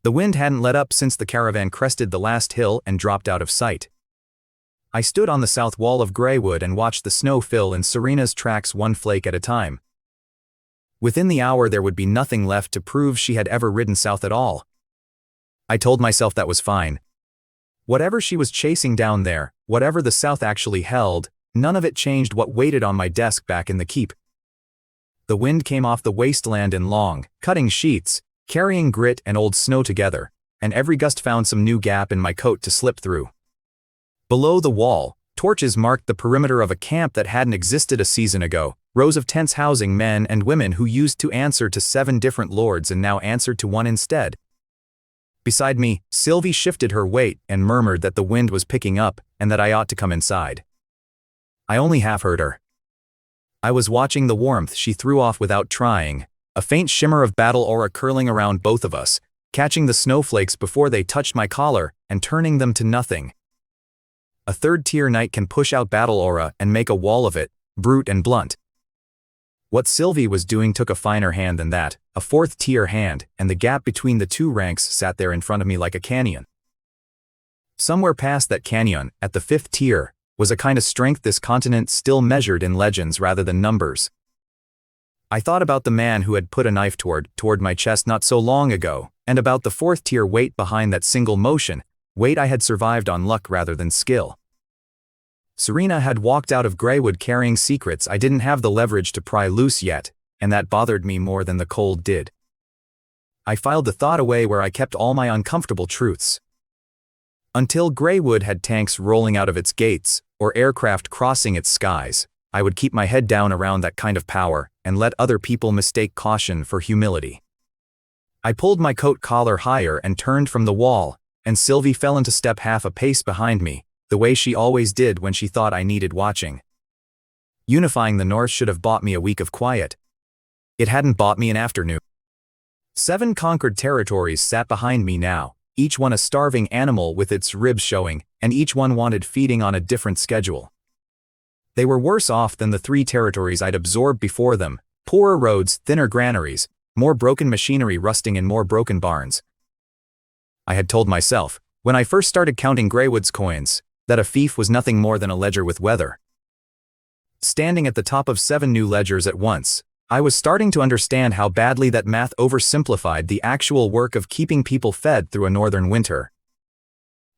The wind hadn't let up since the caravan crested the last hill and dropped out of sight. I stood on the south wall of Greywood and watched the snow fill in Serena's tracks one flake at a time. Within the hour there would be nothing left to prove she had ever ridden south at all. I told myself that was fine. Whatever she was chasing down there, whatever the south actually held, none of it changed what waited on my desk back in the keep. The wind came off the wasteland in long, cutting sheets, carrying grit and old snow together, and every gust found some new gap in my coat to slip through. Below the wall, torches marked the perimeter of a camp that hadn't existed a season ago, rows of tents housing men and women who used to answer to 7 different lords and now answered to one instead. Beside me, Sylvie shifted her weight and murmured that the wind was picking up and that I ought to come inside. I only half heard her. I was watching the warmth she threw off without trying, a faint shimmer of battle aura curling around both of us, catching the snowflakes before they touched my collar and turning them to nothing. A third-tier knight can push out battle aura and make a wall of it, brute and blunt. What Sylvie was doing took a finer hand than that, a 4th-tier hand, and the gap between the two ranks sat there in front of me like a canyon. Somewhere past that canyon, at the 5th tier, was a kind of strength this continent still measured in legends rather than numbers. I thought about the man who had put a knife toward my chest not so long ago, and about the 4th-tier weight behind that single motion, weight I had survived on luck rather than skill. Serena had walked out of Greywood carrying secrets I didn't have the leverage to pry loose yet, and that bothered me more than the cold did. I filed the thought away where I kept all my uncomfortable truths. Until Greywood had tanks rolling out of its gates, or aircraft crossing its skies, I would keep my head down around that kind of power and let other people mistake caution for humility. I pulled my coat collar higher and turned from the wall, and Sylvie fell into step half a pace behind me, the way she always did when she thought I needed watching. Unifying the North should have bought me a week of quiet. It hadn't bought me an afternoon. 7 conquered territories sat behind me now, each one a starving animal with its ribs showing, and each one wanted feeding on a different schedule. They were worse off than the 3 territories I'd absorbed before them, poorer roads, thinner granaries, more broken machinery rusting in more broken barns. I had told myself, when I first started counting Greywood's coins, that a fief was nothing more than a ledger with weather. Standing at the top of 7 new ledgers at once, I was starting to understand how badly that math oversimplified the actual work of keeping people fed through a northern winter.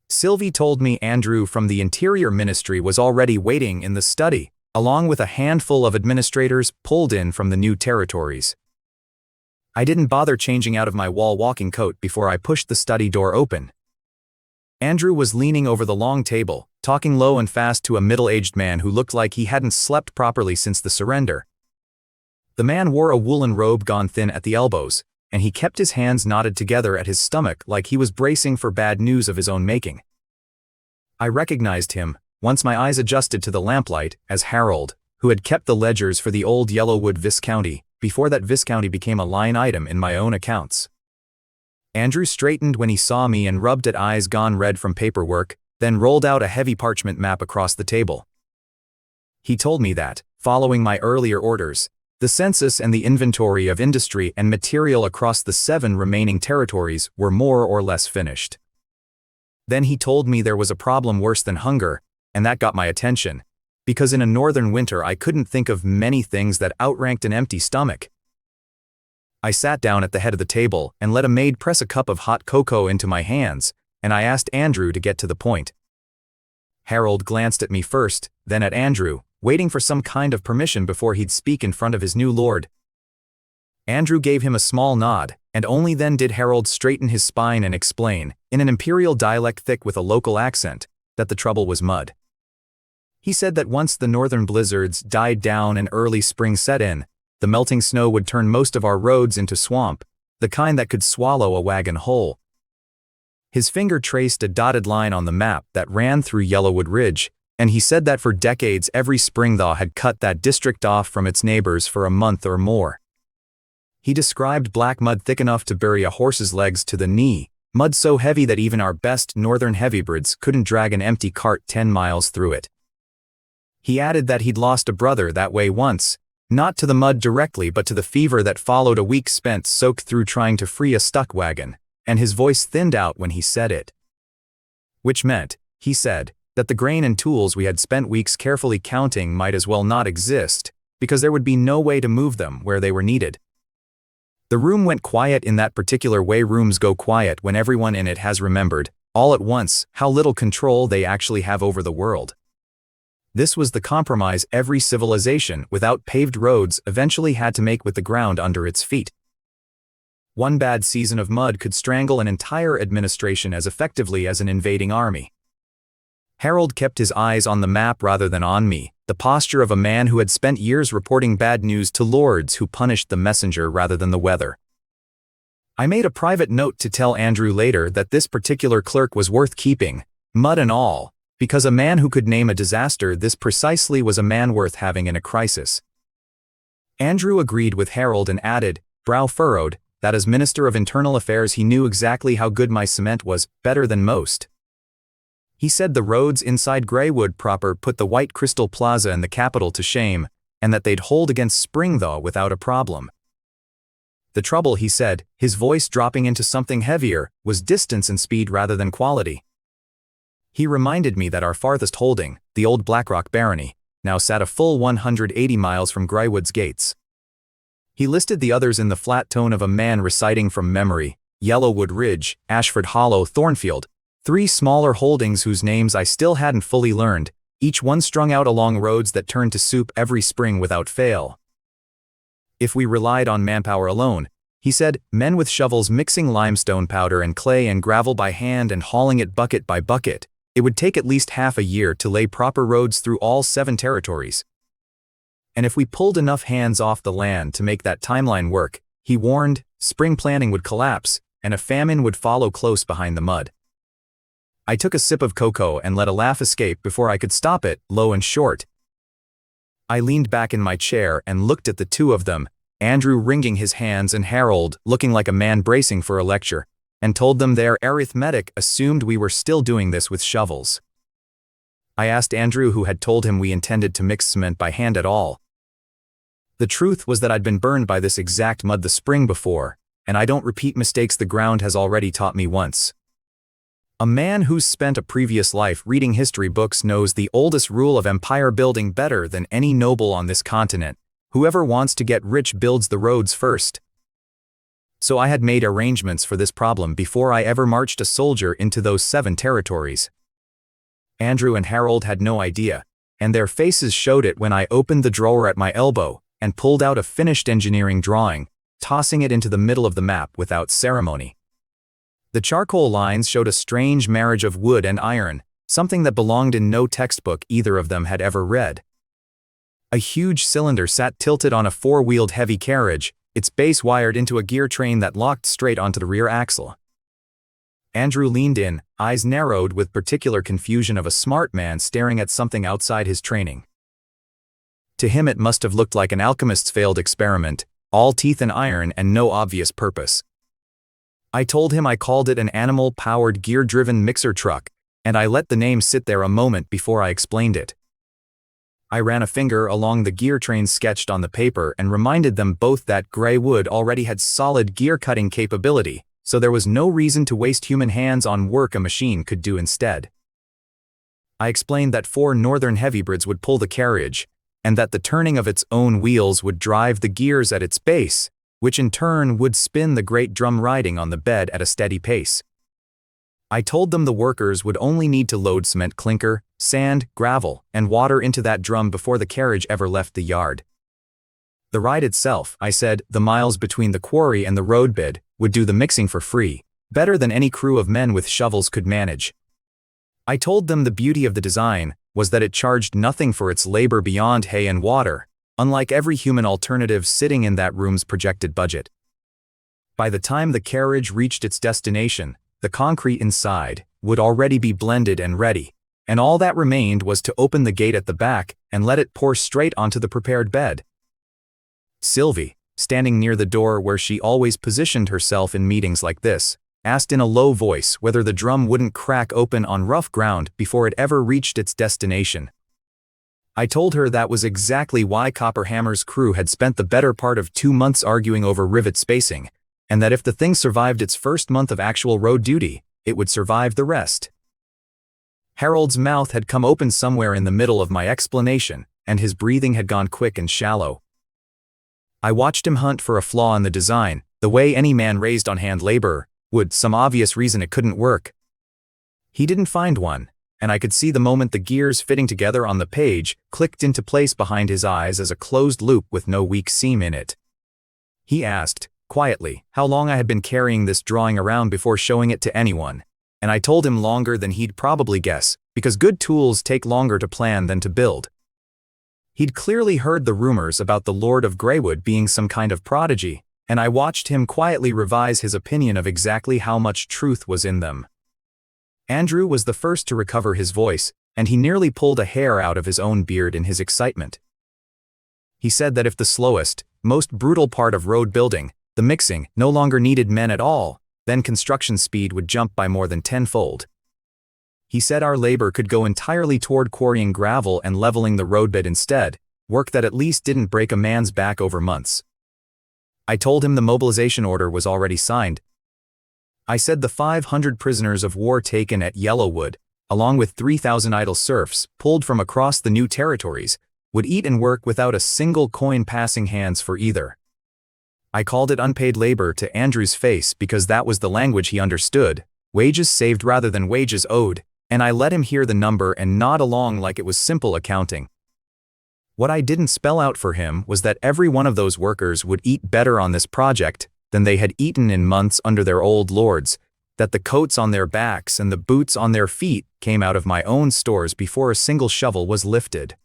Sylvie told me Andrew from the Interior Ministry was already waiting in the study, along with a handful of administrators pulled in from the new territories. I didn't bother changing out of my wall walking coat before I pushed the study door open. Andrew was leaning over the long table, talking low and fast to a middle-aged man who looked like he hadn't slept properly since the surrender. The man wore a woolen robe gone thin at the elbows, and he kept his hands knotted together at his stomach like he was bracing for bad news of his own making. I recognized him, once my eyes adjusted to the lamplight, as Harold, who had kept the ledgers for the old Yellowwood Viscounty, before that Viscounty became a line item in my own accounts. Andrew straightened when he saw me and rubbed at eyes gone red from paperwork, then rolled out a heavy parchment map across the table. He told me that, following my earlier orders, the census and the inventory of industry and material across the 7 remaining territories were more or less finished. Then he told me there was a problem worse than hunger, and that got my attention, because in a northern winter I couldn't think of many things that outranked an empty stomach. I sat down at the head of the table and let a maid press a cup of hot cocoa into my hands, and I asked Andrew to get to the point. Harold glanced at me first, then at Andrew, waiting for some kind of permission before he'd speak in front of his new lord. Andrew gave him a small nod, and only then did Harold straighten his spine and explain, in an imperial dialect thick with a local accent, that the trouble was mud. He said that once the northern blizzards died down and early spring set in, the melting snow would turn most of our roads into swamp, the kind that could swallow a wagon whole. His finger traced a dotted line on the map that ran through Yellowwood Ridge, and he said that for decades every spring thaw had cut that district off from its neighbors for a month or more. He described black mud thick enough to bury a horse's legs to the knee, mud so heavy that even our best northern heavybreds couldn't drag an empty cart 10 miles through it. He added that he'd lost a brother that way once, not to the mud directly but to the fever that followed a week spent soaked through trying to free a stuck wagon, and his voice thinned out when he said it. Which meant, he said, that the grain and tools we had spent weeks carefully counting might as well not exist, because there would be no way to move them where they were needed. The room went quiet in that particular way rooms go quiet when everyone in it has remembered, all at once, how little control they actually have over the world. This was the compromise every civilization without paved roads eventually had to make with the ground under its feet. One bad season of mud could strangle an entire administration as effectively as an invading army. Harold kept his eyes on the map rather than on me, the posture of a man who had spent years reporting bad news to lords who punished the messenger rather than the weather. I made a private note to tell Andrew later that this particular clerk was worth keeping, mud and all, because a man who could name a disaster this precisely was a man worth having in a crisis. Andrew agreed with Harold and added, brow furrowed, that as Minister of Internal Affairs he knew exactly how good my cement was, better than most. He said the roads inside Greywood proper put the White Crystal Plaza in the capital to shame, and that they'd hold against spring thaw without a problem. The trouble, he said, his voice dropping into something heavier, was distance and speed rather than quality. He reminded me that our farthest holding, the old Blackrock Barony, now sat a full 180 miles from Greywood's gates. He listed the others in the flat tone of a man reciting from memory: Yellowwood Ridge, Ashford Hollow, Thornfield, 3 smaller holdings whose names I still hadn't fully learned, each one strung out along roads that turned to soup every spring without fail. If we relied on manpower alone, he said, men with shovels mixing limestone powder and clay and gravel by hand and hauling it bucket by bucket, it would take at least half a year to lay proper roads through all 7 territories. And if we pulled enough hands off the land to make that timeline work, he warned, spring planting would collapse, and a famine would follow close behind the mud. I took a sip of cocoa and let a laugh escape before I could stop it, low and short. I leaned back in my chair and looked at the two of them, Andrew wringing his hands and Harold looking like a man bracing for a lecture, and told them their arithmetic assumed we were still doing this with shovels. I asked Andrew who had told him we intended to mix cement by hand at all. The truth was that I'd been burned by this exact mud the spring before, and I don't repeat mistakes the ground has already taught me once. A man who's spent a previous life reading history books knows the oldest rule of empire building better than any noble on this continent: whoever wants to get rich builds the roads first. So I had made arrangements for this problem before I ever marched a soldier into those 7 territories. Andrew and Harold had no idea, and their faces showed it when I opened the drawer at my elbow and pulled out a finished engineering drawing, tossing it into the middle of the map without ceremony. The charcoal lines showed a strange marriage of wood and iron, something that belonged in no textbook either of them had ever read. A huge cylinder sat tilted on a 4-wheeled heavy carriage, its base wired into a gear train that locked straight onto the rear axle. Andrew leaned in, eyes narrowed with particular confusion of a smart man staring at something outside his training. To him it must have looked like an alchemist's failed experiment, all teeth and iron and no obvious purpose. I told him I called it an animal-powered gear-driven mixer truck, and I let the name sit there a moment before I explained it. I ran a finger along the gear trains sketched on the paper and reminded them both that Greywood already had solid gear-cutting capability, so there was no reason to waste human hands on work a machine could do instead. I explained that 4 northern heavybreeds would pull the carriage, and that the turning of its own wheels would drive the gears at its base, which in turn would spin the great drum riding on the bed at a steady pace. I told them the workers would only need to load cement clinker, sand, gravel, and water into that drum before the carriage ever left the yard. The ride itself, I said, the miles between the quarry and the roadbed, would do the mixing for free, better than any crew of men with shovels could manage. I told them the beauty of the design was that it charged nothing for its labor beyond hay and water, unlike every human alternative sitting in that room's projected budget. By the time the carriage reached its destination, the concrete inside would already be blended and ready, and all that remained was to open the gate at the back and let it pour straight onto the prepared bed. Sylvie, standing near the door where she always positioned herself in meetings like this, asked in a low voice whether the drum wouldn't crack open on rough ground before it ever reached its destination. I told her that was exactly why Copperhammer's crew had spent the better part of 2 months arguing over rivet spacing, and that if the thing survived its first month of actual road duty, it would survive the rest. Harold's mouth had come open somewhere in the middle of my explanation, and his breathing had gone quick and shallow. I watched him hunt for a flaw in the design, the way any man raised on hand labor would, some obvious reason it couldn't work. He didn't find one, and I could see the moment the gears fitting together on the page clicked into place behind his eyes as a closed loop with no weak seam in it. He asked, quietly, how long I had been carrying this drawing around before showing it to anyone, and I told him longer than he'd probably guess, because good tools take longer to plan than to build. He'd clearly heard the rumors about the Lord of Greywood being some kind of prodigy, and I watched him quietly revise his opinion of exactly how much truth was in them. Andrew was the first to recover his voice, and he nearly pulled a hair out of his own beard in his excitement. He said that if the slowest, most brutal part of road building, the mixing, no longer needed men at all, then construction speed would jump by more than tenfold. He said our labor could go entirely toward quarrying gravel and leveling the roadbed instead, work that at least didn't break a man's back over months. I told him the mobilization order was already signed. I said the 500 prisoners of war taken at Yellowwood, along with 3,000 idle serfs pulled from across the new territories, would eat and work without a single coin passing hands for either. I called it unpaid labor to Andrew's face because that was the language he understood, wages saved rather than wages owed, and I let him hear the number and nod along like it was simple accounting. What I didn't spell out for him was that every one of those workers would eat better on this project than they had eaten in months under their old lords, that the coats on their backs and the boots on their feet came out of my own stores before a single shovel was lifted.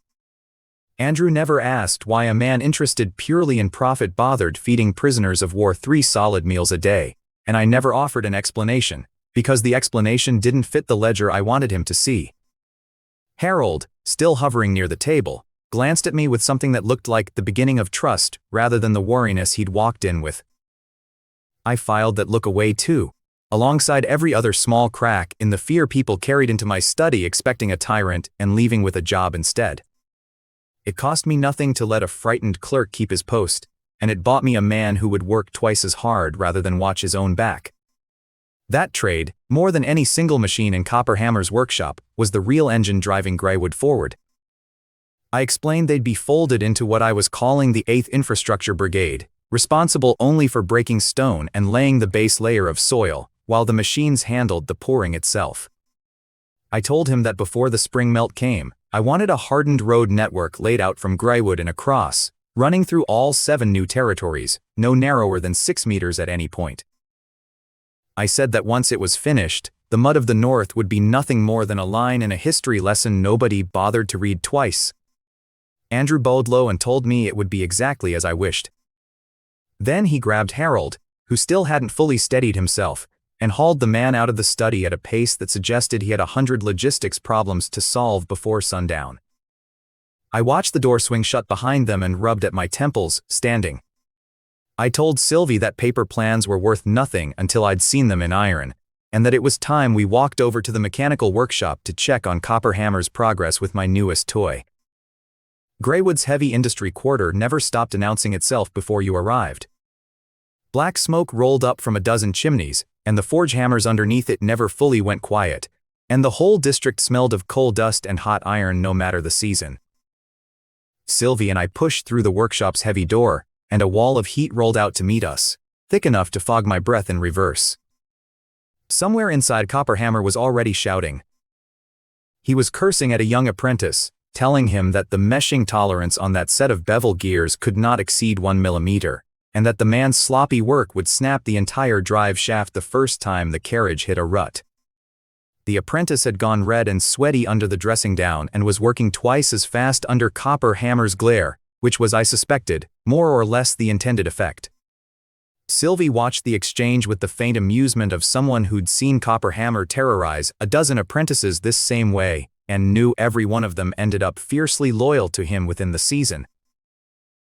Andrew never asked why a man interested purely in profit bothered feeding prisoners of war 3 solid meals a day, and I never offered an explanation, because the explanation didn't fit the ledger I wanted him to see. Harold, still hovering near the table, glanced at me with something that looked like the beginning of trust rather than the wariness he'd walked in with. I filed that look away too, alongside every other small crack in the fear people carried into my study expecting a tyrant and leaving with a job instead. It cost me nothing to let a frightened clerk keep his post, and it bought me a man who would work twice as hard rather than watch his own back. That trade, more than any single machine in Copperhammer's workshop, was the real engine driving Greywood forward. I explained they'd be folded into what I was calling the 8th Infrastructure Brigade, responsible only for breaking stone and laying the base layer of soil, while the machines handled the pouring itself. I told him that before the spring melt came, I wanted a hardened road network laid out from Greywood and across, running through all 7 new territories, no narrower than 6 meters at any point. I said that once it was finished, the mud of the north would be nothing more than a line in a history lesson nobody bothered to read twice. Andrew bowed low and told me it would be exactly as I wished. Then he grabbed Harold, who still hadn't fully steadied himself, and hauled the man out of the study at a pace that suggested he had 100 logistics problems to solve before sundown. I watched the door swing shut behind them and rubbed at my temples, standing. I told Sylvie that paper plans were worth nothing until I'd seen them in iron, and that it was time we walked over to the mechanical workshop to check on Copperhammer's progress with my newest toy. Greywood's heavy industry quarter never stopped announcing itself before you arrived. Black smoke rolled up from a dozen chimneys, and the forge hammers underneath it never fully went quiet, and the whole district smelled of coal dust and hot iron no matter the season. Sylvie and I pushed through the workshop's heavy door, and a wall of heat rolled out to meet us, thick enough to fog my breath in reverse. Somewhere inside, Copperhammer was already shouting. He was cursing at a young apprentice, telling him that the meshing tolerance on that set of bevel gears could not exceed 1 millimeter, and that the man's sloppy work would snap the entire drive shaft the first time the carriage hit a rut. The apprentice had gone red and sweaty under the dressing down and was working twice as fast under Copperhammer's glare, which was, I suspected, more or less the intended effect. Sylvie watched the exchange with the faint amusement of someone who'd seen Copperhammer terrorize a dozen apprentices this same way, and knew every one of them ended up fiercely loyal to him within the season.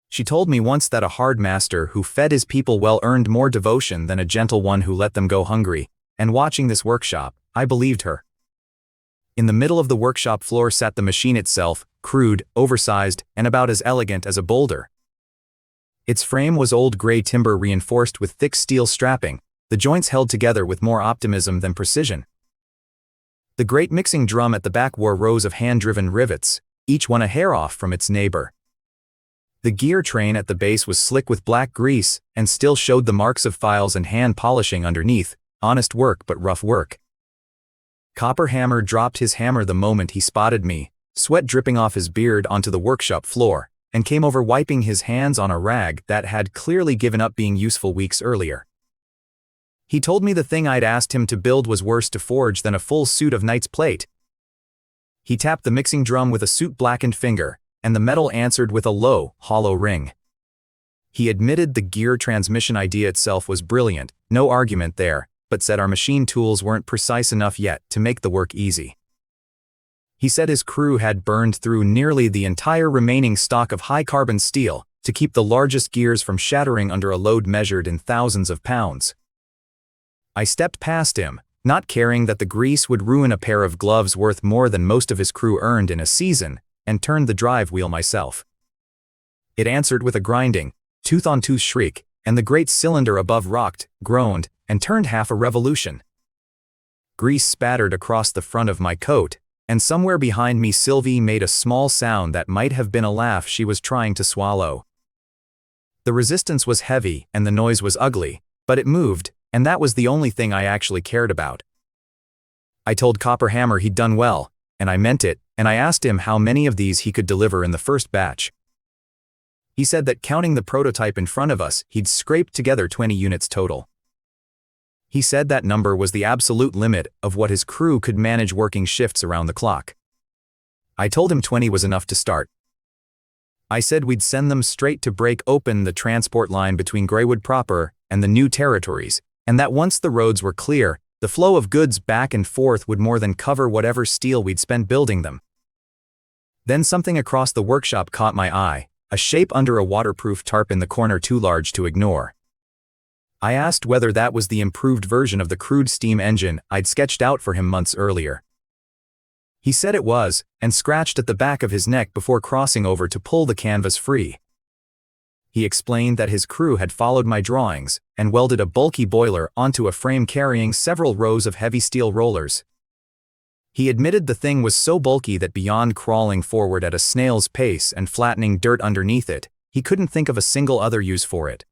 She told me once that a hard master who fed his people well earned more devotion than a gentle one who let them go hungry, and watching this workshop, I believed her. In the middle of the workshop floor sat the machine itself, crude, oversized, and about as elegant as a boulder. Its frame was old gray timber reinforced with thick steel strapping, the joints held together with more optimism than precision. The great mixing drum at the back wore rows of hand-driven rivets, each one a hair off from its neighbor. The gear train at the base was slick with black grease and still showed the marks of files and hand polishing underneath, honest work but rough work. Copper Hammer dropped his hammer the moment he spotted me, sweat dripping off his beard onto the workshop floor, and came over wiping his hands on a rag that had clearly given up being useful weeks earlier. He told me the thing I'd asked him to build was worse to forge than a full suit of knight's plate. He tapped the mixing drum with a soot-blackened finger, and the metal answered with a low, hollow ring. He admitted the gear transmission idea itself was brilliant, no argument there, but said our machine tools weren't precise enough yet to make the work easy. He said his crew had burned through nearly the entire remaining stock of high-carbon steel to keep the largest gears from shattering under a load measured in thousands of pounds. I stepped past him, not caring that the grease would ruin a pair of gloves worth more than most of his crew earned in a season, and turned the drive wheel myself. It answered with a grinding, tooth-on-tooth shriek, and the great cylinder above rocked, groaned, and turned half a revolution. Grease spattered across the front of my coat, and somewhere behind me Sylvie made a small sound that might have been a laugh she was trying to swallow. The resistance was heavy and the noise was ugly, but it moved, and that was the only thing I actually cared about. I told Copper Hammer he'd done well, and I meant it, and I asked him how many of these he could deliver in the first batch. He said that counting the prototype in front of us, he'd scraped together 20 units total. He said that number was the absolute limit of what his crew could manage working shifts around the clock. I told him 20 was enough to start. I said we'd send them straight to break open the transport line between Greywood proper and the new territories, and that once the roads were clear, the flow of goods back and forth would more than cover whatever steel we'd spent building them. Then something across the workshop caught my eye, a shape under a waterproof tarp in the corner too large to ignore. I asked whether that was the improved version of the crude steam engine I'd sketched out for him months earlier. He said it was, and scratched at the back of his neck before crossing over to pull the canvas free. He explained that his crew had followed my drawings and welded a bulky boiler onto a frame carrying several rows of heavy steel rollers. He admitted the thing was so bulky that beyond crawling forward at a snail's pace and flattening dirt underneath it, he couldn't think of a single other use for it.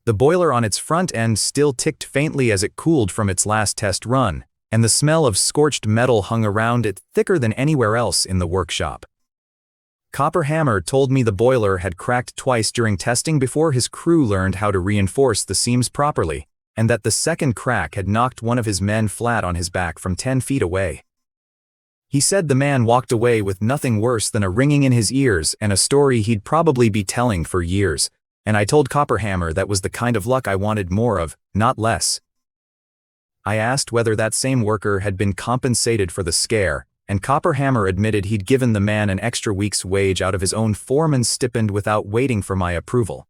The boiler on its front end still ticked faintly as it cooled from its last test run, and the smell of scorched metal hung around it thicker than anywhere else in the workshop. Copper Hammer told me the boiler had cracked twice during testing before his crew learned how to reinforce the seams properly, and that the second crack had knocked one of his men flat on his back from 10 feet away. He said the man walked away with nothing worse than a ringing in his ears and a story he'd probably be telling for years, and I told Copper Hammer that was the kind of luck I wanted more of, not less. I asked whether that same worker had been compensated for the scare, and Copper Hammer admitted he'd given the man an extra week's wage out of his own foreman's stipend without waiting for my approval.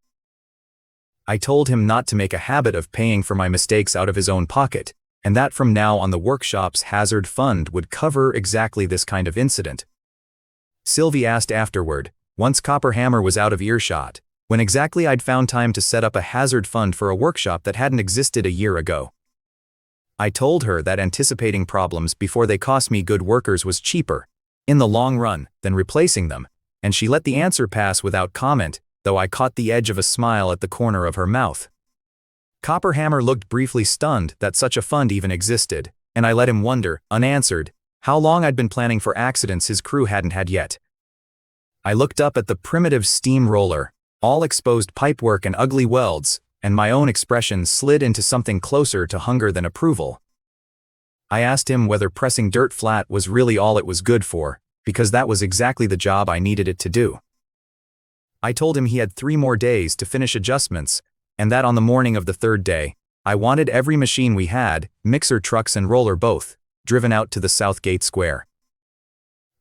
I told him not to make a habit of paying for my mistakes out of his own pocket, and that from now on the workshop's hazard fund would cover exactly this kind of incident. Sylvie asked afterward, once Copper Hammer was out of earshot, when exactly I'd found time to set up a hazard fund for a workshop that hadn't existed a year ago. I told her that anticipating problems before they cost me good workers was cheaper, in the long run, than replacing them, and she let the answer pass without comment, though I caught the edge of a smile at the corner of her mouth. Copper Hammer looked briefly stunned that such a fund even existed, and I let him wonder, unanswered, how long I'd been planning for accidents his crew hadn't had yet. I looked up at the primitive steam roller, all exposed pipework and ugly welds, and my own expression slid into something closer to hunger than approval. I asked him whether pressing dirt flat was really all it was good for, because that was exactly the job I needed it to do. I told him he had 3 more days to finish adjustments, and that on the morning of the 3rd day, I wanted every machine we had, mixer trucks and roller both, driven out to the South Gate Square.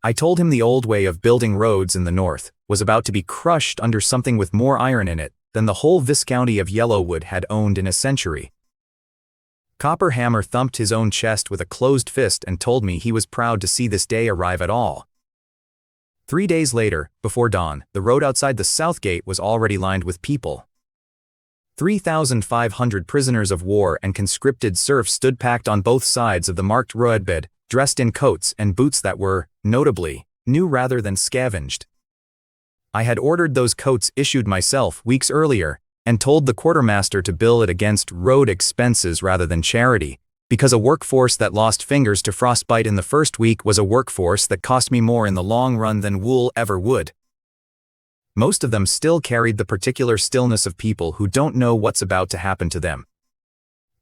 I told him the old way of building roads in the north was about to be crushed under something with more iron in it than the whole Viscounty of Yellowwood had owned in a century. Copper Hammer thumped his own chest with a closed fist and told me he was proud to see this day arrive at all. 3 days later, before dawn, the road outside the south gate was already lined with people. 3,500 prisoners of war and conscripted serfs stood packed on both sides of the marked roadbed, dressed in coats and boots that were, notably, new rather than scavenged. I had ordered those coats issued myself weeks earlier, and told the quartermaster to bill it against road expenses rather than charity, because a workforce that lost fingers to frostbite in the first week was a workforce that cost me more in the long run than wool ever would. Most of them still carried the particular stillness of people who don't know what's about to happen to them.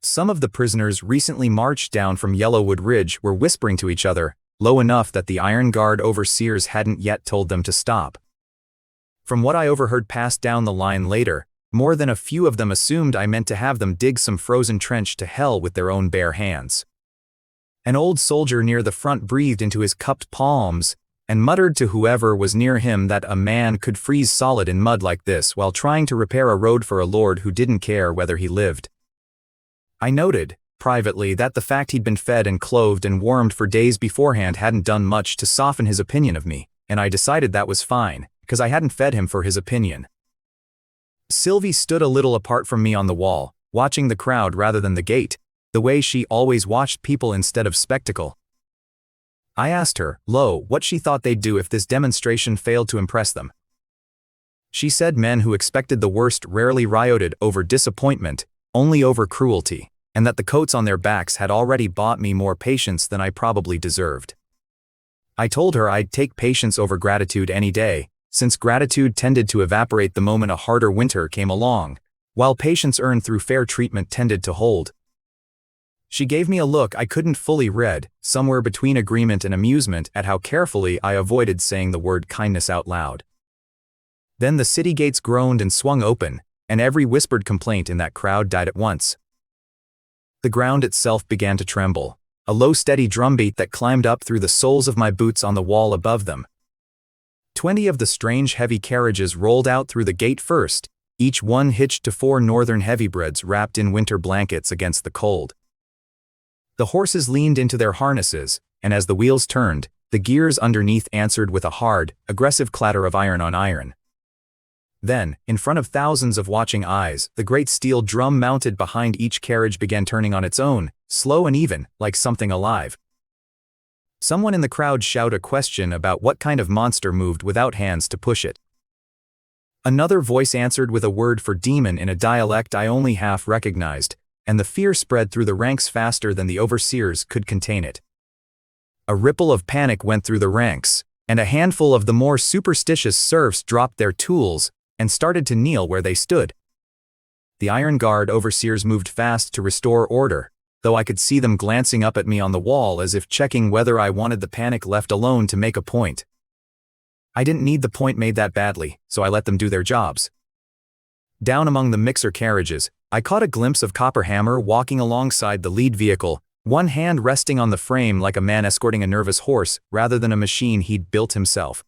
Some of the prisoners recently marched down from Yellowwood Ridge were whispering to each other, low enough that the Iron Guard overseers hadn't yet told them to stop. From what I overheard passed down the line later, more than a few of them assumed I meant to have them dig some frozen trench to hell with their own bare hands. An old soldier near the front breathed into his cupped palms and muttered to whoever was near him that a man could freeze solid in mud like this while trying to repair a road for a lord who didn't care whether he lived. I noted, privately, that the fact he'd been fed and clothed and warmed for days beforehand hadn't done much to soften his opinion of me, and I decided that was fine, because I hadn't fed him for his opinion. Sylvie stood a little apart from me on the wall, watching the crowd rather than the gate, the way she always watched people instead of spectacle. I asked her, low, what she thought they'd do if this demonstration failed to impress them. She said men who expected the worst rarely rioted over disappointment, only over cruelty, and that the coats on their backs had already bought me more patience than I probably deserved. I told her I'd take patience over gratitude any day, since gratitude tended to evaporate the moment a harder winter came along, while patience earned through fair treatment tended to hold. She gave me a look I couldn't fully read, somewhere between agreement and amusement at how carefully I avoided saying the word kindness out loud. Then the city gates groaned and swung open, and every whispered complaint in that crowd died at once. The ground itself began to tremble, a low steady drumbeat that climbed up through the soles of my boots on the wall above them. 20 of the strange heavy carriages rolled out through the gate first, each one hitched to 4 northern heavybreds wrapped in winter blankets against the cold. The horses leaned into their harnesses, and as the wheels turned, the gears underneath answered with a hard, aggressive clatter of iron on iron. Then, in front of thousands of watching eyes, the great steel drum mounted behind each carriage began turning on its own, slow and even, like something alive. Someone in the crowd shouted a question about what kind of monster moved without hands to push it. Another voice answered with a word for demon in a dialect I only half recognized, and the fear spread through the ranks faster than the overseers could contain it. A ripple of panic went through the ranks, and a handful of the more superstitious serfs dropped their tools and started to kneel where they stood. The Iron Guard overseers moved fast to restore order, though I could see them glancing up at me on the wall as if checking whether I wanted the panic left alone to make a point. I didn't need the point made that badly, so I let them do their jobs. Down among the mixer carriages, I caught a glimpse of Copperhammer walking alongside the lead vehicle, one hand resting on the frame like a man escorting a nervous horse rather than a machine he'd built himself.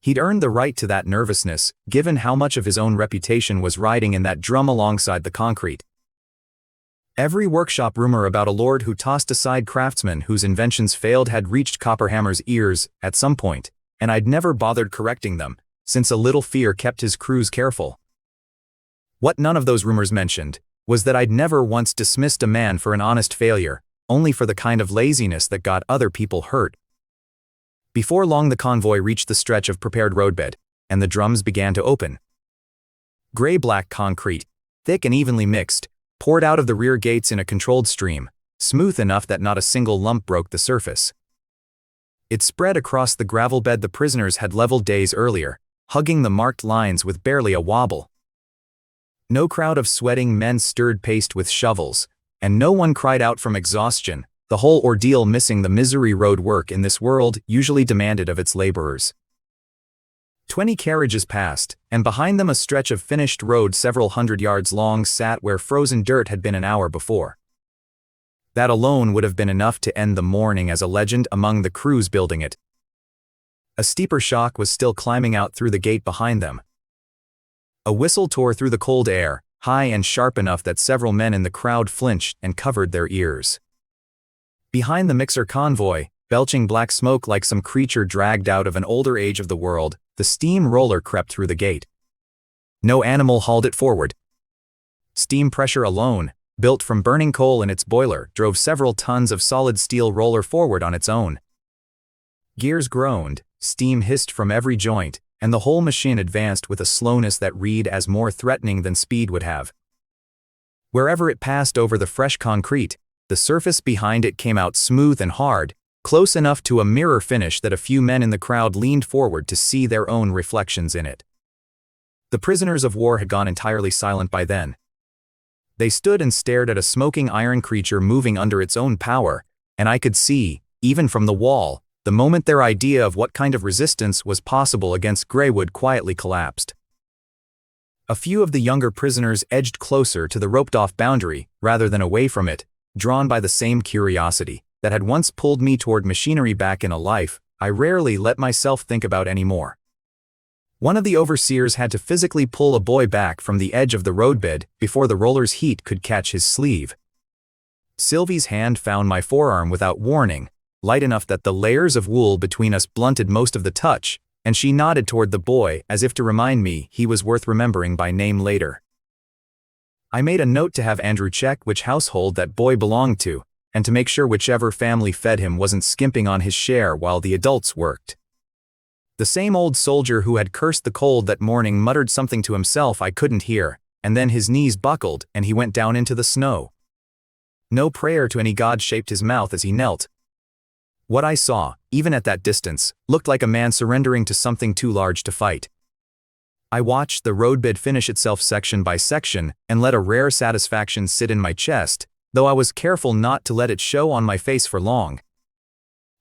He'd earned the right to that nervousness, given how much of his own reputation was riding in that drum alongside the concrete. Every workshop rumor about a lord who tossed aside craftsmen whose inventions failed had reached Copperhammer's ears at some point, and I'd never bothered correcting them, since a little fear kept his crews careful. What none of those rumors mentioned was that I'd never once dismissed a man for an honest failure, only for the kind of laziness that got other people hurt. Before long the convoy reached the stretch of prepared roadbed, and the drums began to open. Gray-black concrete, thick and evenly mixed, poured out of the rear gates in a controlled stream, smooth enough that not a single lump broke the surface. It spread across the gravel bed the prisoners had leveled days earlier, hugging the marked lines with barely a wobble. No crowd of sweating men stirred paced with shovels, and no one cried out from exhaustion, the whole ordeal missing the misery road work in this world usually demanded of its laborers. 20 carriages passed, and behind them a stretch of finished road several hundred yards long sat where frozen dirt had been an hour before. That alone would have been enough to end the morning as a legend among the crews building it. A steeper shock was still climbing out through the gate behind them. A whistle tore through the cold air, high and sharp enough that several men in the crowd flinched and covered their ears. Behind the mixer convoy, belching black smoke like some creature dragged out of an older age of the world. The steam roller crept through the gate. No animal hauled it forward. Steam pressure alone, built from burning coal in its boiler, drove several tons of solid steel roller forward on its own. Gears groaned, steam hissed from every joint, and the whole machine advanced with a slowness that read as more threatening than speed would have. Wherever it passed over the fresh concrete, the surface behind it came out smooth and hard, close enough to a mirror finish that a few men in the crowd leaned forward to see their own reflections in it. The prisoners of war had gone entirely silent by then. They stood and stared at a smoking iron creature moving under its own power, and I could see, even from the wall, the moment their idea of what kind of resistance was possible against Greywood quietly collapsed. A few of the younger prisoners edged closer to the roped-off boundary rather than away from it, drawn by the same curiosity that had once pulled me toward machinery back in a life I rarely let myself think about anymore. One of the overseers had to physically pull a boy back from the edge of the roadbed before the roller's heat could catch his sleeve. Sylvie's hand found my forearm without warning, light enough that the layers of wool between us blunted most of the touch, and she nodded toward the boy as if to remind me he was worth remembering by name later. I made a note to have Andrew check which household that boy belonged to, and to make sure whichever family fed him wasn't skimping on his share while the adults worked. The same old soldier who had cursed the cold that morning muttered something to himself I couldn't hear, and then his knees buckled and he went down into the snow. No prayer to any god shaped his mouth as he knelt. What I saw, even at that distance, looked like a man surrendering to something too large to fight. I watched the roadbed finish itself section by section and let a rare satisfaction sit in my chest, though I was careful not to let it show on my face for long.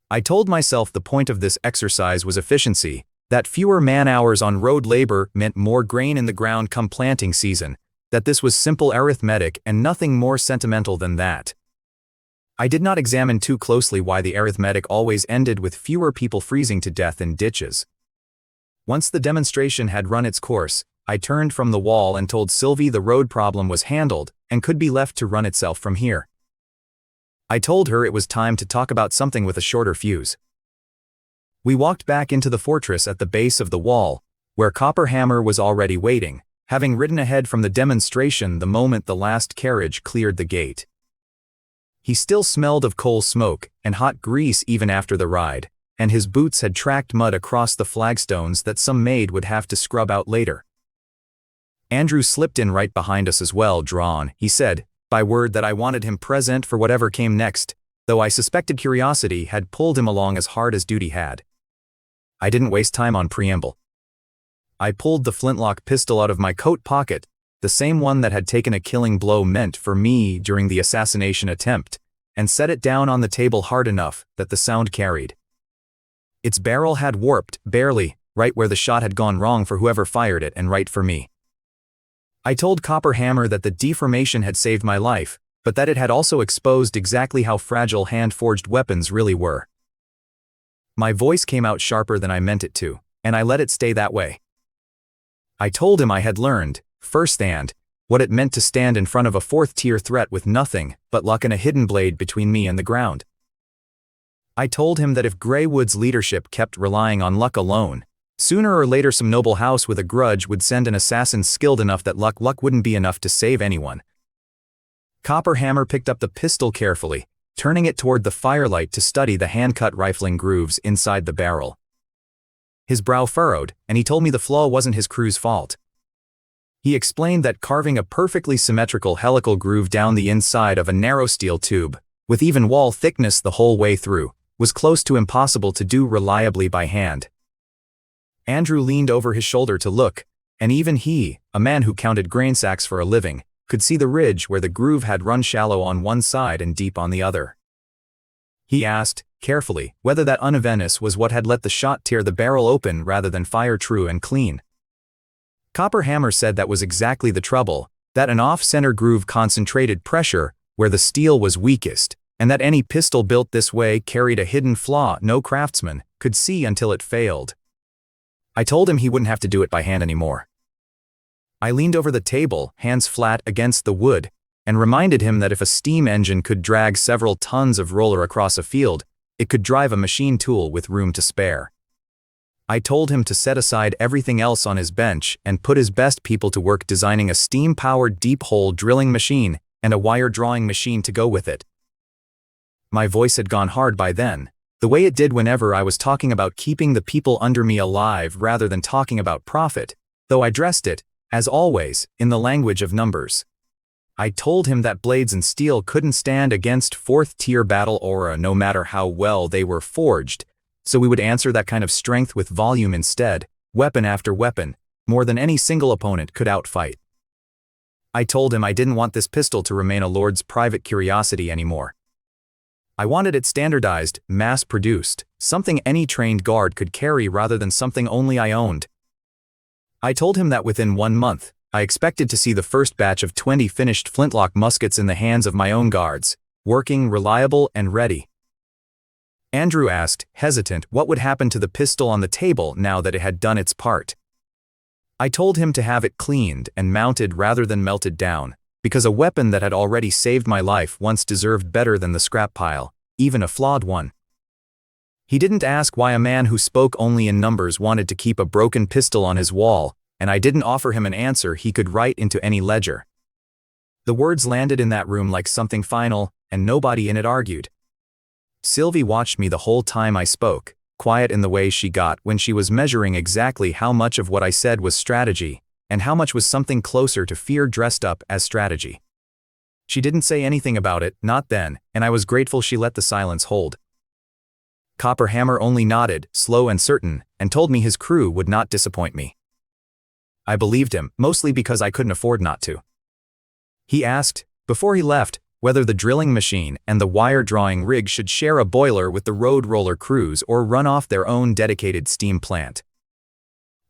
I told myself the point of this exercise was efficiency, that fewer man-hours on road labor meant more grain in the ground come planting season, that this was simple arithmetic and nothing more sentimental than that. I did not examine too closely why the arithmetic always ended with fewer people freezing to death in ditches. Once the demonstration had run its course, I turned from the wall and told Sylvie the road problem was handled and could be left to run itself from here. I told her it was time to talk about something with a shorter fuse. We walked back into the fortress at the base of the wall, where Copperhammer was already waiting, having ridden ahead from the demonstration the moment the last carriage cleared the gate. He still smelled of coal smoke and hot grease even after the ride, and his boots had tracked mud across the flagstones that some maid would have to scrub out later. Andrew slipped in right behind us as well, drawn, he said, by word that I wanted him present for whatever came next, though I suspected curiosity had pulled him along as hard as duty had. I didn't waste time on preamble. I pulled the flintlock pistol out of my coat pocket, the same one that had taken a killing blow meant for me during the assassination attempt, and set it down on the table hard enough that the sound carried. Its barrel had warped, barely, right where the shot had gone wrong for whoever fired it and right for me. I told Copperhammer that the deformation had saved my life, but that it had also exposed exactly how fragile hand-forged weapons really were. My voice came out sharper than I meant it to, and I let it stay that way. I told him I had learned, firsthand, what it meant to stand in front of a fourth-tier threat with nothing but luck and a hidden blade between me and the ground. I told him that if Greywood's leadership kept relying on luck alone, sooner or later some noble house with a grudge would send an assassin skilled enough that luck wouldn't be enough to save anyone. Copperhammer picked up the pistol carefully, turning it toward the firelight to study the hand-cut rifling grooves inside the barrel. His brow furrowed, and he told me the flaw wasn't his crew's fault. He explained that carving a perfectly symmetrical helical groove down the inside of a narrow steel tube, with even wall thickness the whole way through, was close to impossible to do reliably by hand. Andrew leaned over his shoulder to look, and even he, a man who counted grain sacks for a living, could see the ridge where the groove had run shallow on one side and deep on the other. He asked, carefully, whether that unevenness was what had let the shot tear the barrel open rather than fire true and clean. Copperhammer said that was exactly the trouble, that an off-center groove concentrated pressure where the steel was weakest, and that any pistol built this way carried a hidden flaw no craftsman could see until it failed. I told him he wouldn't have to do it by hand anymore. I leaned over the table, hands flat against the wood, and reminded him that if a steam engine could drag several tons of roller across a field, It could drive a machine tool with room to spare. I told him to set aside everything else on his bench and put his best people to work designing a steam-powered deep-hole drilling machine and a wire drawing machine to go with it. My voice had gone hard by then, the way it did whenever I was talking about keeping the people under me alive rather than talking about profit, though I dressed it, as always, in the language of numbers. I told him that blades and steel couldn't stand against fourth-tier battle aura no matter how well they were forged, so we would answer that kind of strength with volume instead, weapon after weapon, more than any single opponent could outfight. I told him I didn't want this pistol to remain a lord's private curiosity anymore. I wanted it standardized, mass-produced, something any trained guard could carry rather than something only I owned. I told him that within 1 month, I expected to see the first batch of 20 finished flintlock muskets in the hands of my own guards, working, reliable, and ready. Andrew asked, hesitant, what would happen to the pistol on the table now that it had done its part. I told him to have it cleaned and mounted rather than melted down, because a weapon that had already saved my life once deserved better than the scrap pile, even a flawed one. He didn't ask why a man who spoke only in numbers wanted to keep a broken pistol on his wall, and I didn't offer him an answer he could write into any ledger. The words landed in that room like something final, and nobody in it argued. Sylvie watched me the whole time I spoke, quiet in the way she got when she was measuring exactly how much of what I said was strategy, and how much was something closer to fear dressed up as strategy. She didn't say anything about it, not then, and I was grateful she let the silence hold. Copperhammer only nodded, slow and certain, and told me his crew would not disappoint me. I believed him, mostly because I couldn't afford not to. He asked, before he left, whether the drilling machine and the wire drawing rig should share a boiler with the road roller crews or run off their own dedicated steam plant.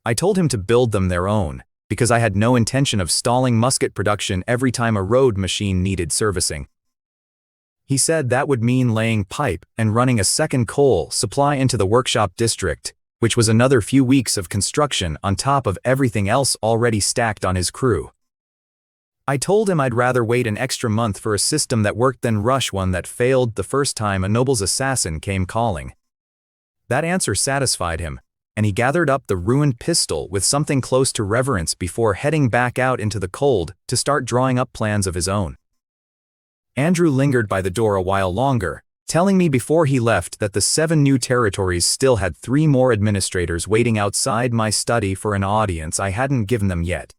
I told him to build them their own, because I had no intention of stalling musket production every time a road machine needed servicing. He said that would mean laying pipe and running a second coal supply into the workshop district, which was another few weeks of construction on top of everything else already stacked on his crew. I told him I'd rather wait an extra month for a system that worked than rush one that failed the first time a noble's assassin came calling. That answer satisfied him, and he gathered up the ruined pistol with something close to reverence before heading back out into the cold to start drawing up plans of his own. Andrew lingered by the door a while longer, telling me before he left that the 7 new territories still had 3 more administrators waiting outside my study for an audience I hadn't given them yet.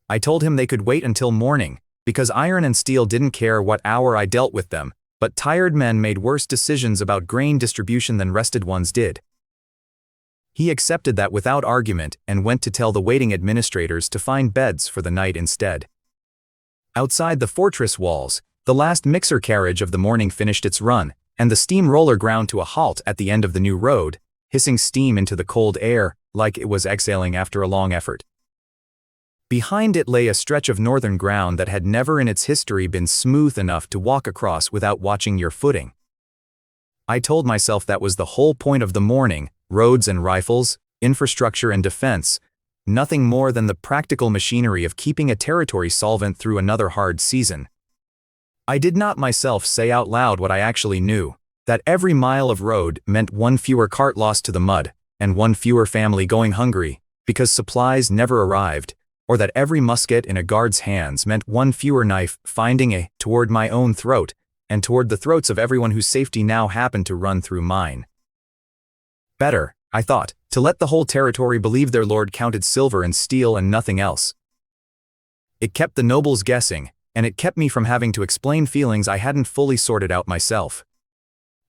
I told him they could wait until morning, because iron and steel didn't care what hour I dealt with them, but tired men made worse decisions about grain distribution than rested ones did. He accepted that without argument and went to tell the waiting administrators to find beds for the night instead. Outside the fortress walls, the last mixer carriage of the morning finished its run, and the steam roller ground to a halt at the end of the new road, hissing steam into the cold air like it was exhaling after a long effort. Behind it lay a stretch of northern ground that had never in its history been smooth enough to walk across without watching your footing. I told myself that was the whole point of the morning: roads and rifles, infrastructure and defense, nothing more than the practical machinery of keeping a territory solvent through another hard season. I did not myself say out loud what I actually knew, that every mile of road meant 1 fewer cart lost to the mud, and 1 fewer family going hungry, because supplies never arrived, or that every musket in a guard's hands meant 1 fewer knife finding a toward my own throat, and toward the throats of everyone whose safety now happened to run through mine. Better, I thought, to let the whole territory believe their lord counted silver and steel and nothing else. It kept the nobles guessing, and it kept me from having to explain feelings I hadn't fully sorted out myself.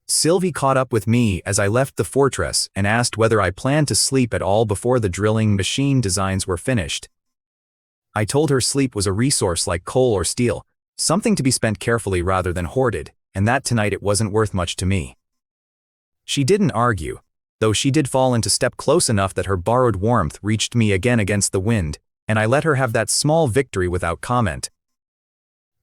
Sylvie caught up with me as I left the fortress and asked whether I planned to sleep at all before the drilling machine designs were finished. I told her sleep was a resource like coal or steel, something to be spent carefully rather than hoarded, and that tonight it wasn't worth much to me. She didn't argue, though she did fall into step close enough that her borrowed warmth reached me again against the wind, and I let her have that small victory without comment.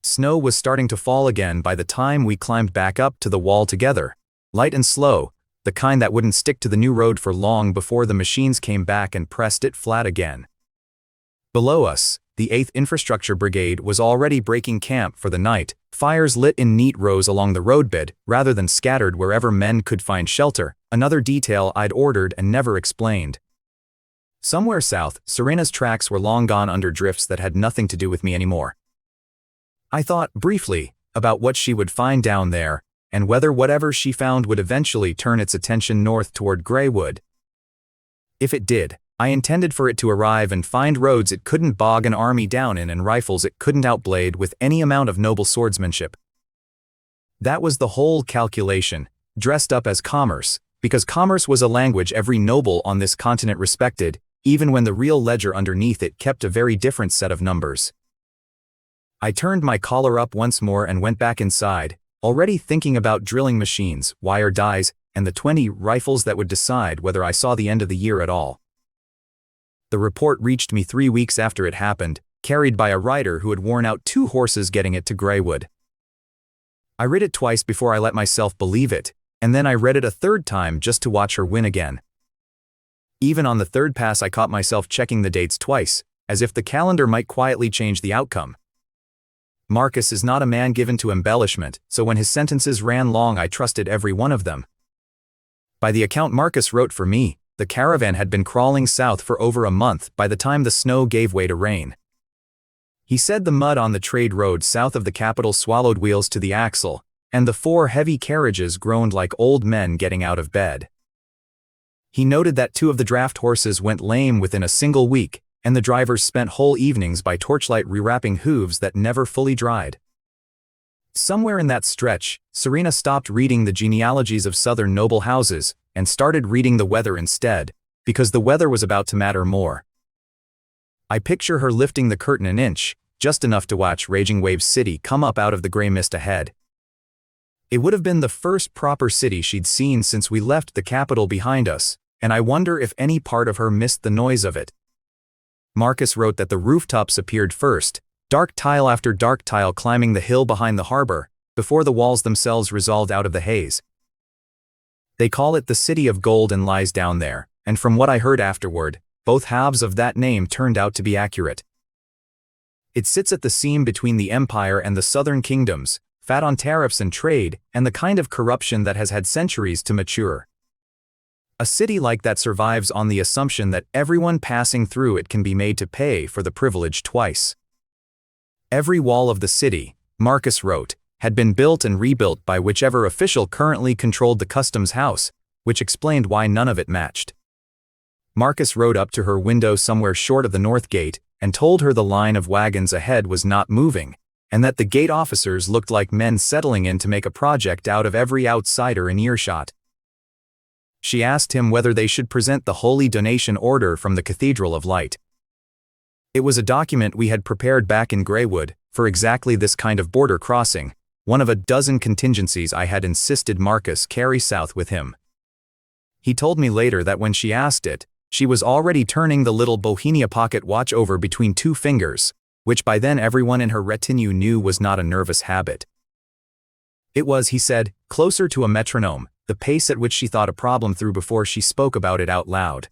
Snow was starting to fall again by the time we climbed back up to the wall together, light and slow, the kind that wouldn't stick to the new road for long before the machines came back and pressed it flat again. Below us, the 8th Infrastructure Brigade was already breaking camp for the night, fires lit in neat rows along the roadbed rather than scattered wherever men could find shelter, another detail I'd ordered and never explained. Somewhere south, Serena's tracks were long gone under drifts that had nothing to do with me anymore. I thought, briefly, about what she would find down there, and whether whatever she found would eventually turn its attention north toward Greywood. If it did, I intended for it to arrive and find roads it couldn't bog an army down in and rifles it couldn't outblade with any amount of noble swordsmanship. That was the whole calculation, dressed up as commerce, because commerce was a language every noble on this continent respected, even when the real ledger underneath it kept a very different set of numbers. I turned my collar up once more and went back inside, already thinking about drilling machines, wire dies, and the 20 rifles that would decide whether I saw the end of the year at all. The report reached me 3 weeks after it happened, carried by a rider who had worn out 2 horses getting it to Greywood. I read it twice before I let myself believe it, and then I read it a 3rd time just to watch her win again. Even on the 3rd pass I caught myself checking the dates twice, as if the calendar might quietly change the outcome. Marcus is not a man given to embellishment, so when his sentences ran long I trusted every one of them. By the account Marcus wrote for me, the caravan had been crawling south for over a month by the time the snow gave way to rain. He said the mud on the trade road south of the capital swallowed wheels to the axle, and the 4 heavy carriages groaned like old men getting out of bed. He noted that 2 of the draft horses went lame within a single week, and the drivers spent whole evenings by torchlight rewrapping hooves that never fully dried. Somewhere in that stretch, Serena stopped reading the genealogies of southern noble houses and started reading the weather instead, because the weather was about to matter more. I picture her lifting the curtain an inch, just enough to watch Raging Waves City come up out of the gray mist ahead. It would have been the first proper city she'd seen since we left the capital behind us, and I wonder if any part of her missed the noise of it. Marcus wrote that the rooftops appeared first, dark tile after dark tile climbing the hill behind the harbor, before the walls themselves resolved out of the haze. They call it the City of Gold and lies down there, and from what I heard afterward, both halves of that name turned out to be accurate. It sits at the seam between the Empire and the Southern Kingdoms, fat on tariffs and trade, and the kind of corruption that has had centuries to mature. A city like that survives on the assumption that everyone passing through it can be made to pay for the privilege twice. Every wall of the city, Marcus wrote, had been built and rebuilt by whichever official currently controlled the customs house, which explained why none of it matched. Marcus rode up to her window somewhere short of the north gate and told her the line of wagons ahead was not moving, and that the gate officers looked like men settling in to make a project out of every outsider in earshot. She asked him whether they should present the Holy Donation Order from the Cathedral of Light. It was a document we had prepared back in Greywood for exactly this kind of border crossing, one of a dozen contingencies I had insisted Marcus carry south with him. He told me later that when she asked it, she was already turning the little Bohemia pocket watch over between 2 fingers, which by then everyone in her retinue knew was not a nervous habit. It was, he said, closer to a metronome, the pace at which she thought a problem through before she spoke about it out loud.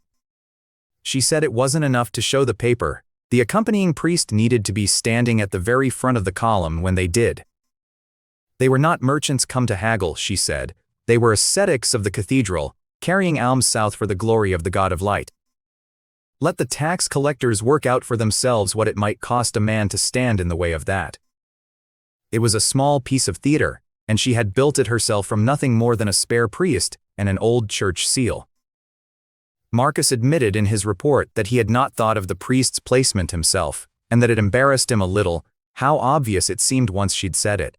She said it wasn't enough to show the paper. The accompanying priest needed to be standing at the very front of the column when they did. They were not merchants come to haggle, she said. They were ascetics of the cathedral, carrying alms south for the glory of the God of Light. Let the tax collectors work out for themselves what it might cost a man to stand in the way of that. It was a small piece of theater, and she had built it herself from nothing more than a spare priest and an old church seal. Marcus admitted in his report that he had not thought of the priest's placement himself, and that it embarrassed him a little, how obvious it seemed once she'd said it.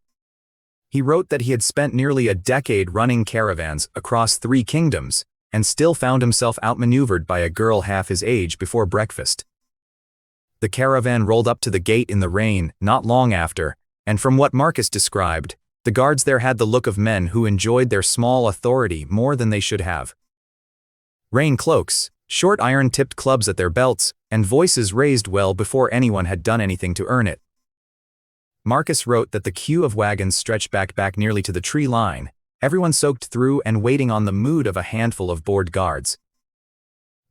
He wrote that he had spent nearly a decade running caravans across 3 kingdoms, and still found himself outmaneuvered by a girl half his age before breakfast. The caravan rolled up to the gate in the rain not long after, and from what Marcus described, the guards there had the look of men who enjoyed their small authority more than they should have. Rain cloaks, short iron-tipped clubs at their belts, and voices raised well before anyone had done anything to earn it. Marcus wrote that the queue of wagons stretched back nearly to the tree line, everyone soaked through and waiting on the mood of a handful of bored guards.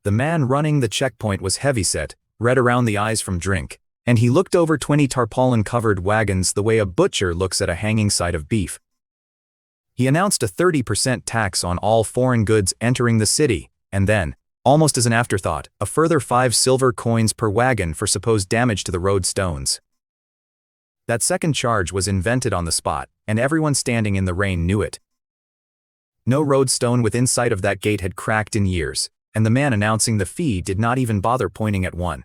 The man running the checkpoint was heavyset, red around the eyes from drink, and he looked over 20 tarpaulin-covered wagons the way a butcher looks at a hanging side of beef. He announced a 30% tax on all foreign goods entering the city, and then, almost as an afterthought, a further 5 silver coins per wagon for supposed damage to the road stones. That second charge was invented on the spot, and everyone standing in the rain knew it. No road stone within sight of that gate had cracked in years, and the man announcing the fee did not even bother pointing at one.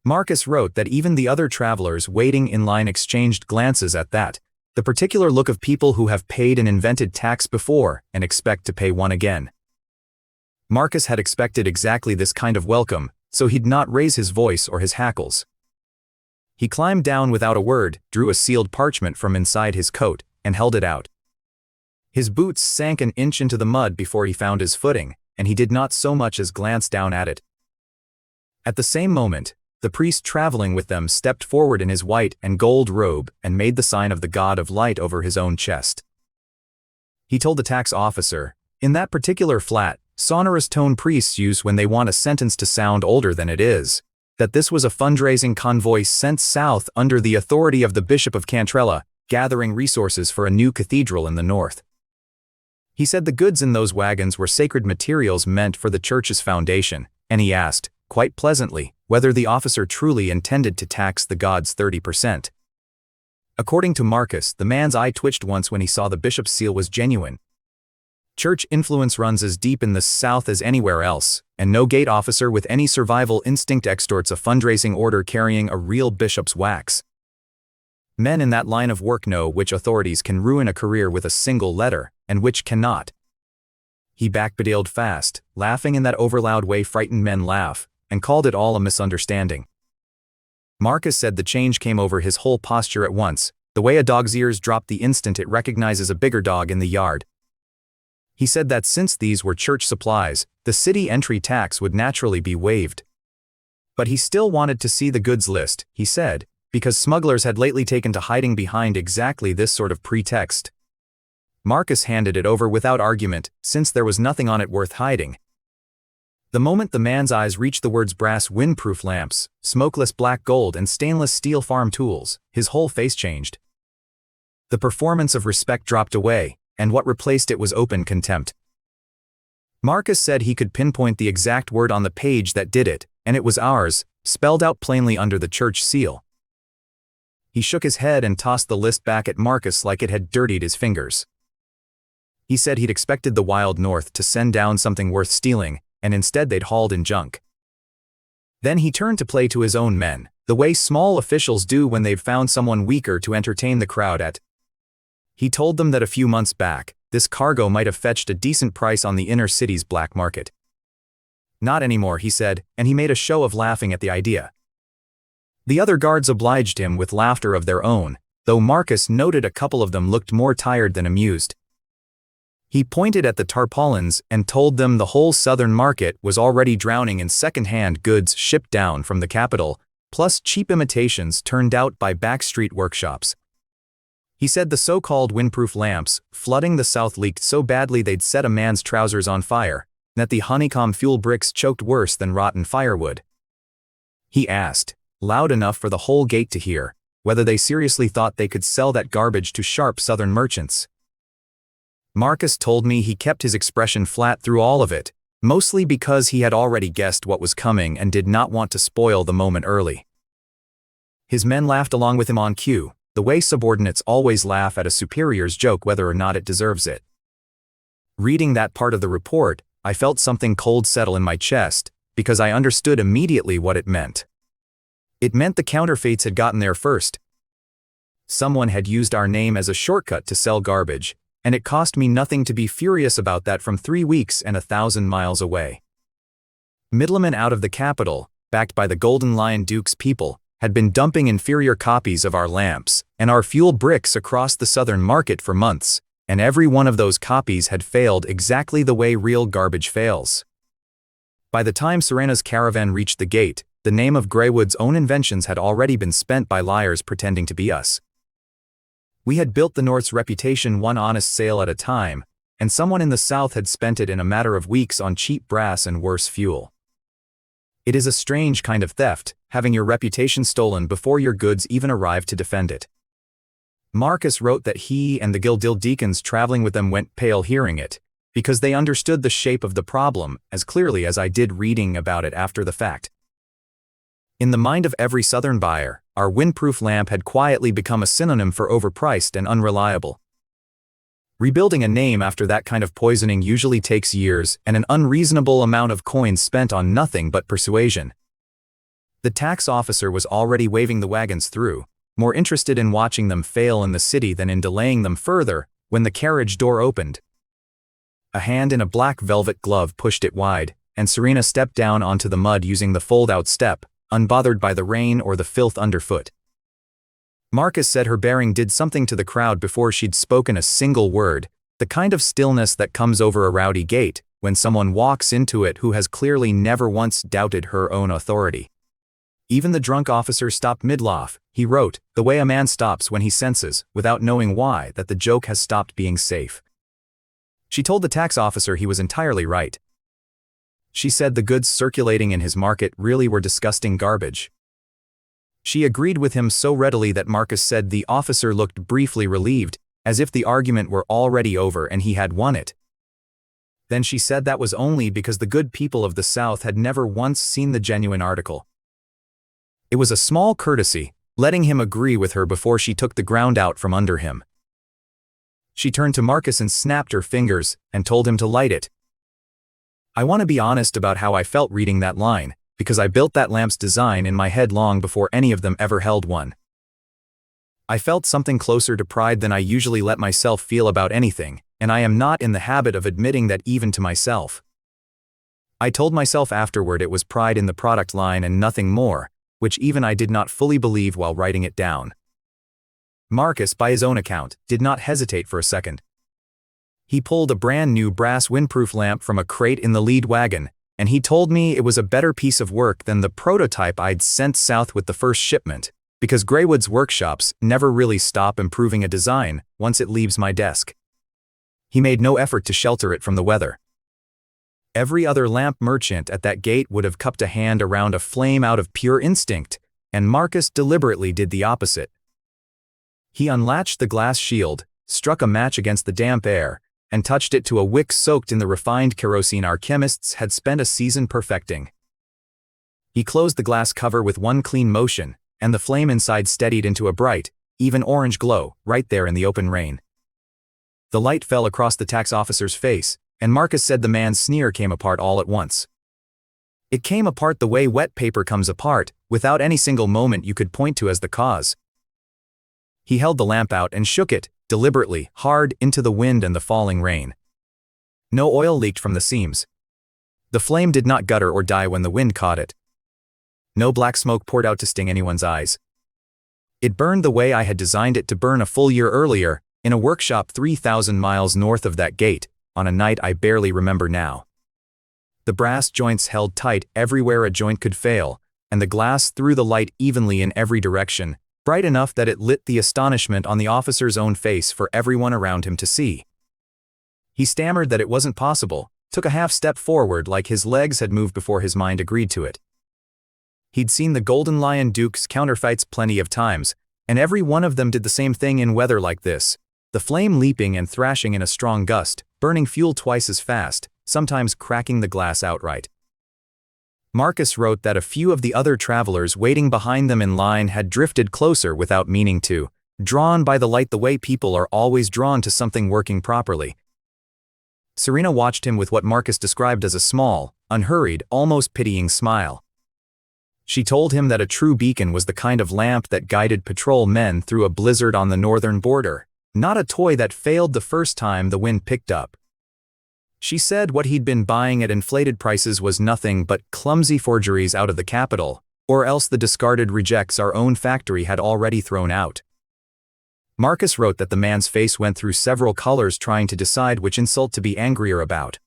Marcus wrote that even the other travelers waiting in line exchanged glances at that, the particular look of people who have paid an invented tax before and expect to pay one again. Marcus had expected exactly this kind of welcome, so he'd not raise his voice or his hackles. He climbed down without a word, drew a sealed parchment from inside his coat, and held it out. His boots sank an inch into the mud before he found his footing, and he did not so much as glance down at it. At the same moment, the priest traveling with them stepped forward in his white and gold robe and made the sign of the god of light over his own chest. He told the tax officer, in that particular flat, sonorous tone priests use when they want a sentence to sound older than it is, that this was a fundraising convoy sent south under the authority of the Bishop of Cantrella, gathering resources for a new cathedral in the north. He said the goods in those wagons were sacred materials meant for the church's foundation, and he asked, quite pleasantly, whether the officer truly intended to tax the gods 30%. According to Marcus, the man's eye twitched once when he saw the bishop's seal was genuine. Church influence runs as deep in the South as anywhere else, and no gate officer with any survival instinct extorts a fundraising order carrying a real bishop's wax. Men in that line of work know which authorities can ruin a career with a single letter, and which cannot. He backpedaled fast, laughing in that overloud way frightened men laugh, and called it all a misunderstanding. Marcus said the change came over his whole posture at once, the way a dog's ears drop the instant it recognizes a bigger dog in the yard. He said that since these were church supplies, the city entry tax would naturally be waived. But he still wanted to see the goods list, he said, because smugglers had lately taken to hiding behind exactly this sort of pretext. Marcus handed it over without argument, since there was nothing on it worth hiding. The moment the man's eyes reached the words brass windproof lamps, smokeless black gold and stainless steel farm tools, his whole face changed. The performance of respect dropped away, and what replaced it was open contempt. Marcus said he could pinpoint the exact word on the page that did it, and it was ours, spelled out plainly under the church seal. He shook his head and tossed the list back at Marcus like it had dirtied his fingers. He said he'd expected the wild north to send down something worth stealing, and instead they'd hauled in junk. Then he turned to play to his own men, the way small officials do when they've found someone weaker to entertain the crowd at. He told them that a few months back, this cargo might have fetched a decent price on the inner city's black market. Not anymore, he said, and he made a show of laughing at the idea. The other guards obliged him with laughter of their own, though Marcus noted a couple of them looked more tired than amused. He pointed at the tarpaulins and told them the whole southern market was already drowning in second-hand goods shipped down from the capital, plus cheap imitations turned out by backstreet workshops. He said the so-called windproof lamps flooding the south leaked so badly they'd set a man's trousers on fire, and that the honeycomb fuel bricks choked worse than rotten firewood. He asked, loud enough for the whole gate to hear, whether they seriously thought they could sell that garbage to sharp southern merchants. Marcus told me he kept his expression flat through all of it, mostly because he had already guessed what was coming and did not want to spoil the moment early. His men laughed along with him on cue, the way subordinates always laugh at a superior's joke whether or not it deserves it. Reading that part of the report, I felt something cold settle in my chest, because I understood immediately what it meant. It meant the counterfeits had gotten there first. Someone had used our name as a shortcut to sell garbage, and it cost me nothing to be furious about that from 3 weeks and 1,000 miles away. Middlemen out of the capital, backed by the Golden Lion Duke's people, had been dumping inferior copies of our lamps and our fuel bricks across the southern market for months, and every one of those copies had failed exactly the way real garbage fails. By the time Serena's caravan reached the gate, the name of Greywood's own inventions had already been spent by liars pretending to be us. We had built the North's reputation one honest sale at a time, and someone in the South had spent it in a matter of weeks on cheap brass and worse fuel. It is a strange kind of theft, having your reputation stolen before your goods even arrive to defend it. Marcus wrote that he and the guild deacons traveling with them went pale hearing it, because they understood the shape of the problem as clearly as I did reading about it after the fact. In the mind of every southern buyer, our windproof lamp had quietly become a synonym for overpriced and unreliable. Rebuilding a name after that kind of poisoning usually takes years and an unreasonable amount of coins spent on nothing but persuasion. The tax officer was already waving the wagons through, more interested in watching them fail in the city than in delaying them further, when the carriage door opened. A hand in a black velvet glove pushed it wide, and Serena stepped down onto the mud using the fold-out step, unbothered by the rain or the filth underfoot. Marcus said her bearing did something to the crowd before she'd spoken a single word, the kind of stillness that comes over a rowdy gate when someone walks into it who has clearly never once doubted her own authority. Even the drunk officer stopped mid-laugh, he wrote, the way a man stops when he senses, without knowing why, that the joke has stopped being safe. She told the tax officer he was entirely right. She said the goods circulating in his market really were disgusting garbage. She agreed with him so readily that Marcus said the officer looked briefly relieved, as if the argument were already over and he had won it. Then she said that was only because the good people of the South had never once seen the genuine article. It was a small courtesy, letting him agree with her before she took the ground out from under him. She turned to Marcus and snapped her fingers, and told him to light it. I want to be honest about how I felt reading that line, because I built that lamp's design in my head long before any of them ever held one. I felt something closer to pride than I usually let myself feel about anything, and I am not in the habit of admitting that even to myself. I told myself afterward it was pride in the product line and nothing more, which even I did not fully believe while writing it down. Marcus, by his own account, did not hesitate for a second. He pulled a brand new brass windproof lamp from a crate in the lead wagon, and he told me it was a better piece of work than the prototype I'd sent south with the first shipment, because Greywood's workshops never really stop improving a design once it leaves my desk. He made no effort to shelter it from the weather. Every other lamp merchant at that gate would have cupped a hand around a flame out of pure instinct, and Marcus deliberately did the opposite. He unlatched the glass shield, struck a match against the damp air, and touched it to a wick soaked in the refined kerosene our chemists had spent a season perfecting. He closed the glass cover with one clean motion, and the flame inside steadied into a bright, even orange glow, right there in the open rain. The light fell across the tax officer's face, and Marcus said the man's sneer came apart all at once. It came apart the way wet paper comes apart, without any single moment you could point to as the cause. He held the lamp out and shook it, deliberately, hard, into the wind and the falling rain. No oil leaked from the seams. The flame did not gutter or die when the wind caught it. No black smoke poured out to sting anyone's eyes. It burned the way I had designed it to burn a full year earlier, in a workshop 3,000 miles north of that gate, on a night I barely remember now. The brass joints held tight everywhere a joint could fail, and the glass threw the light evenly in every direction, bright enough that it lit the astonishment on the officer's own face for everyone around him to see. He stammered that it wasn't possible, took a half step forward like his legs had moved before his mind agreed to it. He'd seen the Golden Lion Duke's counterfeits plenty of times, and every one of them did the same thing in weather like this, the flame leaping and thrashing in a strong gust, burning fuel twice as fast, sometimes cracking the glass outright. Marcus wrote that a few of the other travelers waiting behind them in line had drifted closer without meaning to, drawn by the light the way people are always drawn to something working properly. Serena watched him with what Marcus described as a small, unhurried, almost pitying smile. She told him that a true beacon was the kind of lamp that guided patrol men through a blizzard on the northern border, not a toy that failed the first time the wind picked up. She said what he'd been buying at inflated prices was nothing but clumsy forgeries out of the capital, or else the discarded rejects our own factory had already thrown out. Marcus wrote that the man's face went through several colors trying to decide which insult to be angrier about.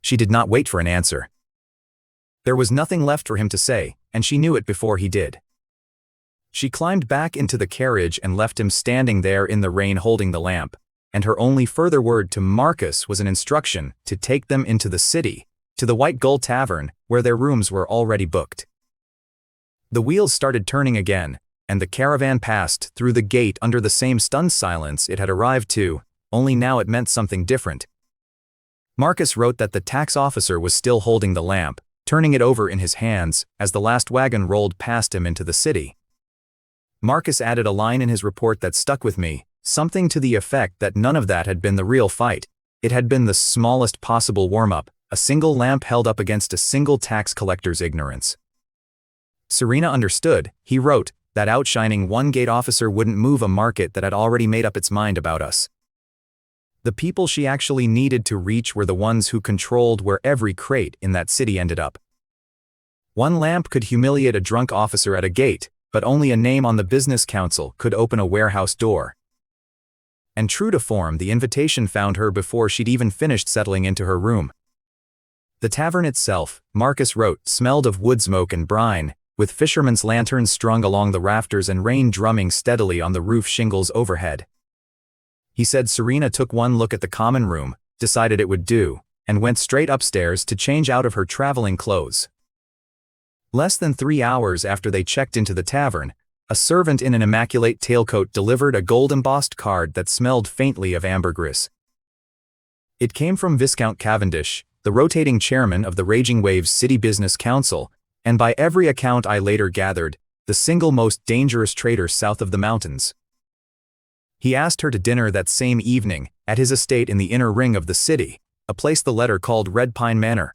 She did not wait for an answer. There was nothing left for him to say, and she knew it before he did. She climbed back into the carriage and left him standing there in the rain holding the lamp, and her only further word to Marcus was an instruction to take them into the city, to the White Gull Tavern, where their rooms were already booked. The wheels started turning again, and the caravan passed through the gate under the same stunned silence it had arrived to, only now it meant something different. Marcus wrote that the tax officer was still holding the lamp, turning it over in his hands as the last wagon rolled past him into the city. Marcus added a line in his report that stuck with me, something to the effect that none of that had been the real fight. It had been the smallest possible warm-up, a single lamp held up against a single tax collector's ignorance. Serena understood, he wrote, that outshining one gate officer wouldn't move a market that had already made up its mind about us. The people she actually needed to reach were the ones who controlled where every crate in that city ended up. One lamp could humiliate a drunk officer at a gate, but only a name on the business council could open a warehouse door. And true to form, the invitation found her before she'd even finished settling into her room. The tavern itself, Marcus wrote, smelled of wood smoke and brine, with fishermen's lanterns strung along the rafters and rain drumming steadily on the roof shingles overhead. He said Serena took one look at the common room, decided it would do, and went straight upstairs to change out of her traveling clothes. Less than 3 hours after they checked into the tavern, a servant in an immaculate tailcoat delivered a gold-embossed card that smelled faintly of ambergris. It came from Viscount Cavendish, the rotating chairman of the Raging Waves City Business Council, and by every account I later gathered, the single most dangerous trader south of the mountains. He asked her to dinner that same evening, at his estate in the inner ring of the city, a place the letter called Red Pine Manor.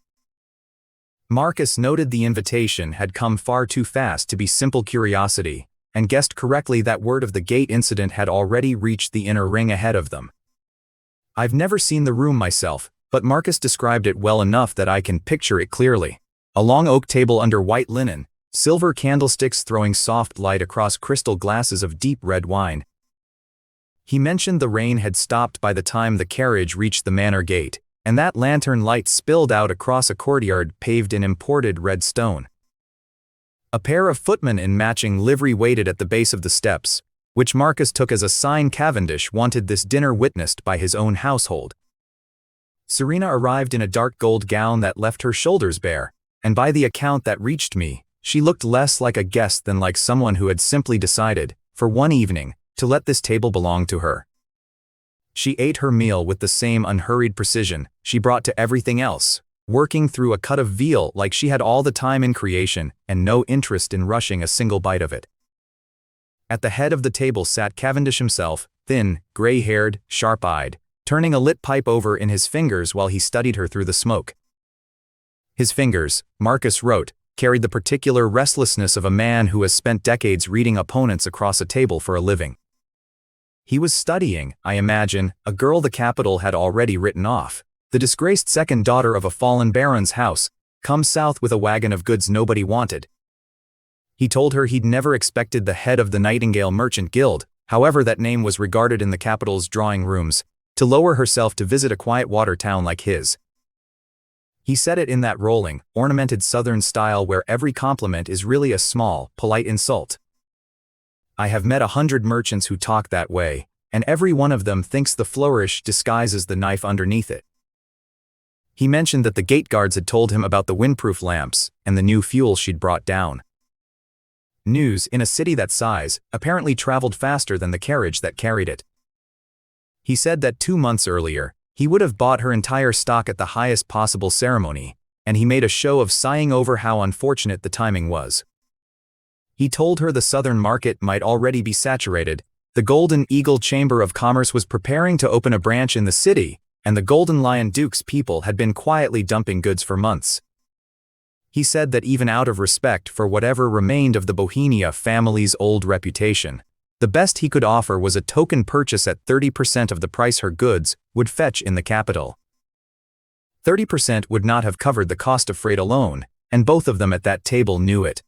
Marcus noted the invitation had come far too fast to be simple curiosity, and guessed correctly that word of the gate incident had already reached the inner ring ahead of them. I've never seen the room myself, but Marcus described it well enough that I can picture it clearly. A long oak table under white linen, silver candlesticks throwing soft light across crystal glasses of deep red wine. He mentioned the rain had stopped by the time the carriage reached the manor gate, and that lantern light spilled out across a courtyard paved in imported red stone. A pair of footmen in matching livery waited at the base of the steps, which Marcus took as a sign Cavendish wanted this dinner witnessed by his own household. Serena arrived in a dark gold gown that left her shoulders bare, and by the account that reached me, she looked less like a guest than like someone who had simply decided, for one evening, to let this table belong to her. She ate her meal with the same unhurried precision she brought to everything else, working through a cut of veal like she had all the time in creation and no interest in rushing a single bite of it. At the head of the table sat Cavendish himself, thin, gray-haired, sharp-eyed, turning a lit pipe over in his fingers while he studied her through the smoke. His fingers, Marcus wrote, carried the particular restlessness of a man who has spent decades reading opponents across a table for a living. He was studying, I imagine, a girl the capital had already written off, the disgraced second daughter of a fallen baron's house, come south with a wagon of goods nobody wanted. He told her he'd never expected the head of the Nightingale Merchant Guild, however that name was regarded in the capital's drawing rooms, to lower herself to visit a quiet water town like his. He said it in that rolling, ornamented southern style where every compliment is really a small, polite insult. I have met 100 merchants who talk that way, and every one of them thinks the flourish disguises the knife underneath it. He mentioned that the gate guards had told him about the windproof lamps and the new fuel she'd brought down. News in a city that size apparently traveled faster than the carriage that carried it. He said that 2 months earlier, he would have bought her entire stock at the highest possible ceremony, and he made a show of sighing over how unfortunate the timing was. He told her the southern market might already be saturated, the Golden Eagle Chamber of Commerce was preparing to open a branch in the city, and the Golden Lion Duke's people had been quietly dumping goods for months. He said that even out of respect for whatever remained of the Bohemia family's old reputation, the best he could offer was a token purchase at 30% of the price her goods would fetch in the capital. 30% would not have covered the cost of freight alone, and both of them at that table knew it.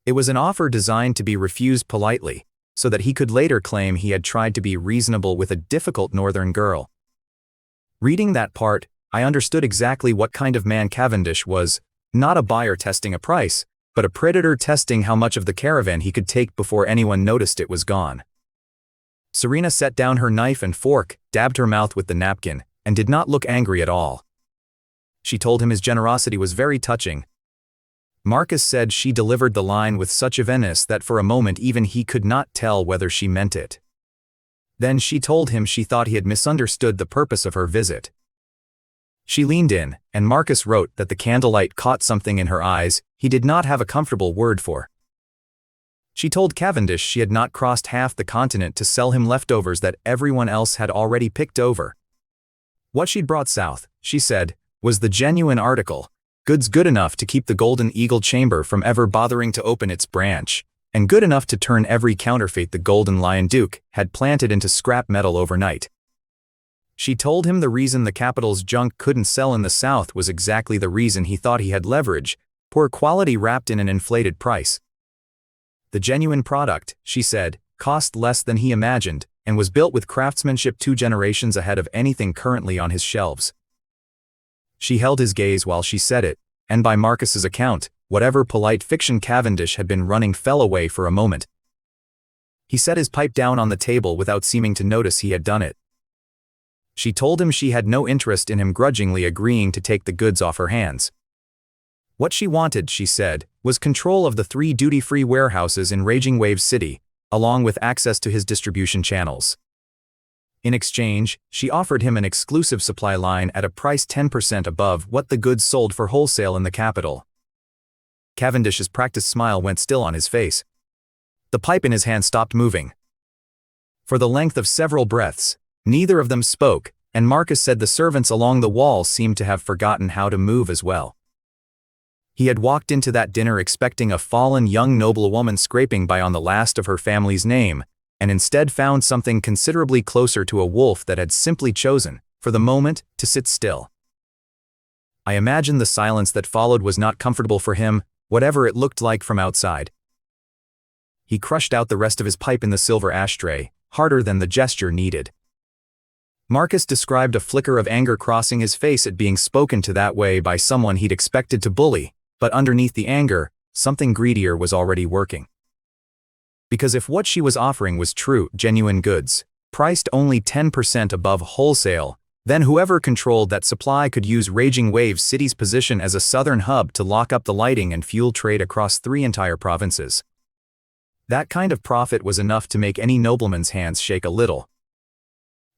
It was an offer designed to be refused politely, so that he could later claim he had tried to be reasonable with a difficult northern girl. Reading that part, I understood exactly what kind of man Cavendish was, not a buyer testing a price, but a predator testing how much of the caravan he could take before anyone noticed it was gone. Serena set down her knife and fork, dabbed her mouth with the napkin, and did not look angry at all. She told him his generosity was very touching. Marcus said she delivered the line with such evenness that for a moment even he could not tell whether she meant it. Then she told him she thought he had misunderstood the purpose of her visit. She leaned in, and Marcus wrote that the candlelight caught something in her eyes he did not have a comfortable word for. She told Cavendish she had not crossed half the continent to sell him leftovers that everyone else had already picked over. What she'd brought south, she said, was the genuine article, goods good enough to keep the Golden Eagle Chamber from ever bothering to open its branch, and good enough to turn every counterfeit the Golden Lion Duke had planted into scrap metal overnight. She told him the reason the capital's junk couldn't sell in the South was exactly the reason he thought he had leverage, poor quality wrapped in an inflated price. The genuine product, she said, cost less than he imagined, and was built with craftsmanship 2 generations ahead of anything currently on his shelves. She held his gaze while she said it, and by Marcus's account, whatever polite fiction Cavendish had been running fell away for a moment. He set his pipe down on the table without seeming to notice he had done it. She told him she had no interest in him grudgingly agreeing to take the goods off her hands. What she wanted, she said, was control of the 3 duty-free warehouses in Raging Wave City, along with access to his distribution channels. In exchange, she offered him an exclusive supply line at a price 10% above what the goods sold for wholesale in the capital. Cavendish's practiced smile went still on his face. The pipe in his hand stopped moving. For the length of several breaths, neither of them spoke, and Marcus said the servants along the wall seemed to have forgotten how to move as well. He had walked into that dinner expecting a fallen young noblewoman scraping by on the last of her family's name, and instead found something considerably closer to a wolf that had simply chosen, for the moment, to sit still. I imagine the silence that followed was not comfortable for him, whatever it looked like from outside. He crushed out the rest of his pipe in the silver ashtray, harder than the gesture needed. Marcus described a flicker of anger crossing his face at being spoken to that way by someone he'd expected to bully, but underneath the anger, something greedier was already working. Because if what she was offering was true, genuine goods, priced only 10% above wholesale, then whoever controlled that supply could use Raging Wave City's position as a southern hub to lock up the lighting and fuel trade across 3 entire provinces. That kind of profit was enough to make any nobleman's hands shake a little.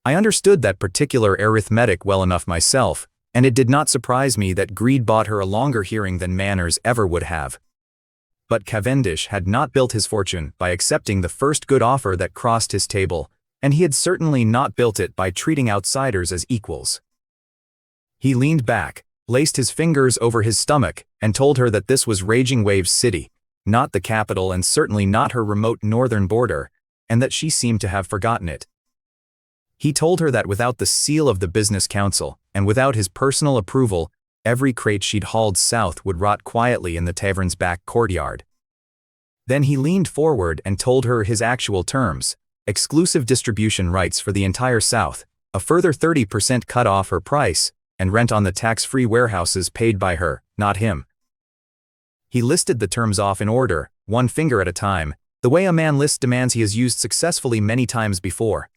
I understood that particular arithmetic well enough myself, and it did not surprise me that greed bought her a longer hearing than manners ever would have. But Cavendish had not built his fortune by accepting the first good offer that crossed his table, and he had certainly not built it by treating outsiders as equals. He leaned back, laced his fingers over his stomach, and told her that this was Raging Wave City, not the capital and certainly not her remote northern border, and that she seemed to have forgotten it. He told her that without the seal of the business council, and without his personal approval, every crate she'd hauled south would rot quietly in the tavern's back courtyard. Then he leaned forward and told her his actual terms: exclusive distribution rights for the entire South, a further 30% cut off her price, and rent on the tax-free warehouses paid by her, not him. He listed the terms off in order, one finger at a time, the way a man lists demands he has used successfully many times before.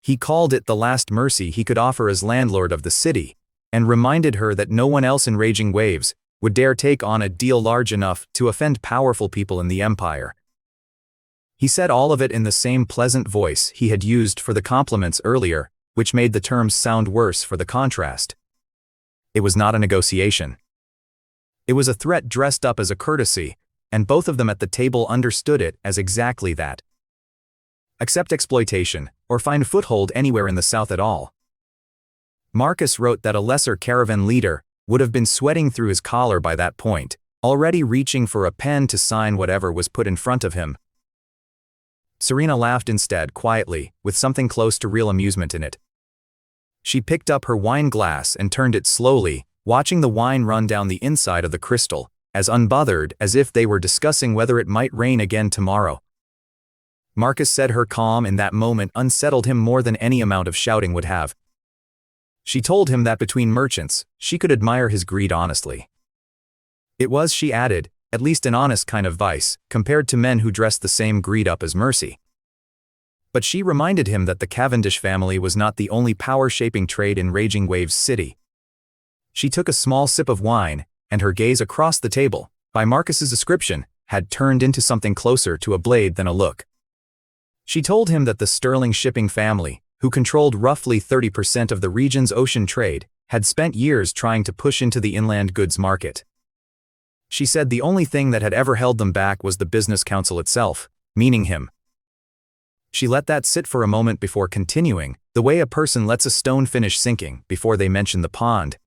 He called it the last mercy he could offer as landlord of the city, and reminded her that no one else in Raging Waves would dare take on a deal large enough to offend powerful people in the empire. He said all of it in the same pleasant voice he had used for the compliments earlier, which made the terms sound worse for the contrast. It was not a negotiation. It was a threat dressed up as a courtesy, and both of them at the table understood it as exactly that. Accept exploitation, or find foothold anywhere in the South at all. Marcus wrote that a lesser caravan leader would have been sweating through his collar by that point, already reaching for a pen to sign whatever was put in front of him. Serena laughed instead, quietly, with something close to real amusement in it. She picked up her wine glass and turned it slowly, watching the wine run down the inside of the crystal, as unbothered as if they were discussing whether it might rain again tomorrow. Marcus said her calm in that moment unsettled him more than any amount of shouting would have. She told him that between merchants, she could admire his greed honestly. It was, she added, at least an honest kind of vice, compared to men who dressed the same greed up as mercy. But she reminded him that the Cavendish family was not the only power-shaping trade in Raging Waves City. She took a small sip of wine, and her gaze across the table, by Marcus's description, had turned into something closer to a blade than a look. She told him that the Sterling shipping family, who controlled roughly 30% of the region's ocean trade, had spent years trying to push into the inland goods market. She said the only thing that had ever held them back was the business council itself, meaning him. She let that sit for a moment before continuing, the way a person lets a stone finish sinking before they mention the pond.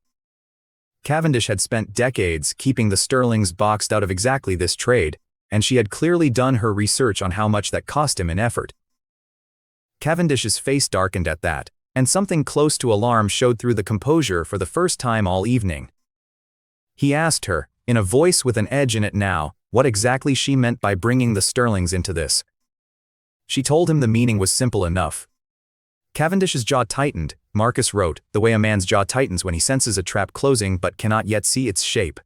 Cavendish had spent decades keeping the Sterlings boxed out of exactly this trade, and she had clearly done her research on how much that cost him in effort. Cavendish's face darkened at that, and something close to alarm showed through the composure for the first time all evening. He asked her, in a voice with an edge in it now, what exactly she meant by bringing the Sterlings into this. She told him the meaning was simple enough. Cavendish's jaw tightened, Marcus wrote, the way a man's jaw tightens when he senses a trap closing but cannot yet see its shape.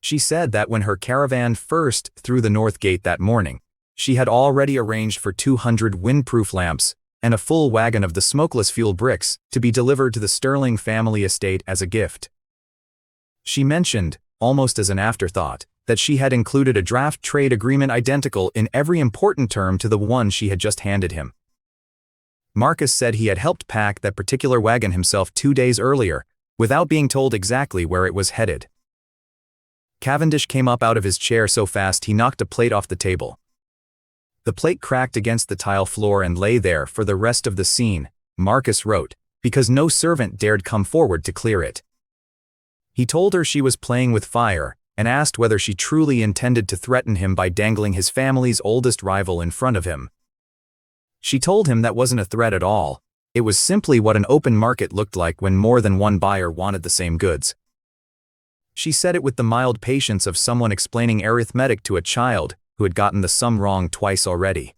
She said that when her caravan first through the north gate that morning, she had already arranged for 200 windproof lamps and a full wagon of the smokeless fuel bricks to be delivered to the Sterling family estate as a gift. She mentioned, almost as an afterthought, that she had included a draft trade agreement identical in every important term to the one she had just handed him. Marcus said he had helped pack that particular wagon himself 2 days earlier, without being told exactly where it was headed. Cavendish came up out of his chair so fast he knocked a plate off the table. The plate cracked against the tile floor and lay there for the rest of the scene, Marcus wrote, because no servant dared come forward to clear it. He told her she was playing with fire, and asked whether she truly intended to threaten him by dangling his family's oldest rival in front of him. She told him that wasn't a threat at all, it was simply what an open market looked like when more than one buyer wanted the same goods. She said it with the mild patience of someone explaining arithmetic to a child who had gotten the sum wrong twice already.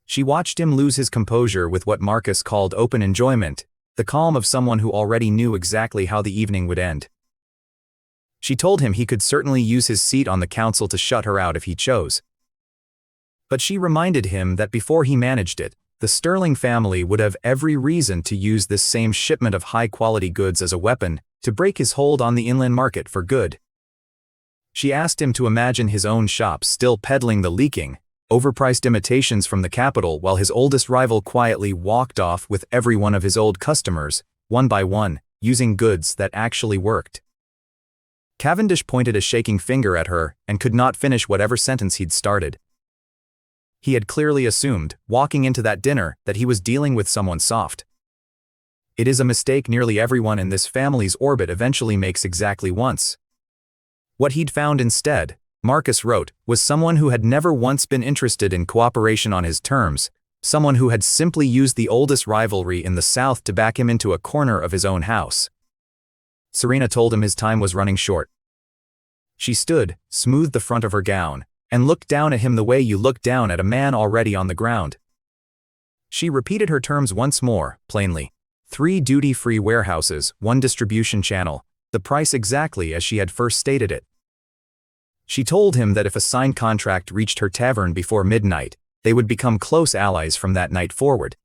She watched him lose his composure with what Marcus called open enjoyment, the calm of someone who already knew exactly how the evening would end. She told him he could certainly use his seat on the council to shut her out if he chose. But she reminded him that before he managed it, the Sterling family would have every reason to use this same shipment of high-quality goods as a weapon to break his hold on the inland market for good. She asked him to imagine his own shop still peddling the leaking, overpriced imitations from the capital while his oldest rival quietly walked off with every one of his old customers, one by one, using goods that actually worked. Cavendish pointed a shaking finger at her and could not finish whatever sentence he'd started. He had clearly assumed, walking into that dinner, that he was dealing with someone soft. It is a mistake nearly everyone in this family's orbit eventually makes exactly once. What he'd found instead, Marcus wrote, was someone who had never once been interested in cooperation on his terms, someone who had simply used the oldest rivalry in the South to back him into a corner of his own house. Serena told him his time was running short. She stood, smoothed the front of her gown, and looked down at him the way you look down at a man already on the ground. She repeated her terms once more, plainly. 3 duty-free warehouses, 1 distribution channel, the price exactly as she had first stated it. She told him that if a signed contract reached her tavern before midnight, they would become close allies from that night forward.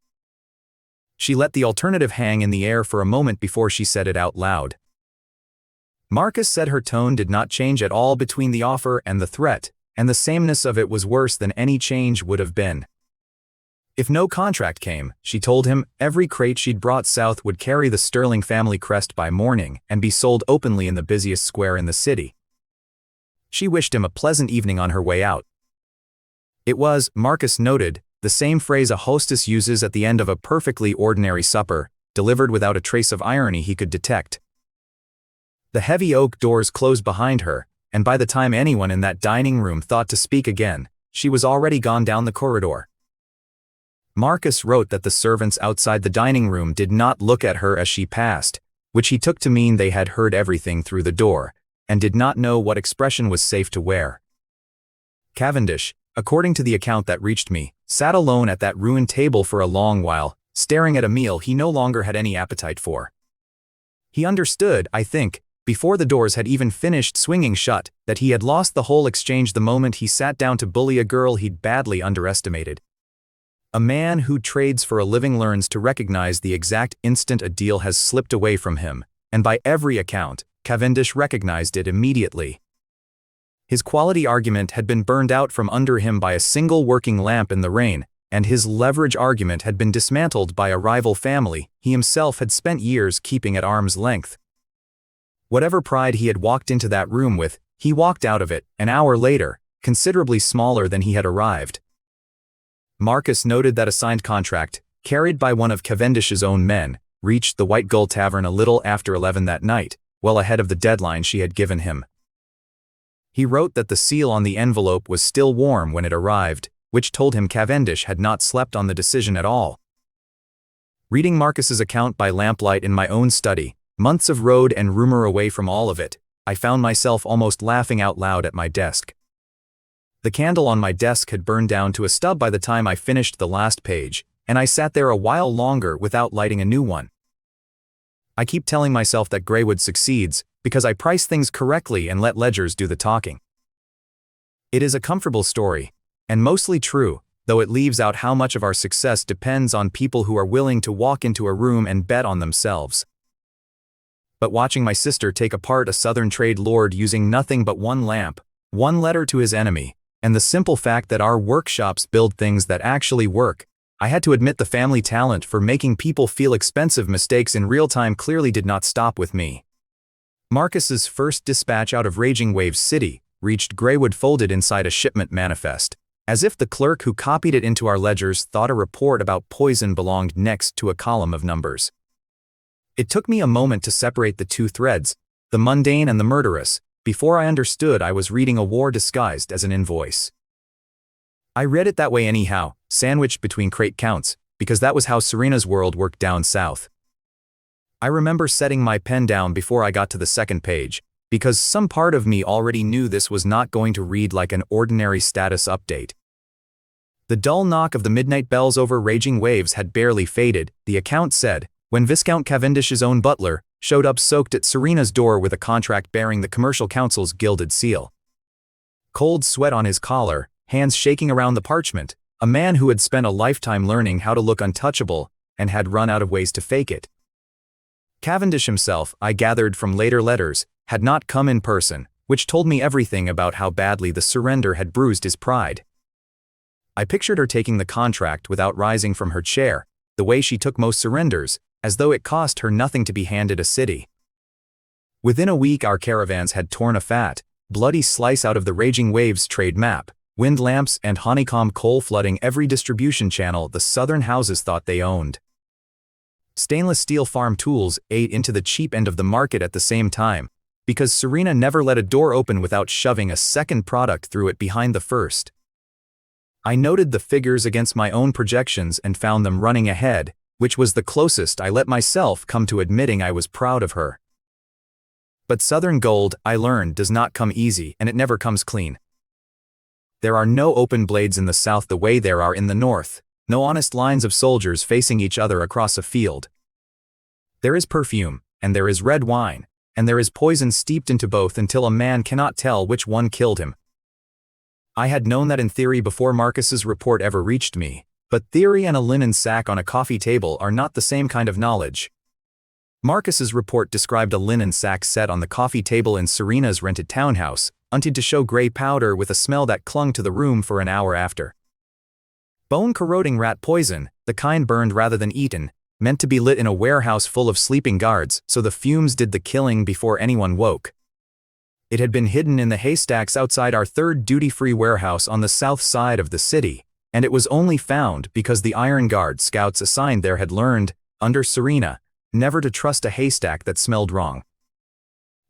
She let the alternative hang in the air for a moment before she said it out loud. Marcus said her tone did not change at all between the offer and the threat, and the sameness of it was worse than any change would have been. If no contract came, she told him, every crate she'd brought south would carry the Sterling family crest by morning and be sold openly in the busiest square in the city. She wished him a pleasant evening on her way out. It was, Marcus noted, the same phrase a hostess uses at the end of a perfectly ordinary supper, delivered without a trace of irony he could detect. The heavy oak doors closed behind her, and by the time anyone in that dining room thought to speak again, she was already gone down the corridor. Marcus wrote that the servants outside the dining room did not look at her as she passed, which he took to mean they had heard everything through the door, and did not know what expression was safe to wear. Cavendish, according to the account that reached me, sat alone at that ruined table for a long while, staring at a meal he no longer had any appetite for. He understood, I think, before the doors had even finished swinging shut, that he had lost the whole exchange the moment he sat down to bully a girl he'd badly underestimated. A man who trades for a living learns to recognize the exact instant a deal has slipped away from him, and by every account, Cavendish recognized it immediately. His quality argument had been burned out from under him by a single working lamp in the rain, and his leverage argument had been dismantled by a rival family he himself had spent years keeping at arm's length. Whatever pride he had walked into that room with, he walked out of it, an hour later, considerably smaller than he had arrived. Marcus noted that a signed contract, carried by one of Cavendish's own men, reached the White Gull Tavern a little after 11 that night, well ahead of the deadline she had given him. He wrote that the seal on the envelope was still warm when it arrived, which told him Cavendish had not slept on the decision at all. Reading Marcus's account by lamplight in my own study, months of road and rumor away from all of it, I found myself almost laughing out loud at my desk. The candle on my desk had burned down to a stub by the time I finished the last page, and I sat there a while longer without lighting a new one. I keep telling myself that Greywood succeeds because I price things correctly and let ledgers do the talking. It is a comfortable story, and mostly true, though it leaves out how much of our success depends on people who are willing to walk into a room and bet on themselves. But watching my sister take apart a Southern trade lord using nothing but one lamp, one letter to his enemy, and the simple fact that our workshops build things that actually work, I had to admit the family talent for making people feel expensive mistakes in real time clearly did not stop with me. Marcus's first dispatch out of Raging Waves City reached Greywood folded inside a shipment manifest, as if the clerk who copied it into our ledgers thought a report about poison belonged next to a column of numbers. It took me a moment to separate the two threads, the mundane and the murderous, before I understood I was reading a war disguised as an invoice. I read it that way anyhow, sandwiched between crate counts, because that was how Serena's world worked down south. I remember setting my pen down before I got to the second page, because some part of me already knew this was not going to read like an ordinary status update. The dull knock of the midnight bells over Raging Waves had barely faded, the account said, when Viscount Cavendish's own butler showed up soaked at Serena's door with a contract bearing the Commercial Council's gilded seal. Cold sweat on his collar, hands shaking around the parchment, a man who had spent a lifetime learning how to look untouchable and had run out of ways to fake it. Cavendish himself, I gathered from later letters, had not come in person, which told me everything about how badly the surrender had bruised his pride. I pictured her taking the contract without rising from her chair, the way she took most surrenders, as though it cost her nothing to be handed a city. Within a week our caravans had torn a fat, bloody slice out of the Raging Waves trade map, wind lamps and honeycomb coal flooding every distribution channel the southern houses thought they owned. Stainless steel farm tools ate into the cheap end of the market at the same time, because Serena never let a door open without shoving a second product through it behind the first. I noted the figures against my own projections and found them running ahead, which was the closest I let myself come to admitting I was proud of her. But Southern gold, I learned, does not come easy and it never comes clean. There are no open blades in the South the way there are in the North, no honest lines of soldiers facing each other across a field. There is perfume, and there is red wine, and there is poison steeped into both until a man cannot tell which one killed him. I had known that in theory before Marcus's report ever reached me, but theory and a linen sack on a coffee table are not the same kind of knowledge. Marcus's report described a linen sack set on the coffee table in Serena's rented townhouse, unted to show gray powder with a smell that clung to the room for an hour after. Bone-corroding rat poison, the kind burned rather than eaten, meant to be lit in a warehouse full of sleeping guards, so the fumes did the killing before anyone woke. It had been hidden in the haystacks outside our third duty-free warehouse on the south side of the city, and it was only found because the Iron Guard scouts assigned there had learned, under Serena, never to trust a haystack that smelled wrong.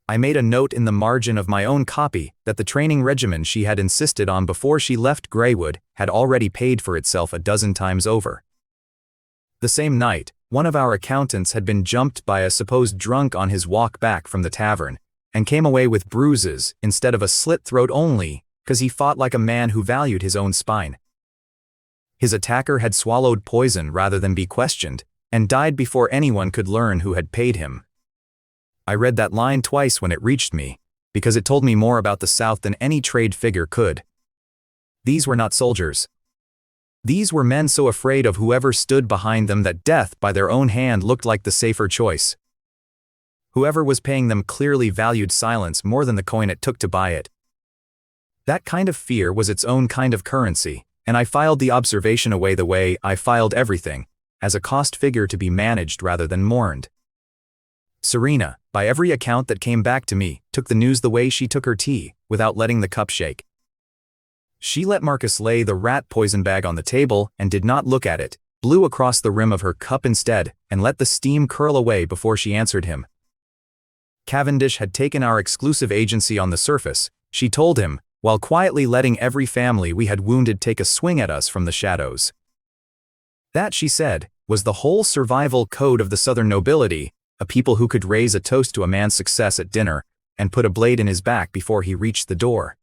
I made a note in the margin of my own copy that the training regimen she had insisted on before she left Greywood had already paid for itself a dozen times over. The same night, one of our accountants had been jumped by a supposed drunk on his walk back from the tavern, and came away with bruises instead of a slit throat only, because he fought like a man who valued his own spine. His attacker had swallowed poison rather than be questioned, and died before anyone could learn who had paid him. I read that line twice when it reached me, because it told me more about the South than any trade figure could. These were not soldiers. These were men so afraid of whoever stood behind them that death by their own hand looked like the safer choice. Whoever was paying them clearly valued silence more than the coin it took to buy it. That kind of fear was its own kind of currency, and I filed the observation away the way I filed everything, as a cost figure to be managed rather than mourned. Serena, by every account that came back to me, took the news the way she took her tea, without letting the cup shake. She let Marcus lay the rat poison bag on the table and did not look at it, blew across the rim of her cup instead, and let the steam curl away before she answered him. Cavendish had taken our exclusive agency on the surface, she told him, while quietly letting every family we had wounded take a swing at us from the shadows. That, she said, was the whole survival code of the Southern nobility, a people who could raise a toast to a man's success at dinner and put a blade in his back before he reached the door.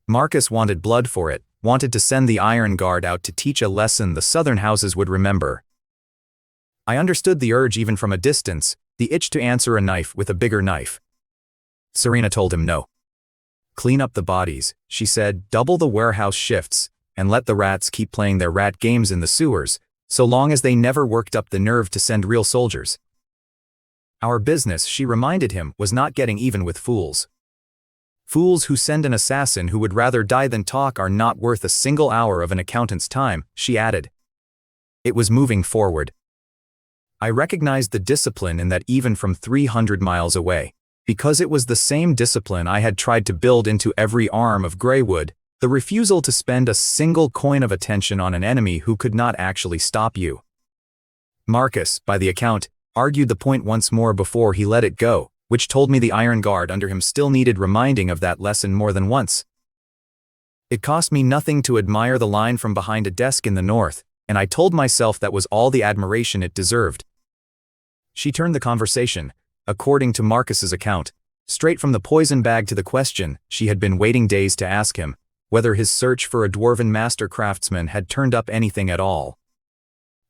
Marcus wanted blood for it, wanted to send the Iron Guard out to teach a lesson the Southern houses would remember. I understood the urge even from a distance, the itch to answer a knife with a bigger knife. Serena told him no. Clean up the bodies, she said, double the warehouse shifts, and let the rats keep playing their rat games in the sewers, so long as they never worked up the nerve to send real soldiers. Our business, she reminded him, was not getting even with fools. Fools who send an assassin who would rather die than talk are not worth a single hour of an accountant's time, she added. It was moving forward. I recognized the discipline in that even from 300 miles away, because it was the same discipline I had tried to build into every arm of Greywood, the refusal to spend a single coin of attention on an enemy who could not actually stop you. Marcus, by the account, argued the point once more before he let it go, which told me the Iron Guard under him still needed reminding of that lesson more than once. It cost me nothing to admire the line from behind a desk in the north, and I told myself that was all the admiration it deserved. She turned the conversation, according to Marcus's account, straight from the poison bag to the question she had been waiting days to ask him, whether his search for a dwarven master craftsman had turned up anything at all.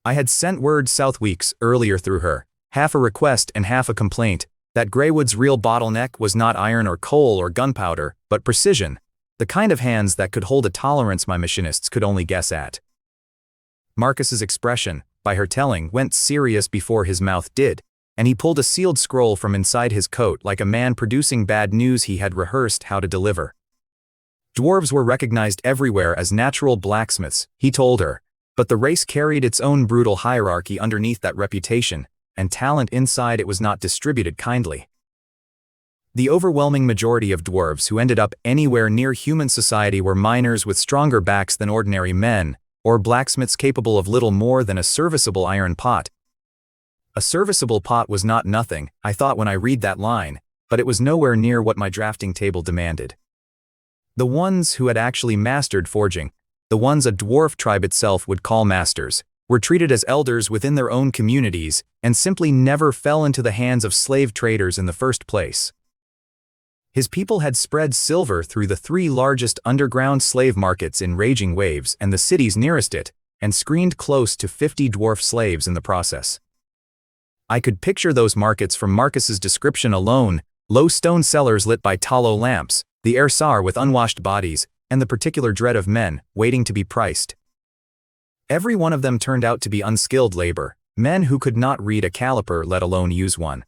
I had sent word south weeks earlier through her, half a request and half a complaint, that Greywood's real bottleneck was not iron or coal or gunpowder, but precision, the kind of hands that could hold a tolerance my machinists could only guess at. Marcus's expression, by her telling, went serious before his mouth did, and he pulled a sealed scroll from inside his coat like a man producing bad news he had rehearsed how to deliver. Dwarves were recognized everywhere as natural blacksmiths, he told her, but the race carried its own brutal hierarchy underneath that reputation, and talent inside it was not distributed kindly. The overwhelming majority of dwarves who ended up anywhere near human society were miners with stronger backs than ordinary men, or blacksmiths capable of little more than a serviceable iron pot. A serviceable pot was not nothing, I thought when I read that line, but it was nowhere near what my drafting table demanded. The ones who had actually mastered forging, the ones a dwarf tribe itself would call masters, were treated as elders within their own communities, and simply never fell into the hands of slave traders in the first place. His people had spread silver through the 3 largest underground slave markets in raging waves and the cities nearest it, and screened close to 50 dwarf slaves in the process. I could picture those markets from Marcus's description alone, low stone cellars lit by tallow lamps, the ersar with unwashed bodies, and the particular dread of men, waiting to be priced. Every one of them turned out to be unskilled labor, men who could not read a caliper let alone use one.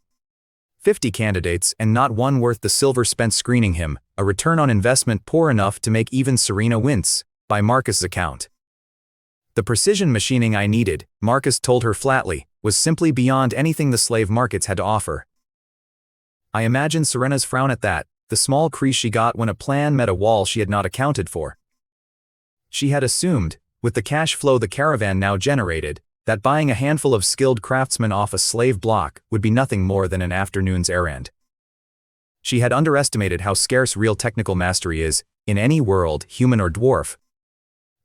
50 candidates and not one worth the silver spent screening him, a return on investment poor enough to make even Serena wince, by Marcus's account. The precision machining I needed, Marcus told her flatly, was simply beyond anything the slave markets had to offer. I imagined Serena's frown at that, the small crease she got when a plan met a wall she had not accounted for. She had assumed, with the cash flow the caravan now generated, that buying a handful of skilled craftsmen off a slave block would be nothing more than an afternoon's errand. She had underestimated how scarce real technical mastery is, in any world, human or dwarf.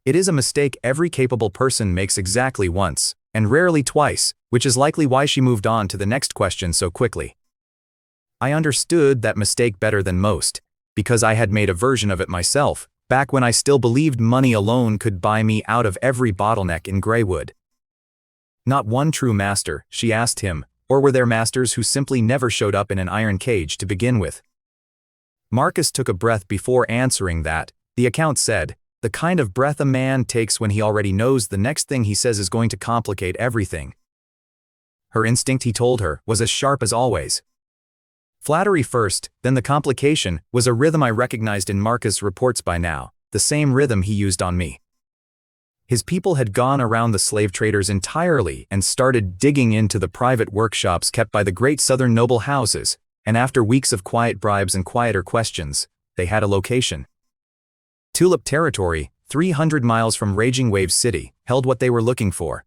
It is a mistake every capable person makes exactly once, and rarely twice, which is likely why she moved on to the next question so quickly. I understood that mistake better than most, because I had made a version of it myself, back when I still believed money alone could buy me out of every bottleneck in Greywood. Not one true master, she asked him, or were there masters who simply never showed up in an iron cage to begin with? Marcus took a breath before answering that, the account said, the kind of breath a man takes when he already knows the next thing he says is going to complicate everything. Her instinct, he told her, was as sharp as always. Flattery first, then the complication, was a rhythm I recognized in Marcus' reports by now, the same rhythm he used on me. His people had gone around the slave traders entirely and started digging into the private workshops kept by the great southern noble houses, and after weeks of quiet bribes and quieter questions, they had a location. Tulip territory, 300 miles from Raging Wave City, held what they were looking for.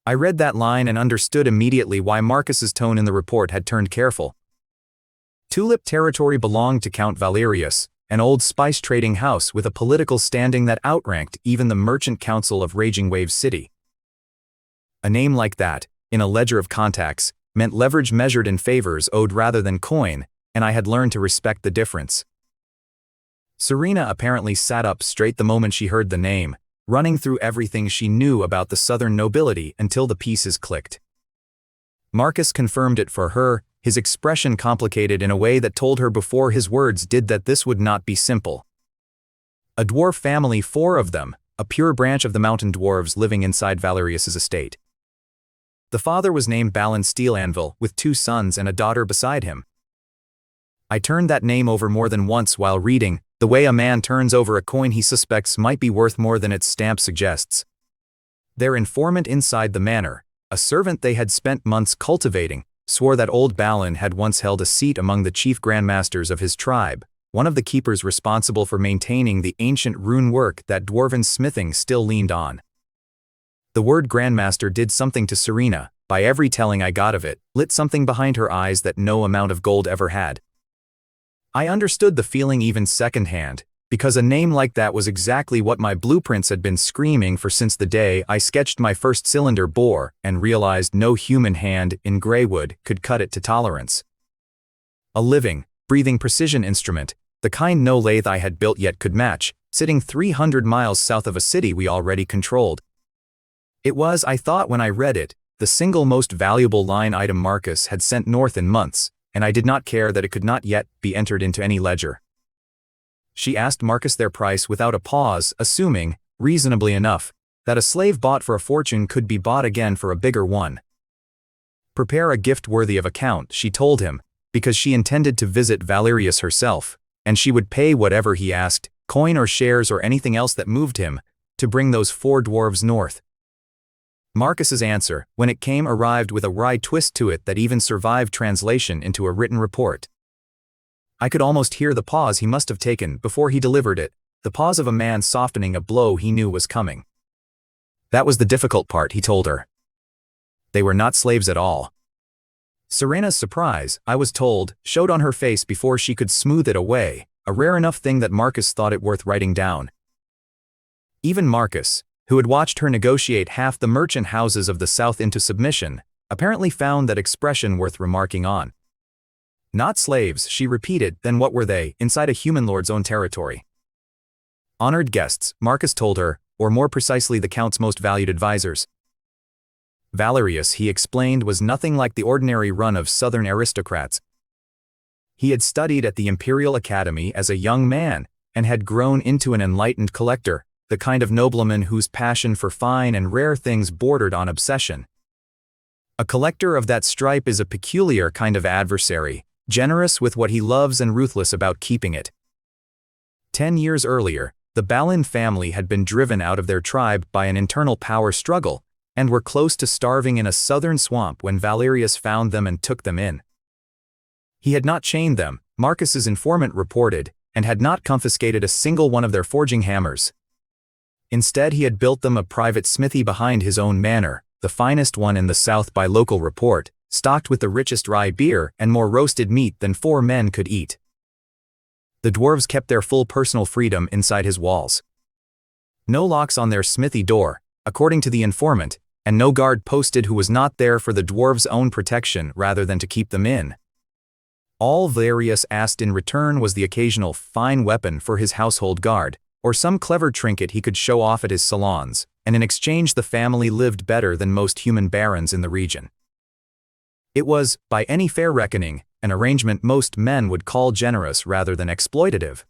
I read that line and understood immediately why Marcus's tone in the report had turned careful. Tulip territory belonged to Count Valerius, an old spice trading house with a political standing that outranked even the merchant council of Raging Wave City. A name like that, in a ledger of contacts, meant leverage measured in favors owed rather than coin, and I had learned to respect the difference. Serena apparently sat up straight the moment she heard the name, running through everything she knew about the southern nobility until the pieces clicked. Marcus confirmed it for her, his expression complicated in a way that told her before his words did that this would not be simple. A dwarf family, 4 of them, a pure branch of the mountain dwarves living inside Valerius's estate. The father was named Balin Steelanvil, with 2 sons and a daughter beside him. I turned that name over more than once while reading, the way a man turns over a coin he suspects might be worth more than its stamp suggests. Their informant inside the manor, a servant they had spent months cultivating, swore that old Balin had once held a seat among the chief grandmasters of his tribe, one of the keepers responsible for maintaining the ancient rune work that dwarven smithing still leaned on. The word grandmaster did something to Serena, by every telling I got of it, lit something behind her eyes that no amount of gold ever had. I understood the feeling even secondhand, because a name like that was exactly what my blueprints had been screaming for since the day I sketched my first cylinder bore and realized no human hand in Greywood could cut it to tolerance. A living, breathing precision instrument, the kind no lathe I had built yet could match, sitting 300 miles south of a city we already controlled. It was, I thought when I read it, the single most valuable line item Marcus had sent north in months, and I did not care that it could not yet be entered into any ledger. She asked Marcus their price without a pause, assuming, reasonably enough, that a slave bought for a fortune could be bought again for a bigger one. Prepare a gift worthy of account, she told him, because she intended to visit Valerius herself, and she would pay whatever he asked, coin or shares or anything else that moved him, to bring those 4 dwarves north. Marcus's answer, when it came, arrived with a wry twist to it that even survived translation into a written report. I could almost hear the pause he must have taken before he delivered it, the pause of a man softening a blow he knew was coming. That was the difficult part, he told her. They were not slaves at all. Serena's surprise, I was told, showed on her face before she could smooth it away, a rare enough thing that Marcus thought it worth writing down. Even Marcus, who had watched her negotiate half the merchant houses of the South into submission, apparently found that expression worth remarking on. Not slaves, she repeated, then what were they, inside a human lord's own territory? Honored guests, Marcus told her, or more precisely the Count's most valued advisors. Valerius, he explained, was nothing like the ordinary run of southern aristocrats. He had studied at the Imperial Academy as a young man, and had grown into an enlightened collector, the kind of nobleman whose passion for fine and rare things bordered on obsession. A collector of that stripe is a peculiar kind of adversary, generous with what he loves and ruthless about keeping it. 10 years earlier, the Balin family had been driven out of their tribe by an internal power struggle, and were close to starving in a southern swamp when Valerius found them and took them in. He had not chained them, Marcus's informant reported, and had not confiscated a single one of their forging hammers. Instead, he had built them a private smithy behind his own manor, the finest one in the South by local report, stocked with the richest rye beer and more roasted meat than 4 men could eat. The dwarves kept their full personal freedom inside his walls. No locks on their smithy door, according to the informant, and no guard posted who was not there for the dwarves' own protection rather than to keep them in. All Valerius asked in return was the occasional fine weapon for his household guard, or some clever trinket he could show off at his salons, and in exchange the family lived better than most human barons in the region. It was, by any fair reckoning, an arrangement most men would call generous rather than exploitative.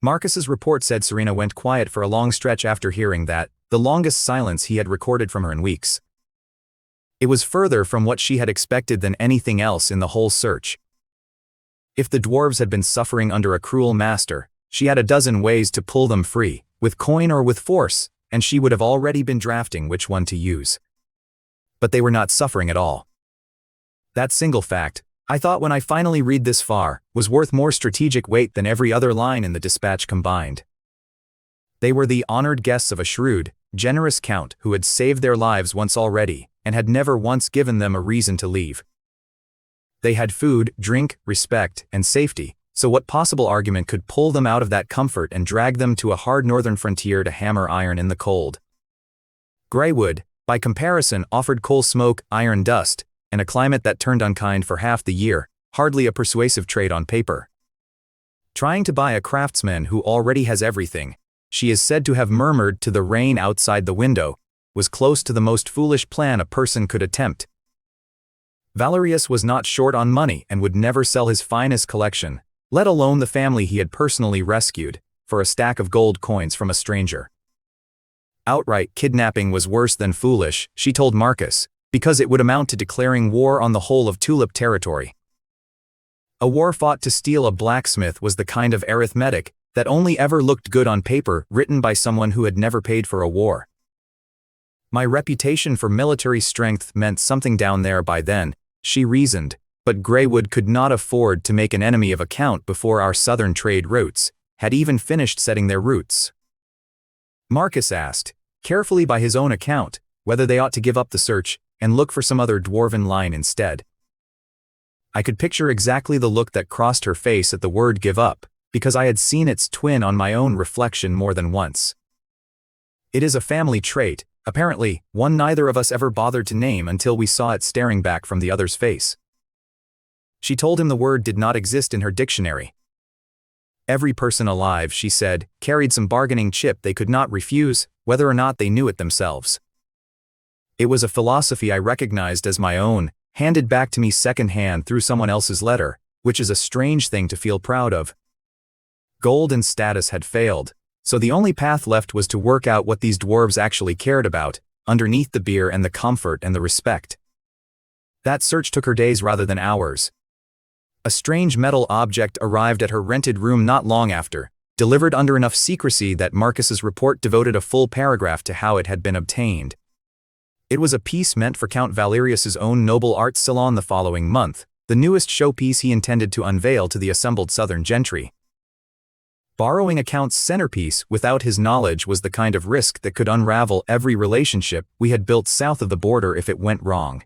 Marcus's report said Serena went quiet for a long stretch after hearing that, the longest silence he had recorded from her in weeks. It was further from what she had expected than anything else in the whole search. If the dwarves had been suffering under a cruel master, she had a dozen ways to pull them free, with coin or with force, and she would have already been drafting which one to use. But they were not suffering at all. That single fact, I thought when I finally read this far, was worth more strategic weight than every other line in the dispatch combined. They were the honored guests of a shrewd, generous count who had saved their lives once already, and had never once given them a reason to leave. They had food, drink, respect, and safety, so what possible argument could pull them out of that comfort and drag them to a hard northern frontier to hammer iron in the cold? Greywood, by comparison, offered coal smoke, iron dust, and a climate that turned unkind for half the year, hardly a persuasive trade on paper. Trying to buy a craftsman who already has everything, she is said to have murmured to the rain outside the window, was close to the most foolish plan a person could attempt. Valerius was not short on money and would never sell his finest collection, let alone the family he had personally rescued, for a stack of gold coins from a stranger. Outright kidnapping was worse than foolish, she told Marcus, because it would amount to declaring war on the whole of Tulip territory. A war fought to steal a blacksmith was the kind of arithmetic that only ever looked good on paper, written by someone who had never paid for a war. My reputation for military strength meant something down there by then, she reasoned, but Greywood could not afford to make an enemy of a count before our southern trade routes had even finished setting their roots. Marcus asked, carefully by his own account, whether they ought to give up the search and look for some other dwarven line instead. I could picture exactly the look that crossed her face at the word give up, because I had seen its twin on my own reflection more than once. It is a family trait, apparently, one neither of us ever bothered to name until we saw it staring back from the other's face. She told him the word did not exist in her dictionary. Every person alive, she said, carried some bargaining chip they could not refuse, whether or not they knew it themselves. It was a philosophy I recognized as my own, handed back to me second-hand through someone else's letter, which is a strange thing to feel proud of. Gold and status had failed, so the only path left was to work out what these dwarves actually cared about, underneath the beer and the comfort and the respect. That search took her days rather than hours. A strange metal object arrived at her rented room not long after, delivered under enough secrecy that Marcus's report devoted a full paragraph to how it had been obtained. It was a piece meant for Count Valerius's own noble art salon the following month, the newest showpiece he intended to unveil to the assembled southern gentry. Borrowing a count's centerpiece without his knowledge was the kind of risk that could unravel every relationship we had built south of the border if it went wrong.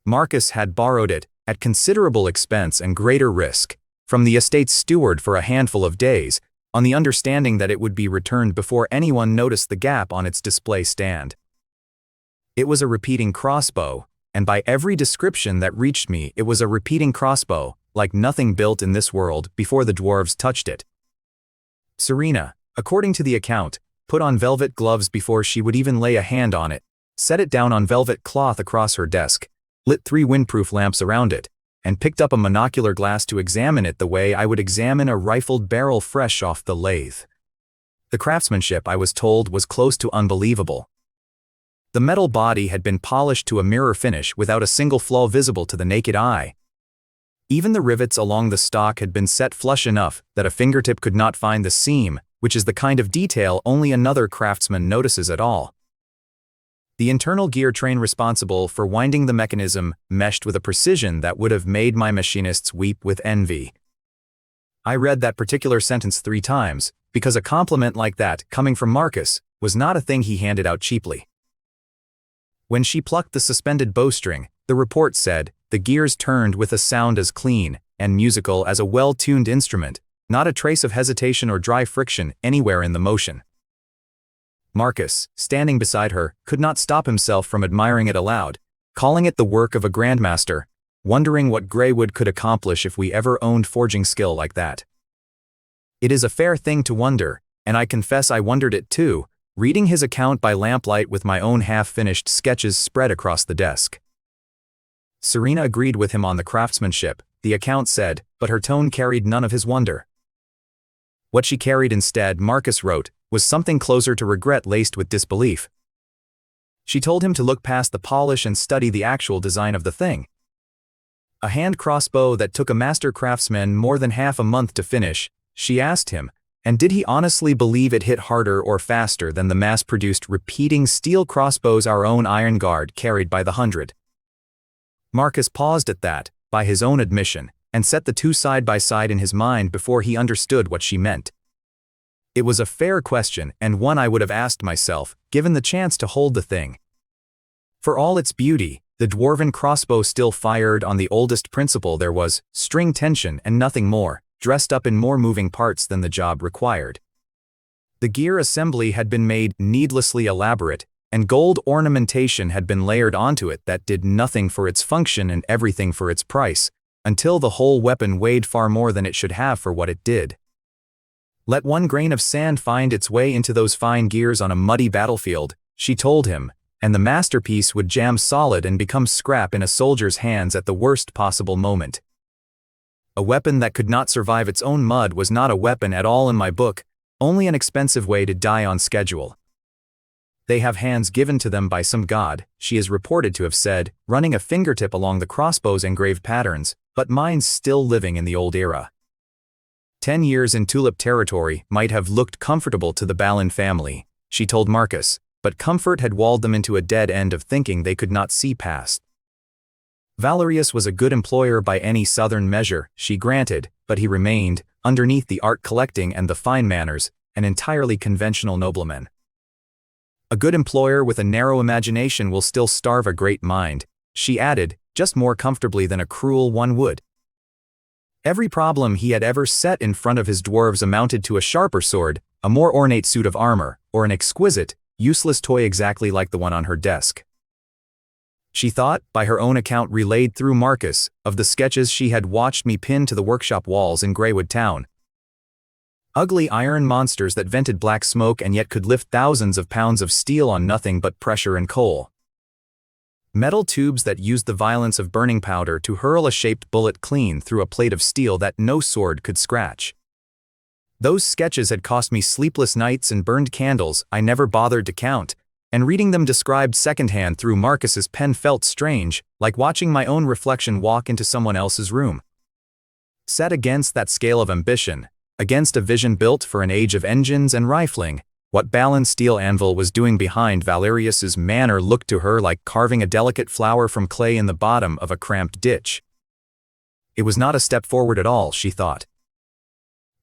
Marcus had borrowed it, at considerable expense and greater risk, from the estate's steward for a handful of days, on the understanding that it would be returned before anyone noticed the gap on its display stand. It was a repeating crossbow, and by every description that reached me it was a repeating crossbow, like nothing built in this world before the dwarves touched it. Serena, according to the account, put on velvet gloves before she would even lay a hand on it, set it down on velvet cloth across her desk, lit 3 windproof lamps around it, and picked up a monocular glass to examine it the way I would examine a rifled barrel fresh off the lathe. The craftsmanship, I was told, was close to unbelievable. The metal body had been polished to a mirror finish without a single flaw visible to the naked eye. Even the rivets along the stock had been set flush enough that a fingertip could not find the seam, which is the kind of detail only another craftsman notices at all. The internal gear train responsible for winding the mechanism meshed with a precision that would have made my machinists weep with envy. I read that particular sentence 3 times, because a compliment like that, coming from Marcus, was not a thing he handed out cheaply. When she plucked the suspended bowstring, the report said, the gears turned with a sound as clean and musical as a well-tuned instrument, not a trace of hesitation or dry friction anywhere in the motion. Marcus, standing beside her, could not stop himself from admiring it aloud, calling it the work of a grandmaster, wondering what Greywood could accomplish if we ever owned forging skill like that. It is a fair thing to wonder, and I confess I wondered it too, reading his account by lamplight with my own half-finished sketches spread across the desk. Serena agreed with him on the craftsmanship, the account said, but her tone carried none of his wonder. What she carried instead, Marcus wrote, was something closer to regret laced with disbelief. She told him to look past the polish and study the actual design of the thing. A hand crossbow that took a master craftsman more than half a month to finish, she asked him, and did he honestly believe it hit harder or faster than the mass-produced repeating steel crossbows our own Iron Guard carried by the hundred? Marcus paused at that, by his own admission, and set the two side by side in his mind before he understood what she meant. It was a fair question and one I would have asked myself, given the chance to hold the thing. For all its beauty, the dwarven crossbow still fired on the oldest principle there was, string tension and nothing more, dressed up in more moving parts than the job required. The gear assembly had been made needlessly elaborate, and gold ornamentation had been layered onto it that did nothing for its function and everything for its price, until the whole weapon weighed far more than it should have for what it did. Let one grain of sand find its way into those fine gears on a muddy battlefield, she told him, and the masterpiece would jam solid and become scrap in a soldier's hands at the worst possible moment. A weapon that could not survive its own mud was not a weapon at all in my book, only an expensive way to die on schedule. They have hands given to them by some god, she is reported to have said, running a fingertip along the crossbow's engraved patterns, but mine's still living in the old era. 10 years in tulip territory might have looked comfortable to the Balin family, she told Marcus, but comfort had walled them into a dead end of thinking they could not see past. Valerius was a good employer by any southern measure, she granted, but he remained, underneath the art collecting and the fine manners, an entirely conventional nobleman. A good employer with a narrow imagination will still starve a great mind, she added, just more comfortably than a cruel one would. Every problem he had ever set in front of his dwarves amounted to a sharper sword, a more ornate suit of armor, or an exquisite, useless toy exactly like the one on her desk. She thought, by her own account relayed through Marcus, of the sketches she had watched me pin to the workshop walls in Greywood Town. Ugly iron monsters that vented black smoke and yet could lift thousands of pounds of steel on nothing but pressure and coal. Metal tubes that used the violence of burning powder to hurl a shaped bullet clean through a plate of steel that no sword could scratch. Those sketches had cost me sleepless nights and burned candles I never bothered to count, and reading them described secondhand through Marcus's pen felt strange, like watching my own reflection walk into someone else's room. Set against that scale of ambition, against a vision built for an age of engines and rifling, what Balin's steel anvil was doing behind Valerius's manor looked to her like carving a delicate flower from clay in the bottom of a cramped ditch. It was not a step forward at all, she thought.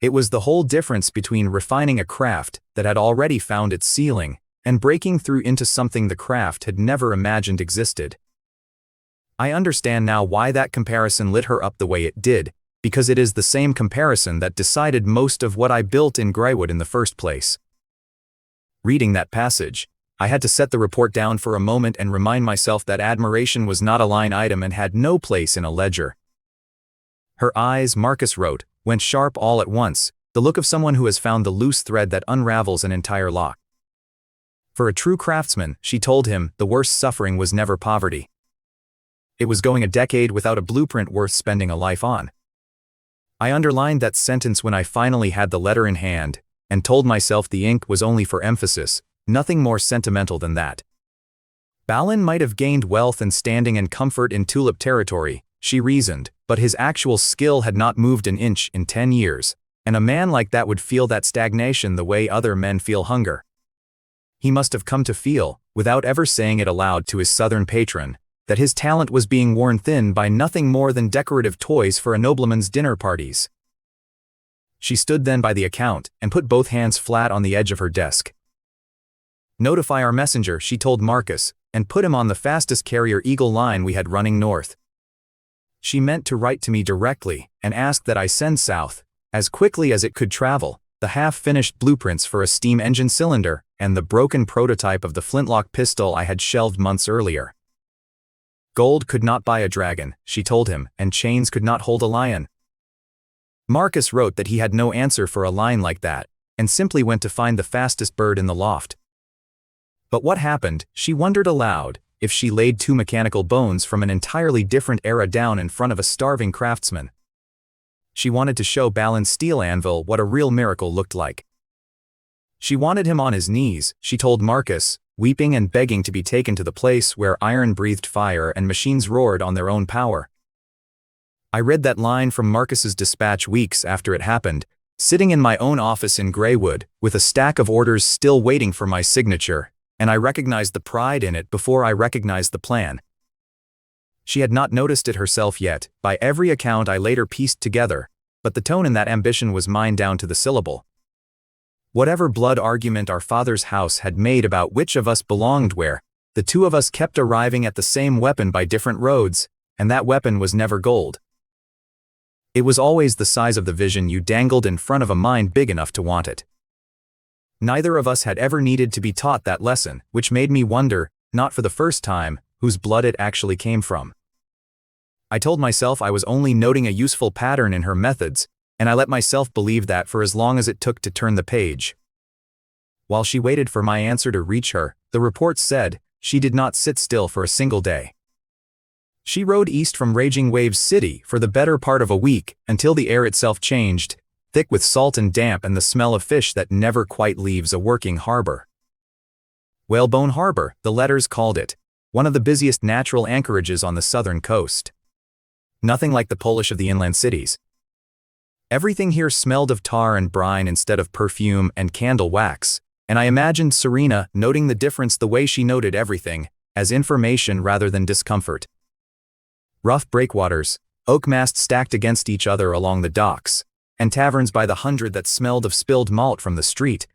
It was the whole difference between refining a craft that had already found its ceiling and breaking through into something the craft had never imagined existed. I understand now why that comparison lit her up the way it did, because it is the same comparison that decided most of what I built in Greywood in the first place. Reading that passage, I had to set the report down for a moment and remind myself that admiration was not a line item and had no place in a ledger. Her eyes, Marcus wrote, went sharp all at once, the look of someone who has found the loose thread that unravels an entire lock. For a true craftsman, she told him, the worst suffering was never poverty. It was going a decade without a blueprint worth spending a life on. I underlined that sentence when I finally had the letter in hand, and told myself the ink was only for emphasis, nothing more sentimental than that. Balin might have gained wealth and standing and comfort in tulip territory, she reasoned, but his actual skill had not moved an inch in 10 years, and a man like that would feel that stagnation the way other men feel hunger. He must have come to feel, without ever saying it aloud to his southern patron, that his talent was being worn thin by nothing more than decorative toys for a nobleman's dinner parties. She stood then by the account and put both hands flat on the edge of her desk. Notify our messenger, she told Marcus, and put him on the fastest carrier Eagle line we had running north. She meant to write to me directly and ask that I send south, as quickly as it could travel, the half-finished blueprints for a steam engine cylinder and the broken prototype of the flintlock pistol I had shelved months earlier. Gold could not buy a dragon, she told him, and chains could not hold a lion. Marcus wrote that he had no answer for a line like that, and simply went to find the fastest bird in the loft. But what happened, she wondered aloud, if she laid two mechanical bones from an entirely different era down in front of a starving craftsman? She wanted to show Balin's steel anvil what a real miracle looked like. She wanted him on his knees, she told Marcus, weeping and begging to be taken to the place where iron breathed fire and machines roared on their own power. I read that line from Marcus's dispatch weeks after it happened, sitting in my own office in Greywood, with a stack of orders still waiting for my signature, and I recognized the pride in it before I recognized the plan. She had not noticed it herself yet, by every account I later pieced together, but the tone in that ambition was mine down to the syllable. Whatever blood argument our father's house had made about which of us belonged where, the two of us kept arriving at the same weapon by different roads, and that weapon was never gold. It was always the size of the vision you dangled in front of a mind big enough to want it. Neither of us had ever needed to be taught that lesson, which made me wonder, not for the first time, whose blood it actually came from. I told myself I was only noting a useful pattern in her methods, and I let myself believe that for as long as it took to turn the page. While she waited for my answer to reach her, the report said, she did not sit still for a single day. She rode east from Raging Waves City for the better part of a week, until the air itself changed, thick with salt and damp and the smell of fish that never quite leaves a working harbor. Whalebone Harbor, the letters called it, one of the busiest natural anchorages on the southern coast. Nothing like the polish of the inland cities. Everything here smelled of tar and brine instead of perfume and candle wax, and I imagined Serena noting the difference the way she noted everything, as information rather than discomfort. Rough breakwaters, oak masts stacked against each other along the docks, and taverns by the hundred that smelled of spilled malt from the street.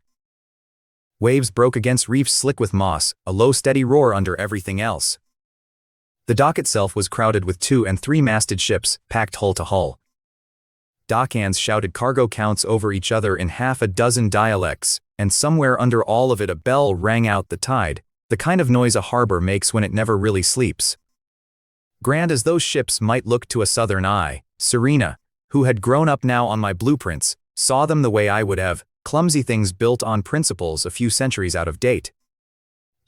Waves broke against reefs slick with moss, a low steady roar under everything else. The dock itself was crowded with 2- and 3-masted ships, packed hull to hull. Dockhands shouted cargo counts over each other in half a dozen dialects, and somewhere under all of it a bell rang out the tide, the kind of noise a harbor makes when it never really sleeps. Grand as those ships might look to a southern eye, Serena, who had grown up now on my blueprints, saw them the way I would have, clumsy things built on principles a few centuries out of date.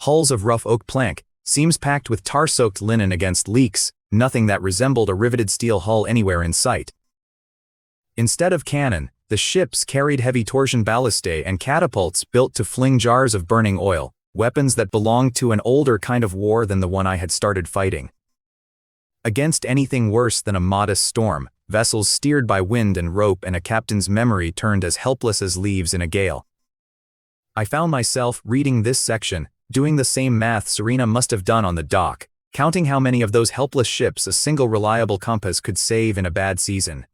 Hulls of rough oak plank, seams packed with tar-soaked linen against leaks, nothing that resembled a riveted steel hull anywhere in sight. Instead of cannon, the ships carried heavy torsion ballistae and catapults built to fling jars of burning oil, weapons that belonged to an older kind of war than the one I had started fighting. Against anything worse than a modest storm, vessels steered by wind and rope and a captain's memory turned as helpless as leaves in a gale. I found myself, reading this section, doing the same math Serena must have done on the dock, counting how many of those helpless ships a single reliable compass could save in a bad season.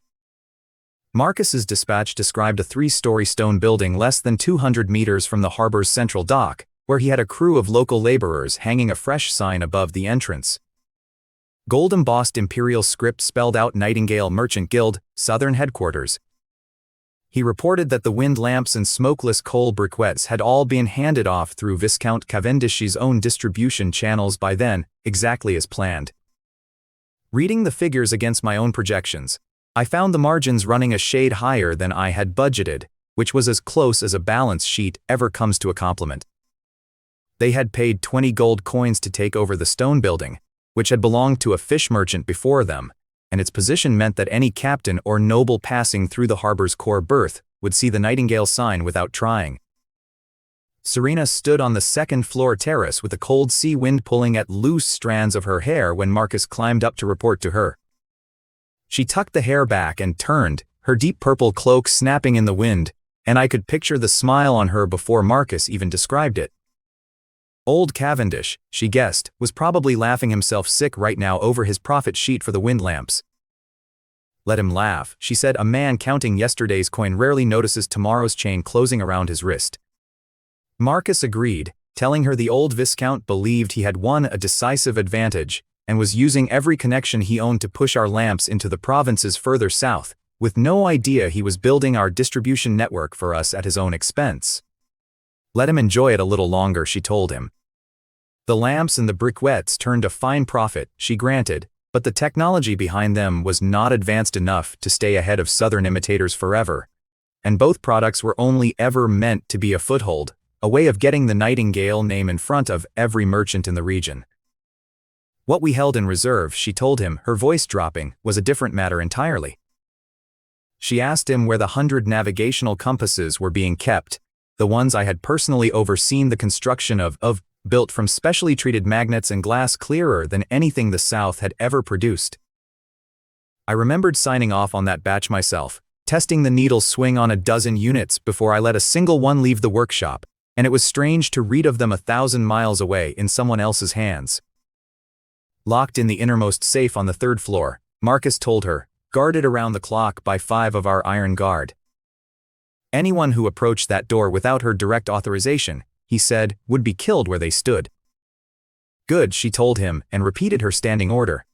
Marcus's dispatch described a 3-story stone building less than 200 meters from the harbor's central dock, where he had a crew of local laborers hanging a fresh sign above the entrance. Gold-embossed imperial script spelled out Nightingale Merchant Guild, Southern Headquarters. He reported that the wind lamps and smokeless coal briquettes had all been handed off through Viscount Cavendish's own distribution channels by then, exactly as planned. Reading the figures against my own projections, I found the margins running a shade higher than I had budgeted, which was as close as a balance sheet ever comes to a compliment. They had paid 20 gold coins to take over the stone building, which had belonged to a fish merchant before them, and its position meant that any captain or noble passing through the harbor's core berth would see the Nightingale sign without trying. Serena stood on the second-floor terrace with a cold sea wind pulling at loose strands of her hair when Marcus climbed up to report to her. She tucked the hair back and turned, her deep purple cloak snapping in the wind, and I could picture the smile on her before Marcus even described it. Old Cavendish, she guessed, was probably laughing himself sick right now over his profit sheet for the wind lamps. Let him laugh, she said. A man counting yesterday's coin rarely notices tomorrow's chain closing around his wrist. Marcus agreed, telling her the old Viscount believed he had won a decisive advantage, and was using every connection he owned to push our lamps into the provinces further south, with no idea he was building our distribution network for us at his own expense. Let him enjoy it a little longer, she told him. The lamps and the briquettes turned a fine profit, she granted, but the technology behind them was not advanced enough to stay ahead of southern imitators forever, and both products were only ever meant to be a foothold, a way of getting the Nightingale name in front of every merchant in the region. What we held in reserve, she told him, her voice dropping, was a different matter entirely. She asked him where the 100 navigational compasses were being kept, the ones I had personally overseen the construction of built from specially treated magnets and glass clearer than anything the South had ever produced. I remembered signing off on that batch myself, testing the needle's swing on a dozen units before I let a single one leave the workshop, and it was strange to read of them 1,000 miles away in someone else's hands. Locked in the innermost safe on the 3rd floor, Marcus told her, guarded around the clock by 5 of our iron guard. Anyone who approached that door without her direct authorization, he said, would be killed where they stood. Good, she told him, and repeated her standing order.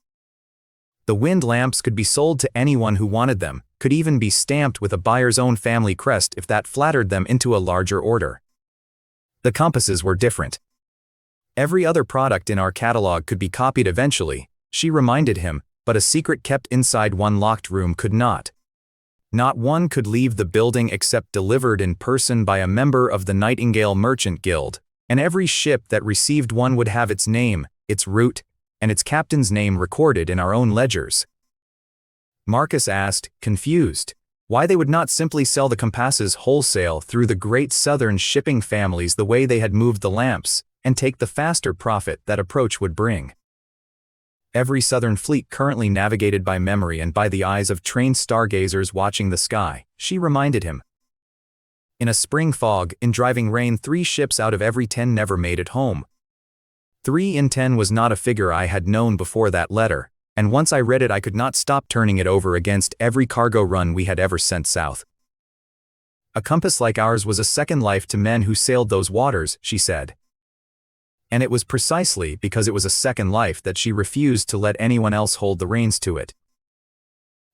The wind lamps could be sold to anyone who wanted them, could even be stamped with a buyer's own family crest if that flattered them into a larger order. The compasses were different. Every other product in our catalog could be copied eventually, she reminded him, but a secret kept inside one locked room could not. Not one could leave the building except delivered in person by a member of the Nightingale Merchant Guild, and every ship that received one would have its name, its route, and its captain's name recorded in our own ledgers. Marcus asked, confused, why they would not simply sell the compasses wholesale through the great southern shipping families the way they had moved the lamps, and take the faster profit that approach would bring. Every southern fleet currently navigated by memory and by the eyes of trained stargazers watching the sky, she reminded him. In a spring fog, in driving rain, 3 ships out of every 10 never made it home. 3 in 10 was not a figure I had known before that letter, and once I read it I could not stop turning it over against every cargo run we had ever sent south. A compass like ours was a second life to men who sailed those waters, she said. And it was precisely because it was a second life that she refused to let anyone else hold the reins to it.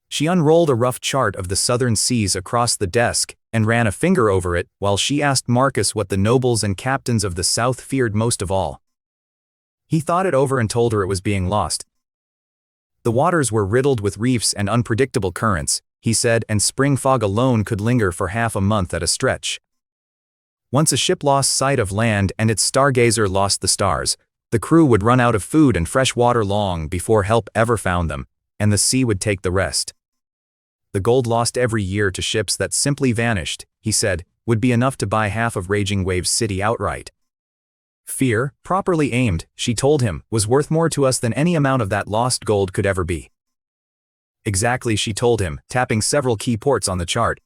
She unrolled a rough chart of the southern seas across the desk and ran a finger over it while she asked Marcus what the nobles and captains of the South feared most of all. He thought it over and told her it was being lost. The waters were riddled with reefs and unpredictable currents, he said, and spring fog alone could linger for half a month at a stretch. Once a ship lost sight of land and its stargazer lost the stars, the crew would run out of food and fresh water long before help ever found them, and the sea would take the rest. The gold lost every year to ships that simply vanished, he said, would be enough to buy half of Raging Wave's city outright. Fear, properly aimed, she told him, was worth more to us than any amount of that lost gold could ever be. Exactly, she told him, tapping several key ports on the chart.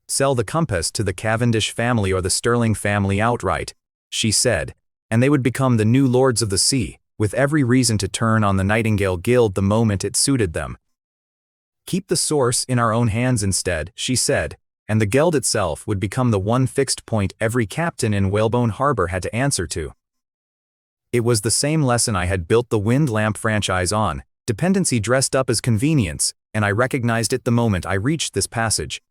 Sell the compass to the Cavendish family or the Sterling family outright, she said, and they would become the new lords of the sea, with every reason to turn on the Nightingale Guild the moment it suited them. Keep the source in our own hands instead, she said, and the Guild itself would become the one fixed point every captain in Whalebone Harbor had to answer to. It was the same lesson I had built the Wind Lamp franchise on, dependency dressed up as convenience, and I recognized it the moment I reached this passage.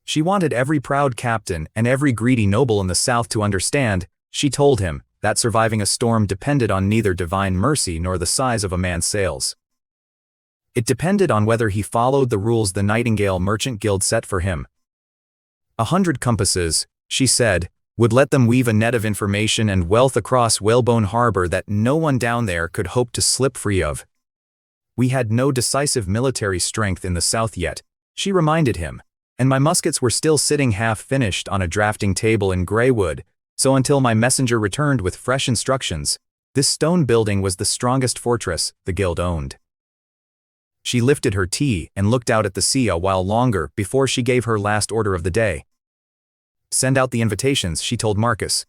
She wanted every proud captain and every greedy noble in the South to understand, she told him, that surviving a storm depended on neither divine mercy nor the size of a man's sails. It depended on whether he followed the rules the Nightingale Merchant Guild set for him. 100 compasses, she said, would let them weave a net of information and wealth across Whalebone Harbor that no one down there could hope to slip free of. We had no decisive military strength in the South yet, she reminded him, and my muskets were still sitting half-finished on a drafting table in Greywood, so until my messenger returned with fresh instructions, this stone building was the strongest fortress the Guild owned. She lifted her tea and looked out at the sea a while longer before she gave her last order of the day. Send out the invitations, she told Marcus.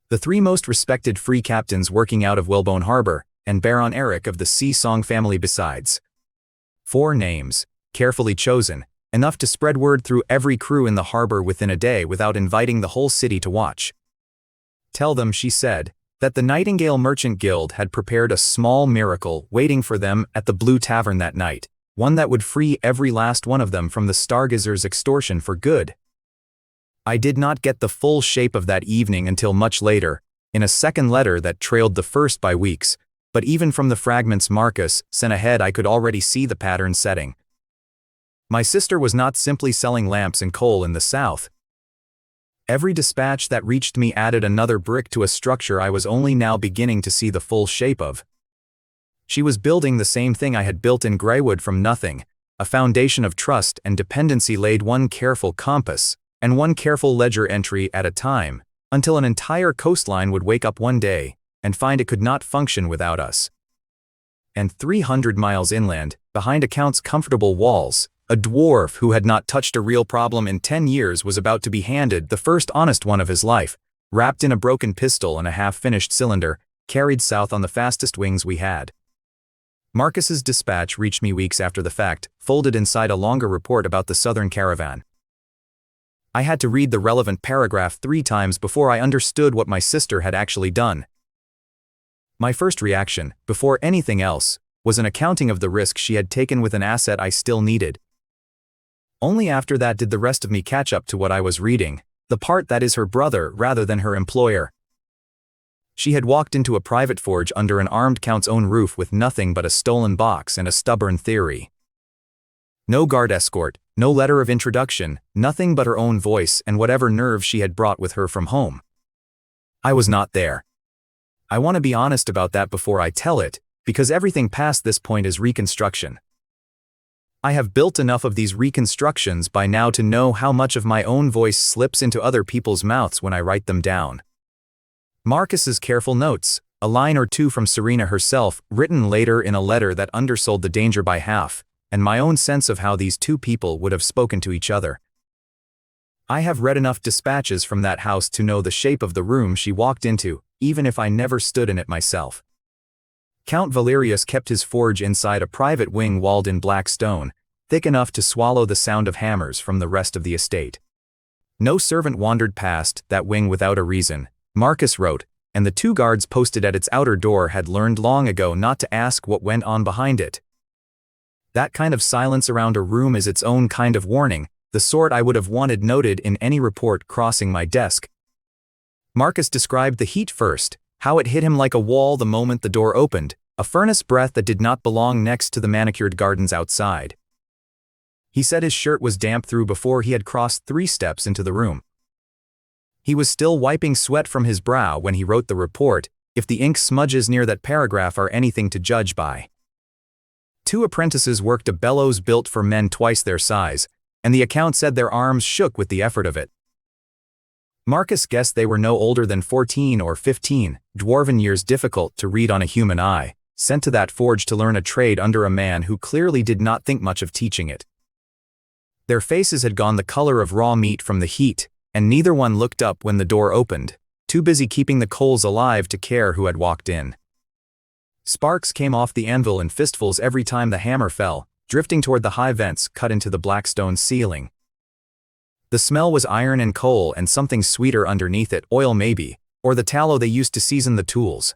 The 3 most respected free captains working out of Whalebone Harbor, and Baron Eric of the Sea Song family besides. 4 names, carefully chosen, enough to spread word through every crew in the harbor within a day without inviting the whole city to watch. Tell them, she said, that the Nightingale Merchant Guild had prepared a small miracle waiting for them at the Blue Tavern that night, one that would free every last one of them from the Stargazer's extortion for good. I did not get the full shape of that evening until much later, in a second letter that trailed the first by weeks, but even from the fragments Marcus sent ahead I could already see the pattern setting. My sister was not simply selling lamps and coal in the South. Every dispatch that reached me added another brick to a structure I was only now beginning to see the full shape of. She was building the same thing I had built in Greywood from nothing, a foundation of trust and dependency laid one careful compass and one careful ledger entry at a time, until an entire coastline would wake up one day and find it could not function without us. And 300 miles inland, behind a count's comfortable walls, a dwarf who had not touched a real problem in 10 years was about to be handed the first honest one of his life, wrapped in a broken pistol and a half-finished cylinder, carried south on the fastest wings we had. Marcus's dispatch reached me weeks after the fact, folded inside a longer report about the southern caravan. I had to read the relevant paragraph 3 times before I understood what my sister had actually done. My first reaction, before anything else, was an accounting of the risk she had taken with an asset I still needed. Only after that did the rest of me catch up to what I was reading, the part that is her brother rather than her employer. She had walked into a private forge under an armed count's own roof with nothing but a stolen box and a stubborn theory. No guard escort, no letter of introduction, nothing but her own voice and whatever nerve she had brought with her from home. I was not there. I want to be honest about that before I tell it, because everything past this point is reconstruction. I have built enough of these reconstructions by now to know how much of my own voice slips into other people's mouths when I write them down. Marcus's careful notes, a line or two from Serena herself, written later in a letter that undersold the danger by half, and my own sense of how these two people would have spoken to each other. I have read enough dispatches from that house to know the shape of the room she walked into, even if I never stood in it myself. Count Valerius kept his forge inside a private wing walled in black stone, thick enough to swallow the sound of hammers from the rest of the estate. No servant wandered past that wing without a reason, Marcus wrote, and the 2 guards posted at its outer door had learned long ago not to ask what went on behind it. That kind of silence around a room is its own kind of warning, the sort I would have wanted noted in any report crossing my desk. Marcus described the heat first, how it hit him like a wall the moment the door opened, a furnace breath that did not belong next to the manicured gardens outside. He said his shirt was damp through before he had crossed 3 steps into the room. He was still wiping sweat from his brow when he wrote the report, if the ink smudges near that paragraph are anything to judge by. 2 apprentices worked a bellows built for men twice their size, and the account said their arms shook with the effort of it. Marcus guessed they were no older than 14 or 15, dwarven years difficult to read on a human eye, sent to that forge to learn a trade under a man who clearly did not think much of teaching it. Their faces had gone the color of raw meat from the heat, and neither one looked up when the door opened, too busy keeping the coals alive to care who had walked in. Sparks came off the anvil in fistfuls every time the hammer fell, drifting toward the high vents cut into the black stone ceiling. The smell was iron and coal and something sweeter underneath it, oil maybe, or the tallow they used to season the tools.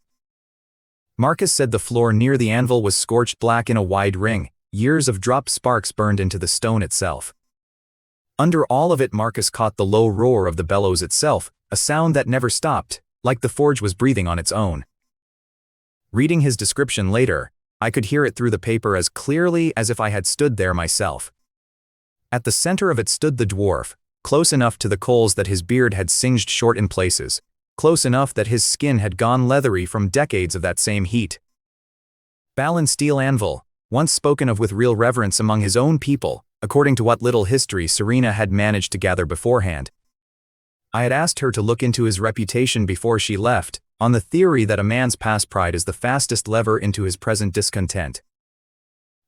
Marcus said the floor near the anvil was scorched black in a wide ring, years of dropped sparks burned into the stone itself. Under all of it Marcus caught the low roar of the bellows itself, a sound that never stopped, like the forge was breathing on its own. Reading his description later, I could hear it through the paper as clearly as if I had stood there myself. At the center of it stood the dwarf, close enough to the coals that his beard had singed short in places, close enough that his skin had gone leathery from decades of that same heat. Balin steel anvil, once spoken of with real reverence among his own people, according to what little history Serena had managed to gather beforehand. I had asked her to look into his reputation before she left, on the theory that a man's past pride is the fastest lever into his present discontent.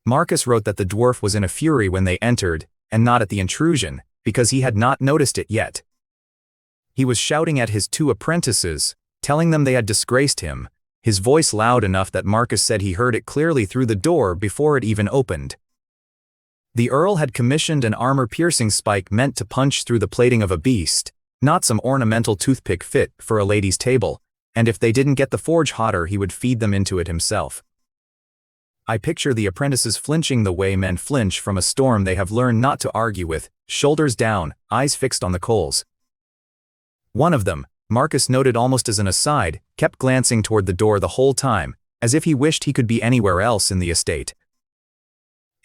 Marcus wrote that the dwarf was in a fury when they entered, and not at the intrusion, because he had not noticed it yet. He was shouting at his 2 apprentices, telling them they had disgraced him, his voice loud enough that Marcus said he heard it clearly through the door before it even opened. The Earl had commissioned an armor-piercing spike meant to punch through the plating of a beast, not some ornamental toothpick fit for a lady's table, and if they didn't get the forge hotter he would feed them into it himself. I picture the apprentices flinching the way men flinch from a storm they have learned not to argue with, shoulders down, eyes fixed on the coals. One of them, Marcus noted almost as an aside, kept glancing toward the door the whole time, as if he wished he could be anywhere else in the estate.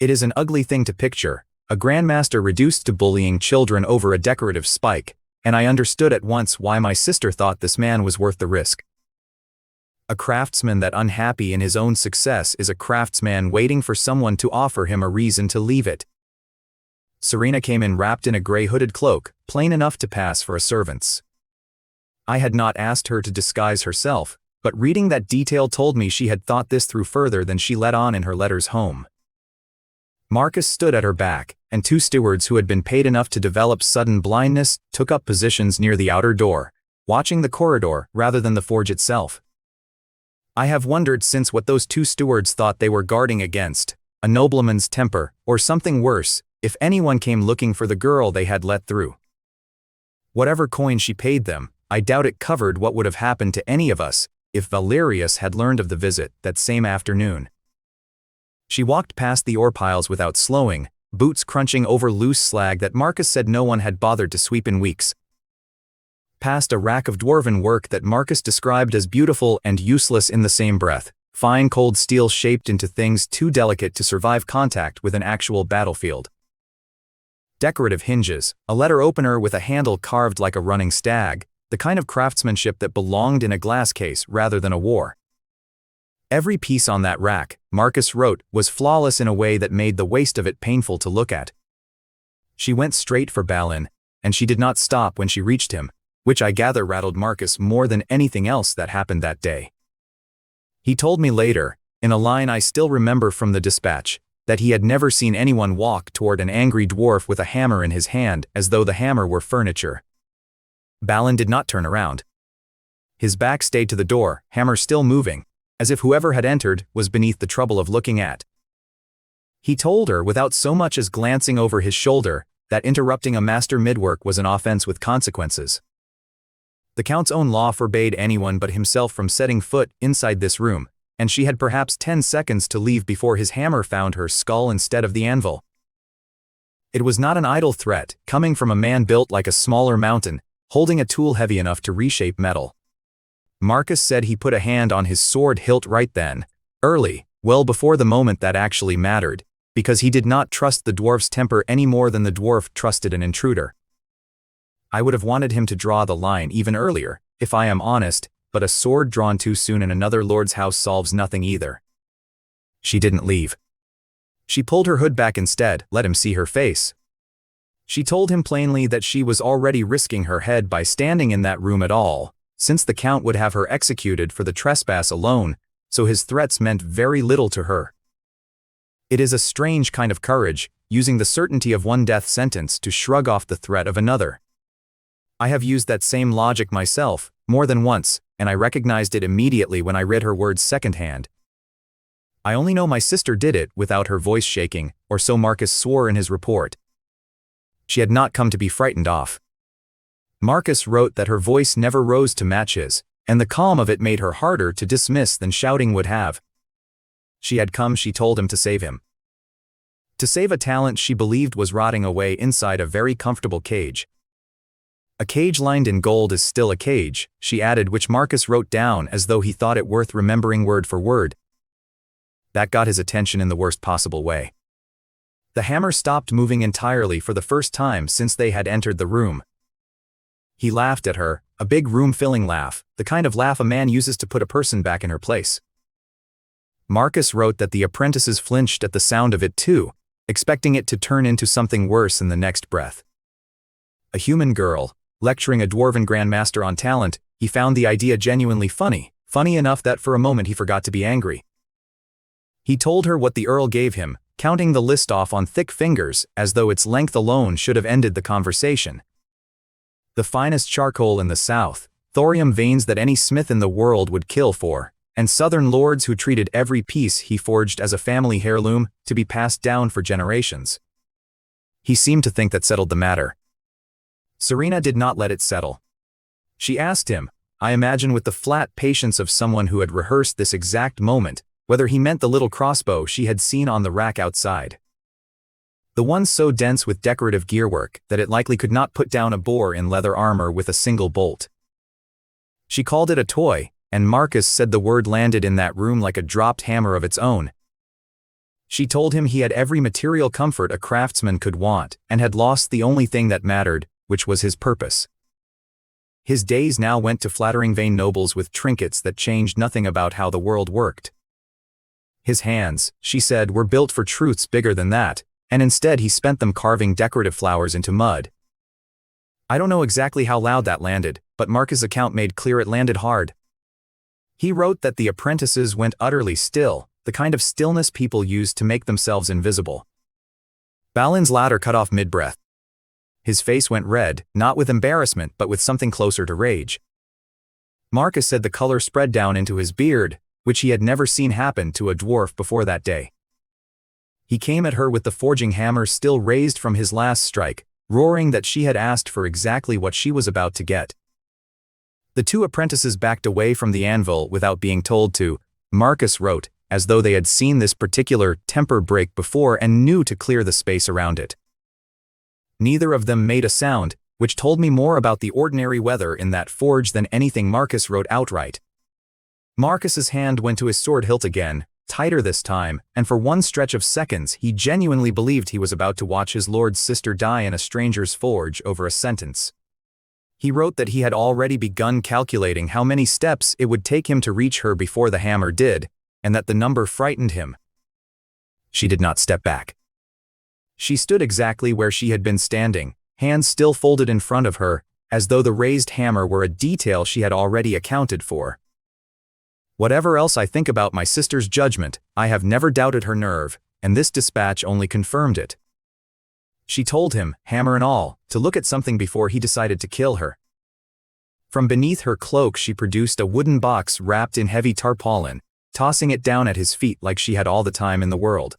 It is an ugly thing to picture, a grandmaster reduced to bullying children over a decorative spike, and I understood at once why my sister thought this man was worth the risk. A craftsman that unhappy in his own success is a craftsman waiting for someone to offer him a reason to leave it. Serena came in wrapped in a gray hooded cloak, plain enough to pass for a servant's. I had not asked her to disguise herself, but reading that detail told me she had thought this through further than she let on in her letters home. Marcus stood at her back, and 2 stewards who had been paid enough to develop sudden blindness took up positions near the outer door, watching the corridor rather than the forge itself. I have wondered since what those 2 stewards thought they were guarding against, a nobleman's temper, or something worse, if anyone came looking for the girl they had let through. Whatever coin she paid them, I doubt it covered what would have happened to any of us if Valerius had learned of the visit that same afternoon. She walked past the ore piles without slowing, boots crunching over loose slag that Marcus said no one had bothered to sweep in weeks. Past a rack of dwarven work that Marcus described as beautiful and useless in the same breath, fine cold steel shaped into things too delicate to survive contact with an actual battlefield. Decorative hinges, a letter opener with a handle carved like a running stag, the kind of craftsmanship that belonged in a glass case rather than a war. Every piece on that rack, Marcus wrote, was flawless in a way that made the waste of it painful to look at. She went straight for Balin, and she did not stop when she reached him, which I gather rattled Marcus more than anything else that happened that day. He told me later, in a line I still remember from the dispatch, that he had never seen anyone walk toward an angry dwarf with a hammer in his hand as though the hammer were furniture. Balin did not turn around. His back stayed to the door, hammer still moving, as if whoever had entered was beneath the trouble of looking at. He told her without so much as glancing over his shoulder that interrupting a master midwork was an offense with consequences. The Count's own law forbade anyone but himself from setting foot inside this room, and she had perhaps 10 seconds to leave before his hammer found her skull instead of the anvil. It was not an idle threat, coming from a man built like a smaller mountain, holding a tool heavy enough to reshape metal. Marcus said he put a hand on his sword hilt right then, early, well before the moment that actually mattered, because he did not trust the dwarf's temper any more than the dwarf trusted an intruder. I would have wanted him to draw the line even earlier, if I am honest, but a sword drawn too soon in another lord's house solves nothing either. She didn't leave. She pulled her hood back instead, let him see her face. She told him plainly that she was already risking her head by standing in that room at all, since the Count would have her executed for the trespass alone, so his threats meant very little to her. It is a strange kind of courage, using the certainty of one death sentence to shrug off the threat of another. I have used that same logic myself, more than once, and I recognized it immediately when I read her words secondhand. I only know my sister did it without her voice shaking, or so Marcus swore in his report. She had not come to be frightened off. Marcus wrote that her voice never rose to match his, and the calm of it made her harder to dismiss than shouting would have. She had come, she told him, to save him. To save a talent she believed was rotting away inside a very comfortable cage. A cage lined in gold is still a cage, she added, which Marcus wrote down as though he thought it worth remembering word for word. That got his attention in the worst possible way. The hammer stopped moving entirely for the first time since they had entered the room. He laughed at her, a big room-filling laugh, the kind of laugh a man uses to put a person back in her place. Marcus wrote that the apprentices flinched at the sound of it too, expecting it to turn into something worse in the next breath. A human girl, lecturing a dwarven grandmaster on talent, he found the idea genuinely funny, funny enough that for a moment he forgot to be angry. He told her what the Earl gave him, counting the list off on thick fingers as though its length alone should have ended the conversation. The finest charcoal in the south, thorium veins that any smith in the world would kill for, and southern lords who treated every piece he forged as a family heirloom to be passed down for generations. He seemed to think that settled the matter. Serena did not let it settle. She asked him, I imagine with the flat patience of someone who had rehearsed this exact moment, whether he meant the little crossbow she had seen on the rack outside. The one so dense with decorative gearwork that it likely could not put down a boar in leather armor with a single bolt. She called it a toy, and Marcus said the word landed in that room like a dropped hammer of its own. She told him he had every material comfort a craftsman could want and had lost the only thing that mattered, which was his purpose. His days now went to flattering vain nobles with trinkets that changed nothing about how the world worked. His hands, she said, were built for truths bigger than that, and instead he spent them carving decorative flowers into mud. I don't know exactly how loud that landed, but but Marcus' account made clear it landed hard. He wrote that the apprentices went utterly still, the kind of stillness people use to make themselves invisible. Balin's ladder cut off mid-breath. His face went red, not with embarrassment but with something closer to rage. Marcus said the color spread down into his beard, which he had never seen happen to a dwarf before that day. He came at her with the forging hammer still raised from his last strike, roaring that she had asked for exactly what she was about to get. The two apprentices backed away from the anvil without being told to, Marcus wrote, as though they had seen this particular temper break before and knew to clear the space around it. Neither of them made a sound, which told me more about the ordinary weather in that forge than anything Marcus wrote outright. Marcus's hand went to his sword hilt again, tighter this time, and for one stretch of seconds he genuinely believed he was about to watch his lord's sister die in a stranger's forge over a sentence. He wrote that he had already begun calculating how many steps it would take him to reach her before the hammer did, and that the number frightened him. She did not step back. She stood exactly where she had been standing, hands still folded in front of her, as though the raised hammer were a detail she had already accounted for. Whatever else I think about my sister's judgment, I have never doubted her nerve, and this dispatch only confirmed it. She told him, hammer and all, to look at something before he decided to kill her. From beneath her cloak she produced a wooden box wrapped in heavy tarpaulin, tossing it down at his feet like she had all the time in the world.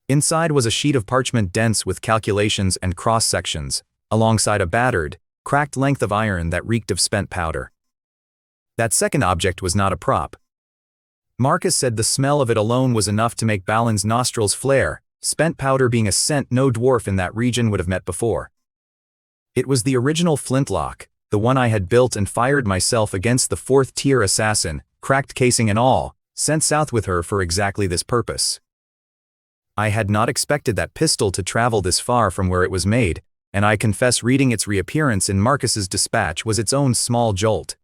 Inside was a sheet of parchment dense with calculations and cross-sections, alongside a battered, cracked length of iron that reeked of spent powder. That second object was not a prop. Marcus said the smell of it alone was enough to make Balin's nostrils flare, spent powder being a scent no dwarf in that region would have met before. It was the original flintlock, the one I had built and fired myself against the fourth-tier assassin, cracked casing and all, sent south with her for exactly this purpose. I had not expected that pistol to travel this far from where it was made, and I confess reading its reappearance in Marcus's dispatch was its own small jolt.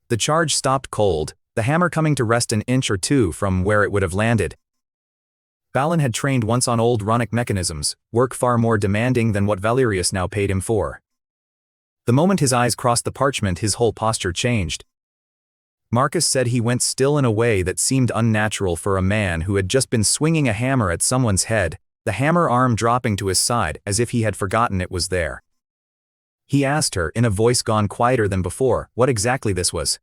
The charge stopped cold, the hammer coming to rest an inch or two from where it would have landed. Balin had trained once on old runic mechanisms, work far more demanding than what Valerius now paid him for. The moment his eyes crossed the parchment his whole posture changed. Marcus said he went still in a way that seemed unnatural for a man who had just been swinging a hammer at someone's head, the hammer arm dropping to his side as if he had forgotten it was there. He asked her, in a voice gone quieter than before, what exactly this was.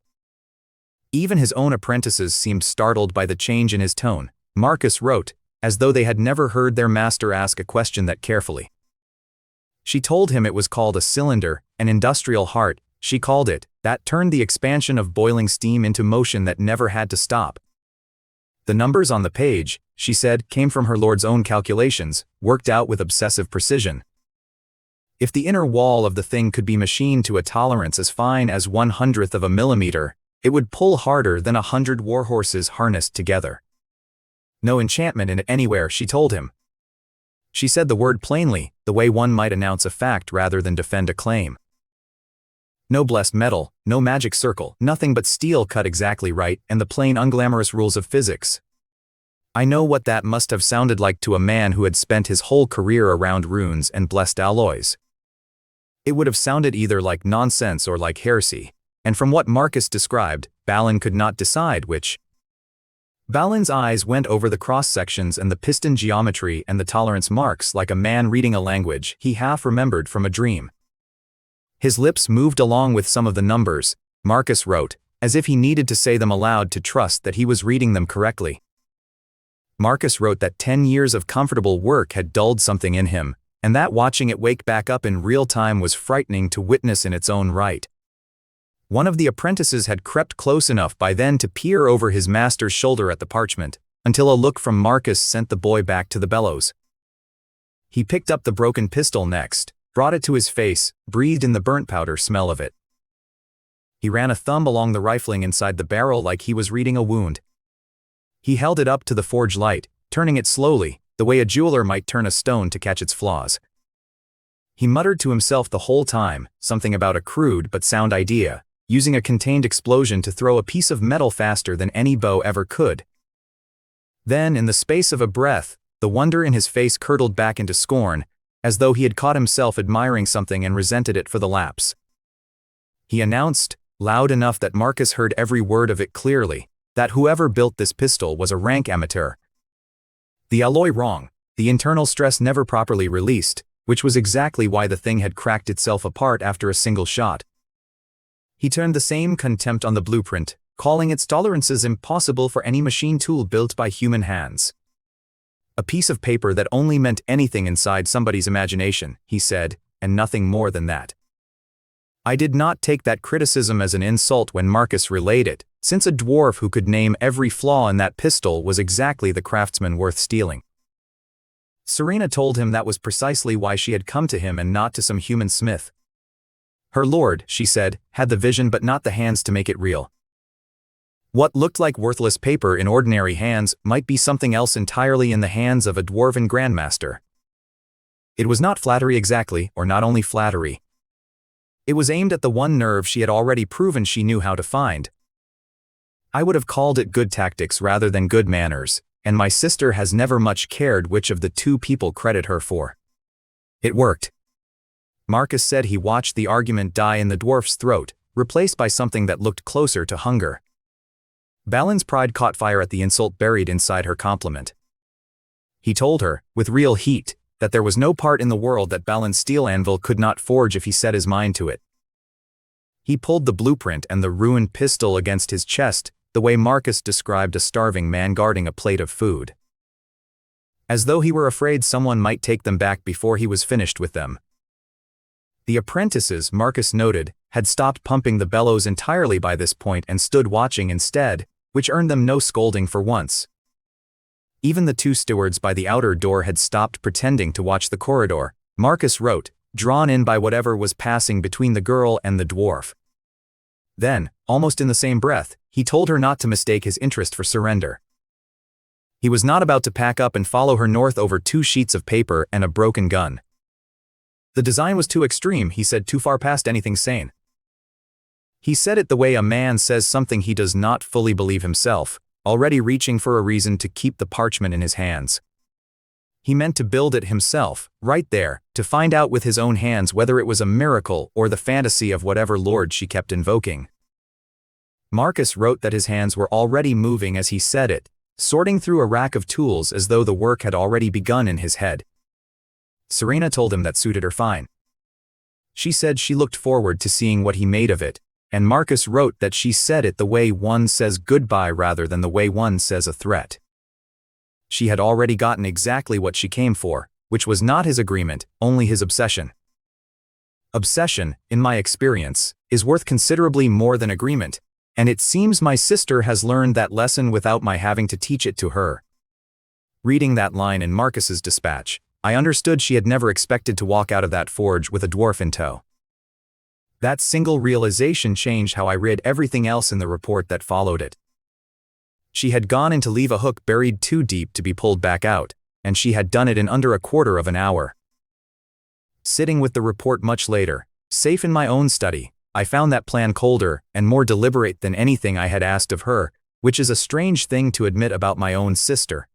Even his own apprentices seemed startled by the change in his tone. Marcus wrote, as though they had never heard their master ask a question that carefully. She told him it was called a cylinder, an industrial heart, she called it, that turned the expansion of boiling steam into motion that never had to stop. The numbers on the page, she said, came from her lord's own calculations, worked out with obsessive precision. If the inner wall of the thing could be machined to a tolerance as fine as 1/100th of a millimeter, it would pull harder than 100 warhorses harnessed together. No enchantment in it anywhere, she told him. She said the word plainly, the way one might announce a fact rather than defend a claim. No blessed metal, no magic circle, nothing but steel cut exactly right and the plain unglamorous rules of physics. I know what that must have sounded like to a man who had spent his whole career around runes and blessed alloys. It would have sounded either like nonsense or like heresy, and from what Marcus described, Balin could not decide which. Balin's eyes went over the cross-sections and the piston geometry and the tolerance marks like a man reading a language he half remembered from a dream. His lips moved along with some of the numbers, Marcus wrote, as if he needed to say them aloud to trust that he was reading them correctly. Marcus wrote that 10 years of comfortable work had dulled something in him, and that watching it wake back up in real time was frightening to witness in its own right. One of the apprentices had crept close enough by then to peer over his master's shoulder at the parchment, until a look from Marcus sent the boy back to the bellows. He picked up the broken pistol next, brought it to his face, breathed in the burnt powder smell of it. He ran a thumb along the rifling inside the barrel like he was reading a wound. He held it up to the forge light, turning it slowly, the way a jeweler might turn a stone to catch its flaws. He muttered to himself the whole time, something about a crude but sound idea, using a contained explosion to throw a piece of metal faster than any bow ever could. Then, in the space of a breath, the wonder in his face curdled back into scorn, as though he had caught himself admiring something and resented it for the lapse. He announced, loud enough that Marcus heard every word of it clearly, that whoever built this pistol was a rank amateur. The alloy wrong, the internal stress never properly released, which was exactly why the thing had cracked itself apart after a single shot. He turned the same contempt on the blueprint, calling its tolerances impossible for any machine tool built by human hands. A piece of paper that only meant anything inside somebody's imagination, he said, and nothing more than that. I did not take that criticism as an insult when Marcus relayed it, since a dwarf who could name every flaw in that pistol was exactly the craftsman worth stealing. Serena told him that was precisely why she had come to him and not to some human smith. Her lord, she said, had the vision but not the hands to make it real. What looked like worthless paper in ordinary hands might be something else entirely in the hands of a dwarven grandmaster. It was not flattery exactly, or not only flattery. It was aimed at the one nerve she had already proven she knew how to find. I would have called it good tactics rather than good manners, and my sister has never much cared which of the two people credit her for. It worked. Marcus said he watched the argument die in the dwarf's throat, replaced by something that looked closer to hunger. Balin's pride caught fire at the insult buried inside her compliment. He told her, with real heat, that there was no part in the world that Balin's steel anvil could not forge if he set his mind to it. He pulled the blueprint and the ruined pistol against his chest, the way Marcus described a starving man guarding a plate of food. As though he were afraid someone might take them back before he was finished with them. The apprentices, Marcus noted, had stopped pumping the bellows entirely by this point and stood watching instead, which earned them no scolding for once. Even the two stewards by the outer door had stopped pretending to watch the corridor, Marcus wrote, drawn in by whatever was passing between the girl and the dwarf. Then, almost in the same breath, he told her not to mistake his interest for surrender. He was not about to pack up and follow her north over 2 sheets of paper and a broken gun. The design was too extreme, he said, too far past anything sane. He said it the way a man says something he does not fully believe himself, already reaching for a reason to keep the parchment in his hands. He meant to build it himself, right there, to find out with his own hands whether it was a miracle or the fantasy of whatever lord she kept invoking. Marcus wrote that his hands were already moving as he said it, sorting through a rack of tools as though the work had already begun in his head. Serena told him that suited her fine. She said she looked forward to seeing what he made of it, and Marcus wrote that she said it the way one says goodbye rather than the way one says a threat. She had already gotten exactly what she came for, which was not his agreement, only his obsession. Obsession, in my experience, is worth considerably more than agreement, and it seems my sister has learned that lesson without my having to teach it to her. Reading that line in Marcus's dispatch, I understood she had never expected to walk out of that forge with a dwarf in tow. That single realization changed how I read everything else in the report that followed it. She had gone in to leave a hook buried too deep to be pulled back out, and she had done it in under a quarter of an hour. Sitting with the report much later, safe in my own study, I found that plan colder and more deliberate than anything I had asked of her, which is a strange thing to admit about my own sister.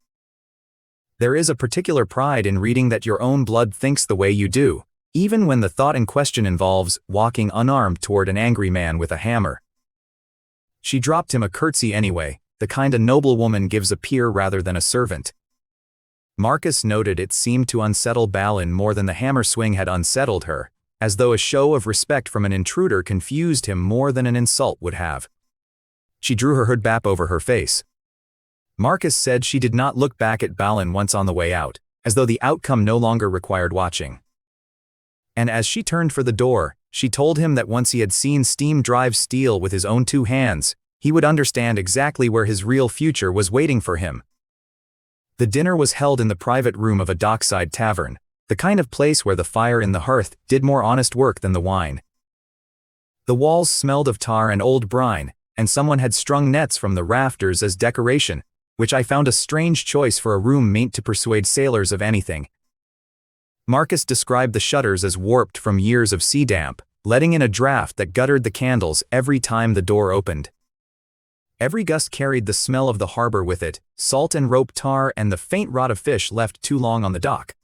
There is a particular pride in reading that your own blood thinks the way you do, even when the thought in question involves walking unarmed toward an angry man with a hammer. She dropped him a curtsy anyway, the kind a noblewoman gives a peer rather than a servant. Marcus noted it seemed to unsettle Balin more than the hammer swing had unsettled her, as though a show of respect from an intruder confused him more than an insult would have. She drew her hood back over her face. Marcus said she did not look back at Balin once on the way out, as though the outcome no longer required watching. And as she turned for the door, she told him that once he had seen steam drive steel with his own 2 hands, he would understand exactly where his real future was waiting for him. The dinner was held in the private room of a dockside tavern, the kind of place where the fire in the hearth did more honest work than the wine. The walls smelled of tar and old brine, and someone had strung nets from the rafters as decoration, which I found a strange choice for a room meant to persuade sailors of anything. Marcus described the shutters as warped from years of sea damp, letting in a draft that guttered the candles every time the door opened. Every gust carried the smell of the harbor with it, salt and rope tar and the faint rot of fish left too long on the dock.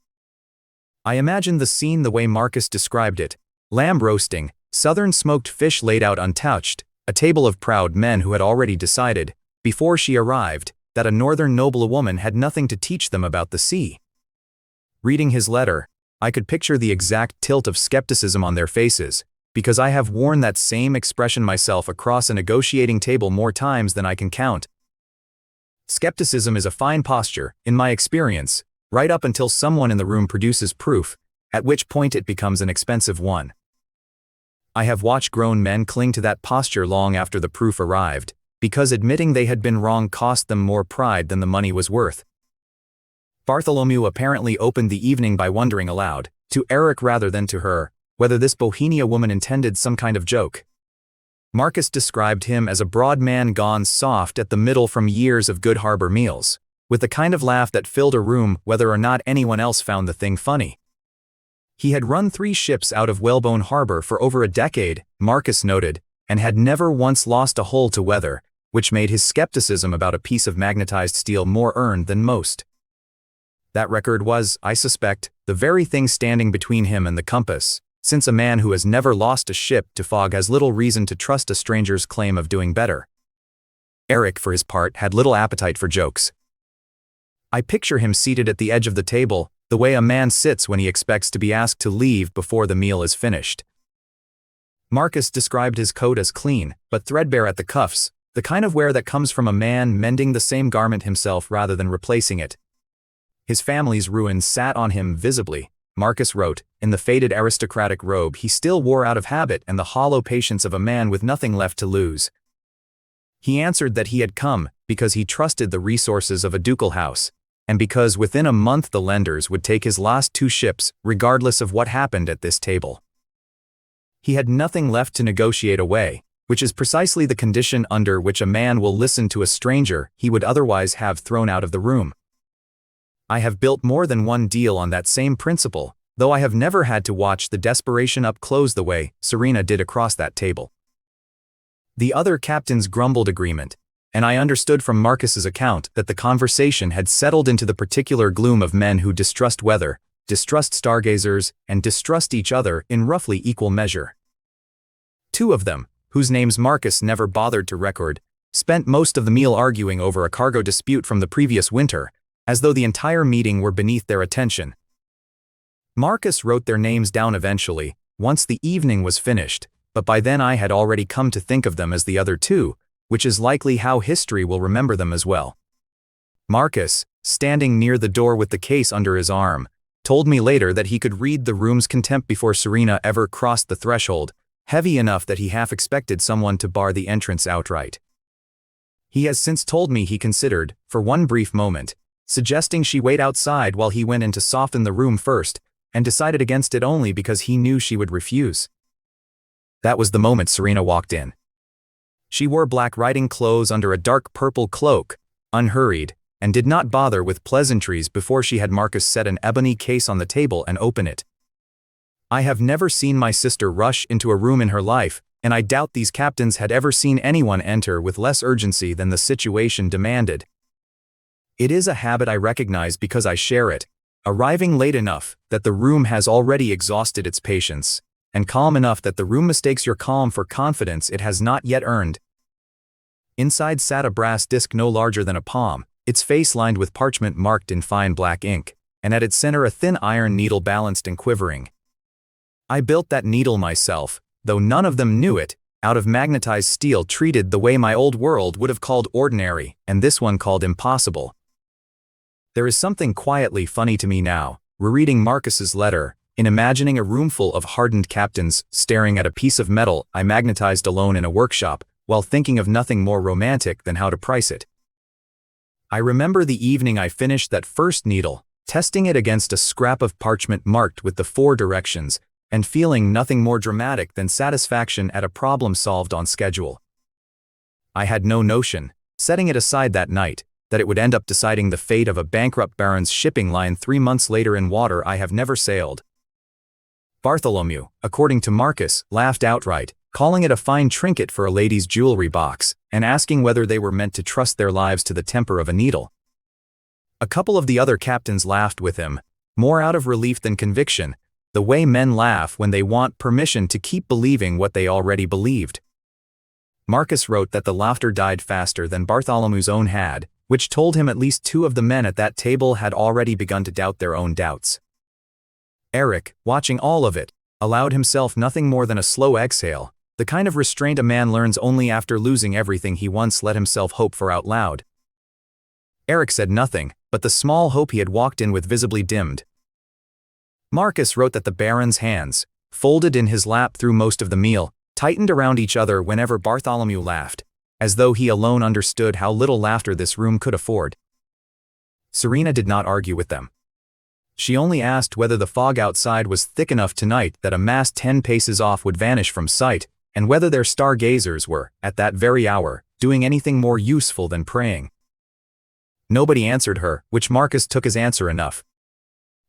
I imagined the scene the way Marcus described it, lamb roasting, southern smoked fish laid out untouched, a table of proud men who had already decided, before she arrived, that a northern noblewoman had nothing to teach them about the sea. Reading his letter, I could picture the exact tilt of skepticism on their faces, because I have worn that same expression myself across a negotiating table more times than I can count. Skepticism is a fine posture, in my experience, right up until someone in the room produces proof, at which point it becomes an expensive one. I have watched grown men cling to that posture long after the proof arrived, because admitting they had been wrong cost them more pride than the money was worth. Bartholomew apparently opened the evening by wondering aloud, to Eric rather than to her, whether this Bohemia woman intended some kind of joke. Marcus described him as a broad man gone soft at the middle from years of good harbor meals, with the kind of laugh that filled a room whether or not anyone else found the thing funny. He had run 3 ships out of Whalebone Harbor for over a decade, Marcus noted, and had never once lost a hull to weather, which made his skepticism about a piece of magnetized steel more earned than most. That record was, I suspect, the very thing standing between him and the compass, since a man who has never lost a ship to fog has little reason to trust a stranger's claim of doing better. Eric, for his part, had little appetite for jokes. I picture him seated at the edge of the table, the way a man sits when he expects to be asked to leave before the meal is finished. Marcus described his coat as clean, but threadbare at the cuffs, the kind of wear that comes from a man mending the same garment himself rather than replacing it. His family's ruin sat on him visibly, Marcus wrote, in the faded aristocratic robe he still wore out of habit and the hollow patience of a man with nothing left to lose. He answered that he had come because he trusted the resources of a ducal house, and because within a month the lenders would take his last 2 ships regardless of what happened at this table. He had nothing left to negotiate away, which is precisely the condition under which a man will listen to a stranger he would otherwise have thrown out of the room. I have built more than one deal on that same principle, though I have never had to watch the desperation up close the way Serena did across that table. The other captains grumbled agreement, and I understood from Marcus's account that the conversation had settled into the particular gloom of men who distrust weather, distrust stargazers, and distrust each other in roughly equal measure. 2 of them, whose names Marcus never bothered to record, spent most of the meal arguing over a cargo dispute from the previous winter, as though the entire meeting were beneath their attention. Marcus wrote their names down eventually, once the evening was finished, but by then I had already come to think of them as the other 2, which is likely how history will remember them as well. Marcus, standing near the door with the case under his arm, told me later that he could read the room's contempt before Serena ever crossed the threshold, heavy enough that he half expected someone to bar the entrance outright. He has since told me he considered, for one brief moment, suggesting she wait outside while he went in to soften the room first, and decided against it only because he knew she would refuse. That was the moment Serena walked in. She wore black riding clothes under a dark purple cloak, unhurried, and did not bother with pleasantries before she had Marcus set an ebony case on the table and open it. I have never seen my sister rush into a room in her life, and I doubt these captains had ever seen anyone enter with less urgency than the situation demanded. It is a habit I recognize because I share it, arriving late enough that the room has already exhausted its patience, and calm enough that the room mistakes your calm for confidence it has not yet earned. Inside sat a brass disc no larger than a palm, its face lined with parchment marked in fine black ink, and at its center a thin iron needle balanced and quivering. I built that needle myself, though none of them knew it, out of magnetized steel treated the way my old world would have called ordinary, and this one called impossible. There is something quietly funny to me now, rereading Marcus's letter, in imagining a roomful of hardened captains staring at a piece of metal I magnetized alone in a workshop, while thinking of nothing more romantic than how to price it. I remember the evening I finished that first needle, testing it against a scrap of parchment marked with the 4 directions, and feeling nothing more dramatic than satisfaction at a problem solved on schedule. I had no notion, setting it aside that night, that it would end up deciding the fate of a bankrupt baron's shipping line 3 months later in water I have never sailed. Bartholomew, according to Marcus, laughed outright, calling it a fine trinket for a lady's jewelry box, and asking whether they were meant to trust their lives to the temper of a needle. A couple of the other captains laughed with him, more out of relief than conviction, the way men laugh when they want permission to keep believing what they already believed. Marcus wrote that the laughter died faster than Bartholomew's own had, which told him at least 2 of the men at that table had already begun to doubt their own doubts. Eric, watching all of it, allowed himself nothing more than a slow exhale, the kind of restraint a man learns only after losing everything he once let himself hope for out loud. Eric said nothing, but the small hope he had walked in with visibly dimmed. Marcus wrote that the Baron's hands, folded in his lap through most of the meal, tightened around each other whenever Bartholomew laughed, as though he alone understood how little laughter this room could afford. Serena did not argue with them. She only asked whether the fog outside was thick enough tonight that a mast 10 paces off would vanish from sight, and whether their stargazers were, at that very hour, doing anything more useful than praying. Nobody answered her, which Marcus took as answer enough.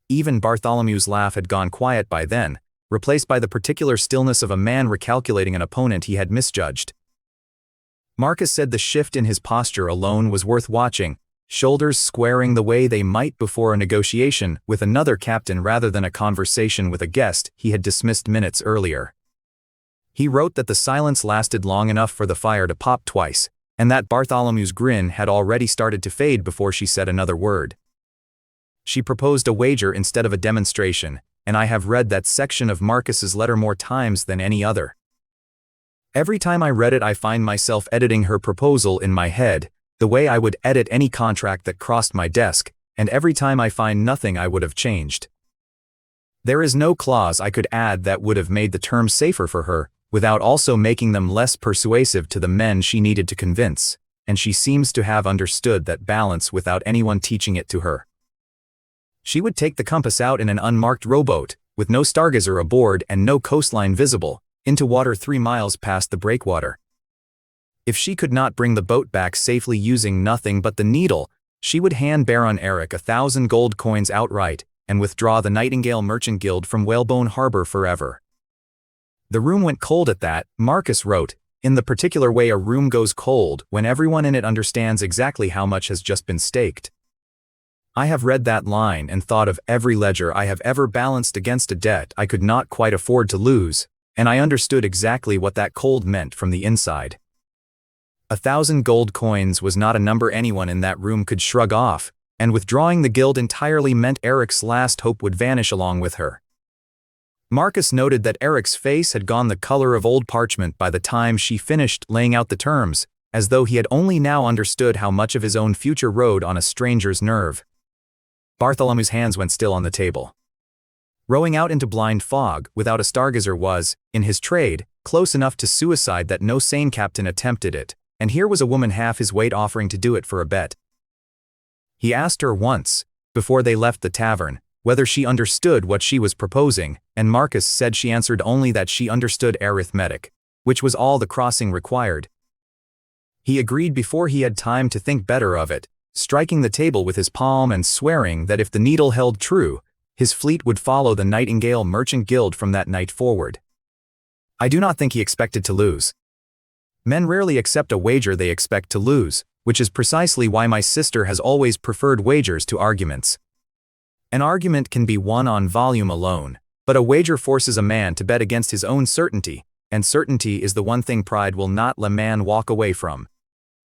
Even Bartholomew's laugh had gone quiet by then, replaced by the particular stillness of a man recalculating an opponent he had misjudged. Marcus said the shift in his posture alone was worth watching, shoulders squaring the way they might before a negotiation with another captain rather than a conversation with a guest he had dismissed minutes earlier. He wrote that the silence lasted long enough for the fire to pop twice, and that Bartholomew's grin had already started to fade before she said another word. She proposed a wager instead of a demonstration, and I have read that section of Marcus's letter more times than any other. Every time I read it I find myself editing her proposal in my head, the way I would edit any contract that crossed my desk, and every time I find nothing I would have changed. There is no clause I could add that would have made the terms safer for her, without also making them less persuasive to the men she needed to convince, and she seems to have understood that balance without anyone teaching it to her. She would take the compass out in an unmarked rowboat, with no stargazer aboard and no coastline visible, into water 3 miles past the breakwater. If she could not bring the boat back safely using nothing but the needle, she would hand Baron Eric 1,000 gold coins outright, and withdraw the Nightingale Merchant Guild from Whalebone Harbor forever. The room went cold at that, Marcus wrote, in the particular way a room goes cold when everyone in it understands exactly how much has just been staked. I have read that line and thought of every ledger I have ever balanced against a debt I could not quite afford to lose, and I understood exactly what that cold meant from the inside. 1,000 gold coins was not a number anyone in that room could shrug off, and withdrawing the guild entirely meant Eric's last hope would vanish along with her. Marcus noted that Eric's face had gone the color of old parchment by the time she finished laying out the terms, as though he had only now understood how much of his own future rode on a stranger's nerve. Bartholomew's hands went still on the table. Rowing out into blind fog without a stargazer was, in his trade, close enough to suicide that no sane captain attempted it, and here was a woman half his weight offering to do it for a bet. He asked her once, before they left the tavern, whether she understood what she was proposing, and Marcus said she answered only that she understood arithmetic, which was all the crossing required. He agreed before he had time to think better of it, striking the table with his palm and swearing that if the needle held true, his fleet would follow the Nightingale Merchant Guild from that night forward. I do not think he expected to lose. Men rarely accept a wager they expect to lose, which is precisely why my sister has always preferred wagers to arguments. An argument can be won on volume alone, but a wager forces a man to bet against his own certainty, and certainty is the one thing pride will not let a man walk away from.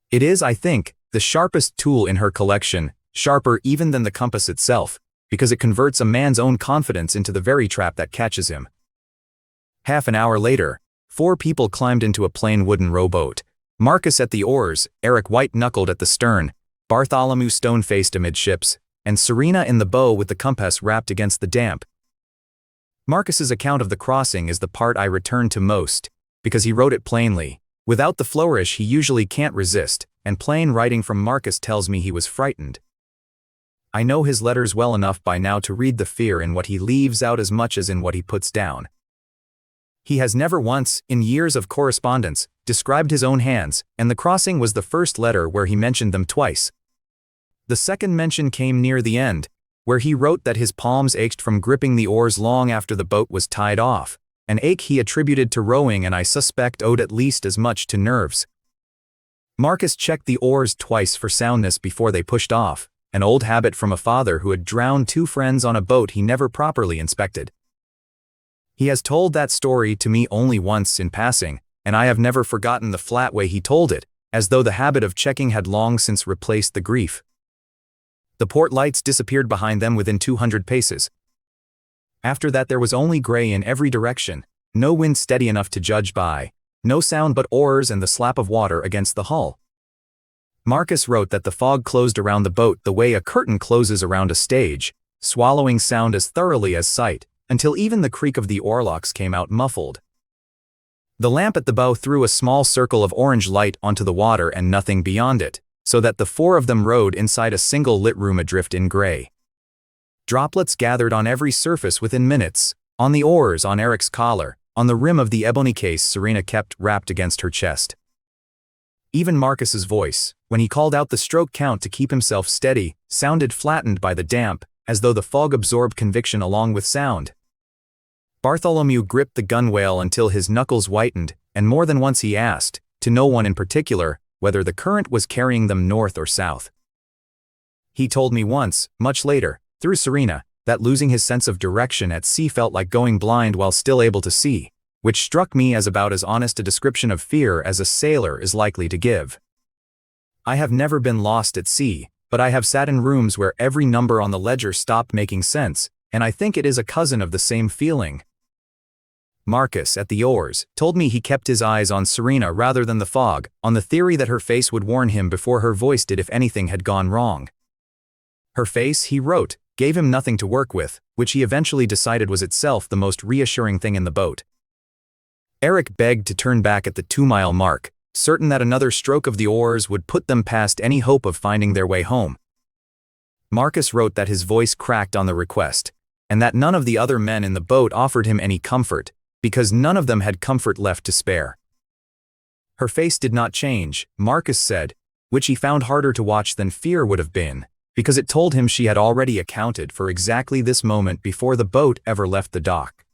It is, I think, the sharpest tool in her collection, sharper even than the compass itself, because it converts a man's own confidence into the very trap that catches him. Half an hour later, 4 people climbed into a plain wooden rowboat, Marcus at the oars, Eric white-knuckled at the stern, Bartholomew stone-faced amidships, and Serena in the bow with the compass wrapped against the damp. Marcus's account of the crossing is the part I return to most, because he wrote it plainly. Without the flourish he usually can't resist, and plain writing from Marcus tells me he was frightened. I know his letters well enough by now to read the fear in what he leaves out as much as in what he puts down. He has never once, in years of correspondence, described his own hands, and the crossing was the first letter where he mentioned them twice. The second mention came near the end, where he wrote that his palms ached from gripping the oars long after the boat was tied off, an ache he attributed to rowing and I suspect owed at least as much to nerves. Marcus checked the oars twice for soundness before they pushed off, an old habit from a father who had drowned 2 friends on a boat he never properly inspected. He has told that story to me only once in passing, and I have never forgotten the flat way he told it, as though the habit of checking had long since replaced the grief. The port lights disappeared behind them within 200 paces. After that there was only gray in every direction, no wind steady enough to judge by, no sound but oars and the slap of water against the hull. Marcus wrote that the fog closed around the boat the way a curtain closes around a stage, swallowing sound as thoroughly as sight, until even the creak of the oarlocks came out muffled. The lamp at the bow threw a small circle of orange light onto the water and nothing beyond it, so that the four of them rode inside a single lit room adrift in gray. Droplets gathered on every surface within minutes, on the oars, on Eric's collar, on the rim of the ebony case Serena kept wrapped against her chest. Even Marcus's voice, when he called out the stroke count to keep himself steady, sounded flattened by the damp, as though the fog absorbed conviction along with sound. Bartholomew gripped the gunwale until his knuckles whitened, and more than once he asked, to no one in particular, whether the current was carrying them north or south. He told me once, much later, through Serena, that losing his sense of direction at sea felt like going blind while still able to see, which struck me as about as honest a description of fear as a sailor is likely to give. I have never been lost at sea, but I have sat in rooms where every number on the ledger stopped making sense, and I think it is a cousin of the same feeling. Marcus, at the oars, told me he kept his eyes on Serena rather than the fog, on the theory that her face would warn him before her voice did if anything had gone wrong. Her face, he wrote, gave him nothing to work with, which he eventually decided was itself the most reassuring thing in the boat. Eric begged to turn back at the 2-mile mark, certain that another stroke of the oars would put them past any hope of finding their way home. Marcus wrote that his voice cracked on the request, and that none of the other men in the boat offered him any comfort, because none of them had comfort left to spare. Her face did not change, Marcus said, which he found harder to watch than fear would have been, because it told him she had already accounted for exactly this moment before the boat ever left the dock.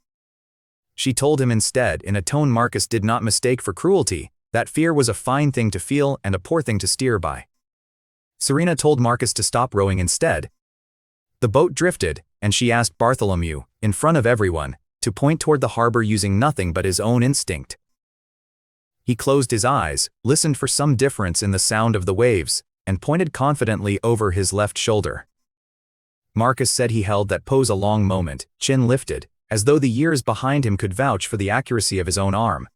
She told him instead, in a tone Marcus did not mistake for cruelty, that fear was a fine thing to feel and a poor thing to steer by. Serena told Marcus to stop rowing instead. The boat drifted, and she asked Bartholomew, in front of everyone, to point toward the harbor using nothing but his own instinct. He closed his eyes, listened for some difference in the sound of the waves, and pointed confidently over his left shoulder. Marcus said he held that pose a long moment, chin lifted, as though the years behind him could vouch for the accuracy of his own arm.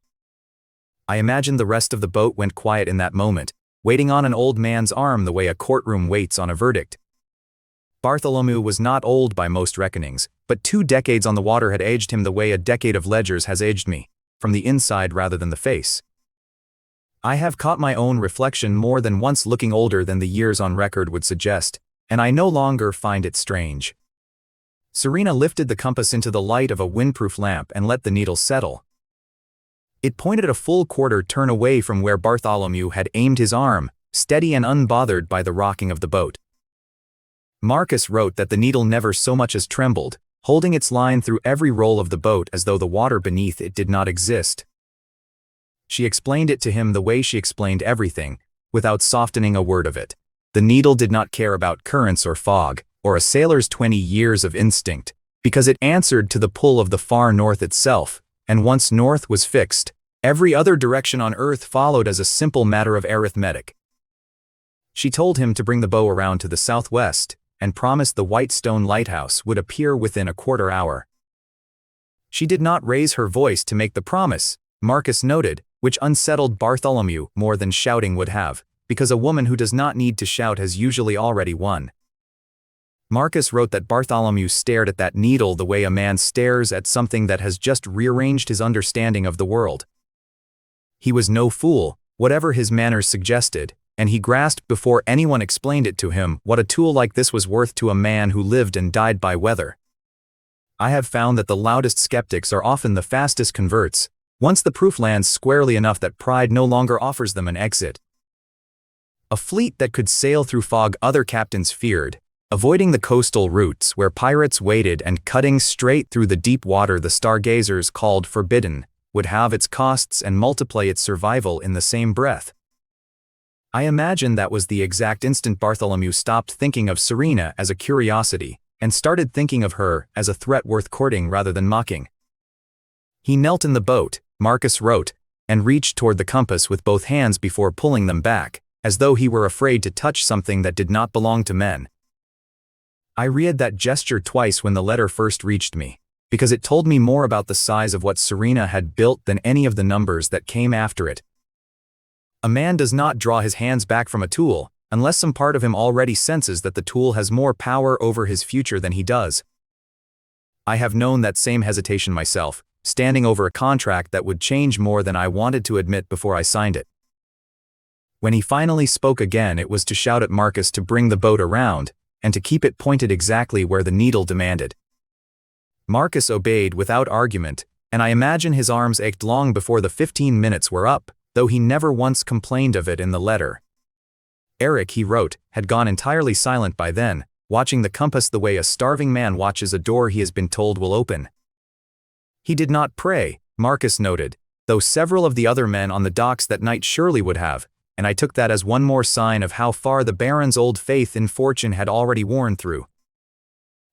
I imagined the rest of the boat went quiet in that moment, waiting on an old man's arm the way a courtroom waits on a verdict. Bartholomew was not old by most reckonings, but 2 decades on the water had aged him the way a decade of ledgers has aged me, from the inside rather than the face. I have caught my own reflection more than once looking older than the years on record would suggest, and I no longer find it strange. Serena lifted the compass into the light of a windproof lamp and let the needle settle. It pointed a full quarter turn away from where Bartholomew had aimed his arm, steady and unbothered by the rocking of the boat. Marcus wrote that the needle never so much as trembled, holding its line through every roll of the boat as though the water beneath it did not exist. She explained it to him the way she explained everything, without softening a word of it. The needle did not care about currents or fog, or a sailor's 20 years of instinct, because it answered to the pull of the far north itself, and once north was fixed, every other direction on earth followed as a simple matter of arithmetic. She told him to bring the bow around to the southwest, and promised the white stone lighthouse would appear within a quarter hour. She did not raise her voice to make the promise, Marcus noted, which unsettled Bartholomew more than shouting would have, because a woman who does not need to shout has usually already won. Marcus wrote that Bartholomew stared at that needle the way a man stares at something that has just rearranged his understanding of the world. He was no fool, whatever his manners suggested, and he grasped before anyone explained it to him what a tool like this was worth to a man who lived and died by weather. I have found that the loudest skeptics are often the fastest converts, once the proof lands squarely enough that pride no longer offers them an exit. A fleet that could sail through fog other captains feared, avoiding the coastal routes where pirates waited and cutting straight through the deep water the stargazers called forbidden, would have its costs and multiply its survival in the same breath. I imagine that was the exact instant Bartholomew stopped thinking of Serena as a curiosity and started thinking of her as a threat worth courting rather than mocking. He knelt in the boat, Marcus wrote, and reached toward the compass with both hands before pulling them back, as though he were afraid to touch something that did not belong to men. I read that gesture twice when the letter first reached me, because it told me more about the size of what Serena had built than any of the numbers that came after it. A man does not draw his hands back from a tool, unless some part of him already senses that the tool has more power over his future than he does. I have known that same hesitation myself, standing over a contract that would change more than I wanted to admit before I signed it. When he finally spoke again, it was to shout at Marcus to bring the boat around, and to keep it pointed exactly where the needle demanded. Marcus obeyed without argument, and I imagine his arms ached long before the 15 minutes were up, though he never once complained of it in the letter. Eric, he wrote, had gone entirely silent by then, watching the compass the way a starving man watches a door he has been told will open. He did not pray, Marcus noted, though several of the other men on the docks that night surely would have, and I took that as one more sign of how far the Baron's old faith in fortune had already worn through.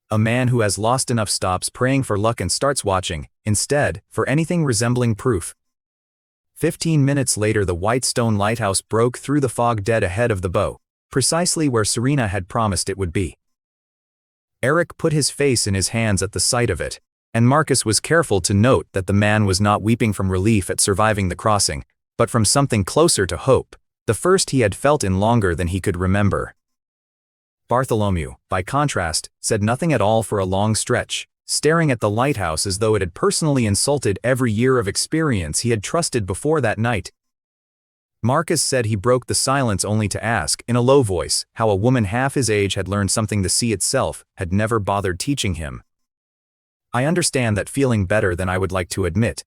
A man who has lost enough stops praying for luck and starts watching, instead, for anything resembling proof. 15 minutes later, the white stone lighthouse broke through the fog dead ahead of the bow, precisely where Serena had promised it would be. Eric put his face in his hands at the sight of it, and Marcus was careful to note that the man was not weeping from relief at surviving the crossing, but from something closer to hope, the first he had felt in longer than he could remember. Bartholomew, by contrast, said nothing at all for a long stretch, staring at the lighthouse as though it had personally insulted every year of experience he had trusted before that night. Marcus said he broke the silence only to ask, in a low voice, how a woman half his age had learned something the sea itself had never bothered teaching him. I understand that feeling better than I would like to admit.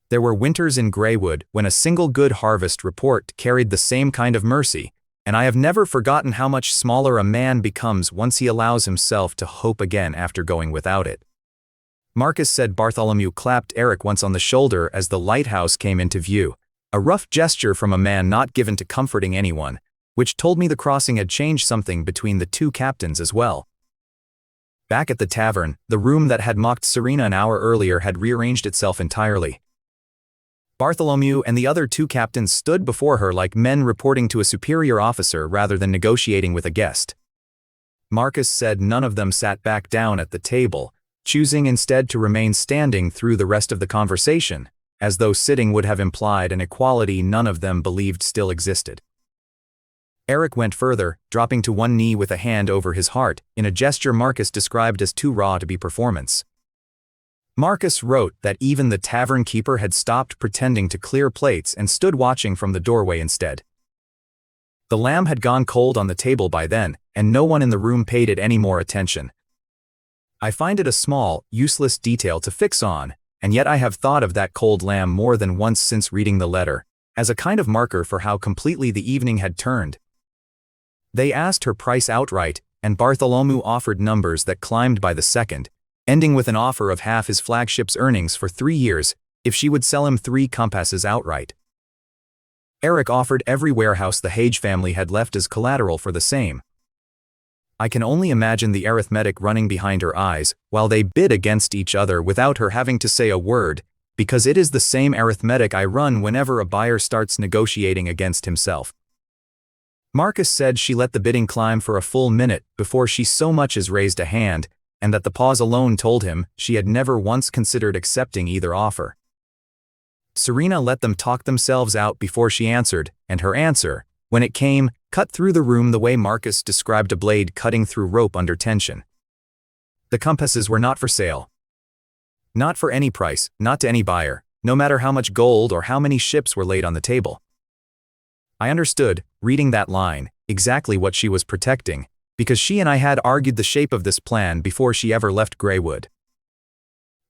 There were winters in Greywood when a single good harvest report carried the same kind of mercy, and I have never forgotten how much smaller a man becomes once he allows himself to hope again after going without it. Marcus said Bartholomew clapped Eric once on the shoulder as the lighthouse came into view, a rough gesture from a man not given to comforting anyone, which told me the crossing had changed something between the two captains as well. Back at the tavern, the room that had mocked Serena an hour earlier had rearranged itself entirely. Bartholomew and the other two captains stood before her like men reporting to a superior officer rather than negotiating with a guest. Marcus said none of them sat back down at the table, choosing instead to remain standing through the rest of the conversation, as though sitting would have implied an equality none of them believed still existed. Eric went further, dropping to one knee with a hand over his heart, in a gesture Marcus described as too raw to be performance. Marcus wrote that even the tavern keeper had stopped pretending to clear plates and stood watching from the doorway instead. The lamb had gone cold on the table by then, and no one in the room paid it any more attention. I find it a small, useless detail to fix on, and yet I have thought of that cold lamb more than once since reading the letter, as a kind of marker for how completely the evening had turned. They asked her price outright, and Bartholomew offered numbers that climbed by the second, ending with an offer of half his flagship's earnings for 3 years, if she would sell him 3 compasses outright. Eric offered every warehouse the Hage family had left as collateral for the same. I can only imagine the arithmetic running behind her eyes, while they bid against each other without her having to say a word, because it is the same arithmetic I run whenever a buyer starts negotiating against himself. Marcus said she let the bidding climb for a full minute before she so much as raised a hand, and that the pause alone told him she had never once considered accepting either offer. Serena let them talk themselves out before she answered, and her answer, when it came, cut through the room the way Marcus described a blade cutting through rope under tension. The compasses were not for sale. Not for any price, not to any buyer, no matter how much gold or how many ships were laid on the table. I understood, reading that line, exactly what she was protecting, because she and I had argued the shape of this plan before she ever left Greywood.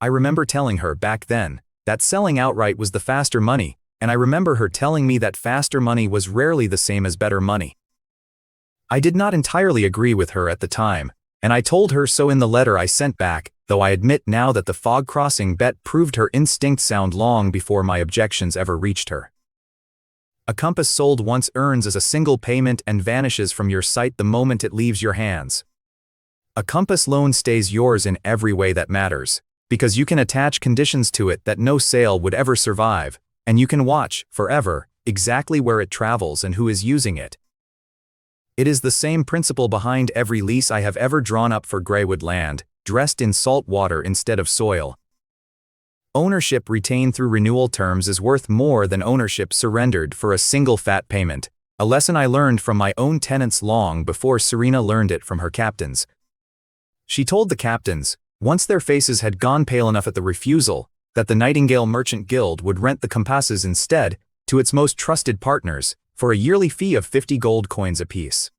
I remember telling her back then that selling outright was the faster money, and I remember her telling me that faster money was rarely the same as better money. I did not entirely agree with her at the time, and I told her so in the letter I sent back, though I admit now that the fog crossing bet proved her instinct sound long before my objections ever reached her. A compass sold once earns as a single payment and vanishes from your sight the moment it leaves your hands. A compass loan stays yours in every way that matters, because you can attach conditions to it that no sail would ever survive, and you can watch, forever, exactly where it travels and who is using it. It is the same principle behind every lease I have ever drawn up for Greywood land, dressed in salt water instead of soil. Ownership retained through renewal terms is worth more than ownership surrendered for a single fat payment, a lesson I learned from my own tenants long before Serena learned it from her captains. She told the captains, once their faces had gone pale enough at the refusal, that the Nightingale Merchant Guild would rent the compasses instead to its most trusted partners for a yearly fee of 50 gold coins apiece.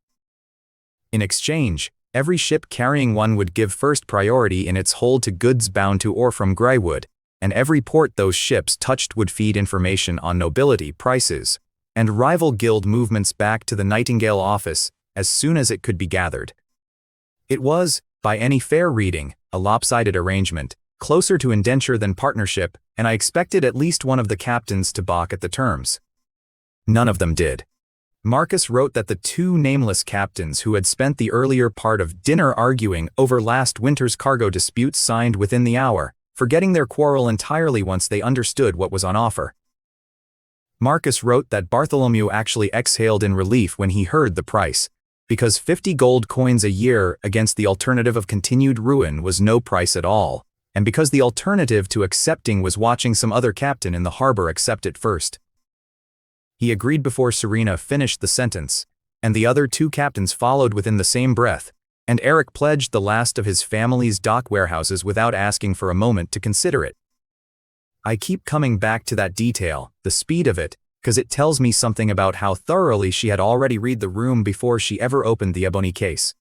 In exchange, every ship carrying one would give first priority in its hold to goods bound to or from Greywood, and every port those ships touched would feed information on nobility prices and rival guild movements back to the Nightingale office as soon as it could be gathered. It was, by any fair reading, a lopsided arrangement, closer to indenture than partnership, and I expected at least one of the captains to balk at the terms. None of them did. Marcus wrote that the two nameless captains who had spent the earlier part of dinner arguing over last winter's cargo disputes signed within the hour, forgetting their quarrel entirely once they understood what was on offer. Marcus wrote that Bartholomew actually exhaled in relief when he heard the price, because 50 gold coins a year against the alternative of continued ruin was no price at all, and because the alternative to accepting was watching some other captain in the harbor accept it first. He agreed before Serena finished the sentence, and the other two captains followed within the same breath, and Eric pledged the last of his family's dock warehouses without asking for a moment to consider it. I keep coming back to that detail, the speed of it, because it tells me something about how thoroughly she had already read the room before she ever opened the ebony case.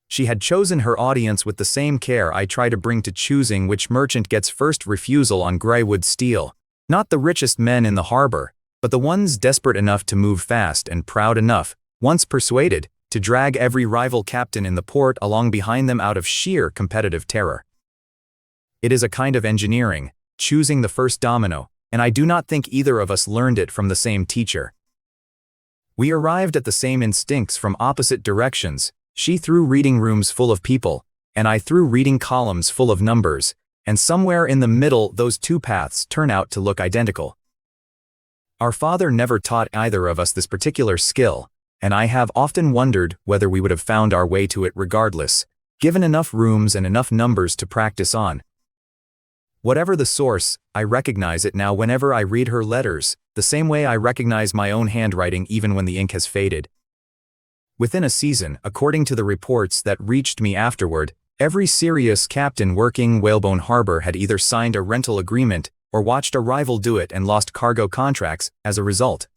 She had chosen her audience with the same care I try to bring to choosing which merchant gets first refusal on Greywood steel, not the richest men in the harbor, but the ones desperate enough to move fast and proud enough, once persuaded, to drag every rival captain in the port along behind them out of sheer competitive terror. It is a kind of engineering, choosing the first domino, and I do not think either of us learned it from the same teacher. We arrived at the same instincts from opposite directions, she through reading rooms full of people, and I through reading columns full of numbers, and somewhere in the middle those two paths turn out to look identical. Our father never taught either of us this particular skill, and I have often wondered whether we would have found our way to it regardless, given enough rooms and enough numbers to practice on. Whatever the source, I recognize it now whenever I read her letters, the same way I recognize my own handwriting even when the ink has faded. Within a season, according to the reports that reached me afterward, every serious captain working Whalebone Harbor had either signed a rental agreement or watched a rival do it and lost cargo contracts as a result.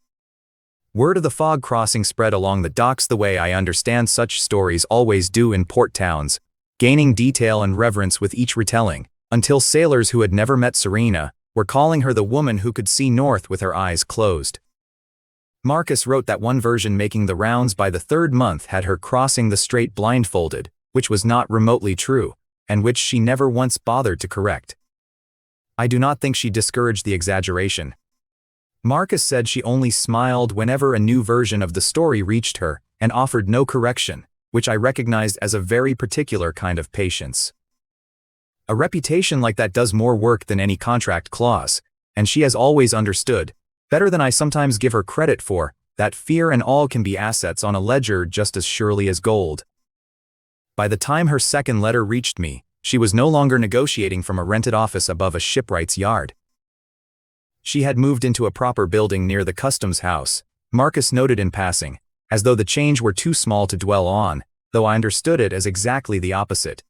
Word of the fog crossing spread along the docks the way I understand such stories always do in port towns, gaining detail and reverence with each retelling, until sailors who had never met Serena were calling her the woman who could see north with her eyes closed. Marcus wrote that one version making the rounds by the third month had her crossing the strait blindfolded, which was not remotely true, and which she never once bothered to correct. I do not think she discouraged the exaggeration. Marcus said she only smiled whenever a new version of the story reached her, and offered no correction, which I recognized as a very particular kind of patience. A reputation like that does more work than any contract clause, and she has always understood, better than I sometimes give her credit for, that fear and all can be assets on a ledger just as surely as gold. By the time her second letter reached me, she was no longer negotiating from a rented office above a shipwright's yard. She had moved into a proper building near the customs house, Marcus noted in passing, as though the change were too small to dwell on, though I understood it as exactly the opposite.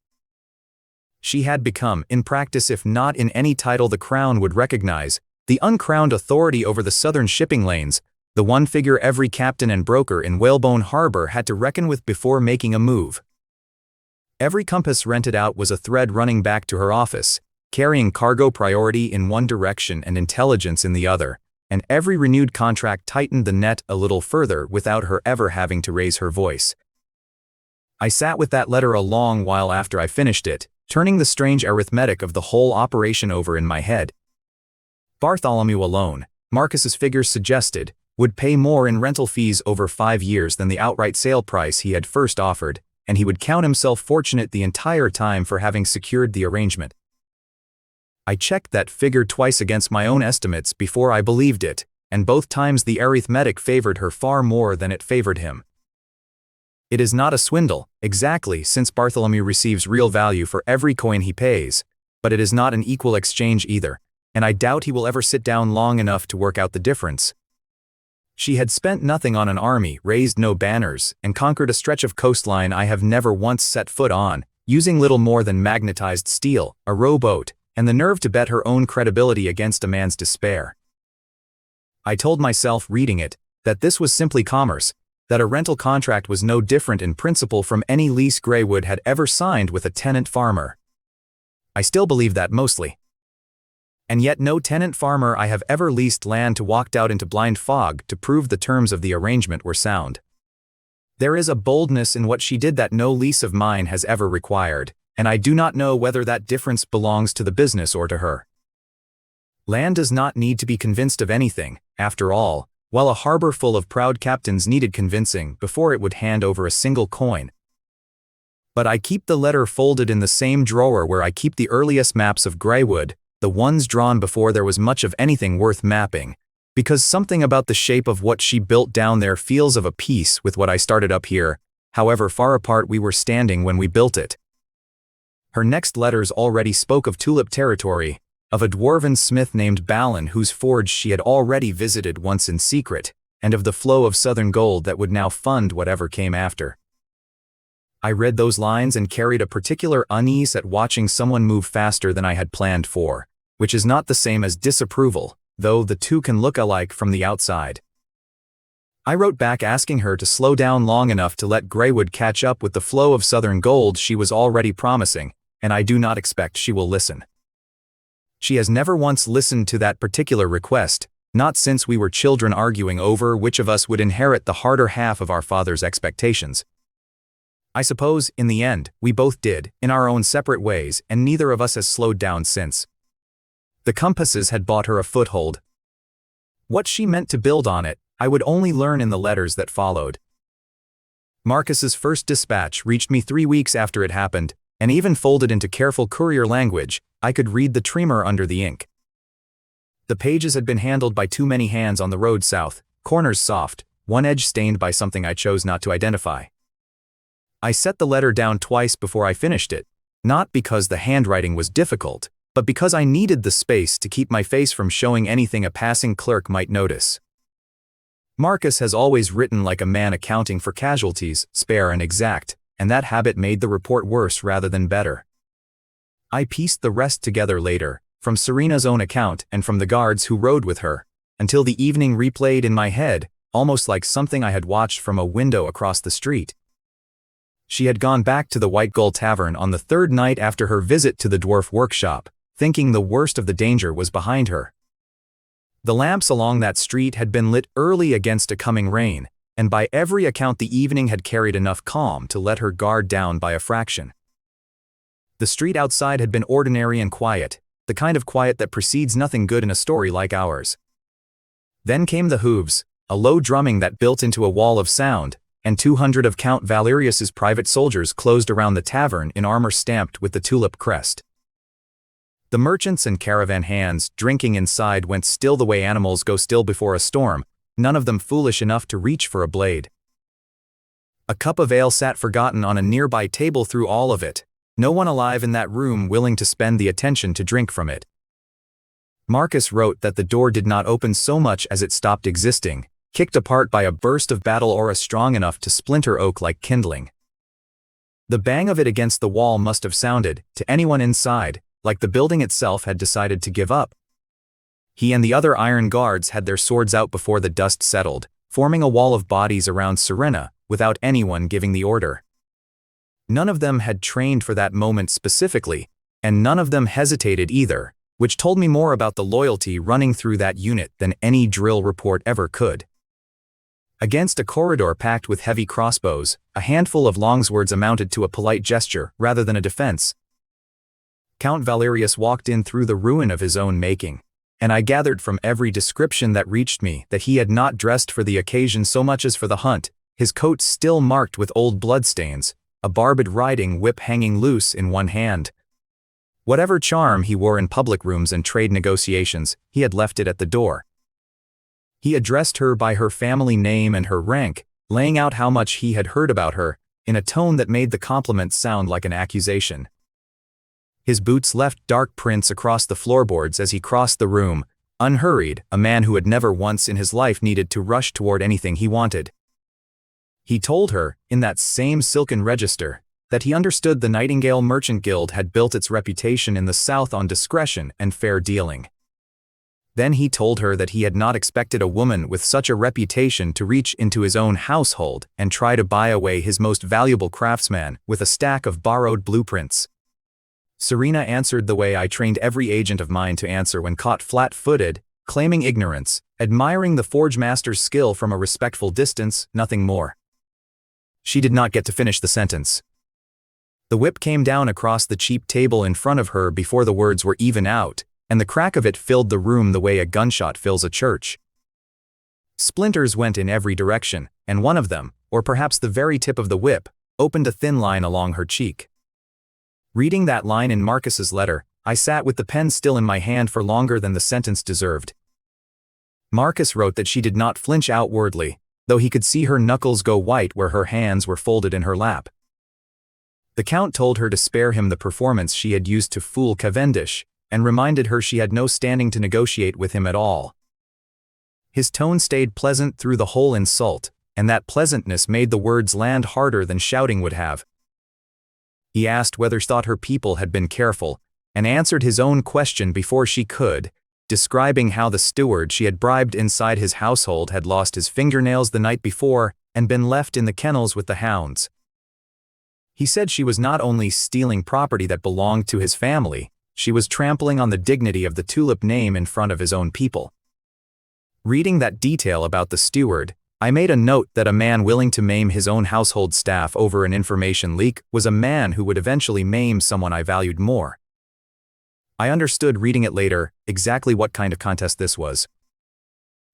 She had become, in practice if not in any title the Crown would recognize, the uncrowned authority over the southern shipping lanes, the one figure every captain and broker in Whalebone Harbor had to reckon with before making a move. Every compass rented out was a thread running back to her office, carrying cargo priority in one direction and intelligence in the other, and every renewed contract tightened the net a little further without her ever having to raise her voice. I sat with that letter a long while after I finished it, turning the strange arithmetic of the whole operation over in my head. Bartholomew alone, Marcus's figures suggested, would pay more in rental fees over 5 years than the outright sale price he had first offered, and he would count himself fortunate the entire time for having secured the arrangement. I checked that figure twice against my own estimates before I believed it, and both times the arithmetic favored her far more than it favored him. It is not a swindle, exactly, since Bartholomew receives real value for every coin he pays, but it is not an equal exchange either, and I doubt he will ever sit down long enough to work out the difference. She had spent nothing on an army, raised no banners, and conquered a stretch of coastline I have never once set foot on, using little more than magnetized steel, a rowboat, and the nerve to bet her own credibility against a man's despair. I told myself reading it that this was simply commerce, that a rental contract was no different in principle from any lease Greywood had ever signed with a tenant farmer. I still believe that mostly. And yet no tenant farmer I have ever leased land to walked out into blind fog to prove the terms of the arrangement were sound. There is a boldness in what she did that no lease of mine has ever required, and I do not know whether that difference belongs to the business or to her. Land does not need to be convinced of anything, after all, while a harbor full of proud captains needed convincing before it would hand over a single coin. But I keep the letter folded in the same drawer where I keep the earliest maps of Greywood, the ones drawn before there was much of anything worth mapping, because something about the shape of what she built down there feels of a piece with what I started up here, however far apart we were standing when we built it. Her next letters already spoke of tulip territory, of a dwarven smith named Balin whose forge she had already visited once in secret, and of the flow of southern gold that would now fund whatever came after. I read those lines and carried a particular unease at watching someone move faster than I had planned for, which is not the same as disapproval, though the two can look alike from the outside. I wrote back asking her to slow down long enough to let Greywood catch up with the flow of southern gold she was already promising, and I do not expect she will listen. She has never once listened to that particular request, not since we were children arguing over which of us would inherit the harder half of our father's expectations. I suppose, in the end, we both did, in our own separate ways, and neither of us has slowed down since. The compasses had bought her a foothold. What she meant to build on it, I would only learn in the letters that followed. Marcus's first dispatch reached me 3 weeks after it happened, and even folded into careful courier language, I could read the tremor under the ink. The pages had been handled by too many hands on the road south, corners soft, one edge stained by something I chose not to identify. I set the letter down twice before I finished it, not because the handwriting was difficult, but because I needed the space to keep my face from showing anything a passing clerk might notice. Marcus has always written like a man accounting for casualties, spare and exact, and that habit made the report worse rather than better. I pieced the rest together later, from Serena's own account and from the guards who rode with her, until the evening replayed in my head, almost like something I had watched from a window across the street. She had gone back to the White Gull Tavern on the third night after her visit to the dwarf workshop, thinking the worst of the danger was behind her. The lamps along that street had been lit early against a coming rain, and by every account the evening had carried enough calm to let her guard down by a fraction. The street outside had been ordinary and quiet, the kind of quiet that precedes nothing good in a story like ours. Then came the hooves, a low drumming that built into a wall of sound, and 200 of Count Valerius's private soldiers closed around the tavern in armor stamped with the tulip crest. The merchants and caravan hands drinking inside went still the way animals go still before a storm, none of them foolish enough to reach for a blade. A cup of ale sat forgotten on a nearby table through all of it, no one alive in that room willing to spend the attention to drink from it. Marcus wrote that the door did not open so much as it stopped existing, kicked apart by a burst of battle aura strong enough to splinter oak like kindling. The bang of it against the wall must have sounded, to anyone inside, like the building itself had decided to give up. He and the other iron guards had their swords out before the dust settled, forming a wall of bodies around Serena, without anyone giving the order. None of them had trained for that moment specifically, and none of them hesitated either, which told me more about the loyalty running through that unit than any drill report ever could. Against a corridor packed with heavy crossbows, a handful of longswords amounted to a polite gesture rather than a defense. Count Valerius walked in through the ruin of his own making, and I gathered from every description that reached me that he had not dressed for the occasion so much as for the hunt, his coat still marked with old bloodstains, a barbed riding whip hanging loose in one hand. Whatever charm he wore in public rooms and trade negotiations, he had left it at the door. He addressed her by her family name and her rank, laying out how much he had heard about her, in a tone that made the compliment sound like an accusation. His boots left dark prints across the floorboards as he crossed the room, unhurried, a man who had never once in his life needed to rush toward anything he wanted. He told her, in that same silken register, that he understood the Nightingale Merchant Guild had built its reputation in the South on discretion and fair dealing. Then he told her that he had not expected a woman with such a reputation to reach into his own household and try to buy away his most valuable craftsman with a stack of borrowed blueprints. Serena answered the way I trained every agent of mine to answer when caught flat-footed, claiming ignorance, admiring the forge master's skill from a respectful distance, nothing more. She did not get to finish the sentence. The whip came down across the cheap table in front of her before the words were even out, and the crack of it filled the room the way a gunshot fills a church. Splinters went in every direction, and one of them, or perhaps the very tip of the whip, opened a thin line along her cheek. Reading that line in Marcus's letter, I sat with the pen still in my hand for longer than the sentence deserved. Marcus wrote that she did not flinch outwardly, though he could see her knuckles go white where her hands were folded in her lap. The Count told her to spare him the performance she had used to fool Cavendish, and reminded her she had no standing to negotiate with him at all. His tone stayed pleasant through the whole insult, and that pleasantness made the words land harder than shouting would have. He asked whether she thought her people had been careful, and answered his own question before she could, describing how the steward she had bribed inside his household had lost his fingernails the night before and been left in the kennels with the hounds. He said she was not only stealing property that belonged to his family, she was trampling on the dignity of the Tulip name in front of his own people. Reading that detail about the steward, I made a note that a man willing to maim his own household staff over an information leak was a man who would eventually maim someone I valued more. I understood reading it later exactly what kind of contest this was.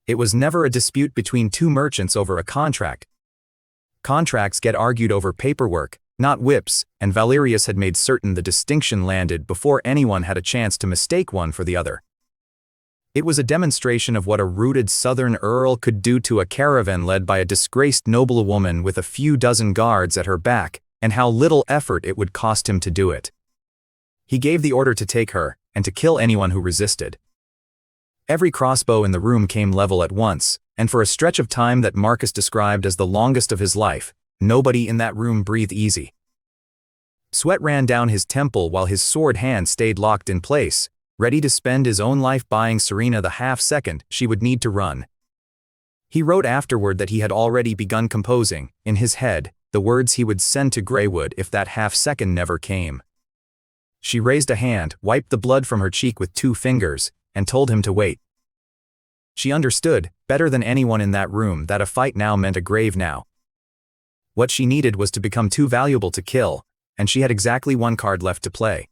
It was never a dispute between two merchants over a contract. Contracts get argued over paperwork, not whips, and Valerius had made certain the distinction landed before anyone had a chance to mistake one for the other. It was a demonstration of what a rooted southern earl could do to a caravan led by a disgraced noblewoman with a few dozen guards at her back, and how little effort it would cost him to do it. He gave the order to take her, and to kill anyone who resisted. Every crossbow in the room came level at once, and for a stretch of time that Marcus described as the longest of his life, nobody in that room breathed easy. Sweat ran down his temple while his sword hand stayed locked in place, ready to spend his own life buying Serena the half-second she would need to run. He wrote afterward that he had already begun composing, in his head, the words he would send to Greywood if that half-second never came. She raised a hand, wiped the blood from her cheek with 2 fingers, and told him to wait. She understood, better than anyone in that room, that a fight now meant a grave now. What she needed was to become too valuable to kill, and she had exactly 1 card left to play.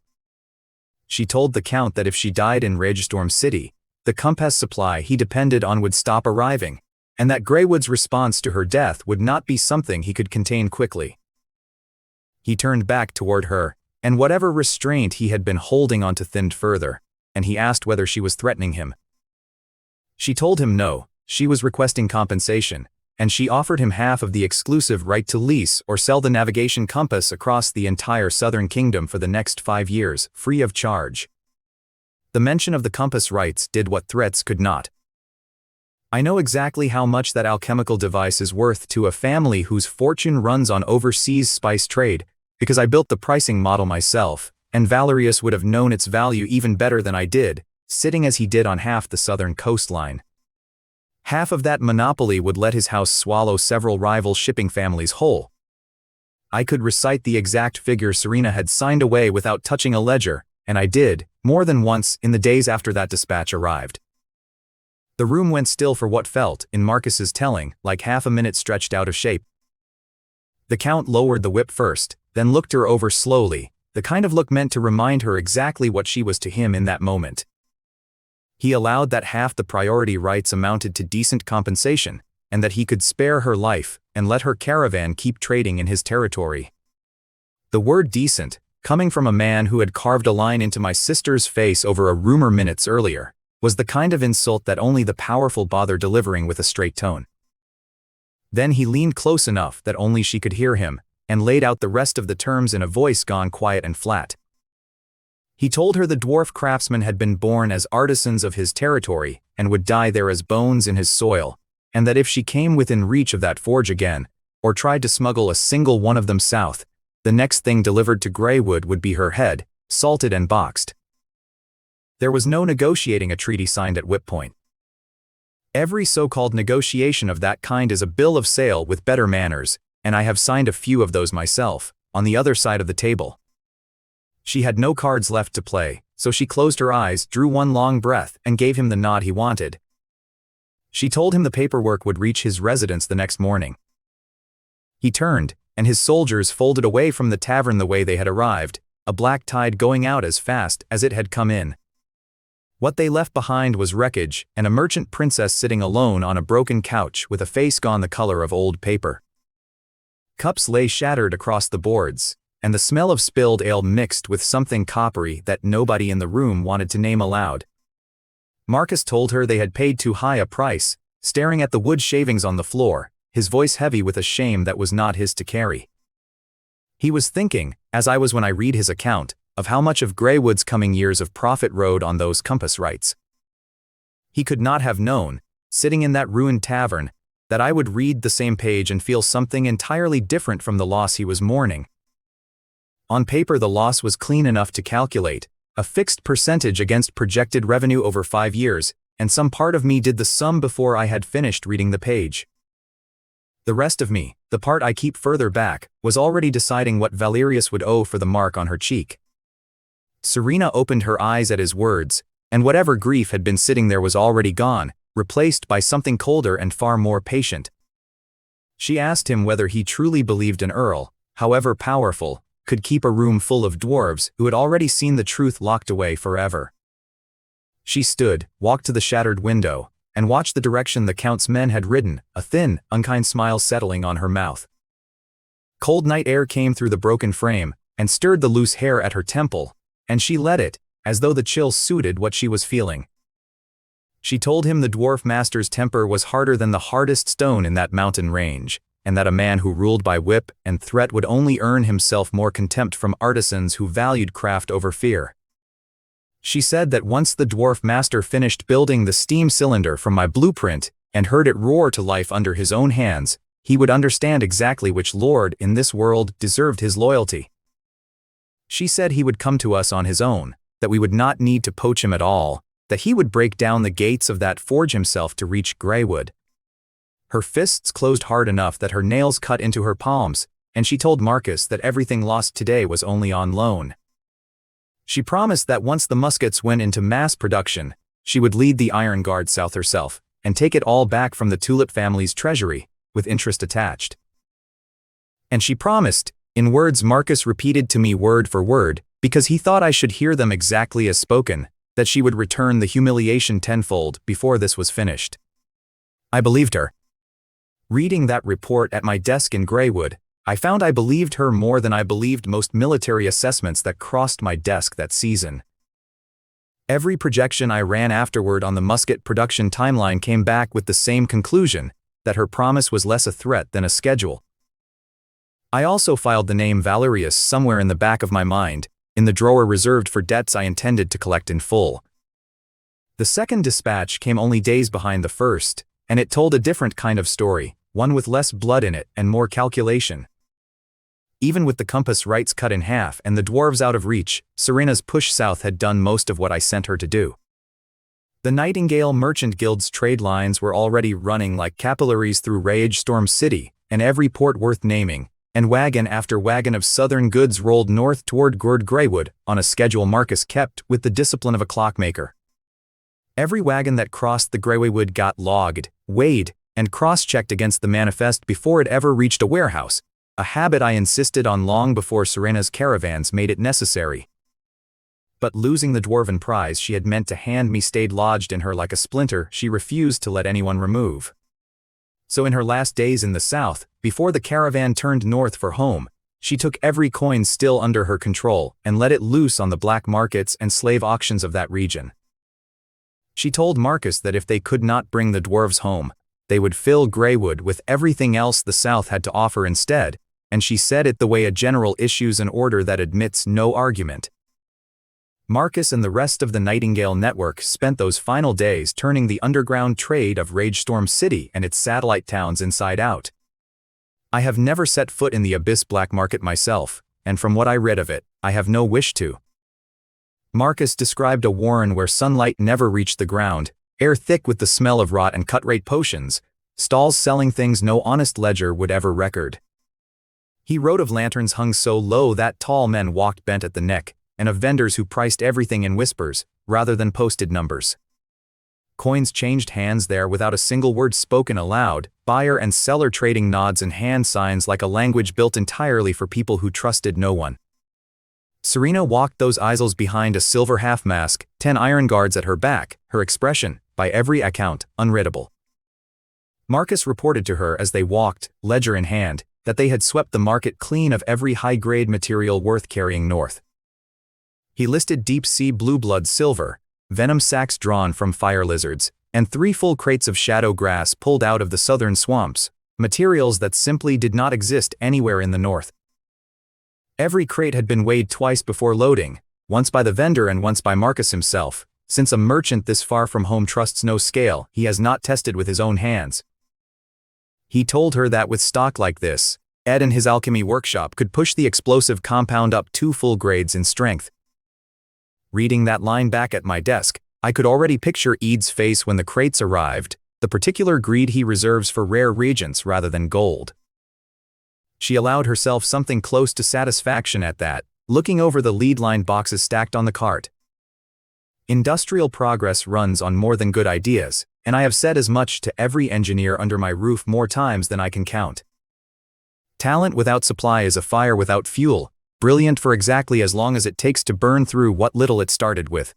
She told the Count that if she died in Ragestorm City, the compass supply he depended on would stop arriving, and that Greywood's response to her death would not be something he could contain quickly. He turned back toward her, and whatever restraint he had been holding on to thinned further, and he asked whether she was threatening him. She told him no, she was requesting compensation, and she offered him half of the exclusive right to lease or sell the navigation compass across the entire southern kingdom for the next 5 years, free of charge. The mention of the compass rights did what threats could not. I know exactly how much that alchemical device is worth to a family whose fortune runs on overseas spice trade, because I built the pricing model myself, and Valerius would have known its value even better than I did, sitting as he did on half the southern coastline. Half of that monopoly would let his house swallow several rival shipping families whole. I could recite the exact figure Serena had signed away without touching a ledger, and I did, more than once, in the days after that dispatch arrived. The room went still for what felt, in Marcus's telling, like half a minute stretched out of shape. The Count lowered the whip first, then looked her over slowly, the kind of look meant to remind her exactly what she was to him in that moment. He allowed that half the priority rights amounted to decent compensation, and that he could spare her life and let her caravan keep trading in his territory. The word decent, coming from a man who had carved a line into my sister's face over a rumor minutes earlier, was the kind of insult that only the powerful bother delivering with a straight tone. Then he leaned close enough that only she could hear him, and laid out the rest of the terms in a voice gone quiet and flat. He told her the dwarf craftsmen had been born as artisans of his territory and would die there as bones in his soil, and that if she came within reach of that forge again, or tried to smuggle a single one of them south, the next thing delivered to Greywood would be her head, salted and boxed. There was no negotiating a treaty signed at whip point. Every so-called negotiation of that kind is a bill of sale with better manners, and I have signed a few of those myself, on the other side of the table. She had no cards left to play, so she closed her eyes, drew one long breath, and gave him the nod he wanted. She told him the paperwork would reach his residence the next morning. He turned, and his soldiers folded away from the tavern the way they had arrived, a black tide going out as fast as it had come in. What they left behind was wreckage, and a merchant princess sitting alone on a broken couch with a face gone the color of old paper. Cups lay shattered across the boards, and the smell of spilled ale mixed with something coppery that nobody in the room wanted to name aloud. Marcus told her they had paid too high a price, staring at the wood shavings on the floor, his voice heavy with a shame that was not his to carry. He was thinking, as I was when I read his account, of how much of Greywood's coming years of profit rode on those compass rights. He could not have known, sitting in that ruined tavern, that I would read the same page and feel something entirely different from the loss he was mourning. On paper the loss was clean enough to calculate, a fixed percentage against projected revenue over 5 years, and some part of me did the sum before I had finished reading the page. The rest of me, the part I keep further back, was already deciding what Valerius would owe for the mark on her cheek. Serena opened her eyes at his words, and whatever grief had been sitting there was already gone, replaced by something colder and far more patient. She asked him whether he truly believed an earl, however powerful, could keep a room full of dwarves who had already seen the truth locked away forever. She stood, walked to the shattered window, and watched the direction the Count's men had ridden, a thin, unkind smile settling on her mouth. Cold night air came through the broken frame, and stirred the loose hair at her temple, and she let it, as though the chill suited what she was feeling. She told him the dwarf master's temper was harder than the hardest stone in that mountain range, and that a man who ruled by whip and threat would only earn himself more contempt from artisans who valued craft over fear. She said that once the dwarf master finished building the steam cylinder from my blueprint and heard it roar to life under his own hands, he would understand exactly which lord in this world deserved his loyalty. She said he would come to us on his own, that we would not need to poach him at all, that he would break down the gates of that forge himself to reach Greywood. Her fists closed hard enough that her nails cut into her palms, and she told Marcus that everything lost today was only on loan. She promised that once the muskets went into mass production, she would lead the Iron Guard south herself, and take it all back from the Tulip family's treasury, with interest attached. And she promised, in words Marcus repeated to me word for word, because he thought I should hear them exactly as spoken, that she would return the humiliation tenfold before this was finished. I believed her. Reading that report at my desk in Greywood, I found I believed her more than I believed most military assessments that crossed my desk that season. Every projection I ran afterward on the musket production timeline came back with the same conclusion, that her promise was less a threat than a schedule. I also filed the name Valerius somewhere in the back of my mind, in the drawer reserved for debts I intended to collect in full. The second dispatch came only days behind the first, and it told a different kind of story, one with less blood in it and more calculation. Even with the compass rights cut in half and the dwarves out of reach, Serena's push south had done most of what I sent her to do. The Nightingale Merchant Guild's trade lines were already running like capillaries through Rage-Storm City, and every port worth naming, and wagon after wagon of southern goods rolled north toward Greywood on a schedule Marcus kept with the discipline of a clockmaker. Every wagon that crossed the Greywood got logged, weighed, and cross-checked against the manifest before it ever reached a warehouse, a habit I insisted on long before Serena's caravans made it necessary. But losing the dwarven prize she had meant to hand me stayed lodged in her like a splinter she refused to let anyone remove. So in her last days in the south, before the caravan turned north for home, She took every coin still under her control and let it loose on the black markets and slave auctions of that region. She told Marcus that if they could not bring the dwarves home, they would fill Greywood with everything else the South had to offer instead, and she said it the way a general issues an order that admits no argument. Marcus and the rest of the Nightingale network spent those final days turning the underground trade of Ragestorm City and its satellite towns inside out. I have never set foot in the Abyss black market myself, and from what I read of it, I have no wish to. Marcus described a warren where sunlight never reached the ground, air thick with the smell of rot and cut-rate potions, stalls selling things no honest ledger would ever record. He wrote of lanterns hung so low that tall men walked bent at the neck, and of vendors who priced everything in whispers, rather than posted numbers. Coins changed hands there without a single word spoken aloud, buyer and seller trading nods and hand signs like a language built entirely for people who trusted no one. Serena walked those aisles behind a silver half-mask, 10 iron guards at her back, her expression, by every account, unreadable. Marcus reported to her as they walked, ledger in hand, that they had swept the market clean of every high-grade material worth carrying north. He listed deep-sea blue-blood silver, venom sacs drawn from fire lizards, and 3 full crates of shadow grass pulled out of the southern swamps, materials that simply did not exist anywhere in the north. Every crate had been weighed twice before loading, once by the vendor and once by Marcus himself. Since a merchant this far from home trusts no scale he has not tested with his own hands. He told her that with stock like this, Ed and his alchemy workshop could push the explosive compound up 2 full grades in strength. Reading that line back at my desk, I could already picture Ede's face when the crates arrived, the particular greed he reserves for rare reagents rather than gold. She allowed herself something close to satisfaction at that, looking over the lead-lined boxes stacked on the cart. Industrial progress runs on more than good ideas, and I have said as much to every engineer under my roof more times than I can count. Talent without supply is a fire without fuel, brilliant for exactly as long as it takes to burn through what little it started with.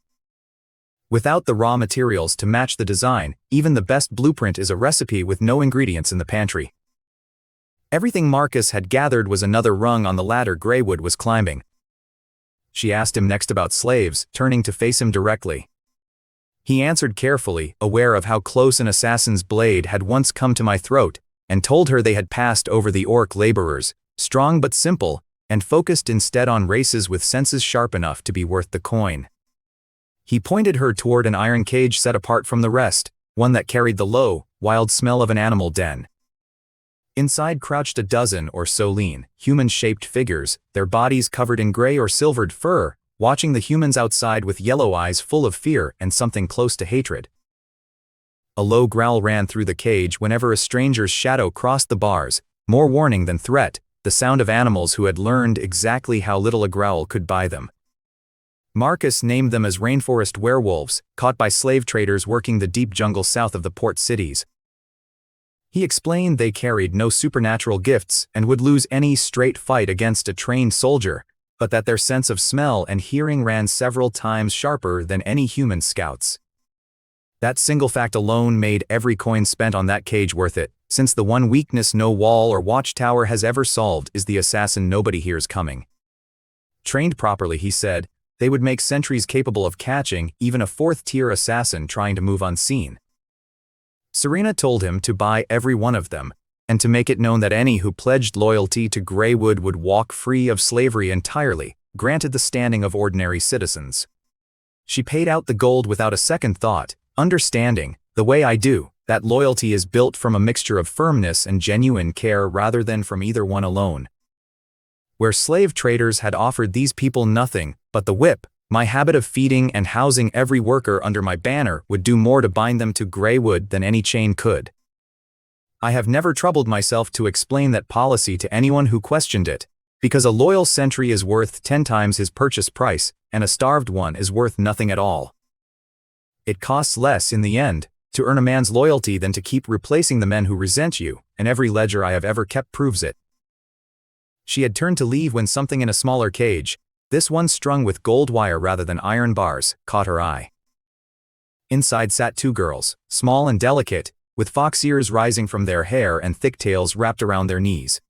Without the raw materials to match the design, even the best blueprint is a recipe with no ingredients in the pantry. Everything Marcus had gathered was another rung on the ladder Greywood was climbing. She asked him next about slaves, turning to face him directly. He answered carefully, aware of how close an assassin's blade had once come to my throat, and told her they had passed over the orc laborers, strong but simple, and focused instead on races with senses sharp enough to be worth the coin. He pointed her toward an iron cage set apart from the rest, one that carried the low, wild smell of an animal den. Inside crouched a dozen or so lean, human-shaped figures, their bodies covered in gray or silvered fur, watching the humans outside with yellow eyes full of fear and something close to hatred. A low growl ran through the cage whenever a stranger's shadow crossed the bars, more warning than threat, the sound of animals who had learned exactly how little a growl could buy them. Marcus named them as rainforest werewolves, caught by slave traders working the deep jungle south of the port cities. He explained they carried no supernatural gifts and would lose any straight fight against a trained soldier, but that their sense of smell and hearing ran several times sharper than any human scout's. That single fact alone made every coin spent on that cage worth it, since the one weakness no wall or watchtower has ever solved is the assassin nobody hears coming. Trained properly, he said, they would make sentries capable of catching even a 4th-tier assassin trying to move unseen. Serena told him to buy every one of them, and to make it known that any who pledged loyalty to Greywood would walk free of slavery entirely, granted the standing of ordinary citizens. She paid out the gold without a second thought, understanding, the way I do, that loyalty is built from a mixture of firmness and genuine care rather than from either one alone. Where slave traders had offered these people nothing but the whip, my habit of feeding and housing every worker under my banner would do more to bind them to Greywood than any chain could. I have never troubled myself to explain that policy to anyone who questioned it, because a loyal sentry is worth 10 times his purchase price, and a starved one is worth nothing at all. It costs less in the end to earn a man's loyalty than to keep replacing the men who resent you, and every ledger I have ever kept proves it. She had turned to leave when something in a smaller cage, this one strung with gold wire rather than iron bars, caught her eye. Inside sat 2 girls, small and delicate, with fox ears rising from their hair and thick tails wrapped around their knees.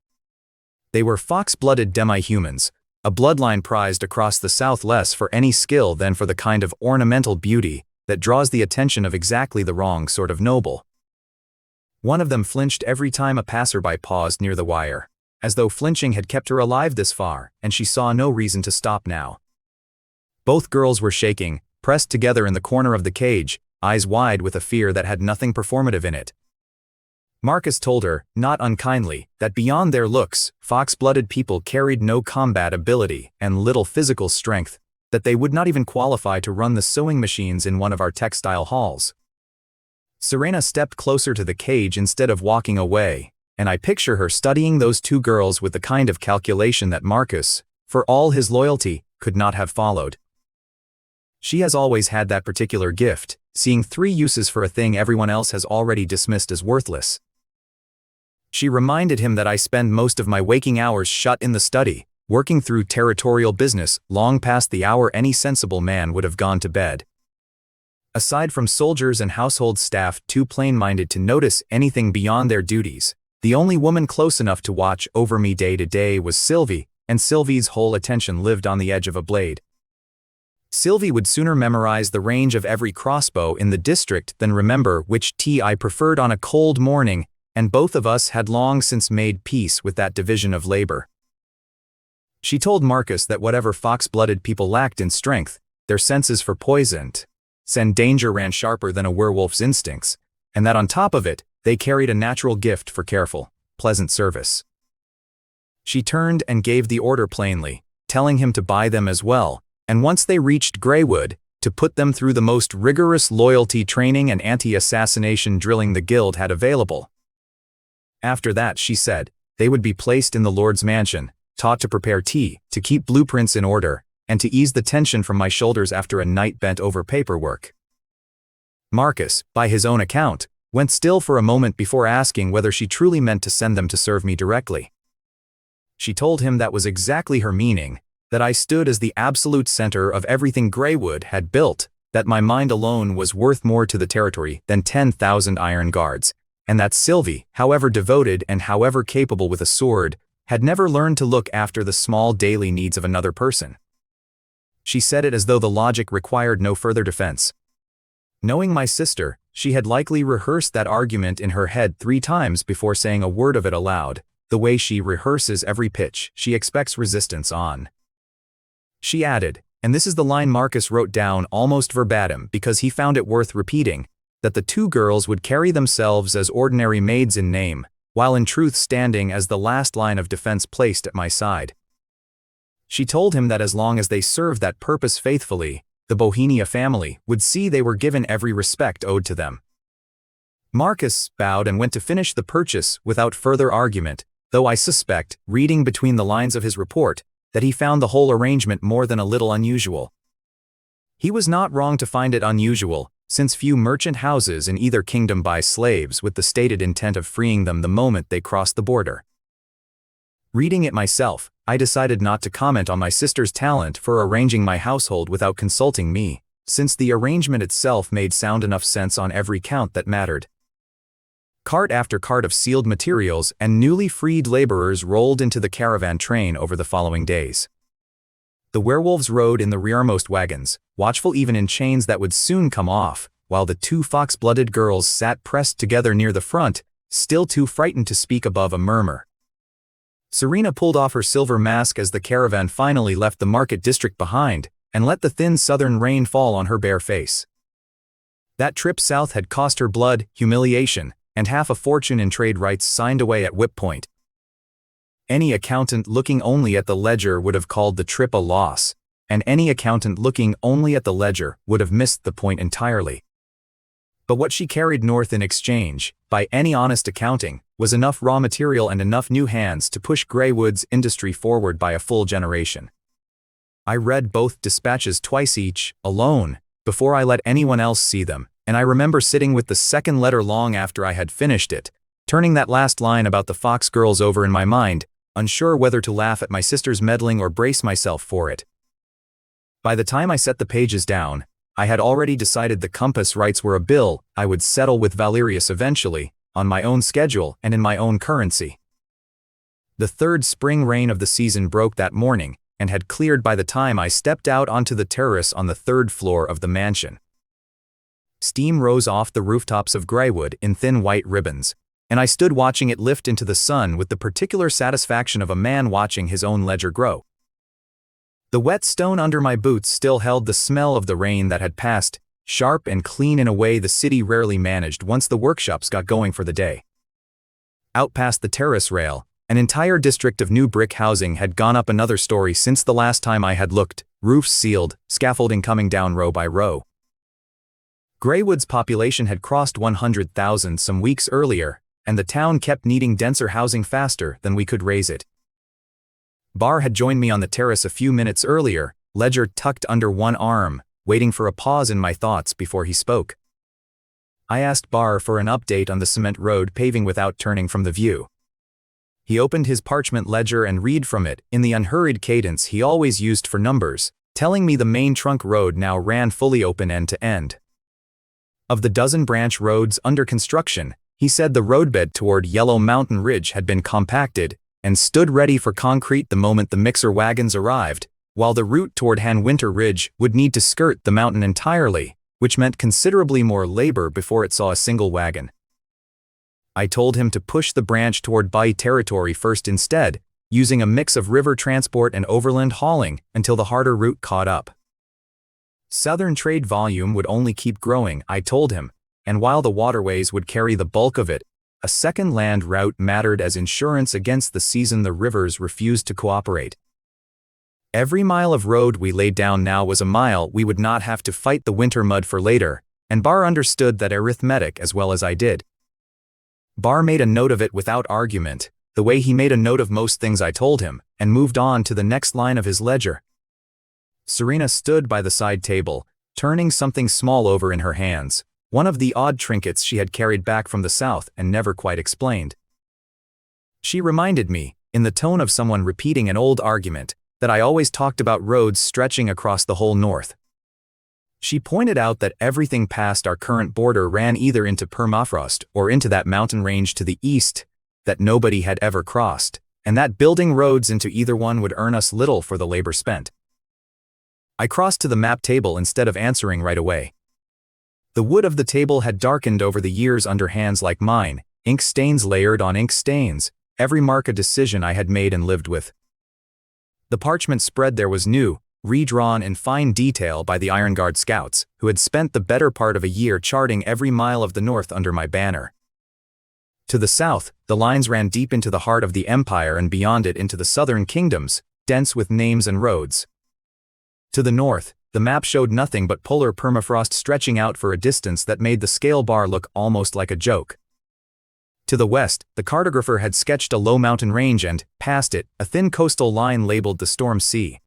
They were fox-blooded demi-humans, a bloodline prized across the South less for any skill than for the kind of ornamental beauty that draws the attention of exactly the wrong sort of noble. One of them flinched every time a passerby paused near the wire, as though flinching had kept her alive this far, and she saw no reason to stop now. Both girls were shaking, pressed together in the corner of the cage, eyes wide with a fear that had nothing performative in it. Marcus told her, not unkindly, that beyond their looks, fox-blooded people carried no combat ability and little physical strength, that they would not even qualify to run the sewing machines in one of our textile halls. Serena stepped closer to the cage instead of walking away, and I picture her studying those two girls with the kind of calculation that Marcus, for all his loyalty, could not have followed. She has always had that particular gift, seeing three uses for a thing everyone else has already dismissed as worthless. She reminded him that I spend most of my waking hours shut in the study, working through territorial business long past the hour any sensible man would have gone to bed. Aside from soldiers and household staff too plain-minded to notice anything beyond their duties, the only woman close enough to watch over me day to day was Sylvie, and Sylvie's whole attention lived on the edge of a blade. Sylvie would sooner memorize the range of every crossbow in the district than remember which tea I preferred on a cold morning, and both of us had long since made peace with that division of labor. She told Marcus that whatever fox-blooded people lacked in strength, their senses for poison and danger ran sharper than a werewolf's instincts, and that on top of it, they carried a natural gift for careful, pleasant service. She turned and gave the order plainly, telling him to buy them as well, and once they reached Greywood, to put them through the most rigorous loyalty training and anti-assassination drilling the guild had available. After that, she said, they would be placed in the Lord's mansion, taught to prepare tea, to keep blueprints in order, and to ease the tension from my shoulders after a night bent over paperwork. Marcus, by his own account, went still for a moment before asking whether she truly meant to send them to serve me directly. She told him that was exactly her meaning, that I stood as the absolute center of everything Greywood had built, that my mind alone was worth more to the territory than 10,000 iron guards, and that Sylvie, however devoted and however capable with a sword, had never learned to look after the small daily needs of another person. She said it as though the logic required no further defense. Knowing my sister, she had likely rehearsed that argument in her head 3 times before saying a word of it aloud, the way she rehearses every pitch she expects resistance on. She added, and this is the line Marcus wrote down almost verbatim because he found it worth repeating, that the two girls would carry themselves as ordinary maids in name, while in truth standing as the last line of defense placed at my side. She told him that as long as they served that purpose faithfully, the Bohemia family would see they were given every respect owed to them. Marcus bowed and went to finish the purchase without further argument, though I suspect, reading between the lines of his report, that he found the whole arrangement more than a little unusual. He was not wrong to find it unusual, since few merchant houses in either kingdom buy slaves with the stated intent of freeing them the moment they cross the border. Reading it myself, I decided not to comment on my sister's talent for arranging my household without consulting me, since the arrangement itself made sound enough sense on every count that mattered. Cart after cart of sealed materials and newly freed laborers rolled into the caravan train over the following days. The werewolves rode in the rearmost wagons, watchful even in chains that would soon come off, while the 2 fox-blooded girls sat pressed together near the front, still too frightened to speak above a murmur. Serena pulled off her silver mask as the caravan finally left the market district behind, and let the thin southern rain fall on her bare face. That trip south had cost her blood, humiliation, and half a fortune in trade rights signed away at whip point. Any accountant looking only at the ledger would have called the trip a loss, and any accountant looking only at the ledger would have missed the point entirely. But what she carried north in exchange, by any honest accounting, was enough raw material and enough new hands to push Greywood's industry forward by a full generation. I read both dispatches twice each, alone, before I let anyone else see them, and I remember sitting with the second letter long after I had finished it, turning that last line about the fox girls over in my mind, unsure whether to laugh at my sister's meddling or brace myself for it. By the time I set the pages down, I had already decided the compass rights were a bill I would settle with Valerius eventually, on my own schedule and in my own currency. The third spring rain of the season broke that morning, and had cleared by the time I stepped out onto the terrace on the third floor of the mansion. Steam rose off the rooftops of Greywood in thin white ribbons, and I stood watching it lift into the sun with the particular satisfaction of a man watching his own ledger grow. The wet stone under my boots still held the smell of the rain that had passed, sharp and clean in a way the city rarely managed once the workshops got going for the day. Out past the terrace rail, an entire district of new brick housing had gone up another story since the last time I had looked, roofs sealed, scaffolding coming down row by row. Greywood's population had crossed 100,000 some weeks earlier, and the town kept needing denser housing faster than we could raise it. Bar had joined me on the terrace a few minutes earlier, ledger tucked under one arm, waiting for a pause in my thoughts before he spoke. I asked Bar for an update on the cement road paving without turning from the view. He opened his parchment ledger and read from it in the unhurried cadence he always used for numbers, telling me the main trunk road now ran fully open end to end. Of the dozen branch roads under construction, he said the roadbed toward Yellow Mountain Ridge had been compacted and stood ready for concrete the moment the mixer wagons arrived, while the route toward Hanwinter Ridge would need to skirt the mountain entirely, which meant considerably more labor before it saw a single wagon. I told him to push the branch toward Bai territory first instead, using a mix of river transport and overland hauling until the harder route caught up. Southern trade volume would only keep growing, I told him, and while the waterways would carry the bulk of it, a second land route mattered as insurance against the season the rivers refused to cooperate. Every mile of road we laid down now was a mile we would not have to fight the winter mud for later, and Bar understood that arithmetic as well as I did. Bar made a note of it without argument, the way he made a note of most things I told him, and moved on to the next line of his ledger. Serena stood by the side table, turning something small over in her hands, one of the odd trinkets she had carried back from the south and never quite explained. She reminded me, in the tone of someone repeating an old argument, that I always talked about roads stretching across the whole north. She pointed out that everything past our current border ran either into permafrost or into that mountain range to the east that nobody had ever crossed, and that building roads into either one would earn us little for the labor spent. I crossed to the map table instead of answering right away. The wood of the table had darkened over the years under hands like mine, ink stains layered on ink stains, every mark a decision I had made and lived with. The parchment spread there was new, redrawn in fine detail by the Iron Guard scouts, who had spent the better part of a year charting every mile of the north under my banner. To the south, the lines ran deep into the heart of the empire and beyond it into the southern kingdoms, dense with names and roads. To the north, the map showed nothing but polar permafrost stretching out for a distance that made the scale bar look almost like a joke. To the west, the cartographer had sketched a low mountain range and, past it, a thin coastal line labeled the Storm Sea.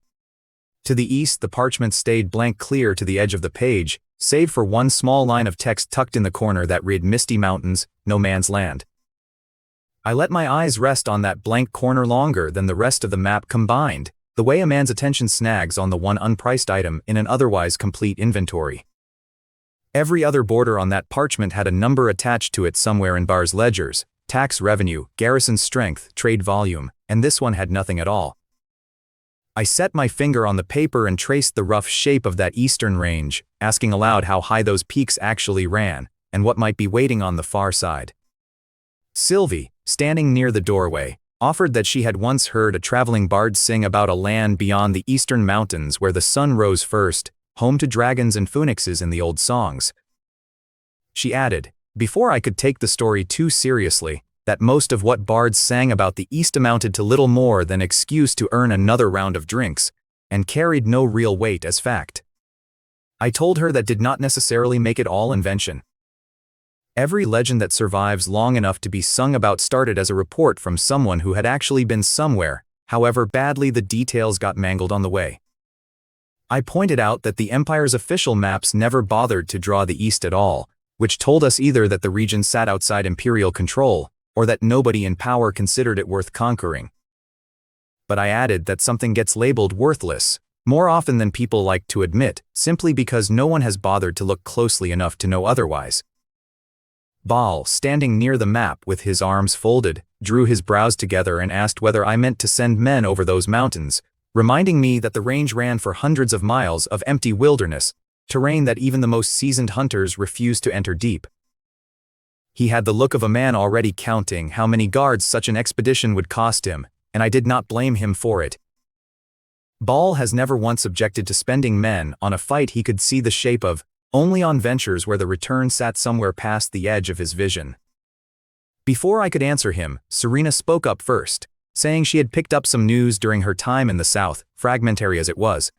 To the east, the parchment stayed blank clear to the edge of the page, save for one small line of text tucked in the corner that read Misty Mountains, No Man's Land. I let my eyes rest on that blank corner longer than the rest of the map combined, the way a man's attention snags on the one unpriced item in an otherwise complete inventory. Every other border on that parchment had a number attached to it somewhere in Bar's ledgers: tax revenue, garrison strength, trade volume, and this one had nothing at all. I set my finger on the paper and traced the rough shape of that eastern range, asking aloud how high those peaks actually ran, and what might be waiting on the far side. Sylvie, standing near the doorway, offered that she had once heard a traveling bard sing about a land beyond the eastern mountains where the sun rose first, home to dragons and phoenixes in the old songs. She added, before I could take the story too seriously, that most of what bards sang about the east amounted to little more than excuse to earn another round of drinks, and carried no real weight as fact. I told her that did not necessarily make it all invention. Every legend that survives long enough to be sung about started as a report from someone who had actually been somewhere, however badly the details got mangled on the way. I pointed out that the empire's official maps never bothered to draw the east at all, which told us either that the region sat outside imperial control, or that nobody in power considered it worth conquering. But I added that something gets labeled worthless, more often than people like to admit, simply because no one has bothered to look closely enough to know otherwise. Baal, standing near the map with his arms folded, drew his brows together and asked whether I meant to send men over those mountains, reminding me that the range ran for hundreds of miles of empty wilderness, terrain that even the most seasoned hunters refused to enter deep. He had the look of a man already counting how many guards such an expedition would cost him, and I did not blame him for it. Ball has never once objected to spending men on a fight he could see the shape of, only on ventures where the return sat somewhere past the edge of his vision. Before I could answer him, Serena spoke up first, saying she had picked up some news during her time in the South, fragmentary as it was.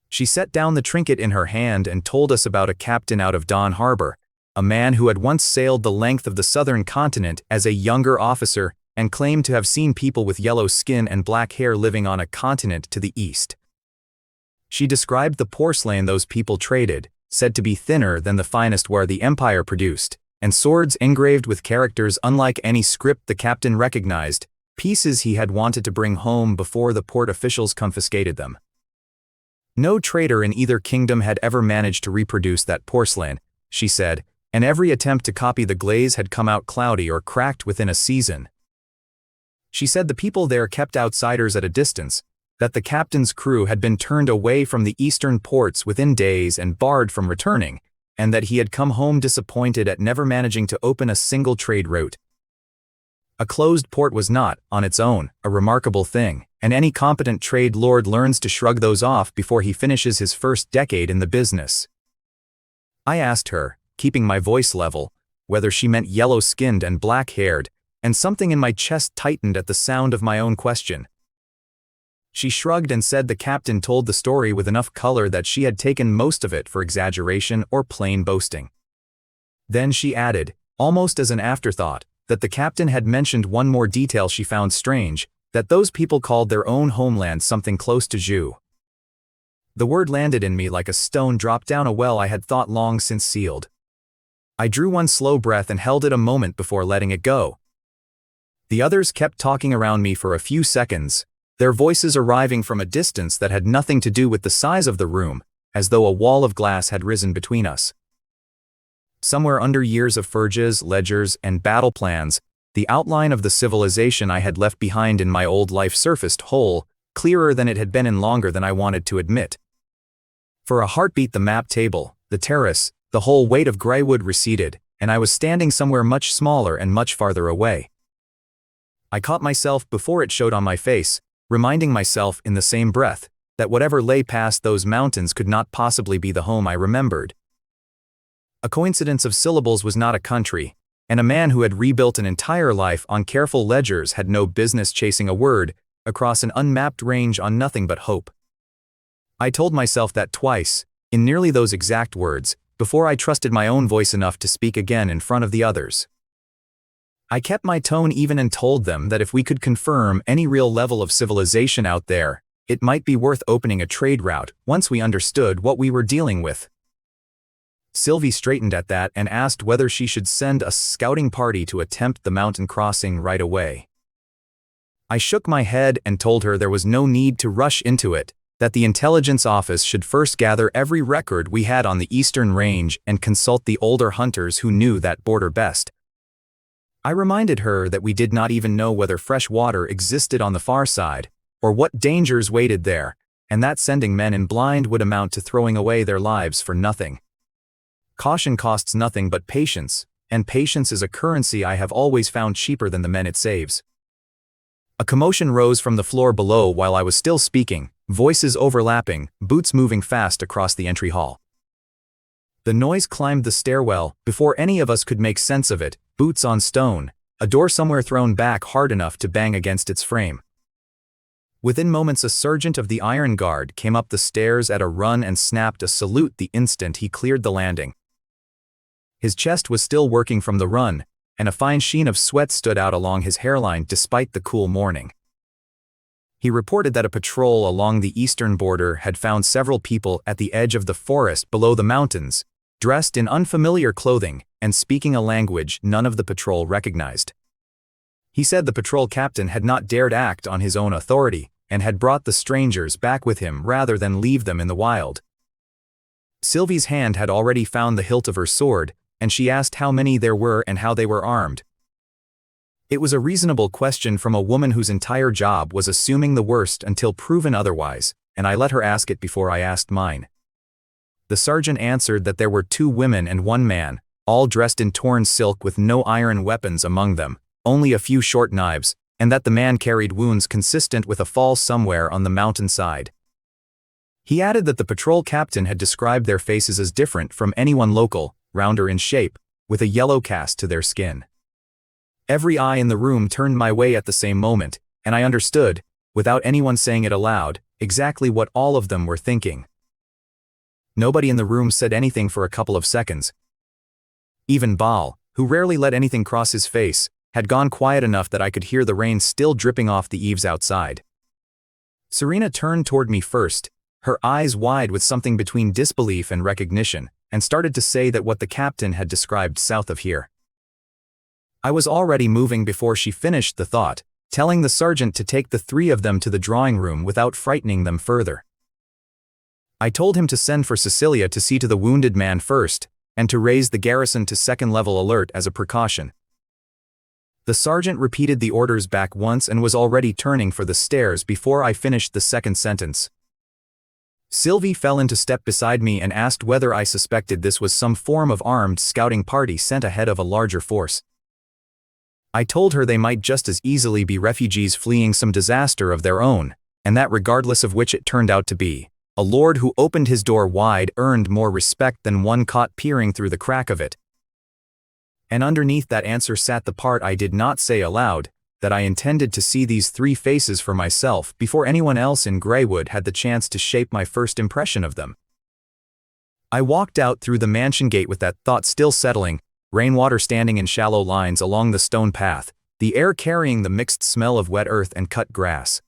She set down the trinket in her hand and told us about a captain out of Dawn Harbor, a man who had once sailed the length of the southern continent as a younger officer and claimed to have seen people with yellow skin and black hair living on a continent to the east. She described the porcelain those people traded, said to be thinner than the finest ware the empire produced, and swords engraved with characters unlike any script the captain recognized, pieces he had wanted to bring home before the port officials confiscated them. No trader in either kingdom had ever managed to reproduce that porcelain, she said, and every attempt to copy the glaze had come out cloudy or cracked within a season. She said the people there kept outsiders at a distance, that the captain's crew had been turned away from the eastern ports within days and barred from returning, and that he had come home disappointed at never managing to open a single trade route. A closed port was not, on its own, a remarkable thing, and any competent trade lord learns to shrug those off before he finishes his first decade in the business. I asked her, keeping my voice level, whether she meant yellow-skinned and black-haired, and something in my chest tightened at the sound of my own question. She shrugged and said the captain told the story with enough color that she had taken most of it for exaggeration or plain boasting. Then she added, almost as an afterthought, that the captain had mentioned one more detail she found strange, that those people called their own homeland something close to Zhu. The word landed in me like a stone dropped down a well I had thought long since sealed. I drew one slow breath and held it a moment before letting it go. The others kept talking around me for a few seconds, their voices arriving from a distance that had nothing to do with the size of the room, as though a wall of glass had risen between us. Somewhere under years of furges, ledgers, and battle plans, the outline of the civilization I had left behind in my old life surfaced whole, clearer than it had been in longer than I wanted to admit. For a heartbeat the map table, the terrace, the whole weight of Greywood receded, and I was standing somewhere much smaller and much farther away. I caught myself before it showed on my face, reminding myself in the same breath, that whatever lay past those mountains could not possibly be the home I remembered. A coincidence of syllables was not a country, and a man who had rebuilt an entire life on careful ledgers had no business chasing a word across an unmapped range on nothing but hope. I told myself that twice, in nearly those exact words, before I trusted my own voice enough to speak again in front of the others. I kept my tone even and told them that if we could confirm any real level of civilization out there, it might be worth opening a trade route once we understood what we were dealing with. Sylvie straightened at that and asked whether she should send a scouting party to attempt the mountain crossing right away. I shook my head and told her there was no need to rush into it, that the intelligence office should first gather every record we had on the eastern range and consult the older hunters who knew that border best. I reminded her that we did not even know whether fresh water existed on the far side, or what dangers waited there, and that sending men in blind would amount to throwing away their lives for nothing. Caution costs nothing but patience, and patience is a currency I have always found cheaper than the men it saves. A commotion rose from the floor below while I was still speaking, voices overlapping, boots moving fast across the entry hall. The noise climbed the stairwell, before any of us could make sense of it, boots on stone, a door somewhere thrown back hard enough to bang against its frame. Within moments a sergeant of the Iron Guard came up the stairs at a run and snapped a salute the instant he cleared the landing. His chest was still working from the run, and a fine sheen of sweat stood out along his hairline despite the cool morning. He reported that a patrol along the eastern border had found several people at the edge of the forest below the mountains, dressed in unfamiliar clothing and speaking a language none of the patrol recognized. He said the patrol captain had not dared act on his own authority and had brought the strangers back with him rather than leave them in the wild. Sylvie's hand had already found the hilt of her sword, and she asked how many there were and how they were armed. It was a reasonable question from a woman whose entire job was assuming the worst until proven otherwise, and I let her ask it before I asked mine. The sergeant answered that there were 2 women and 1 man, all dressed in torn silk with no iron weapons among them, only a few short knives, and that the man carried wounds consistent with a fall somewhere on the mountainside. He added that the patrol captain had described their faces as different from anyone local, rounder in shape, with a yellow cast to their skin. Every eye in the room turned my way at the same moment, and I understood, without anyone saying it aloud, exactly what all of them were thinking. Nobody in the room said anything for a couple of seconds. Even Baal, who rarely let anything cross his face, had gone quiet enough that I could hear the rain still dripping off the eaves outside. Serena turned toward me first, her eyes wide with something between disbelief and recognition, and started to say that what the captain had described south of here. I was already moving before she finished the thought, telling the sergeant to take the 3 of them to the drawing room without frightening them further. I told him to send for Cecilia to see to the wounded man first, and to raise the garrison to second-level alert as a precaution. The sergeant repeated the orders back once and was already turning for the stairs before I finished the second sentence. Sylvie fell into step beside me and asked whether I suspected this was some form of armed scouting party sent ahead of a larger force. I told her they might just as easily be refugees fleeing some disaster of their own, and that regardless of which it turned out to be, a lord who opened his door wide earned more respect than one caught peering through the crack of it. And underneath that answer sat the part I did not say aloud, that I intended to see these 3 faces for myself before anyone else in Greywood had the chance to shape my first impression of them. I walked out through the mansion gate with that thought still settling, rainwater standing in shallow lines along the stone path, the air carrying the mixed smell of wet earth and cut grass.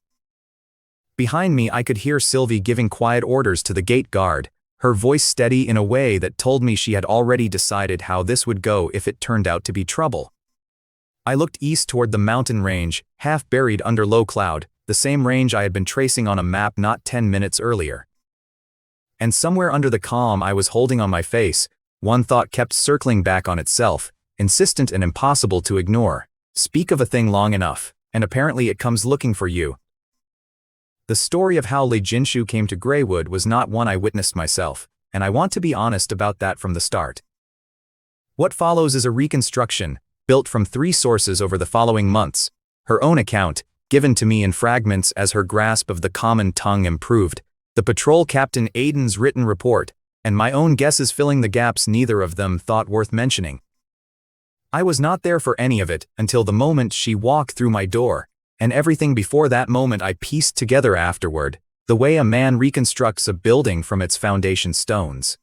Behind me I could hear Sylvie giving quiet orders to the gate guard, her voice steady in a way that told me she had already decided how this would go if it turned out to be trouble. I looked east toward the mountain range, half buried under low cloud, the same range I had been tracing on a map not 10 minutes earlier. And somewhere under the calm I was holding on my face, one thought kept circling back on itself, insistent and impossible to ignore. Speak of a thing long enough, and apparently it comes looking for you. The story of how Lei Jinshu came to Greywood was not one I witnessed myself, and I want to be honest about that from the start. What follows is a reconstruction, built from 3 sources over the following months: her own account, given to me in fragments as her grasp of the common tongue improved, the patrol captain Aiden's written report, and my own guesses filling the gaps neither of them thought worth mentioning. I was not there for any of it until the moment she walked through my door, and everything before that moment I pieced together afterward, the way a man reconstructs a building from its foundation stones.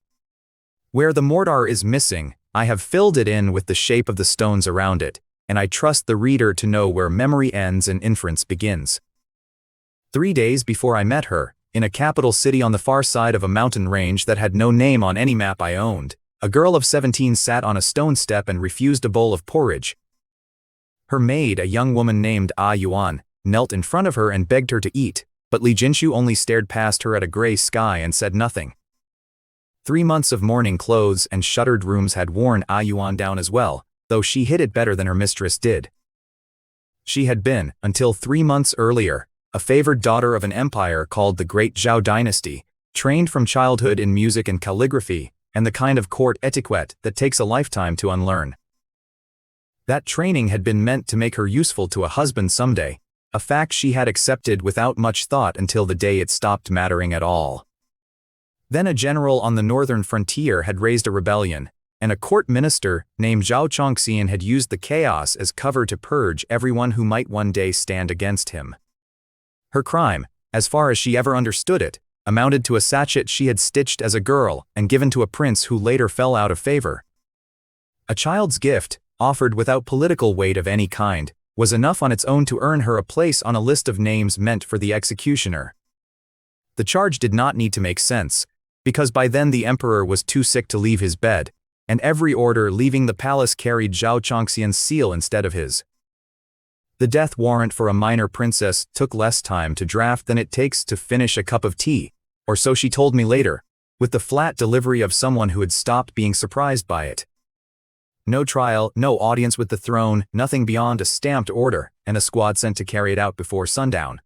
Where the mortar is missing, I have filled it in with the shape of the stones around it, and I trust the reader to know where memory ends and inference begins. 3 days before I met her, in a capital city on the far side of a mountain range that had no name on any map I owned, a girl of 17 sat on a stone step and refused a bowl of porridge. Her maid, a young woman named Ah Yuan, knelt in front of her and begged her to eat, but Lei Jinshu only stared past her at a gray sky and said nothing. 3 months of mourning clothes and shuttered rooms had worn Ah Yuan down as well, though she hid it better than her mistress did. She had been, until 3 months earlier, a favored daughter of an empire called the Great Zhao Dynasty, trained from childhood in music and calligraphy, and the kind of court etiquette that takes a lifetime to unlearn. That training had been meant to make her useful to a husband someday, a fact she had accepted without much thought until the day it stopped mattering at all. Then a general on the northern frontier had raised a rebellion, and a court minister named Zhao Chongxian had used the chaos as cover to purge everyone who might one day stand against him. Her crime, as far as she ever understood it, amounted to a sachet she had stitched as a girl and given to a prince who later fell out of favor. A child's gift, offered without political weight of any kind, was enough on its own to earn her a place on a list of names meant for the executioner. The charge did not need to make sense, because by then the emperor was too sick to leave his bed, and every order leaving the palace carried Zhao Chongxian's seal instead of his. The death warrant for a minor princess took less time to draft than it takes to finish a cup of tea, or so she told me later, with the flat delivery of someone who had stopped being surprised by it. No trial, no audience with the throne, nothing beyond a stamped order, and a squad sent to carry it out before sundown.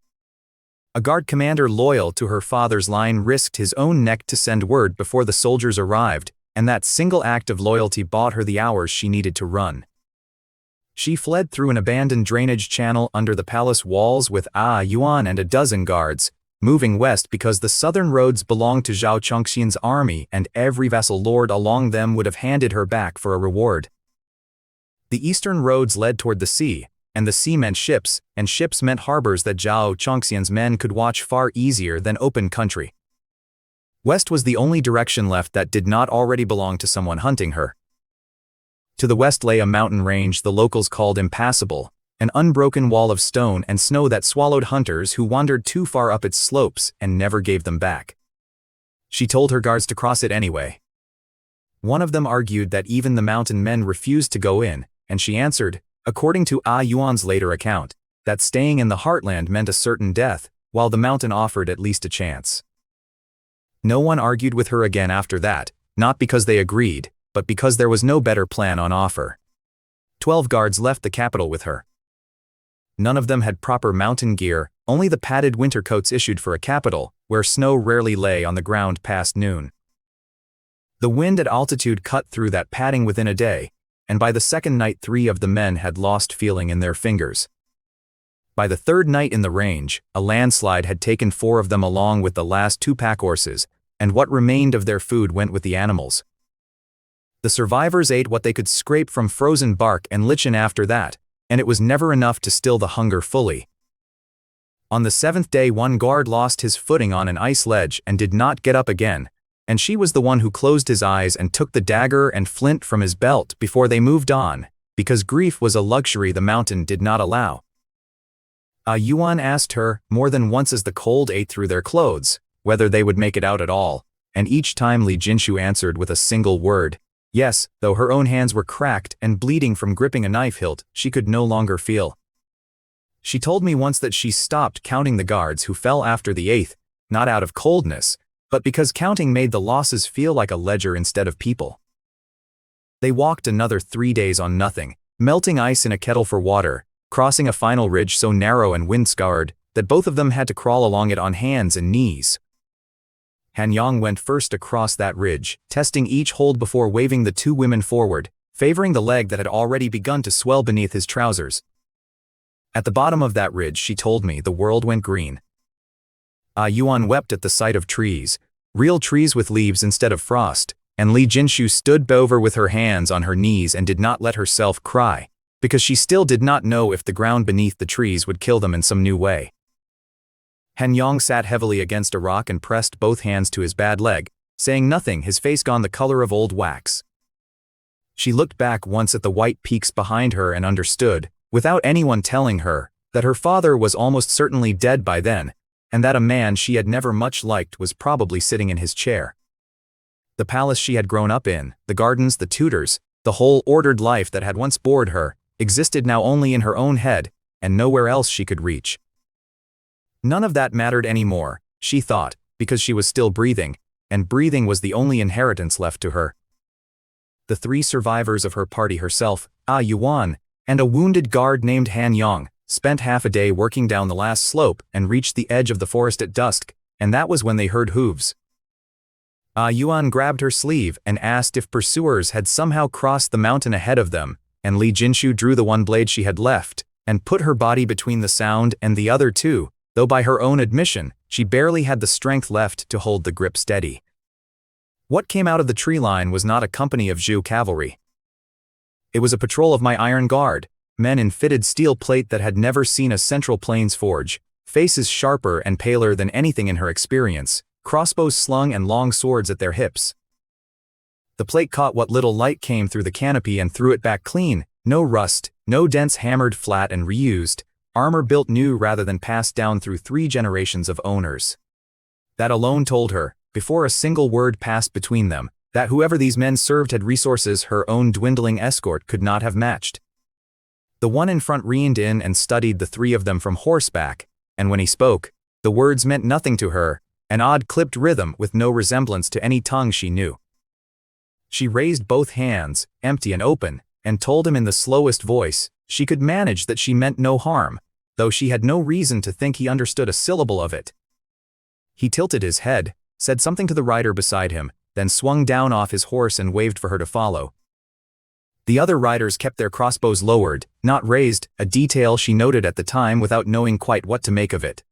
A guard commander loyal to her father's line risked his own neck to send word before the soldiers arrived, and that single act of loyalty bought her the hours she needed to run. She fled through an abandoned drainage channel under the palace walls with Yuan and a dozen guards, moving west because the southern roads belonged to Zhao Chongxian's army and every vassal lord along them would have handed her back for a reward. The eastern roads led toward the sea, and the sea meant ships, and ships meant harbors that Zhao Chongxian's men could watch far easier than open country. West was the only direction left that did not already belong to someone hunting her. To the west lay a mountain range the locals called impassable, an unbroken wall of stone and snow that swallowed hunters who wandered too far up its slopes and never gave them back. She told her guards to cross it anyway. One of them argued that even the mountain men refused to go in, and she answered, according to Yuan's later account, that staying in the heartland meant a certain death, while the mountain offered at least a chance. No one argued with her again after that, not because they agreed, but because there was no better plan on offer. 12 guards left the capital with her. None of them had proper mountain gear, only the padded winter coats issued for a capital, where snow rarely lay on the ground past noon. The wind at altitude cut through that padding within a day, and by the second night 3 of the men had lost feeling in their fingers. By the third night in the range, a landslide had taken 4 of them along with the last 2 pack horses, and what remained of their food went with the animals. The survivors ate what they could scrape from frozen bark and lichen after that, and it was never enough to still the hunger fully. On the 7th day one guard lost his footing on an ice ledge and did not get up again, and she was the one who closed his eyes and took the dagger and flint from his belt before they moved on, because grief was a luxury the mountain did not allow. Yuan asked her, more than once as the cold ate through their clothes, whether they would make it out at all, and each time Li Jinshu answered with a single word, yes, though her own hands were cracked and bleeding from gripping a knife hilt she could no longer feel. She told me once that she stopped counting the guards who fell after the 8th, not out of coldness, but because counting made the losses feel like a ledger instead of people. They walked another 3 days on nothing, melting ice in a kettle for water, crossing a final ridge so narrow and wind-scarred that both of them had to crawl along it on hands and knees. Han Yang went first across that ridge, testing each hold before waving the 2 women forward, favoring the leg that had already begun to swell beneath his trousers. At the bottom of that ridge, she told me, the world went green. Yuan wept at the sight of trees, real trees with leaves instead of frost, and Li Jinshu stood over with her hands on her knees and did not let herself cry, because she still did not know if the ground beneath the trees would kill them in some new way. Han Yang sat heavily against a rock and pressed both hands to his bad leg, saying nothing, his face gone the color of old wax. She looked back once at the white peaks behind her and understood, without anyone telling her, that her father was almost certainly dead by then, and that a man she had never much liked was probably sitting in his chair. The palace she had grown up in, the gardens, the tutors, the whole ordered life that had once bored her, existed now only in her own head, and nowhere else she could reach. None of that mattered anymore, she thought, because she was still breathing, and breathing was the only inheritance left to her. The 3 survivors of her party, herself, Yuan, and a wounded guard named Han Yang, spent half a day working down the last slope and reached the edge of the forest at dusk, and that was when they heard hooves. Yuan grabbed her sleeve and asked if pursuers had somehow crossed the mountain ahead of them, and Li Jinshu drew the one blade she had left, and put her body between the sound and the other 2, though by her own admission, she barely had the strength left to hold the grip steady. What came out of the tree line was not a company of Zhu cavalry. It was a patrol of my iron guard, men in fitted steel plate that had never seen a Central Plains forge, faces sharper and paler than anything in her experience, crossbows slung and long swords at their hips. The plate caught what little light came through the canopy and threw it back clean, no rust, no dents, hammered flat and reused, armor built new rather than passed down through 3 generations of owners. That alone told her, before a single word passed between them, that whoever these men served had resources her own dwindling escort could not have matched. The one in front reined in and studied the 3 of them from horseback, and when he spoke, the words meant nothing to her, an odd clipped rhythm with no resemblance to any tongue she knew. She raised both hands, empty and open, and told him in the slowest voice she could manage that she meant no harm, though she had no reason to think he understood a syllable of it. He tilted his head, said something to the rider beside him, then swung down off his horse and waved for her to follow. The other riders kept their crossbows lowered, not raised, a detail she noted at the time without knowing quite what to make of it.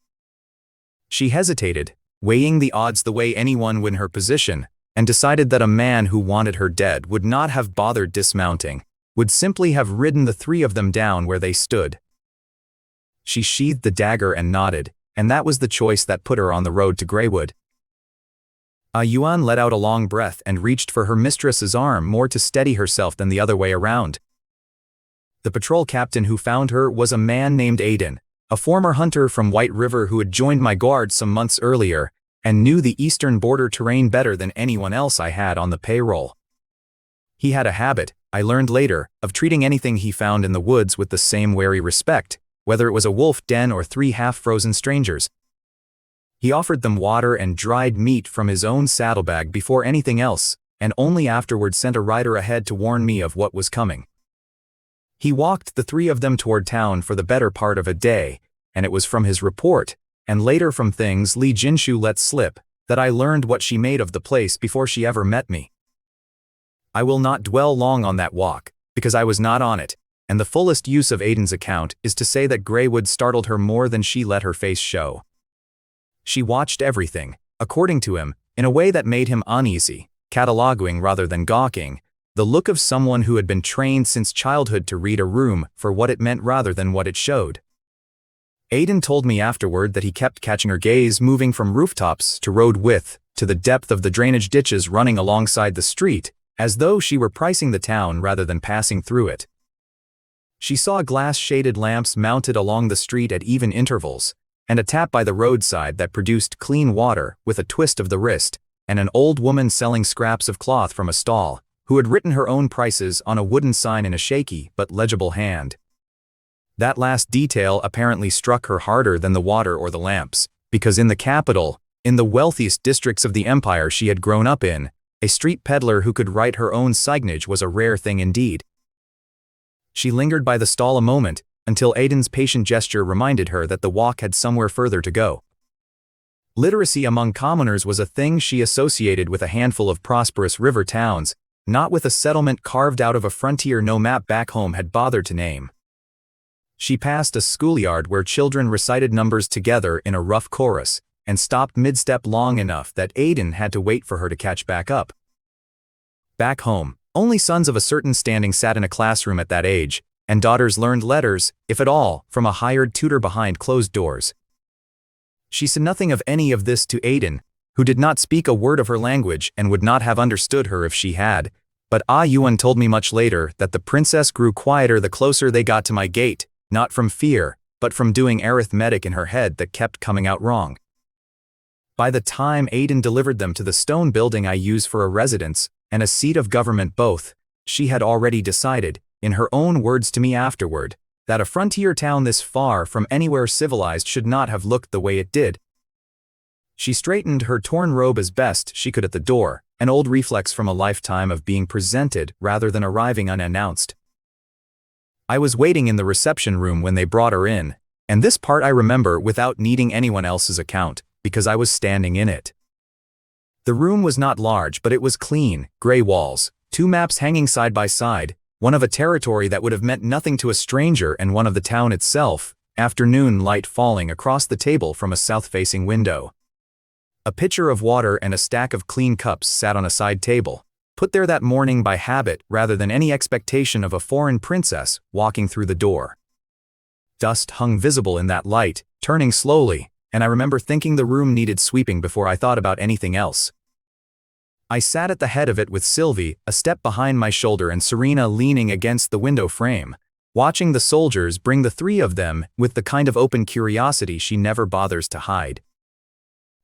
She hesitated, weighing the odds the way anyone would in her position, and decided that a man who wanted her dead would not have bothered dismounting, would simply have ridden the three of them down where they stood. She sheathed the dagger and nodded, and that was the choice that put her on the road to Greywood. Yuan let out a long breath and reached for her mistress's arm more to steady herself than the other way around. The patrol captain who found her was a man named Aiden, a former hunter from White River who had joined my guard some months earlier and knew the eastern border terrain better than anyone else I had on the payroll. He had a habit, I learned later, of treating anything he found in the woods with the same wary respect, whether it was a wolf den or three half-frozen strangers. He offered them water and dried meat from his own saddlebag before anything else, and only afterward sent a rider ahead to warn me of what was coming. He walked the three of them toward town for the better part of a day, and it was from his report, and later from things Li Jinshu let slip, that I learned what she made of the place before she ever met me. I will not dwell long on that walk, because I was not on it, and the fullest use of Aiden's account is to say that Greywood startled her more than she let her face show. She watched everything, according to him, in a way that made him uneasy, cataloguing rather than gawking, the look of someone who had been trained since childhood to read a room for what it meant rather than what it showed. Aiden told me afterward that he kept catching her gaze moving from rooftops to road width to the depth of the drainage ditches running alongside the street, as though she were pricing the town rather than passing through it. She saw glass-shaded lamps mounted along the street at even intervals, and a tap by the roadside that produced clean water with a twist of the wrist, and an old woman selling scraps of cloth from a stall, who had written her own prices on a wooden sign in a shaky but legible hand. That last detail apparently struck her harder than the water or the lamps, because in the capital, in the wealthiest districts of the empire she had grown up in, a street peddler who could write her own signage was a rare thing indeed. She lingered by the stall a moment, until Aiden's patient gesture reminded her that the walk had somewhere further to go. Literacy among commoners was a thing she associated with a handful of prosperous river towns, not with a settlement carved out of a frontier no map back home had bothered to name. She passed a schoolyard where children recited numbers together in a rough chorus, and stopped mid-step long enough that Aiden had to wait for her to catch back up. Back home, only sons of a certain standing sat in a classroom at that age, and daughters learned letters, if at all, from a hired tutor behind closed doors. She said nothing of any of this to Aiden, who did not speak a word of her language and would not have understood her if she had, but Yuan told me much later that the princess grew quieter the closer they got to my gate, not from fear, but from doing arithmetic in her head that kept coming out wrong. By the time Aiden delivered them to the stone building I use for a residence, and a seat of government both, she had already decided, in her own words to me afterward, that a frontier town this far from anywhere civilized should not have looked the way it did. She straightened her torn robe as best she could at the door, an old reflex from a lifetime of being presented rather than arriving unannounced. I was waiting in the reception room when they brought her in, and this part I remember without needing anyone else's account, because I was standing in it. The room was not large, but it was clean, gray walls, two maps hanging side by side, one of a territory that would have meant nothing to a stranger and one of the town itself, afternoon light falling across the table from a south-facing window. A pitcher of water and a stack of clean cups sat on a side table, put there that morning by habit rather than any expectation of a foreign princess walking through the door. Dust hung visible in that light, turning slowly, and I remember thinking the room needed sweeping before I thought about anything else. I sat at the head of it with Sylvie, a step behind my shoulder, and Serena leaning against the window frame, watching the soldiers bring the three of them with the kind of open curiosity she never bothers to hide.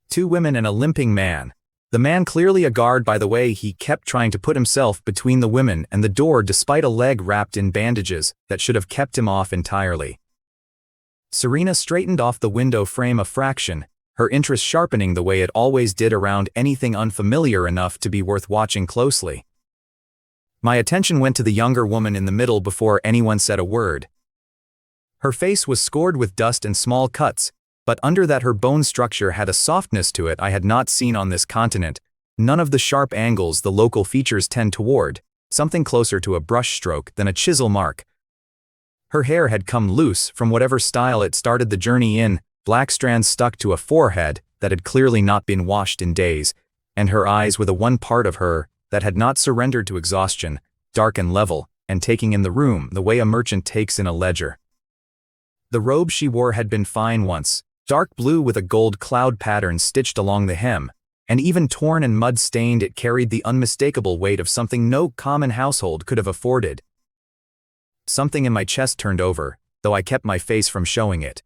Two women and a limping man. The man clearly a guard by the way he kept trying to put himself between the women and the door despite a leg wrapped in bandages that should have kept him off entirely. Serena straightened off the window frame a fraction, her interest sharpening the way it always did around anything unfamiliar enough to be worth watching closely. My attention went to the younger woman in the middle before anyone said a word. Her face was scored with dust and small cuts, but under that her bone structure had a softness to it I had not seen on this continent, none of the sharp angles the local features tend toward, something closer to a brush stroke than a chisel mark. Her hair had come loose from whatever style it started the journey in, black strands stuck to a forehead that had clearly not been washed in days, and her eyes were the one part of her that had not surrendered to exhaustion, dark and level, and taking in the room the way a merchant takes in a ledger. The robe she wore had been fine once, dark blue with a gold cloud pattern stitched along the hem, and even torn and mud-stained it carried the unmistakable weight of something no common household could have afforded. Something in my chest turned over, though I kept my face from showing it.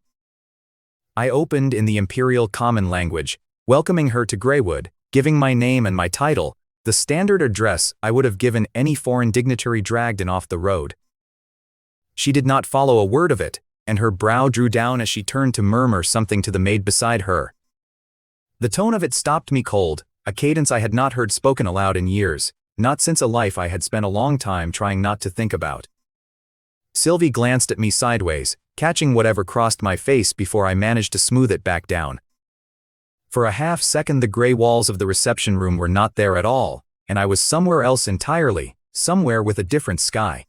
I opened in the imperial common language, welcoming her to Greywood, giving my name and my title, the standard address I would have given any foreign dignitary dragged in off the road. She did not follow a word of it, and her brow drew down as she turned to murmur something to the maid beside her. The tone of it stopped me cold, a cadence I had not heard spoken aloud in years, not since a life I had spent a long time trying not to think about. Sylvie glanced at me sideways, catching whatever crossed my face before I managed to smooth it back down. For a half-second the gray walls of the reception room were not there at all, and I was somewhere else entirely, somewhere with a different sky.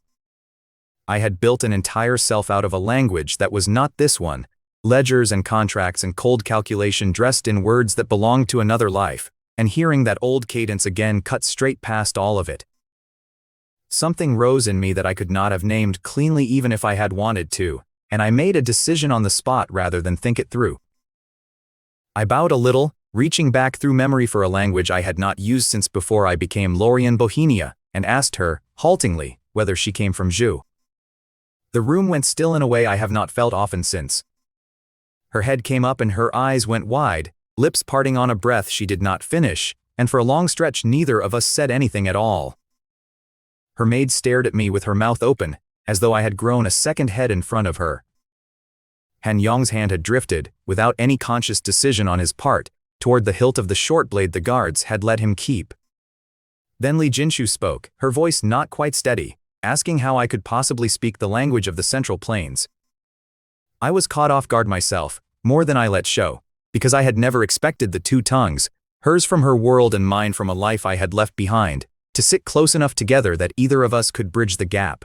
I had built an entire self out of a language that was not this one, ledgers and contracts and cold calculation dressed in words that belonged to another life, and hearing that old cadence again cut straight past all of it. Something rose in me that I could not have named cleanly even if I had wanted to, and I made a decision on the spot rather than think it through. I bowed a little, reaching back through memory for a language I had not used since before I became Lorien Bohemia, and asked her, haltingly, whether she came from Zhu. The room went still in a way I have not felt often since. Her head came up and her eyes went wide, lips parting on a breath she did not finish, and for a long stretch neither of us said anything at all. Her maid stared at me with her mouth open, as though I had grown a second head in front of her. Han Yong's hand had drifted, without any conscious decision on his part, toward the hilt of the short blade the guards had let him keep. Then Li Jinshu spoke, her voice not quite steady, asking how I could possibly speak the language of the Central Plains. I was caught off guard myself, more than I let show, because I had never expected the two tongues, hers from her world and mine from a life I had left behind, to sit close enough together that either of us could bridge the gap.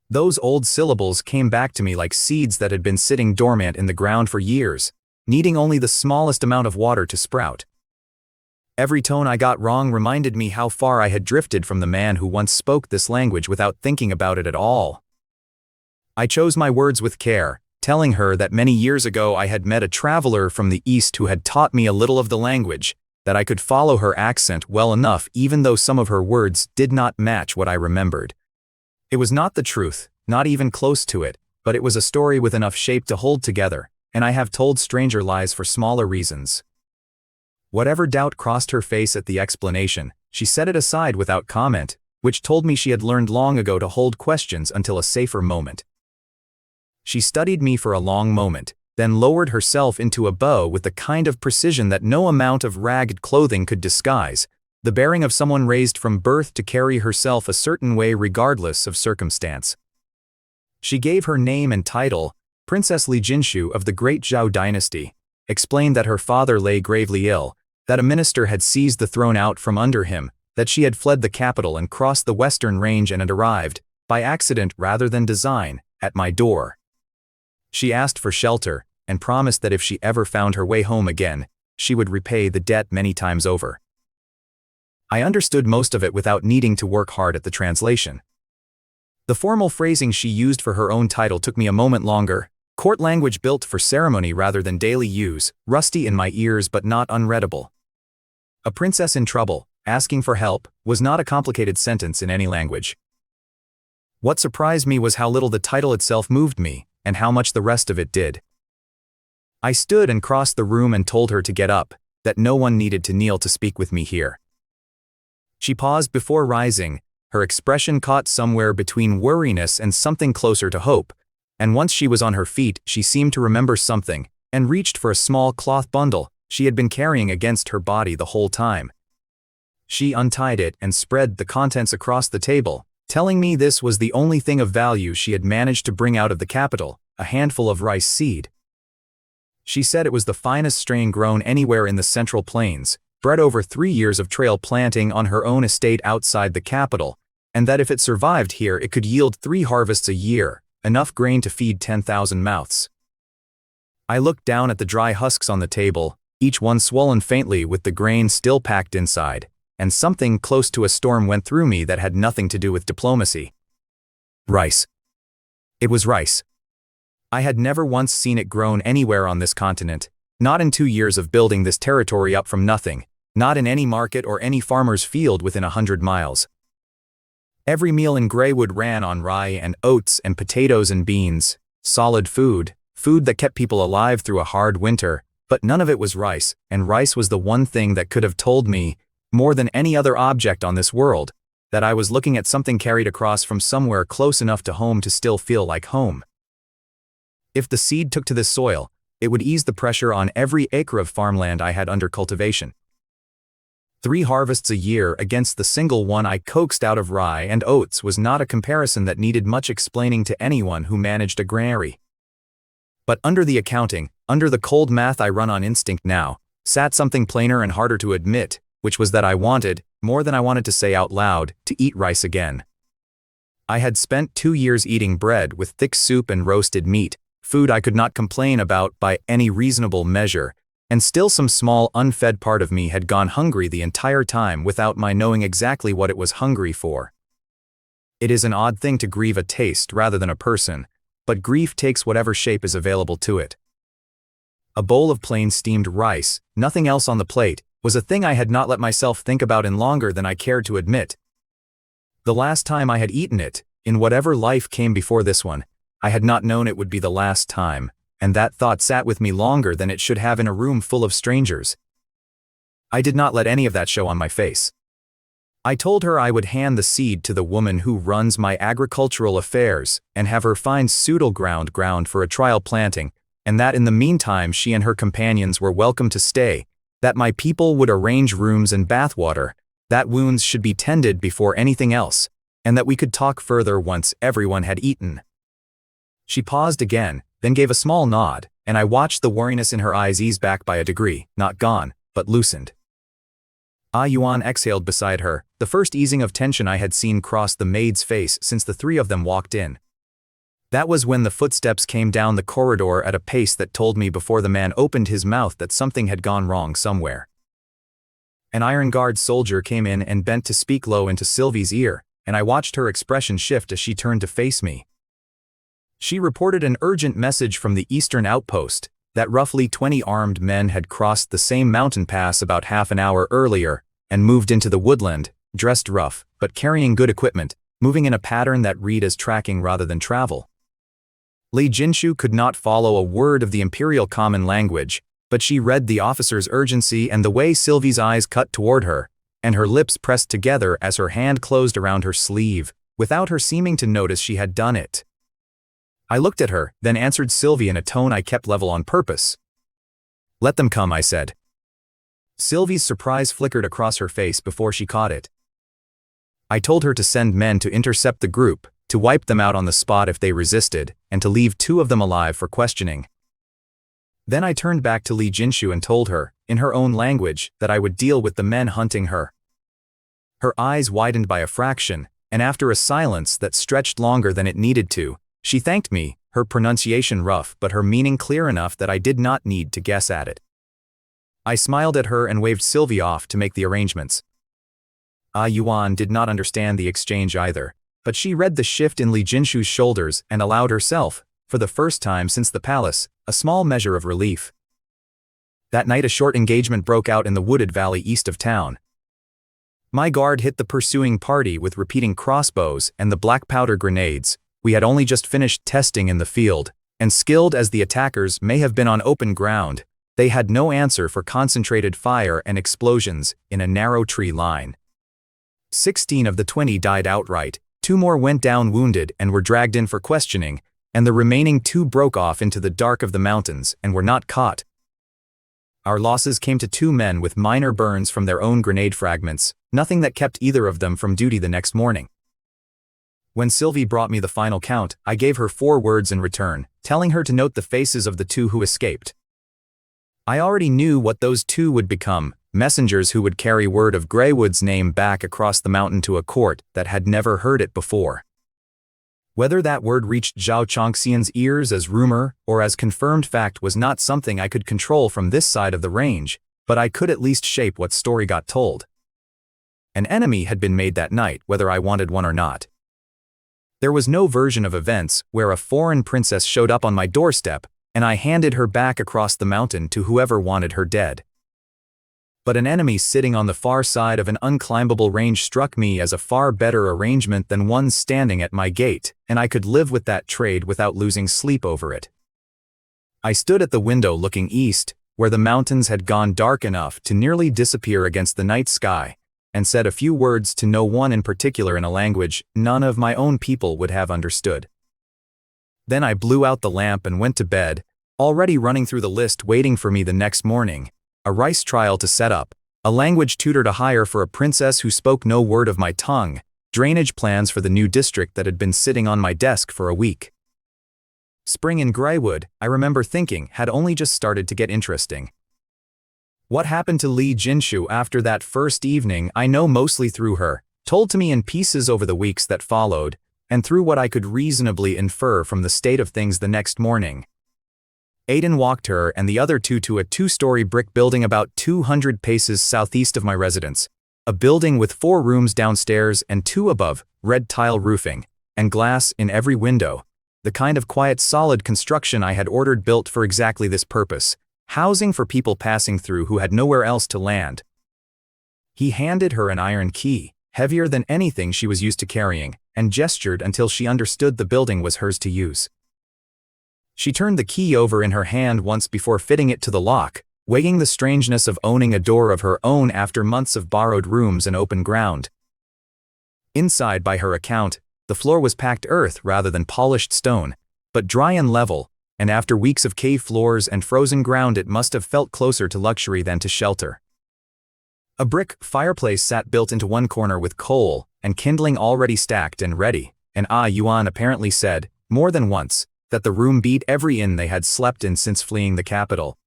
Those old syllables came back to me like seeds that had been sitting dormant in the ground for years, needing only the smallest amount of water to sprout. Every tone I got wrong reminded me how far I had drifted from the man who once spoke this language without thinking about it at all. I chose my words with care, telling her that many years ago I had met a traveler from the East who had taught me a little of the language, that I could follow her accent well enough even though some of her words did not match what I remembered. It was not the truth, not even close to it, but it was a story with enough shape to hold together, and I have told stranger lies for smaller reasons. Whatever doubt crossed her face at the explanation, she set it aside without comment, which told me she had learned long ago to hold questions until a safer moment. She studied me for a long moment, then lowered herself into a bow with the kind of precision that no amount of ragged clothing could disguise, the bearing of someone raised from birth to carry herself a certain way regardless of circumstance. She gave her name and title, Princess Li Jinshu of the Great Zhao dynasty, explained that her father lay gravely ill, that a minister had seized the throne out from under him, that she had fled the capital and crossed the western range and had arrived, by accident rather than design, at my door. She asked for shelter, and promised that if she ever found her way home again, she would repay the debt many times over. I understood most of it without needing to work hard at the translation. The formal phrasing she used for her own title took me a moment longer, court language built for ceremony rather than daily use, rusty in my ears but not unreadable. A princess in trouble, asking for help, was not a complicated sentence in any language. What surprised me was how little the title itself moved me, and how much the rest of it did. I stood and crossed the room and told her to get up, that no one needed to kneel to speak with me here. She paused before rising, her expression caught somewhere between worriness and something closer to hope, and once she was on her feet she seemed to remember something, and reached for a small cloth bundle she had been carrying against her body the whole time. She untied it and spread the contents across the table, telling me this was the only thing of value she had managed to bring out of the capital, a handful of rice seed. She said it was the finest strain grown anywhere in the Central Plains, bred over 3 years of trail planting on her own estate outside the capital, and that if it survived here it could yield 3 harvests a year, enough grain to feed 10,000 mouths. I looked down at the dry husks on the table, each one swollen faintly with the grain still packed inside, and something close to a storm went through me that had nothing to do with diplomacy. Rice. It was rice. I had never once seen it grown anywhere on this continent, not in 2 years of building this territory up from nothing, not in any market or any farmer's field within 100 miles. Every meal in Greywood ran on rye and oats and potatoes and beans, solid food, food that kept people alive through a hard winter, but none of it was rice, and rice was the one thing that could have told me, more than any other object on this world, that I was looking at something carried across from somewhere close enough to home to still feel like home. If the seed took to this soil, it would ease the pressure on every acre of farmland I had under cultivation. 3 harvests a year against the single one I coaxed out of rye and oats was not a comparison that needed much explaining to anyone who managed a granary. But under the accounting, under the cold math I run on instinct now, sat something plainer and harder to admit, which was that I wanted, more than I wanted to say out loud, to eat rice again. I had spent 2 years eating bread with thick soup and roasted meat, food I could not complain about by any reasonable measure, and still some small unfed part of me had gone hungry the entire time without my knowing exactly what it was hungry for. It is an odd thing to grieve a taste rather than a person, but grief takes whatever shape is available to it. A bowl of plain steamed rice, nothing else on the plate, was a thing I had not let myself think about in longer than I cared to admit. The last time I had eaten it, in whatever life came before this one, I had not known it would be the last time, and that thought sat with me longer than it should have in a room full of strangers. I did not let any of that show on my face. I told her I would hand the seed to the woman who runs my agricultural affairs and have her find suitable ground for a trial planting, and that in the meantime she and her companions were welcome to stay, that my people would arrange rooms and bathwater, that wounds should be tended before anything else, and that we could talk further once everyone had eaten. She paused again, then gave a small nod, and I watched the wariness in her eyes ease back by a degree, not gone, but loosened. Ah Yuan exhaled beside her, the first easing of tension I had seen cross the maid's face since the 3 of them walked in. That was when the footsteps came down the corridor at a pace that told me before the man opened his mouth that something had gone wrong somewhere. An Iron Guard soldier came in and bent to speak low into Sylvie's ear, and I watched her expression shift as she turned to face me. She reported an urgent message from the eastern outpost, that roughly 20 armed men had crossed the same mountain pass about half an hour earlier, and moved into the woodland, dressed rough, but carrying good equipment, moving in a pattern that read as tracking rather than travel. Li Jinshu could not follow a word of the Imperial Common Language, but she read the officer's urgency and the way Sylvie's eyes cut toward her, and her lips pressed together as her hand closed around her sleeve, without her seeming to notice she had done it. I looked at her, then answered Sylvie in a tone I kept level on purpose. "Let them come," I said. Sylvie's surprise flickered across her face before she caught it. I told her to send men to intercept the group, to wipe them out on the spot if they resisted, and to leave 2 of them alive for questioning. Then I turned back to Li Jinshu and told her, in her own language, that I would deal with the men hunting her. Her eyes widened by a fraction, and after a silence that stretched longer than it needed to, she thanked me, her pronunciation rough but her meaning clear enough that I did not need to guess at it. I smiled at her and waved Sylvie off to make the arrangements. Ah Yuan did not understand the exchange either, but she read the shift in Li Jinshu's shoulders and allowed herself, for the first time since the palace, a small measure of relief. That night a short engagement broke out in the wooded valley east of town. My guard hit the pursuing party with repeating crossbows and the black powder grenades. We had only just finished testing in the field, and skilled as the attackers may have been on open ground, they had no answer for concentrated fire and explosions in a narrow tree line. 16 of the 20 died outright, 2 more went down wounded and were dragged in for questioning, and the remaining 2 broke off into the dark of the mountains and were not caught. Our losses came to 2 men with minor burns from their own grenade fragments, nothing that kept either of them from duty the next morning. When Sylvie brought me the final count, I gave her 4 words in return, telling her to note the faces of the 2 who escaped. I already knew what those 2 would become, messengers who would carry word of Greywood's name back across the mountain to a court that had never heard it before. Whether that word reached Zhao Chongxian's ears as rumor or as confirmed fact was not something I could control from this side of the range, but I could at least shape what story got told. An enemy had been made that night, whether I wanted one or not. There was no version of events where a foreign princess showed up on my doorstep and I handed her back across the mountain to whoever wanted her dead. But an enemy sitting on the far side of an unclimbable range struck me as a far better arrangement than one standing at my gate, and I could live with that trade without losing sleep over it. I stood at the window looking east, where the mountains had gone dark enough to nearly disappear against the night sky, and said a few words to no one in particular in a language none of my own people would have understood. Then I blew out the lamp and went to bed, already running through the list waiting for me the next morning. A rice trial to set up, a language tutor to hire for a princess who spoke no word of my tongue, drainage plans for the new district that had been sitting on my desk for a week. Spring in Greywood, I remember thinking, had only just started to get interesting. What happened to Li Jinshu after that first evening I know mostly through her, told to me in pieces over the weeks that followed, and through what I could reasonably infer from the state of things the next morning. Aiden walked her and the other 2 to a 2-story brick building about 200 paces southeast of my residence, a building with 4 rooms downstairs and 2 above, red tile roofing, and glass in every window, the kind of quiet solid construction I had ordered built for exactly this purpose, housing for people passing through who had nowhere else to land. He handed her an iron key, heavier than anything she was used to carrying, and gestured until she understood the building was hers to use. She turned the key over in her hand once before fitting it to the lock, weighing the strangeness of owning a door of her own after months of borrowed rooms and open ground. Inside, by her account, the floor was packed earth rather than polished stone, but dry and level, and after weeks of cave floors and frozen ground it must have felt closer to luxury than to shelter. A brick fireplace sat built into one corner with coal and kindling already stacked and ready, and Yuan apparently said, more than once, that the room beat every inn they had slept in since fleeing the capital.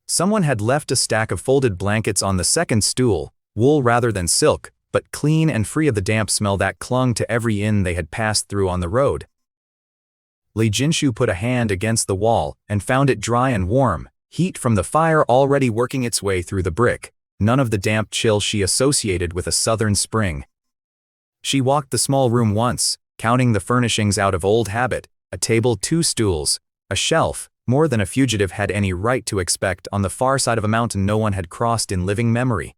Someone had left a stack of folded blankets on the second stool, wool rather than silk, but clean and free of the damp smell that clung to every inn they had passed through on the road. Li Jinshu put a hand against the wall and found it dry and warm, heat from the fire already working its way through the brick, none of the damp chill she associated with a southern spring. She walked the small room once, counting the furnishings out of old habit, a table, 2 stools, a shelf, more than a fugitive had any right to expect on the far side of a mountain no one had crossed in living memory.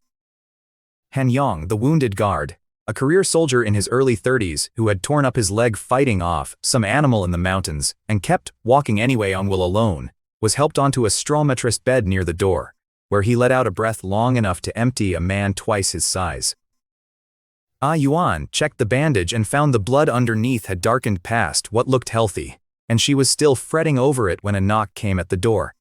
Han Yong, the wounded guard, a career soldier in his early 30s who had torn up his leg fighting off some animal in the mountains and kept walking anyway on wool alone, was helped onto a straw mattress bed near the door, where he let out a breath long enough to empty a man twice his size. Yuan checked the bandage and found the blood underneath had darkened past what looked healthy, and she was still fretting over it when a knock came at the door.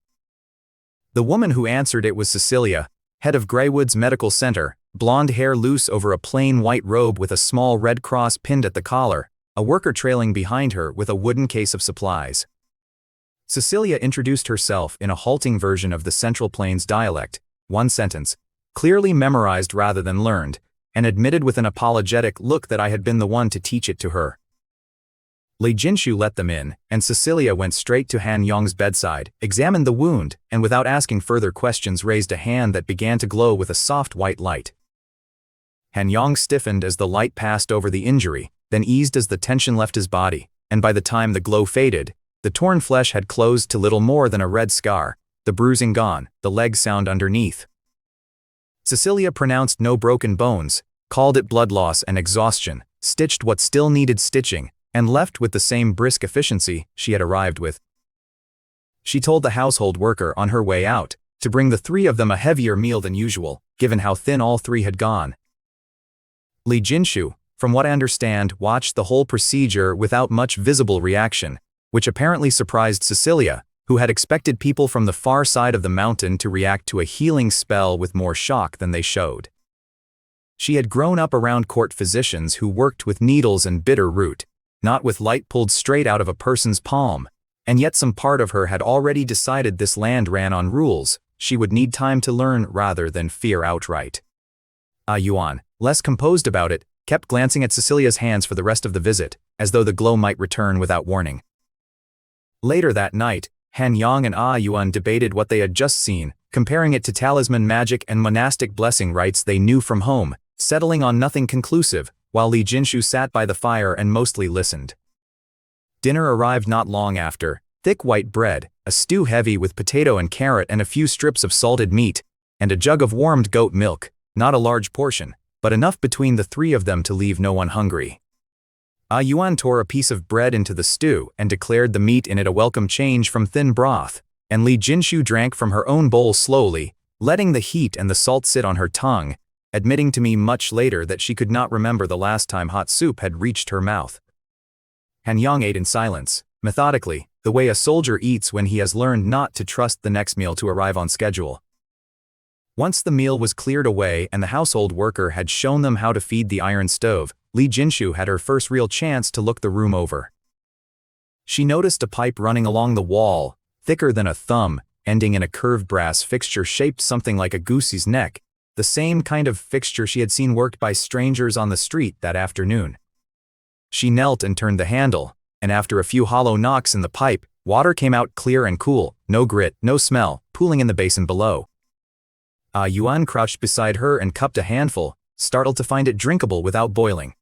The woman who answered it was Cecilia, head of Greywood's medical center, blonde hair loose over a plain white robe with a small red cross pinned at the collar, a worker trailing behind her with a wooden case of supplies. Cecilia introduced herself in a halting version of the Central Plains dialect, one sentence, clearly memorized rather than learned, and admitted with an apologetic look that I had been the one to teach it to her. Li Jinshu let them in, and Cecilia went straight to Han Yong's bedside, examined the wound, and without asking further questions raised a hand that began to glow with a soft white light. Han Yong stiffened as the light passed over the injury, then eased as the tension left his body, and by the time the glow faded, the torn flesh had closed to little more than a red scar, the bruising gone, the leg sound underneath. Cecilia pronounced no broken bones, called it blood loss and exhaustion, stitched what still needed stitching, and left with the same brisk efficiency she had arrived with. She told the household worker on her way out to bring the 3 of them a heavier meal than usual, given how thin all 3 had gone. Li Jinshu, from what I understand, watched the whole procedure without much visible reaction, which apparently surprised Cecilia, who had expected people from the far side of the mountain to react to a healing spell with more shock than they showed. She had grown up around court physicians who worked with needles and bitter root, not with light pulled straight out of a person's palm, and yet some part of her had already decided this land ran on rules she would need time to learn rather than fear outright. Yuan, less composed about it, kept glancing at Cecilia's hands for the rest of the visit, as though the glow might return without warning. Later that night, Han Yang and Yuan debated what they had just seen, comparing it to talisman magic and monastic blessing rites they knew from home, settling on nothing conclusive, while Li Jinshu sat by the fire and mostly listened. Dinner arrived not long after: thick white bread, a stew heavy with potato and carrot and a few strips of salted meat, and a jug of warmed goat milk, not a large portion, but enough between the three of them to leave no one hungry. Yuan tore a piece of bread into the stew and declared the meat in it a welcome change from thin broth, and Li Jinshu drank from her own bowl slowly, letting the heat and the salt sit on her tongue, admitting to me much later that she could not remember the last time hot soup had reached her mouth. Han Yang ate in silence, methodically, the way a soldier eats when he has learned not to trust the next meal to arrive on schedule. Once the meal was cleared away and the household worker had shown them how to feed the iron stove, Li Jinshu had her first real chance to look the room over. She noticed a pipe running along the wall, thicker than a thumb, ending in a curved brass fixture shaped something like a goose's neck, the same kind of fixture she had seen worked by strangers on the street that afternoon. She knelt and turned the handle, and after a few hollow knocks in the pipe, water came out clear and cool, no grit, no smell, pooling in the basin below. Yuan crouched beside her and cupped a handful, startled to find it drinkable without boiling.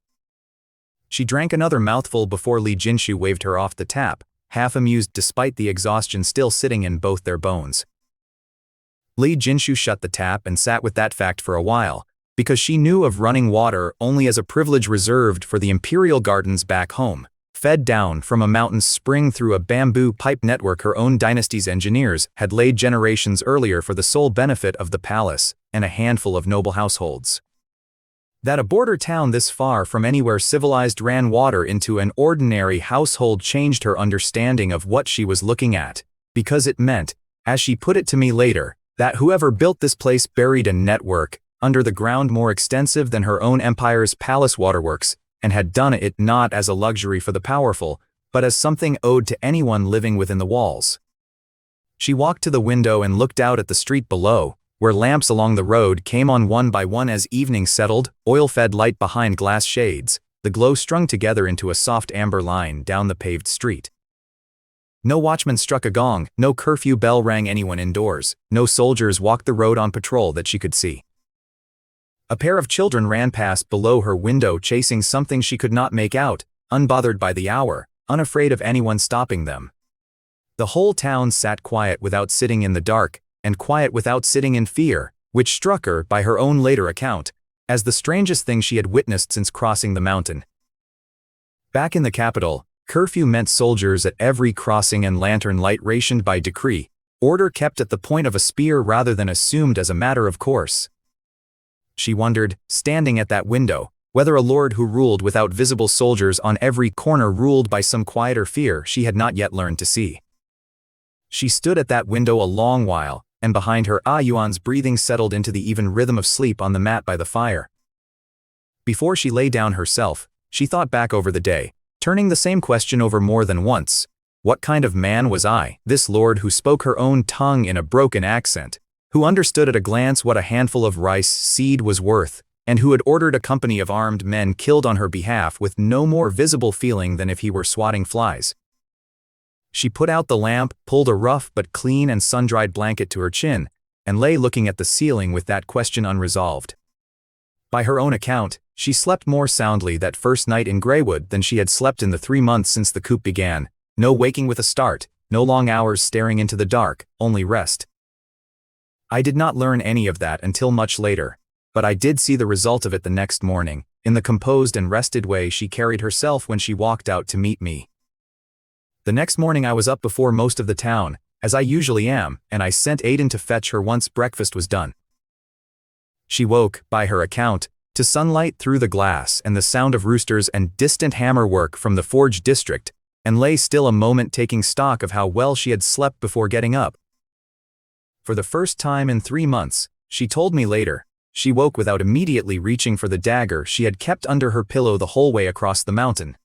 She drank another mouthful before Li Jinshu waved her off the tap, half amused despite the exhaustion still sitting in both their bones. Li Jinshu shut the tap and sat with that fact for a while, because she knew of running water only as a privilege reserved for the imperial gardens back home, fed down from a mountain spring through a bamboo pipe network her own dynasty's engineers had laid generations earlier for the sole benefit of the palace and a handful of noble households. That a border town this far from anywhere civilized ran water into an ordinary household changed her understanding of what she was looking at, because it meant, as she put it to me later, that whoever built this place buried a network under the ground more extensive than her own empire's palace waterworks, and had done it not as a luxury for the powerful, but as something owed to anyone living within the walls. She walked to the window and looked out at the street below, where lamps along the road came on one by one as evening settled, oil-fed light behind glass shades, the glow strung together into a soft amber line down the paved street. No watchman struck a gong, no curfew bell rang anyone indoors, no soldiers walked the road on patrol that she could see. A pair of children ran past below her window chasing something she could not make out, unbothered by the hour, unafraid of anyone stopping them. The whole town sat quiet without sitting in the dark, and quiet without sitting in fear, which struck her, by her own later account, as the strangest thing she had witnessed since crossing the mountain. Back in the capital, curfew meant soldiers at every crossing and lantern light rationed by decree, order kept at the point of a spear rather than assumed as a matter of course. She wondered, standing at that window, whether a lord who ruled without visible soldiers on every corner ruled by some quieter fear she had not yet learned to see. She stood at that window a long while, and behind her Yuan's breathing settled into the even rhythm of sleep on the mat by the fire. Before she lay down herself, she thought back over the day, turning the same question over more than once. What kind of man was I, this lord who spoke her own tongue in a broken accent, who understood at a glance what a handful of rice seed was worth, and who had ordered a company of armed men killed on her behalf with no more visible feeling than if he were swatting flies? She put out the lamp, pulled a rough but clean and sun-dried blanket to her chin, and lay looking at the ceiling with that question unresolved. By her own account, she slept more soundly that first night in Greywood than she had slept in the 3 months since the coup began. No waking with a start, no long hours staring into the dark, only rest. I did not learn any of that until much later, but I did see the result of it the next morning, in the composed and rested way she carried herself when she walked out to meet me. The next morning I was up before most of the town, as I usually am, and I sent Aiden to fetch her once breakfast was done. She woke, by her account, to sunlight through the glass and the sound of roosters and distant hammer work from the forge district, and lay still a moment taking stock of how well she had slept before getting up. For the first time in 3 months, she told me later, she woke without immediately reaching for the dagger she had kept under her pillow the whole way across the mountain.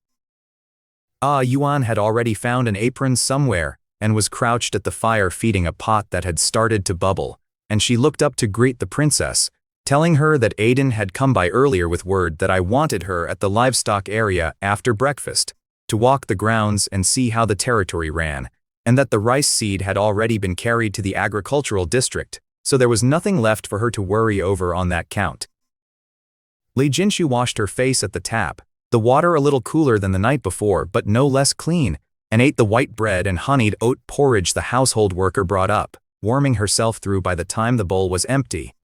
Yuan had already found an apron somewhere, and was crouched at the fire feeding a pot that had started to bubble, and she looked up to greet the princess, telling her that Aiden had come by earlier with word that I wanted her at the livestock area after breakfast, to walk the grounds and see how the territory ran, and that the rice seed had already been carried to the agricultural district, so there was nothing left for her to worry over on that count. Li Jinshu washed her face at the tap, the water a little cooler than the night before but no less clean, and ate the white bread and honeyed oat porridge the household worker brought up, warming herself through by the time the bowl was empty.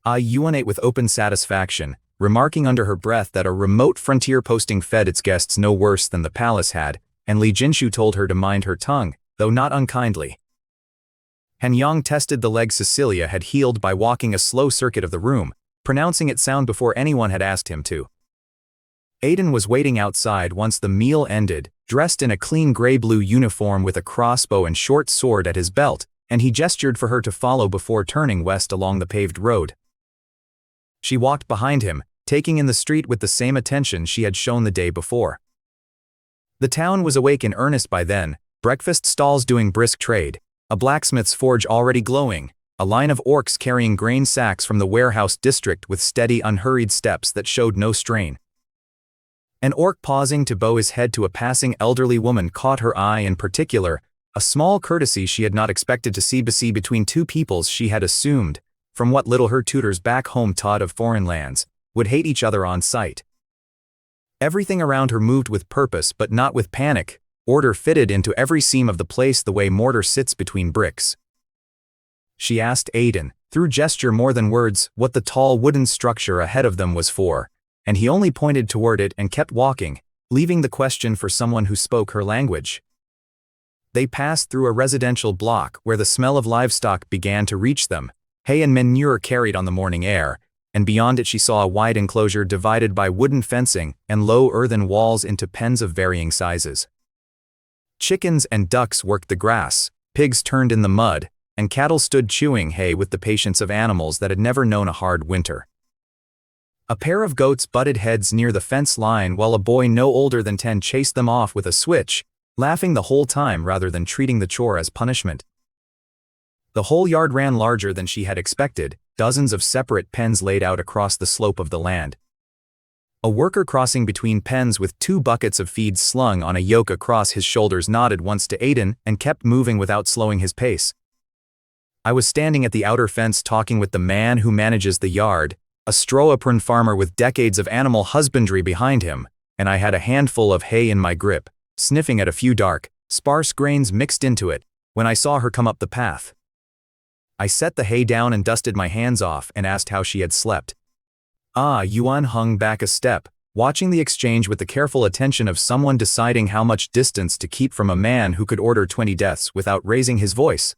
Yuan ate with open satisfaction, remarking under her breath that a remote frontier posting fed its guests no worse than the palace had, and Li Jinshu told her to mind her tongue, though not unkindly. Han Yang tested the leg Cecilia had healed by walking a slow circuit of the room, pronouncing it sound before anyone had asked him to. Aiden was waiting outside once the meal ended, dressed in a clean gray-blue uniform with a crossbow and short sword at his belt, and he gestured for her to follow before turning west along the paved road. She walked behind him, taking in the street with the same attention she had shown the day before. The town was awake in earnest by then, breakfast stalls doing brisk trade, a blacksmith's forge already glowing, a line of orcs carrying grain sacks from the warehouse district with steady, unhurried steps that showed no strain. An orc pausing to bow his head to a passing elderly woman caught her eye in particular, a small courtesy she had not expected to see between two peoples she had assumed, from what little her tutors back home taught of foreign lands, would hate each other on sight. Everything around her moved with purpose but not with panic, order fitted into every seam of the place the way mortar sits between bricks. She asked Aiden, through gesture more than words, what the tall wooden structure ahead of them was for, and he only pointed toward it and kept walking, leaving the question for someone who spoke her language. They passed through a residential block where the smell of livestock began to reach them, hay and manure carried on the morning air, and beyond it she saw a wide enclosure divided by wooden fencing and low earthen walls into pens of varying sizes. Chickens and ducks worked the grass, pigs turned in the mud, and cattle stood chewing hay with the patience of animals that had never known a hard winter. A pair of goats butted heads near the fence line while a boy no older than 10 chased them off with a switch, laughing the whole time rather than treating the chore as punishment. The whole yard ran larger than she had expected, dozens of separate pens laid out across the slope of the land. A worker crossing between pens with 2 buckets of feed slung on a yoke across his shoulders nodded once to Aiden and kept moving without slowing his pace. I was standing at the outer fence talking with the man who manages the yard, a straw-apron farmer with decades of animal husbandry behind him, and I had a handful of hay in my grip, sniffing at a few dark, sparse grains mixed into it, when I saw her come up the path. I set the hay down and dusted my hands off and asked how she had slept. Yuan hung back a step, watching the exchange with the careful attention of someone deciding how much distance to keep from a man who could order 20 deaths without raising his voice.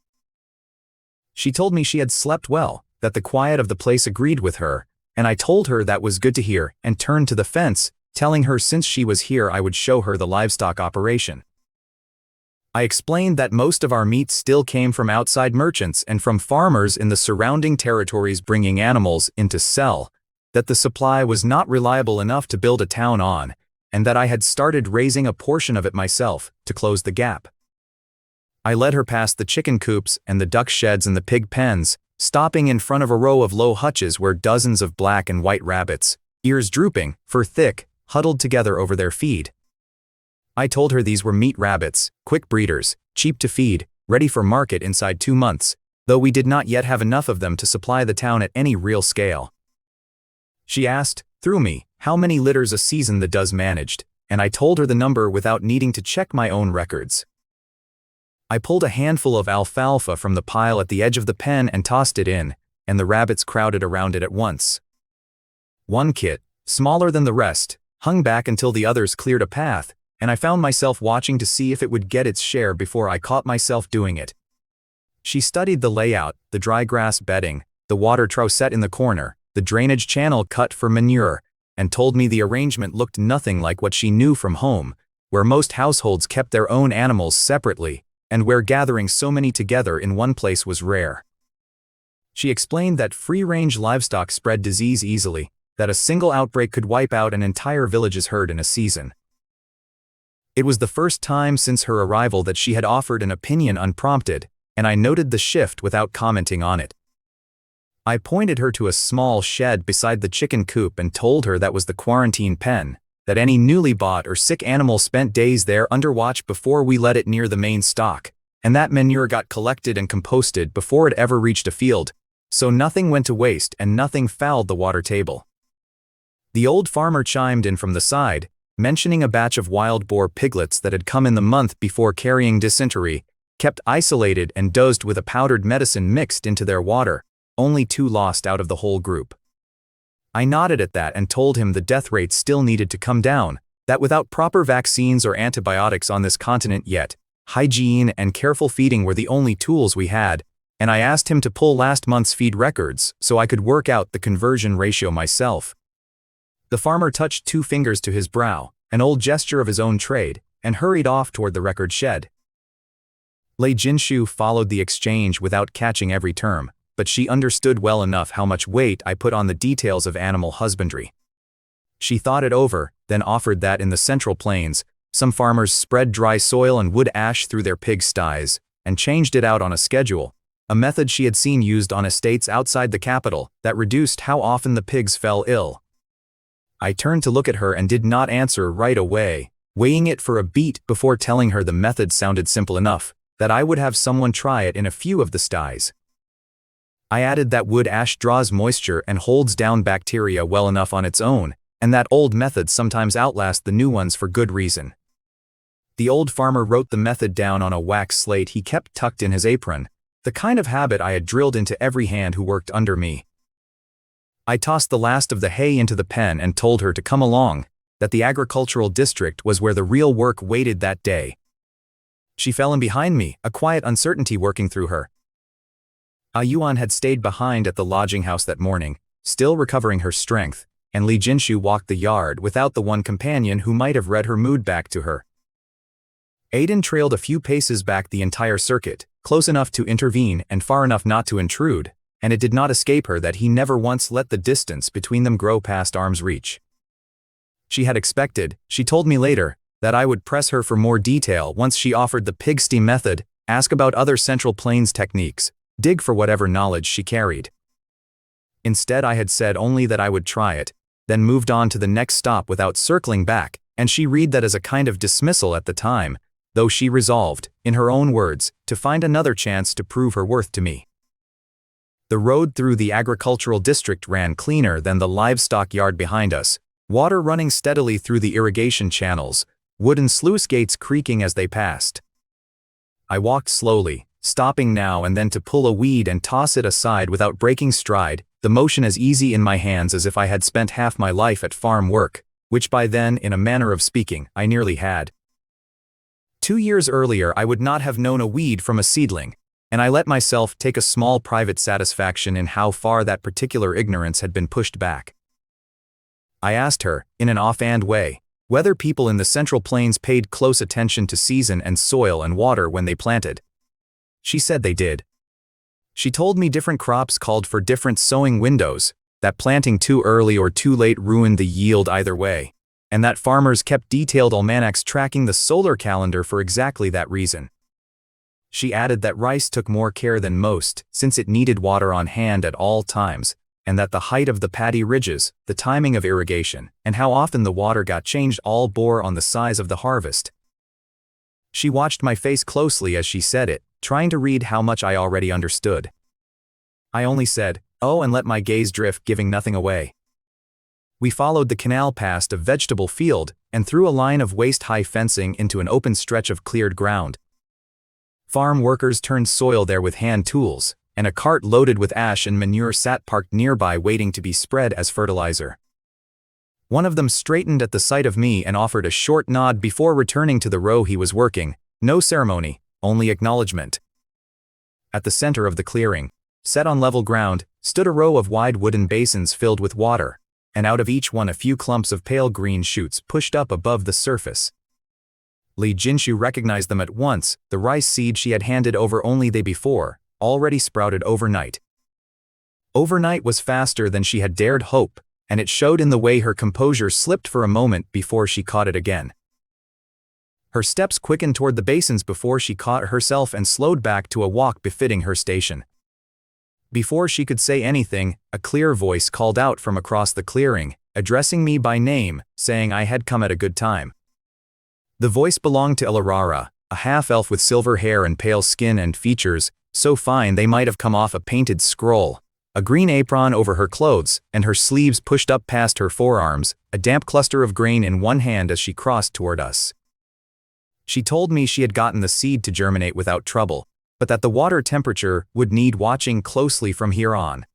She told me she had slept well, that the quiet of the place agreed with her, and I told her that was good to hear and turned to the fence, telling her since she was here I would show her the livestock operation. I explained that most of our meat still came from outside merchants and from farmers in the surrounding territories bringing animals in to sell, that the supply was not reliable enough to build a town on, and that I had started raising a portion of it myself to close the gap. I led her past the chicken coops and the duck sheds and the pig pens, stopping in front of a row of low hutches where dozens of black and white rabbits, ears drooping, fur thick, huddled together over their feed. I told her these were meat rabbits, quick breeders, cheap to feed, ready for market inside 2 months, though we did not yet have enough of them to supply the town at any real scale. She asked, through me, how many litters a season the does managed, and I told her the number without needing to check my own records. I pulled a handful of alfalfa from the pile at the edge of the pen and tossed it in, and the rabbits crowded around it at once. One kit, smaller than the rest, hung back until the others cleared a path, and I found myself watching to see if it would get its share before I caught myself doing it. She studied the layout, the dry grass bedding, the water trough set in the corner, the drainage channel cut for manure, and told me the arrangement looked nothing like what she knew from home, where most households kept their own animals separately, and where gathering so many together in one place was rare. She explained that free-range livestock spread disease easily, that a single outbreak could wipe out an entire village's herd in a season. It was the first time since her arrival that she had offered an opinion unprompted, and I noted the shift without commenting on it. I pointed her to a small shed beside the chicken coop and told her that was the quarantine pen, that any newly bought or sick animal spent days there under watch before we let it near the main stock, and that manure got collected and composted before it ever reached a field, so nothing went to waste and nothing fouled the water table. The old farmer chimed in from the side, mentioning a batch of wild boar piglets that had come in the month before carrying dysentery, kept isolated and dosed with a powdered medicine mixed into their water, only 2 lost out of the whole group. I nodded at that and told him the death rate still needed to come down, that without proper vaccines or antibiotics on this continent yet, hygiene and careful feeding were the only tools we had, and I asked him to pull last month's feed records so I could work out the conversion ratio myself. The farmer touched 2 fingers to his brow, an old gesture of his own trade, and hurried off toward the record shed. Lei Jinshu followed the exchange without catching every term, but she understood well enough how much weight I put on the details of animal husbandry. She thought it over, then offered that in the Central Plains, some farmers spread dry soil and wood ash through their pigsties, and changed it out on a schedule, a method she had seen used on estates outside the capital that reduced how often the pigs fell ill. I turned to look at her and did not answer right away, weighing it for a beat before telling her the method sounded simple enough, that I would have someone try it in a few of the sties. I added that wood ash draws moisture and holds down bacteria well enough on its own, and that old methods sometimes outlast the new ones for good reason. The old farmer wrote the method down on a wax slate he kept tucked in his apron, the kind of habit I had drilled into every hand who worked under me. I tossed the last of the hay into the pen and told her to come along, that the agricultural district was where the real work waited that day. She fell in behind me, a quiet uncertainty working through her. A Yuan had stayed behind at the lodging house that morning, still recovering her strength, and Li Jinshu walked the yard without the one companion who might have read her mood back to her. Aiden trailed a few paces back the entire circuit, close enough to intervene and far enough not to intrude, and it did not escape her that he never once let the distance between them grow past arm's reach. She had expected, she told me later, that I would press her for more detail once she offered the pigsty method, ask about other Central Plains techniques, dig for whatever knowledge she carried. Instead, I had said only that I would try it, then moved on to the next stop without circling back, and she read that as a kind of dismissal at the time, though she resolved, in her own words, to find another chance to prove her worth to me. The road through the agricultural district ran cleaner than the livestock yard behind us, water running steadily through the irrigation channels, wooden sluice gates creaking as they passed. I walked slowly, stopping now and then to pull a weed and toss it aside without breaking stride, the motion as easy in my hands as if I had spent half my life at farm work, which by then, in a manner of speaking, I nearly had. 2 years earlier I would not have known a weed from a seedling, and I let myself take a small private satisfaction in how far that particular ignorance had been pushed back. I asked her, in an offhand way, whether people in the Central Plains paid close attention to season and soil and water when they planted. She said they did. She told me different crops called for different sowing windows, that planting too early or too late ruined the yield either way, and that farmers kept detailed almanacs tracking the solar calendar for exactly that reason. She added that rice took more care than most, since it needed water on hand at all times, and that the height of the paddy ridges, the timing of irrigation, and how often the water got changed all bore on the size of the harvest. She watched my face closely as she said it, trying to read how much I already understood. I only said, "Oh," and let my gaze drift, giving nothing away. We followed the canal past a vegetable field and through a line of waist-high fencing into an open stretch of cleared ground. Farm workers turned soil there with hand tools, and a cart loaded with ash and manure sat parked nearby waiting to be spread as fertilizer. One of them straightened at the sight of me and offered a short nod before returning to the row he was working, no ceremony, only acknowledgement. At the center of the clearing, set on level ground, stood a row of wide wooden basins filled with water, and out of each one a few clumps of pale green shoots pushed up above the surface. Li Jinshu recognized them at once, the rice seed she had handed over only the day before, already sprouted overnight. overnight was faster than she had dared hope, and it showed in the way her composure slipped for a moment before she caught it again. Her steps quickened toward the basins before she caught herself and slowed back to a walk befitting her station. Before she could say anything, a clear voice called out from across the clearing, addressing me by name, saying I had come at a good time. The voice belonged to Elarara, a half-elf with silver hair and pale skin and features, so fine they might have come off a painted scroll, a green apron over her clothes, and her sleeves pushed up past her forearms, a damp cluster of grain in one hand as she crossed toward us. She told me she had gotten the seed to germinate without trouble, but that the water temperature would need watching closely from here on.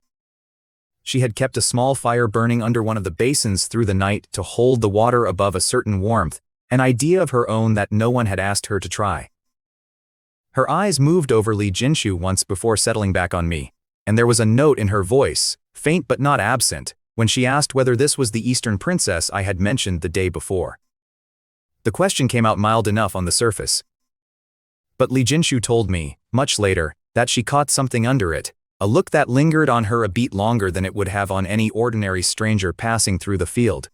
She had kept a small fire burning under one of the basins through the night to hold the water above a certain warmth, an idea of her own that no one had asked her to try. Her eyes moved over Li Jinshu once before settling back on me, and there was a note in her voice, faint but not absent, when she asked whether this was the Eastern princess I had mentioned the day before. The question came out mild enough on the surface. But Li Jinshu told me, much later, that she caught something under it, a look that lingered on her a beat longer than it would have on any ordinary stranger passing through the field.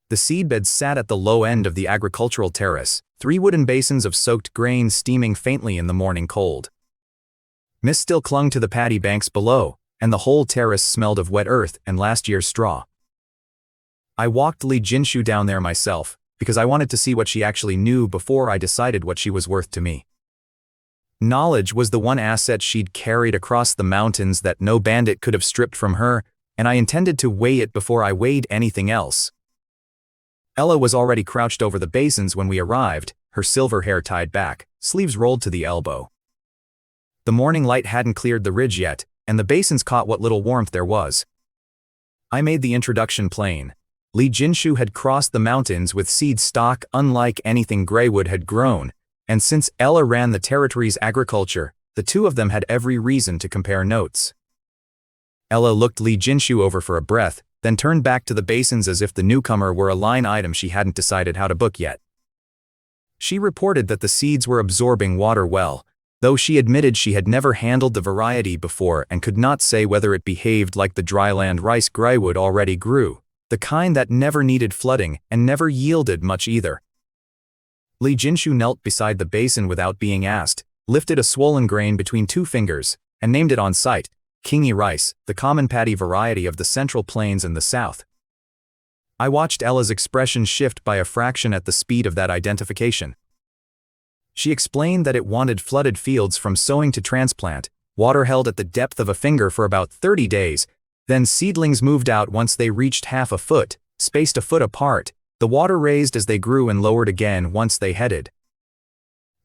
The seedbeds sat at the low end of the agricultural terrace, 3 wooden basins of soaked grain steaming faintly in the morning cold. Mist still clung to the paddy banks below, and the whole terrace smelled of wet earth and last year's straw. I walked Li Jinshu down there myself, because I wanted to see what she actually knew before I decided what she was worth to me. Knowledge was the one asset she'd carried across the mountains that no bandit could have stripped from her, and I intended to weigh it before I weighed anything else. Ella was already crouched over the basins when we arrived, her silver hair tied back, sleeves rolled to the elbow. The morning light hadn't cleared the ridge yet, and the basins caught what little warmth there was. I made the introduction plain. Li Jinshu had crossed the mountains with seed stock unlike anything Greywood had grown, and since Ella ran the territory's agriculture, the two of them had every reason to compare notes. Ella looked Li Jinshu over for a breath, then turned back to the basins as if the newcomer were a line item she hadn't decided how to book yet. She reported that the seeds were absorbing water well, though she admitted she had never handled the variety before and could not say whether it behaved like the dryland rice Greywood already grew, the kind that never needed flooding and never yielded much either. Li Jinshu knelt beside the basin without being asked, lifted a swollen grain between 2 fingers, and named it on sight, kingi rice, the common paddy variety of the Central Plains and the South. I watched Ella's expression shift by a fraction at the speed of that identification. She explained that it wanted flooded fields from sowing to transplant, water held at the depth of a finger for about 30 days, then seedlings moved out once they reached half a foot, spaced a foot apart, the water raised as they grew and lowered again once they headed.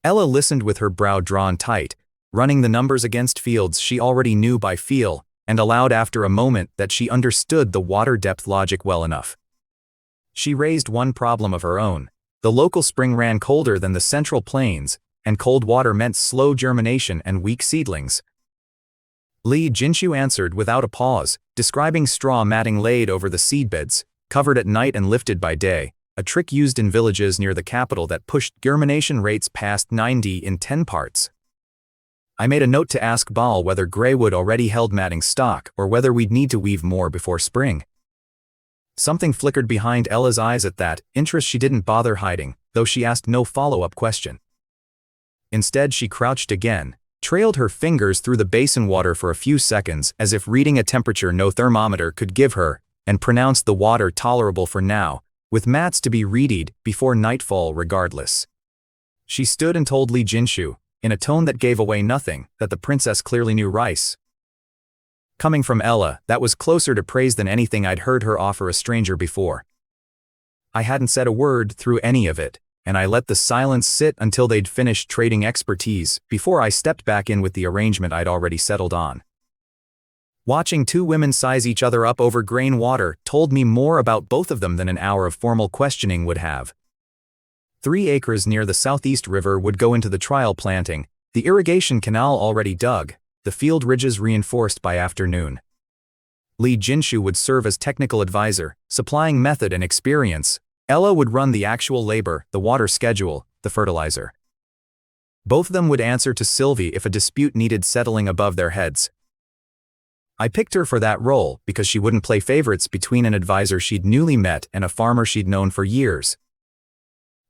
Ella listened with her brow drawn tight, running the numbers against fields she already knew by feel, and allowed after a moment that she understood the water depth logic well enough. She raised one problem of her own. The local spring ran colder than the Central Plains, and cold water meant slow germination and weak seedlings. Li Jinshu answered without a pause, describing straw matting laid over the seedbeds, covered at night and lifted by day, a trick used in villages near the capital that pushed germination rates past 90 in 10 parts. I made a note to ask Baal whether Greywood already held matting stock or whether we'd need to weave more before spring. Something flickered behind Ella's eyes at that, interest she didn't bother hiding, though she asked no follow-up question. Instead she crouched again, trailed her fingers through the basin water for a few seconds as if reading a temperature no thermometer could give her, and pronounced the water tolerable for now, with mats to be reedied before nightfall regardless. She stood and told Li Jinshu, in a tone that gave away nothing, that the princess clearly knew rice. Coming from Ella, that was closer to praise than anything I'd heard her offer a stranger before. I hadn't said a word through any of it, and I let the silence sit until they'd finished trading expertise before I stepped back in with the arrangement I'd already settled on. Watching 2 women size each other up over grain water told me more about both of them than an hour of formal questioning would have. 3 acres near the southeast river would go into the trial planting, the irrigation canal already dug, the field ridges reinforced by afternoon. Li Jinshu would serve as technical advisor, supplying method and experience. Ella would run the actual labor, the water schedule, the fertilizer. Both of them would answer to Sylvie if a dispute needed settling above their heads. I picked her for that role because she wouldn't play favorites between an advisor she'd newly met and a farmer she'd known for years.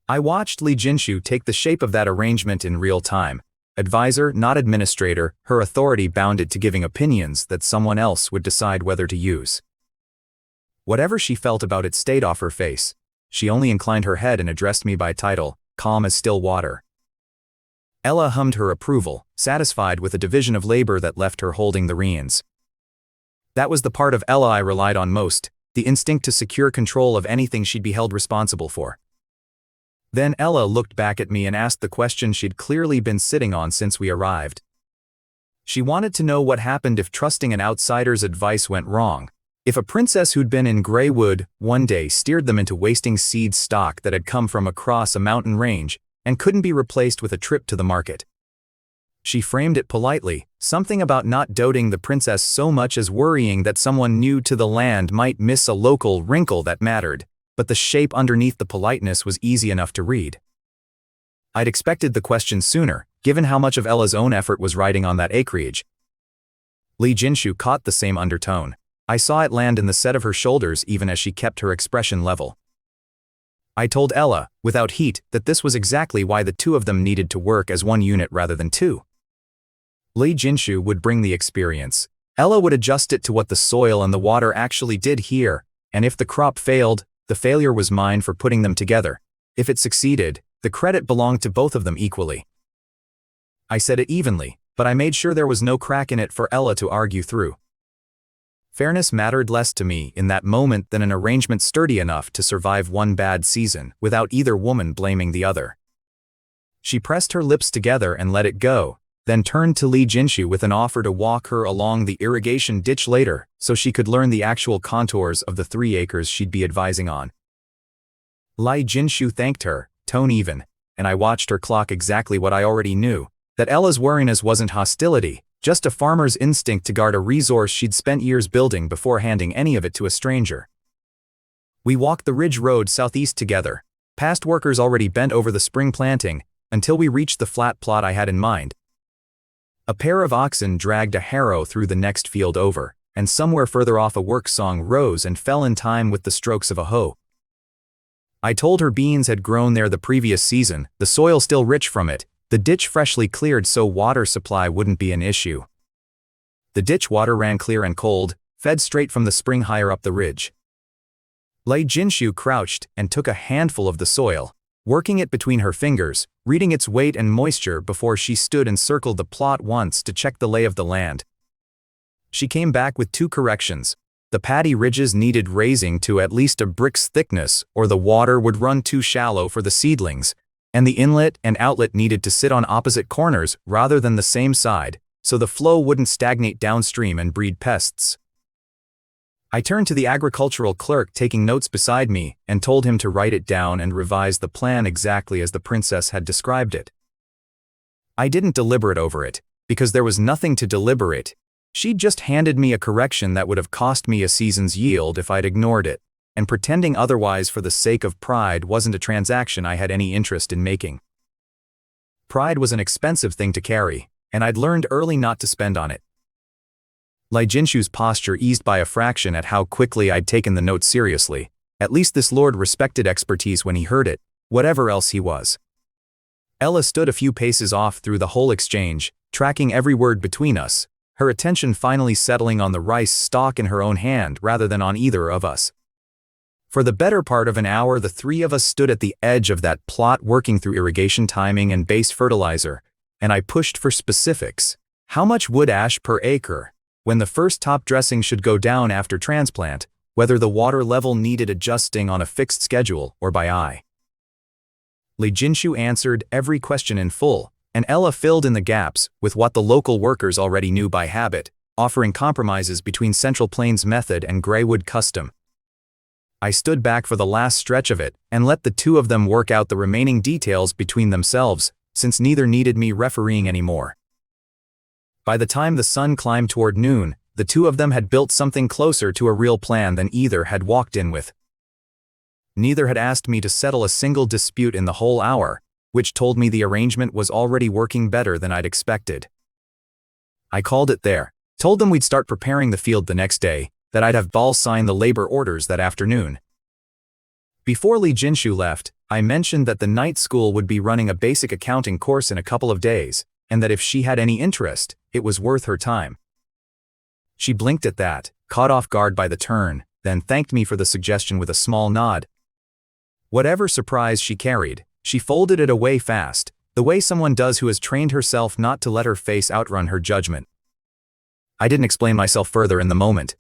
I watched Li Jinshu take the shape of that arrangement in real time. Advisor, not administrator, her authority bounded to giving opinions that someone else would decide whether to use. Whatever she felt about it stayed off her face. She only inclined her head and addressed me by title, calm as still water. Ella hummed her approval, satisfied with the division of labor that left her holding the reins. That was the part of Ella I relied on most, the instinct to secure control of anything she'd be held responsible for. Then Ella looked back at me and asked the question she'd clearly been sitting on since we arrived. She wanted to know what happened if trusting an outsider's advice went wrong. If a princess who'd been in Greywood one day steered them into wasting seed stock that had come from across a mountain range and couldn't be replaced with a trip to the market. She framed it politely, something about not doting the princess so much as worrying that someone new to the land might miss a local wrinkle that mattered, but the shape underneath the politeness was easy enough to read. I'd expected the question sooner, given how much of Ella's own effort was riding on that acreage. Li Jinshu caught the same undertone. I saw it land in the set of her shoulders even as she kept her expression level. I told Ella, without heat, that this was exactly why the two of them needed to work as one unit rather than two. Li Jinshu would bring the experience. Ella would adjust it to what the soil and the water actually did here, and if the crop failed, the failure was mine for putting them together. If it succeeded, the credit belonged to both of them equally. I said it evenly, but I made sure there was no crack in it for Ella to argue through. Fairness mattered less to me in that moment than an arrangement sturdy enough to survive one bad season without either woman blaming the other. She pressed her lips together and let it go, then turned to Li Jinshu with an offer to walk her along the irrigation ditch later so she could learn the actual contours of the 3 acres she'd be advising on. Li Jinshu thanked her, tone even, and I watched her clock exactly what I already knew, that Ella's wariness wasn't hostility, just a farmer's instinct to guard a resource she'd spent years building before handing any of it to a stranger. We walked the ridge road southeast together, past workers already bent over the spring planting, until we reached the flat plot I had in mind. A pair of oxen dragged a harrow through the next field over, and somewhere further off a work song rose and fell in time with the strokes of a hoe. I told her beans had grown there the previous season, the soil still rich from it, the ditch freshly cleared so water supply wouldn't be an issue. The ditch water ran clear and cold, fed straight from the spring higher up the ridge. Li Jinshu crouched and took a handful of the soil, working it between her fingers, reading its weight and moisture before she stood and circled the plot once to check the lay of the land. She came back with 2 corrections. The paddy ridges needed raising to at least a brick's thickness or the water would run too shallow for the seedlings, and the inlet and outlet needed to sit on opposite corners rather than the same side, so the flow wouldn't stagnate downstream and breed pests. I turned to the agricultural clerk taking notes beside me and told him to write it down and revise the plan exactly as the princess had described it. I didn't deliberate over it, because there was nothing to deliberate. She'd just handed me a correction that would have cost me a season's yield if I'd ignored it, and pretending otherwise for the sake of pride wasn't a transaction I had any interest in making. Pride was an expensive thing to carry, and I'd learned early not to spend on it. Li Jinshu's posture eased by a fraction at how quickly I'd taken the note seriously. At least this lord respected expertise when he heard it, whatever else he was. Ella stood a few paces off through the whole exchange, tracking every word between us, her attention finally settling on the rice stalk in her own hand rather than on either of us. For the better part of an hour the 3 of us stood at the edge of that plot working through irrigation timing and base fertilizer, and I pushed for specifics. How much wood ash per acre? When the first top dressing should go down after transplant, whether the water level needed adjusting on a fixed schedule or by eye. Li Jinshu answered every question in full, and Ella filled in the gaps with what the local workers already knew by habit, offering compromises between Central Plains method and Greywood custom. I stood back for the last stretch of it and let the 2 of them work out the remaining details between themselves, since neither needed me refereeing anymore. By the time the sun climbed toward noon, the 2 of them had built something closer to a real plan than either had walked in with. Neither had asked me to settle a single dispute in the whole hour, which told me the arrangement was already working better than I'd expected. I called it there, Told them we'd start preparing the field the next day, that I'd have Bal sign the labor orders that afternoon. Before Li Jinshu left, I mentioned that the night school would be running a basic accounting course in a couple of days, and that if she had any interest, it was worth her time. She blinked at that, caught off guard by the turn, then thanked me for the suggestion with a small nod. Whatever surprise she carried, she folded it away fast, the way someone does who has trained herself not to let her face outrun her judgment. I didn't explain myself further in the moment.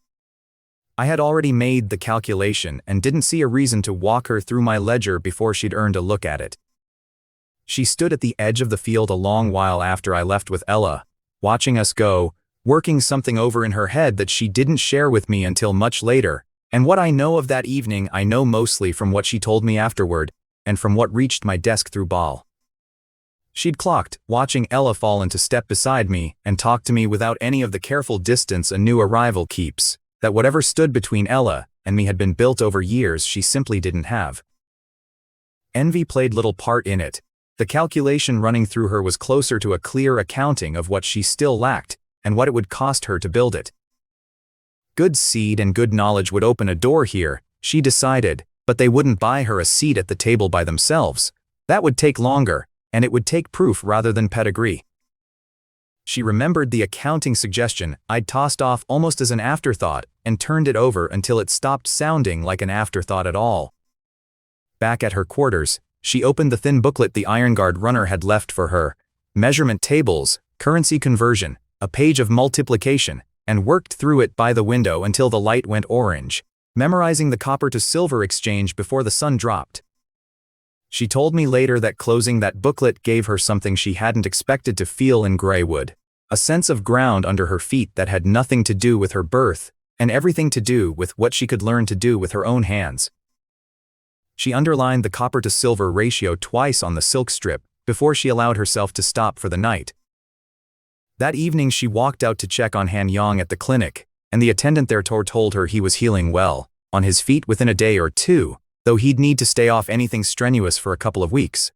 I had already made the calculation and didn't see a reason to walk her through my ledger before she'd earned a look at it. She stood at the edge of the field a long while after I left with Ella, watching us go, working something over in her head that she didn't share with me until much later, and what I know of that evening I know mostly from what she told me afterward, and from what reached my desk through Bal. She'd clocked, watching Ella fall into step beside me, and talk to me without any of the careful distance a new arrival keeps, that whatever stood between Ella and me had been built over years she simply didn't have. Envy played little part in it. The calculation running through her was closer to a clear accounting of what she still lacked, and what it would cost her to build it. Good seed and good knowledge would open a door here, she decided, but they wouldn't buy her a seat at the table by themselves. That would take longer, and it would take proof rather than pedigree. She remembered the accounting suggestion I'd tossed off almost as an afterthought and turned it over until it stopped sounding like an afterthought at all. Back at her quarters, she opened the thin booklet the Iron Guard runner had left for her, measurement tables, currency conversion, a page of multiplication, and worked through it by the window until the light went orange, memorizing the copper to silver exchange before the sun dropped. She told me later that closing that booklet gave her something she hadn't expected to feel in Greywood, a sense of ground under her feet that had nothing to do with her birth, and everything to do with what she could learn to do with her own hands. She underlined the copper to silver ratio twice on the silk strip before she allowed herself to stop for the night. That evening she walked out to check on Han Yang at the clinic, and the attendant there told her he was healing well, on his feet within a day or two, though he'd need to stay off anything strenuous for a couple of weeks.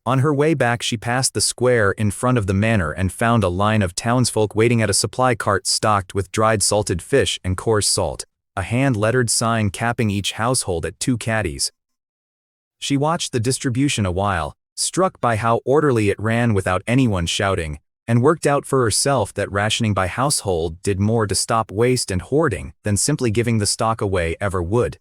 On her way back she passed the square in front of the manor and found a line of townsfolk waiting at a supply cart stocked with dried salted fish and coarse salt, a hand-lettered sign capping each household at 2 caddies. She watched the distribution a while, struck by how orderly it ran without anyone shouting, and worked out for herself that rationing by household did more to stop waste and hoarding than simply giving the stock away ever would.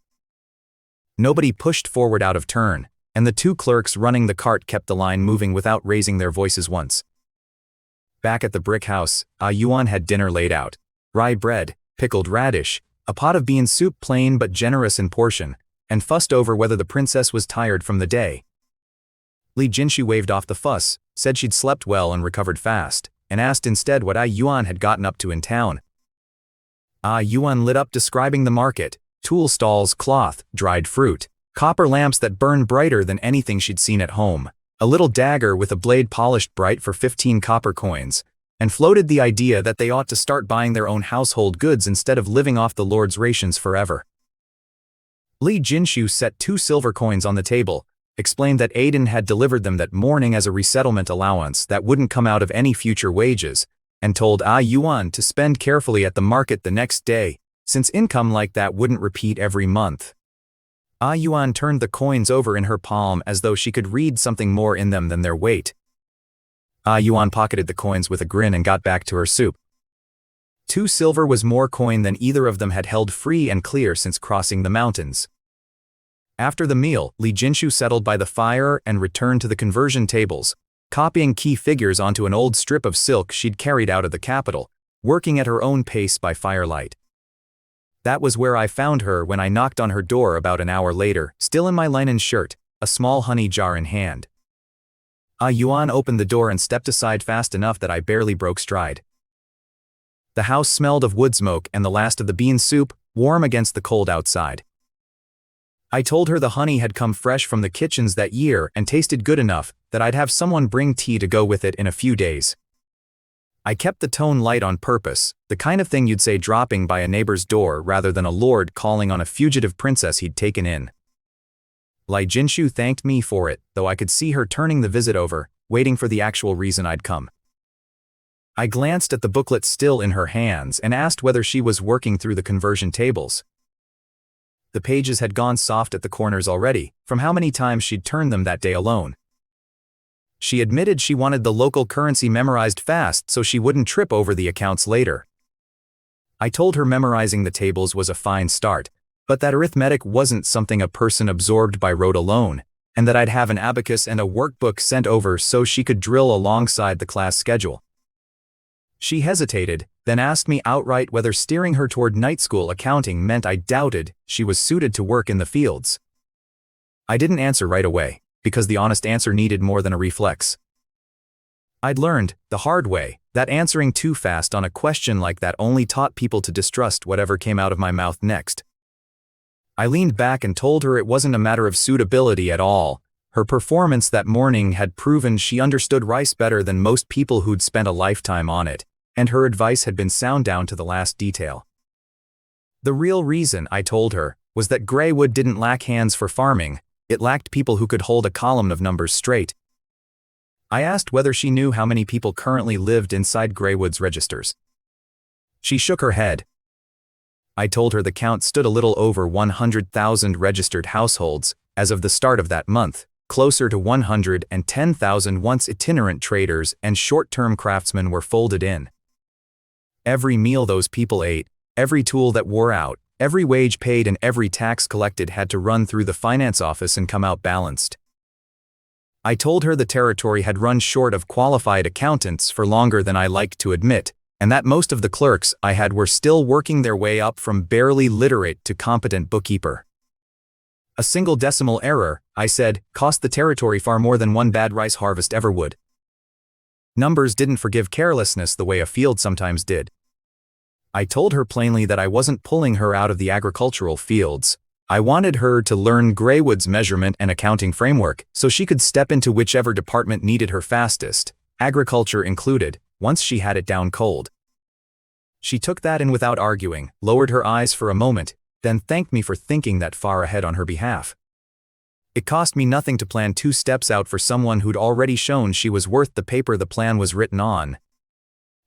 Nobody pushed forward out of turn, and the 2 clerks running the cart kept the line moving without raising their voices once. Back at the brick house, Yuan had dinner laid out: rye bread, pickled radish, a pot of bean soup plain but generous in portion, and fussed over whether the princess was tired from the day. Li Jinshu waved off the fuss, said she'd slept well and recovered fast, and asked instead what Yuan had gotten up to in town. Yuan lit up describing the market: tool stalls, cloth, dried fruit, copper lamps that burn brighter than anything she'd seen at home, a little dagger with a blade polished bright for 15 copper coins, and floated the idea that they ought to start buying their own household goods instead of living off the Lord's rations forever. Li Jinshu set 2 silver coins on the table, explained that Aiden had delivered them that morning as a resettlement allowance that wouldn't come out of any future wages, and told Yuan to spend carefully at the market the next day, since income like that wouldn't repeat every month. Yuan turned the coins over in her palm as though she could read something more in them than their weight. Yuan pocketed the coins with a grin and got back to her soup. 2 silver was more coin than either of them had held free and clear since crossing the mountains. After the meal, Li Jinshu settled by the fire and returned to the conversion tables, copying key figures onto an old strip of silk she'd carried out of the capital, working at her own pace by firelight. That was where I found her when I knocked on her door about an hour later, still in my linen shirt, a small honey jar in hand. Yuan opened the door and stepped aside fast enough that I barely broke stride. The house smelled of wood smoke and the last of the bean soup, warm against the cold outside. I told her the honey had come fresh from the kitchens that year and tasted good enough that I'd have someone bring tea to go with it in a few days. I kept the tone light on purpose, the kind of thing you'd say dropping by a neighbor's door rather than a lord calling on a fugitive princess he'd taken in. Li Jinshu thanked me for it, though I could see her turning the visit over, waiting for the actual reason I'd come. I glanced at the booklet still in her hands and asked whether she was working through the conversion tables. The pages had gone soft at the corners already, from how many times she'd turned them that day alone. She admitted she wanted the local currency memorized fast so she wouldn't trip over the accounts later. I told her memorizing the tables was a fine start, but that arithmetic wasn't something a person absorbed by rote alone, and that I'd have an abacus and a workbook sent over so she could drill alongside the class schedule. She hesitated, then asked me outright whether steering her toward night school accounting meant I doubted she was suited to work in the fields. I didn't answer right away, because the honest answer needed more than a reflex. I'd learned, the hard way, that answering too fast on a question like that only taught people to distrust whatever came out of my mouth next. I leaned back and told her it wasn't a matter of suitability at all. Her performance that morning had proven she understood rice better than most people who'd spent a lifetime on it, and her advice had been sound down to the last detail. The real reason, I told her, was that Greywood didn't lack hands for farming, it lacked people who could hold a column of numbers straight. I asked whether she knew how many people currently lived inside Greywood's registers. She shook her head. I told her the count stood a little over 100,000 registered households as of the start of that month, closer to 110,000 once itinerant traders and short-term craftsmen were folded in. Every meal those people ate, every tool that wore out, every wage paid and every tax collected had to run through the finance office and come out balanced. I told her the territory had run short of qualified accountants for longer than I liked to admit, and that most of the clerks I had were still working their way up from barely literate to competent bookkeeper. A single decimal error, I said, cost the territory far more than one bad rice harvest ever would. Numbers didn't forgive carelessness the way a field sometimes did. I told her plainly that I wasn't pulling her out of the agricultural fields. I wanted her to learn Greywood's measurement and accounting framework so she could step into whichever department needed her fastest, agriculture included, once she had it down cold. She took that in without arguing, lowered her eyes for a moment, then thanked me for thinking that far ahead on her behalf. It cost me nothing to plan 2 steps out for someone who'd already shown she was worth the paper the plan was written on.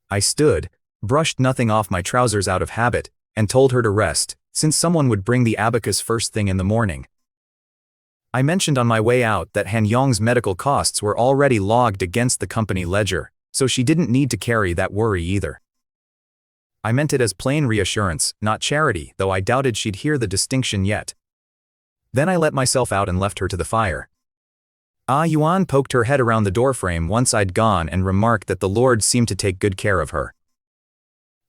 I stood, brushed nothing off my trousers out of habit, and told her to rest, since someone would bring the abacus first thing in the morning. I mentioned on my way out that Han Yong's medical costs were already logged against the company ledger, so she didn't need to carry that worry either. I meant it as plain reassurance, not charity, though I doubted she'd hear the distinction yet. Then I let myself out and left her to the fire. Ah Yuan poked her head around the doorframe once I'd gone and remarked that the Lord seemed to take good care of her.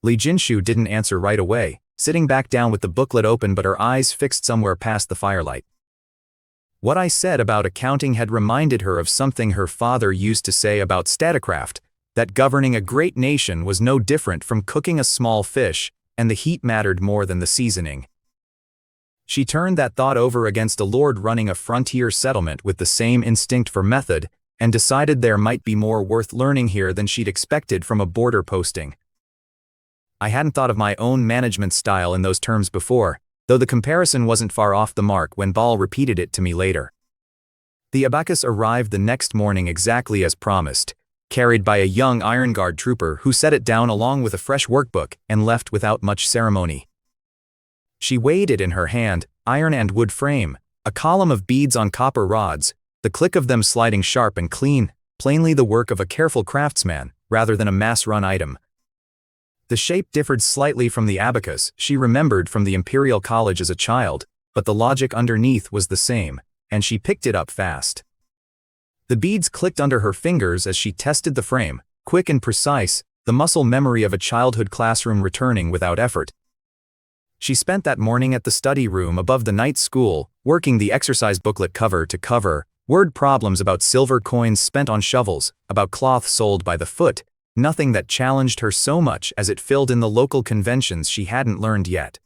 Li Jinshu didn't answer right away, sitting back down with the booklet open but her eyes fixed somewhere past the firelight. What I said about accounting had reminded her of something her father used to say about statecraft, that governing a great nation was no different from cooking a small fish, and the heat mattered more than the seasoning. She turned that thought over against a lord running a frontier settlement with the same instinct for method, and decided there might be more worth learning here than she'd expected from a border posting. I hadn't thought of my own management style in those terms before, though the comparison wasn't far off the mark when Ball repeated it to me later. The abacus arrived the next morning exactly as promised, carried by a young Iron Guard trooper who set it down along with a fresh workbook and left without much ceremony. She weighed it in her hand, iron and wood frame, a column of beads on copper rods, the click of them sliding sharp and clean, plainly the work of a careful craftsman, rather than a mass-run item. The shape differed slightly from the abacus she remembered from the Imperial College as a child, but the logic underneath was the same, and she picked it up fast. The beads clicked under her fingers as she tested the frame, quick and precise, the muscle memory of a childhood classroom returning without effort. She spent that morning at the study room above the night school, working the exercise booklet cover to cover, word problems about silver coins spent on shovels, about cloth sold by the foot, nothing that challenged her so much as it filled in the local conventions she hadn't learned yet.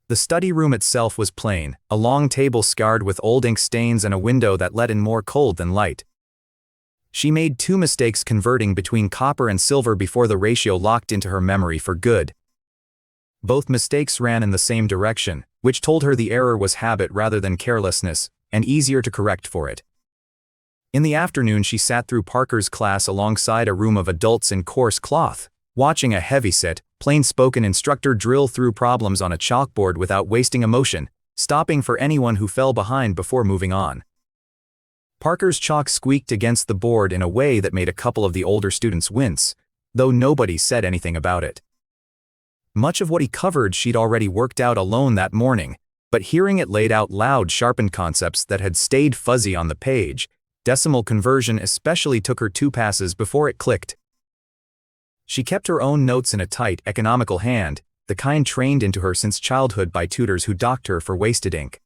The study room itself was plain, a long table scarred with old ink stains and a window that let in more cold than light. She made 2 mistakes converting between copper and silver before the ratio locked into her memory for good. Both mistakes ran in the same direction, which told her the error was habit rather than carelessness, and easier to correct for it. In the afternoon she sat through Parker's class alongside a room of adults in coarse cloth, watching a heavyset, plain-spoken instructor drill through problems on a chalkboard without wasting emotion, stopping for anyone who fell behind before moving on. Parker's chalk squeaked against the board in a way that made a couple of the older students wince, though nobody said anything about it. Much of what he covered she'd already worked out alone that morning, but hearing it laid out loud sharpened concepts that had stayed fuzzy on the page. Decimal conversion especially took her 2 passes before it clicked. She kept her own notes in a tight, economical hand, the kind trained into her since childhood by tutors who docked her for wasted ink.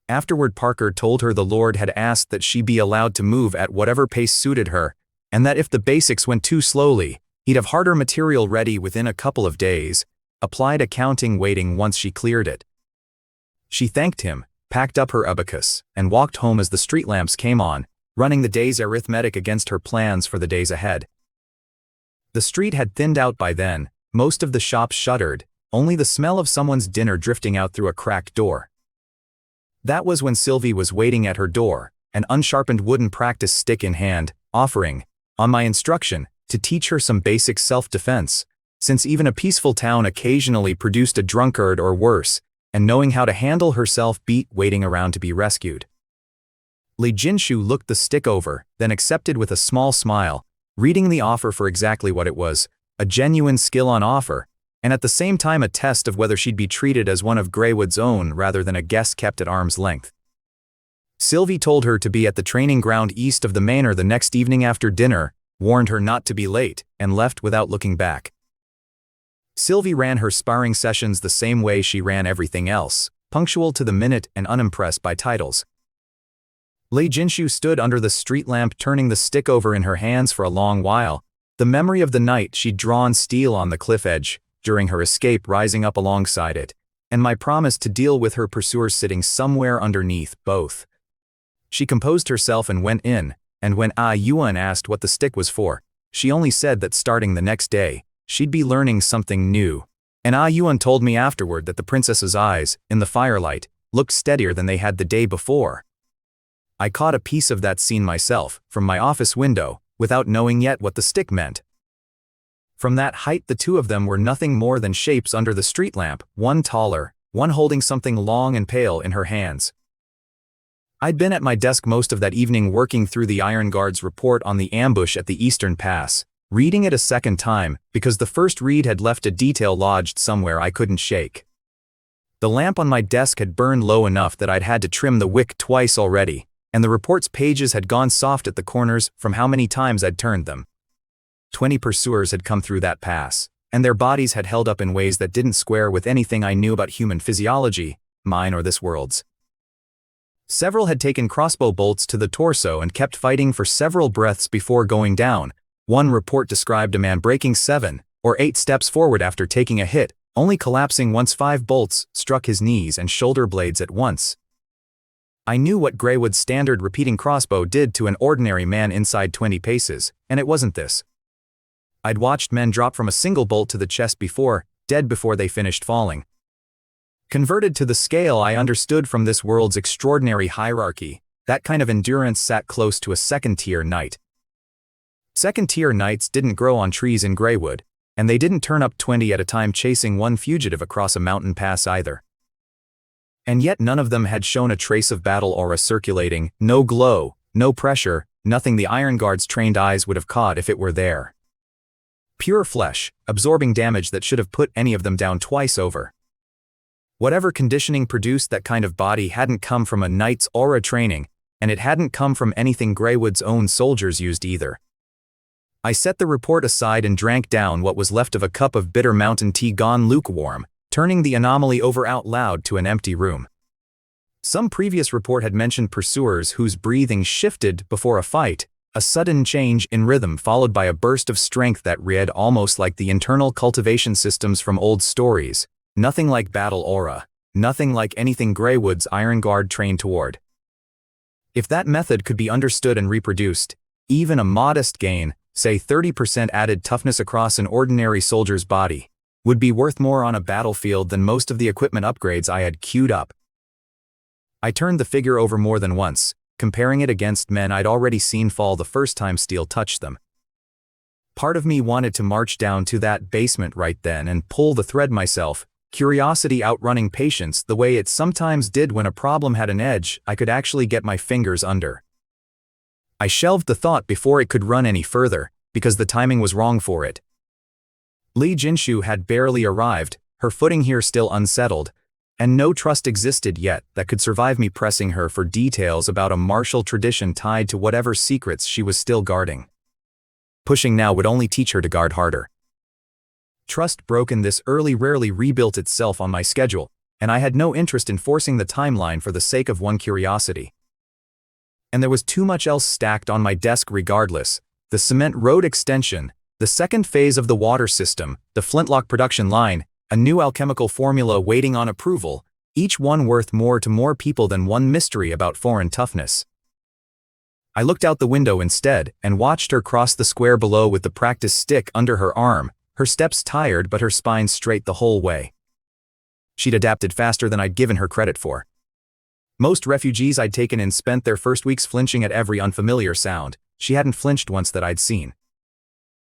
Afterward Parker told her the Lord had asked that she be allowed to move at whatever pace suited her, and that if the basics went too slowly, he'd have harder material ready within a couple of days, applied accounting waiting once she cleared it. She thanked him, packed up her abacus, and walked home as the street lamps came on, running the day's arithmetic against her plans for the days ahead. The street had thinned out by then, most of the shops shuttered, only the smell of someone's dinner drifting out through a cracked door. That was when Sylvie was waiting at her door, an unsharpened wooden practice stick in hand, offering, on my instruction, to teach her some basic self-defense, since even a peaceful town occasionally produced a drunkard or worse, and knowing how to handle herself beat waiting around to be rescued. Li Jinshu looked the stick over, then accepted with a small smile, reading the offer for exactly what it was, a genuine skill on offer, and at the same time a test of whether she'd be treated as one of Greywood's own rather than a guest kept at arm's length. Sylvie told her to be at the training ground east of the manor the next evening after dinner, warned her not to be late, and left without looking back. Sylvie ran her sparring sessions the same way she ran everything else, punctual to the minute and unimpressed by titles. Li Jinshu stood under the street lamp turning the stick over in her hands for a long while, the memory of the night she'd drawn steel on the cliff edge, during her escape rising up alongside it, and my promise to deal with her pursuers sitting somewhere underneath both. She composed herself and went in, and when Yuan asked what the stick was for, she only said that starting the next day, she'd be learning something new, and Yuan told me afterward that the princess's eyes, in the firelight, looked steadier than they had the day before. I caught a piece of that scene myself, from my office window, without knowing yet what the stick meant. From that height the two of them were nothing more than shapes under the street lamp, one taller, one holding something long and pale in her hands. I'd been at my desk most of that evening working through the Iron Guard's report on the ambush at the Eastern Pass, reading it a second time because the first read had left a detail lodged somewhere I couldn't shake. The lamp on my desk had burned low enough that I'd had to trim the wick twice already, and the report's pages had gone soft at the corners from how many times I'd turned them. 20 pursuers had come through that pass, and their bodies had held up in ways that didn't square with anything I knew about human physiology, mine or this world's. Several had taken crossbow bolts to the torso and kept fighting for several breaths before going down. One report described a man breaking 7 or 8 steps forward after taking a hit, only collapsing once 5 bolts struck his knees and shoulder blades at once. I knew what Greywood's standard repeating crossbow did to an ordinary man inside 20 paces, and it wasn't this. I'd watched men drop from a single bolt to the chest before, dead before they finished falling. Converted to the scale I understood from this world's extraordinary hierarchy, that kind of endurance sat close to a second-tier knight. Second-tier knights didn't grow on trees in Greywood, and they didn't turn up 20 at a time chasing one fugitive across a mountain pass either. And yet none of them had shown a trace of battle aura circulating, no glow, no pressure, nothing the Iron Guard's trained eyes would have caught if it were there. Pure flesh, absorbing damage that should have put any of them down twice over. Whatever conditioning produced that kind of body hadn't come from a knight's aura training, and it hadn't come from anything Greywood's own soldiers used either. I set the report aside and drank down what was left of a cup of bitter mountain tea gone lukewarm, turning the anomaly over out loud to an empty room. Some previous report had mentioned pursuers whose breathing shifted before a fight, a sudden change in rhythm followed by a burst of strength that read almost like the internal cultivation systems from old stories, nothing like battle aura, nothing like anything Greywood's Iron Guard trained toward. If that method could be understood and reproduced, even a modest gain, say 30% added toughness across an ordinary soldier's body, would be worth more on a battlefield than most of the equipment upgrades I had queued up. I turned the figure over more than once, comparing it against men I'd already seen fall the first time steel touched them. Part of me wanted to march down to that basement right then and pull the thread myself, curiosity outrunning patience the way it sometimes did when a problem had an edge I could actually get my fingers under. I shelved the thought before it could run any further, because the timing was wrong for it. Li Jinshu had barely arrived, her footing here still unsettled, and no trust existed yet that could survive me pressing her for details about a martial tradition tied to whatever secrets she was still guarding. Pushing now would only teach her to guard harder. Trust broken this early rarely rebuilt itself on my schedule, and I had no interest in forcing the timeline for the sake of one curiosity. And there was too much else stacked on my desk regardless: the cement road extension, the second phase of the water system, the flintlock production line, a new alchemical formula waiting on approval, each one worth more to more people than one mystery about foreign toughness. I looked out the window instead and watched her cross the square below with the practice stick under her arm, her steps tired but her spine straight the whole way. She'd adapted faster than I'd given her credit for. Most refugees I'd taken in spent their first weeks flinching at every unfamiliar sound. She hadn't flinched once that I'd seen.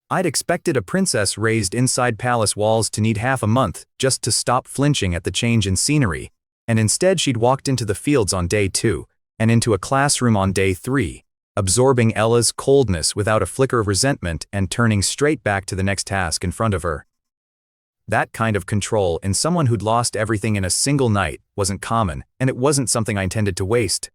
I'd expected a princess raised inside palace walls to need half a month just to stop flinching at the change in scenery, and instead she'd walked into the fields on day 2, and into a classroom on day 3, absorbing Ella's coldness without a flicker of resentment and turning straight back to the next task in front of her. That kind of control in someone who'd lost everything in a single night wasn't common, and it wasn't something I intended to waste.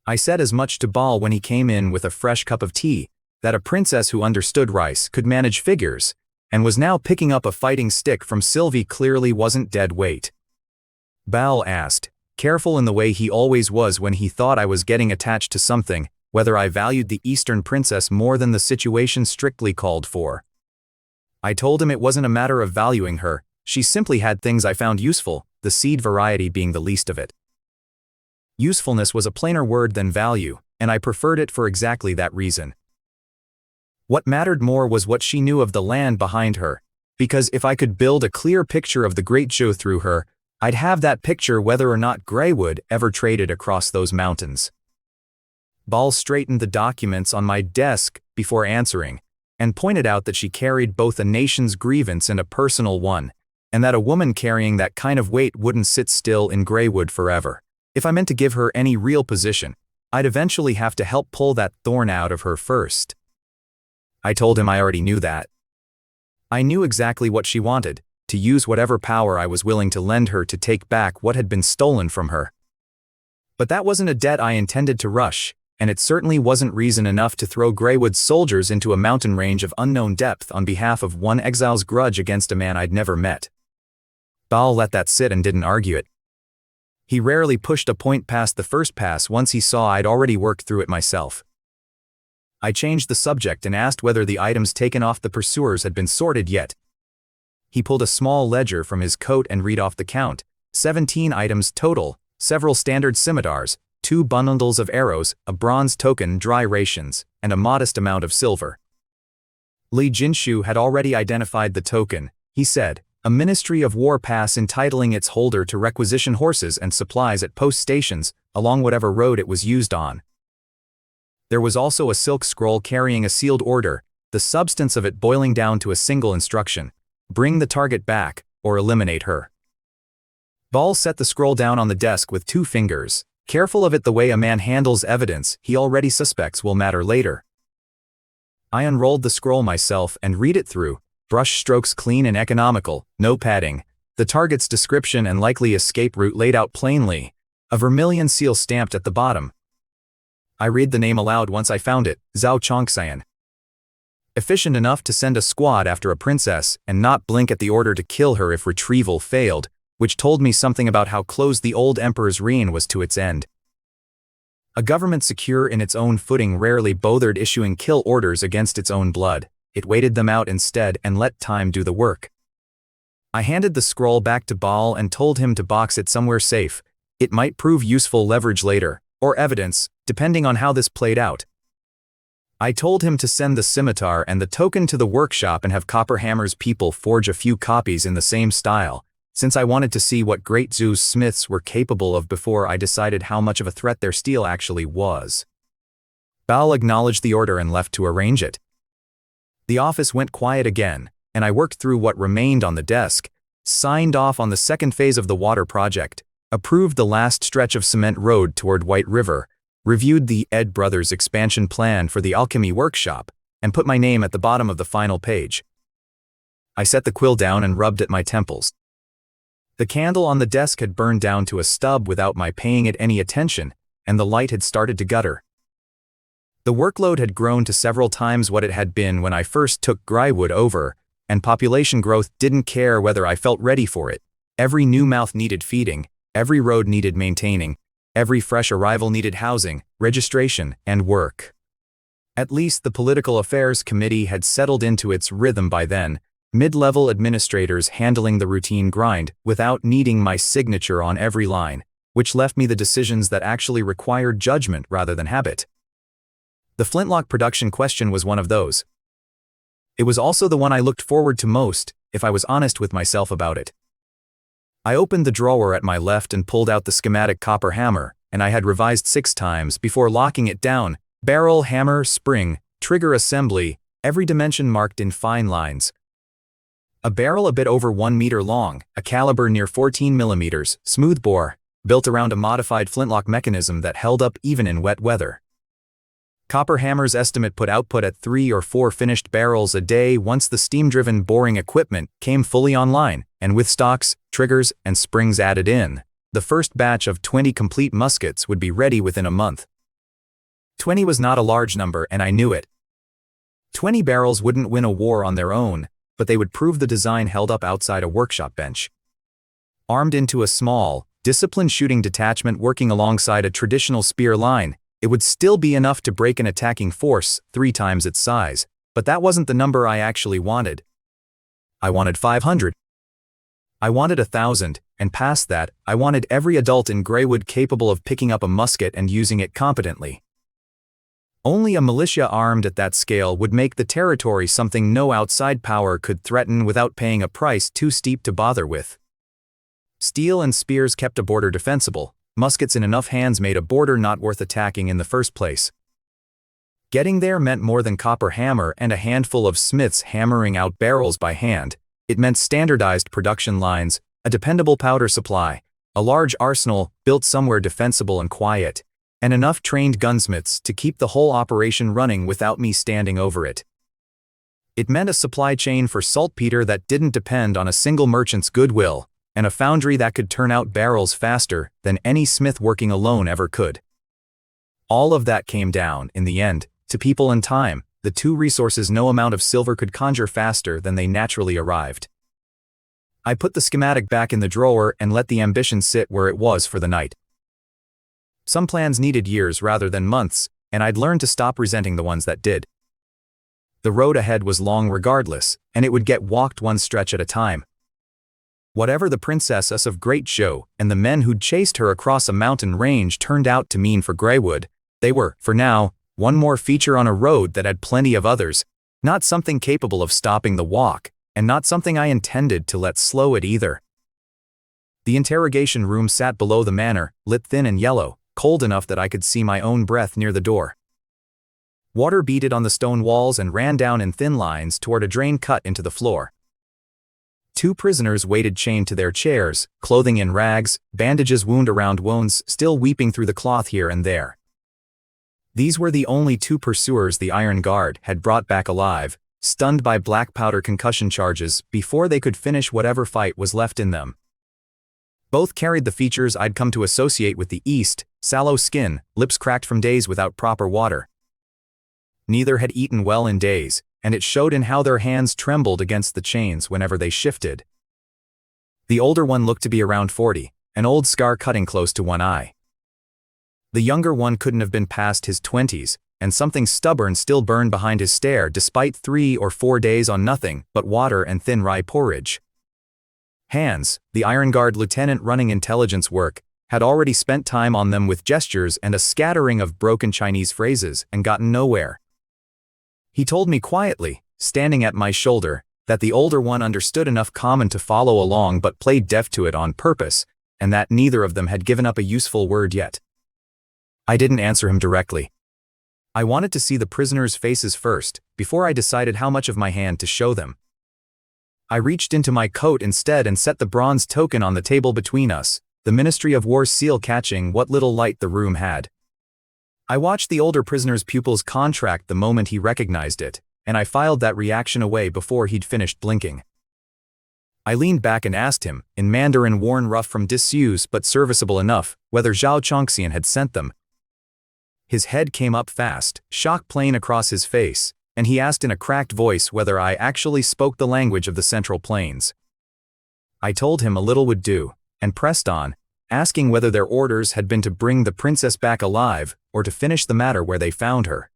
I said as much to Bal when he came in with a fresh cup of tea, that a princess who understood rice could manage figures, and was now picking up a fighting stick from Sylvie clearly wasn't dead weight. Bal asked, careful in the way he always was when he thought I was getting attached to something, whether I valued the Eastern princess more than the situation strictly called for. I told him it wasn't a matter of valuing her, she simply had things I found useful, the seed variety being the least of it. Usefulness was a plainer word than value, and I preferred it for exactly that reason. What mattered more was what she knew of the land behind her, because if I could build a clear picture of the Great Zhou through her, I'd have that picture whether or not Greywood ever traded across those mountains. Bal straightened the documents on my desk before answering, and pointed out that she carried both a nation's grievance and a personal one, and that a woman carrying that kind of weight wouldn't sit still in Greywood forever. If I meant to give her any real position, I'd eventually have to help pull that thorn out of her first. I told him I already knew that. I knew exactly what she wanted, to use whatever power I was willing to lend her to take back what had been stolen from her. But that wasn't a debt I intended to rush, and it certainly wasn't reason enough to throw Greywood's soldiers into a mountain range of unknown depth on behalf of one exile's grudge against a man I'd never met. Bal let that sit and didn't argue it. He rarely pushed a point past the first pass once he saw I'd already worked through it myself. I changed the subject and asked whether the items taken off the pursuers had been sorted yet. He pulled a small ledger from his coat and read off the count: 17 items total, several standard scimitars, 2 bundles of arrows, a bronze token, dry rations, and a modest amount of silver. Li Jinshu had already identified the token, he said, a Ministry of War pass entitling its holder to requisition horses and supplies at post stations along whatever road it was used on. There was also a silk scroll carrying a sealed order, the substance of it boiling down to a single instruction: bring the target back, or eliminate her. Bal set the scroll down on the desk with 2 fingers, careful of it the way a man handles evidence he already suspects will matter later. I unrolled the scroll myself and read it through, brush strokes clean and economical, no padding, the target's description and likely escape route laid out plainly, a vermilion seal stamped at the bottom. I read the name aloud once I found it: Zhao Chongxian. Efficient enough to send a squad after a princess and not blink at the order to kill her if retrieval failed, which told me something about how close the old emperor's reign was to its end. A government secure in its own footing rarely bothered issuing kill orders against its own blood. It waited them out instead and let time do the work. I handed the scroll back to Bal and told him to box it somewhere safe. It might prove useful leverage later, or evidence, depending on how this played out. I told him to send the scimitar and the token to the workshop and have Copperhammer's people forge a few copies in the same style, since I wanted to see what Great Zoo's smiths were capable of before I decided how much of a threat their steel actually was. Bao acknowledged the order and left to arrange it. The office went quiet again, and I worked through what remained on the desk, signed off on the second phase of the water project, approved the last stretch of cement road toward White River, reviewed the Ed Brothers expansion plan for the alchemy workshop, and put my name at the bottom of the final page. I set the quill down and rubbed at my temples. The candle on the desk had burned down to a stub without my paying it any attention, and the light had started to gutter. The workload had grown to several times what it had been when I first took Grywood over, and population growth didn't care whether I felt ready for it. Every new mouth needed feeding, every road needed maintaining, every fresh arrival needed housing, registration, and work. At least the Political Affairs Committee had settled into its rhythm by then, mid-level administrators handling the routine grind without needing my signature on every line, which left me the decisions that actually required judgment rather than habit. The flintlock production question was one of those. It was also the one I looked forward to most, if I was honest with myself about it. I opened the drawer at my left and pulled out the schematic copper hammer, and I had revised 6 times before locking it down: barrel, hammer, spring, trigger assembly, every dimension marked in fine lines. A barrel a bit over 1 meter long, a caliber near 14 millimeters, smooth bore, built around a modified flintlock mechanism that held up even in wet weather. Copper hammer's estimate put output at 3 or 4 finished barrels a day once the steam-driven boring equipment came fully online, and with stocks, triggers, and springs added in, the first batch of 20 complete muskets would be ready within a month. 20 was not a large number, and I knew it. 20 barrels wouldn't win a war on their own, but they would prove the design held up outside a workshop bench. Armed into a small, disciplined shooting detachment working alongside a traditional spear line, it would still be enough to break an attacking force 3 times its size, but that wasn't the number I actually wanted. I wanted 500. I wanted 1,000, and past that, I wanted every adult in Greywood capable of picking up a musket and using it competently. Only a militia armed at that scale would make the territory something no outside power could threaten without paying a price too steep to bother with. Steel and spears kept a border defensible. Muskets in enough hands made a border not worth attacking in the first place. Getting there meant more than copper hammer and a handful of smiths hammering out barrels by hand. It meant standardized production lines, a dependable powder supply, a large arsenal built somewhere defensible and quiet, and enough trained gunsmiths to keep the whole operation running without me standing over it. It meant a supply chain for saltpeter that didn't depend on a single merchant's goodwill, and a foundry that could turn out barrels faster than any smith working alone ever could. All of that came down, in the end, to people and time, the 2 resources no amount of silver could conjure faster than they naturally arrived. I put the schematic back in the drawer and let the ambition sit where it was for the night. Some plans needed years rather than months, and I'd learned to stop resenting the ones that did. The road ahead was long regardless, and it would get walked one stretch at a time. Whatever the princess of Great Show and the men who'd chased her across a mountain range turned out to mean for Greywood, they were, for now, one more feature on a road that had plenty of others, not something capable of stopping the walk, and not something I intended to let slow it either. The interrogation room sat below the manor, lit thin and yellow, cold enough that I could see my own breath near the door. Water beaded on the stone walls and ran down in thin lines toward a drain cut into the floor. 2 prisoners waited chained to their chairs, clothing in rags, bandages wound around wounds still weeping through the cloth here and there. These were the only 2 pursuers the Iron Guard had brought back alive, stunned by black powder concussion charges before they could finish whatever fight was left in them. Both carried the features I'd come to associate with the East: sallow skin, lips cracked from days without proper water. Neither had eaten well in days, and it showed in how their hands trembled against the chains whenever they shifted. The older one looked to be around 40, an old scar cutting close to one eye. The younger one couldn't have been past his 20s, and something stubborn still burned behind his stare despite 3 or 4 days on nothing but water and thin rye porridge. Hans, the Iron Guard lieutenant running intelligence work, had already spent time on them with gestures and a scattering of broken Chinese phrases and gotten nowhere. He told me quietly, standing at my shoulder, that the older one understood enough common to follow along but played deaf to it on purpose, and that neither of them had given up a useful word yet. I didn't answer him directly. I wanted to see the prisoners' faces first, before I decided how much of my hand to show them. I reached into my coat instead and set the bronze token on the table between us, the Ministry of War's seal catching what little light the room had. I watched the older prisoner's pupils contract the moment he recognized it, and I filed that reaction away before he'd finished blinking. I leaned back and asked him, in Mandarin worn rough from disuse but serviceable enough, whether Zhao Chongxian had sent them. His head came up fast, shock plain across his face, and he asked in a cracked voice whether I actually spoke the language of the Central Plains. I told him a little would do, and pressed on, asking whether their orders had been to bring the princess back alive, or to finish the matter where they found her.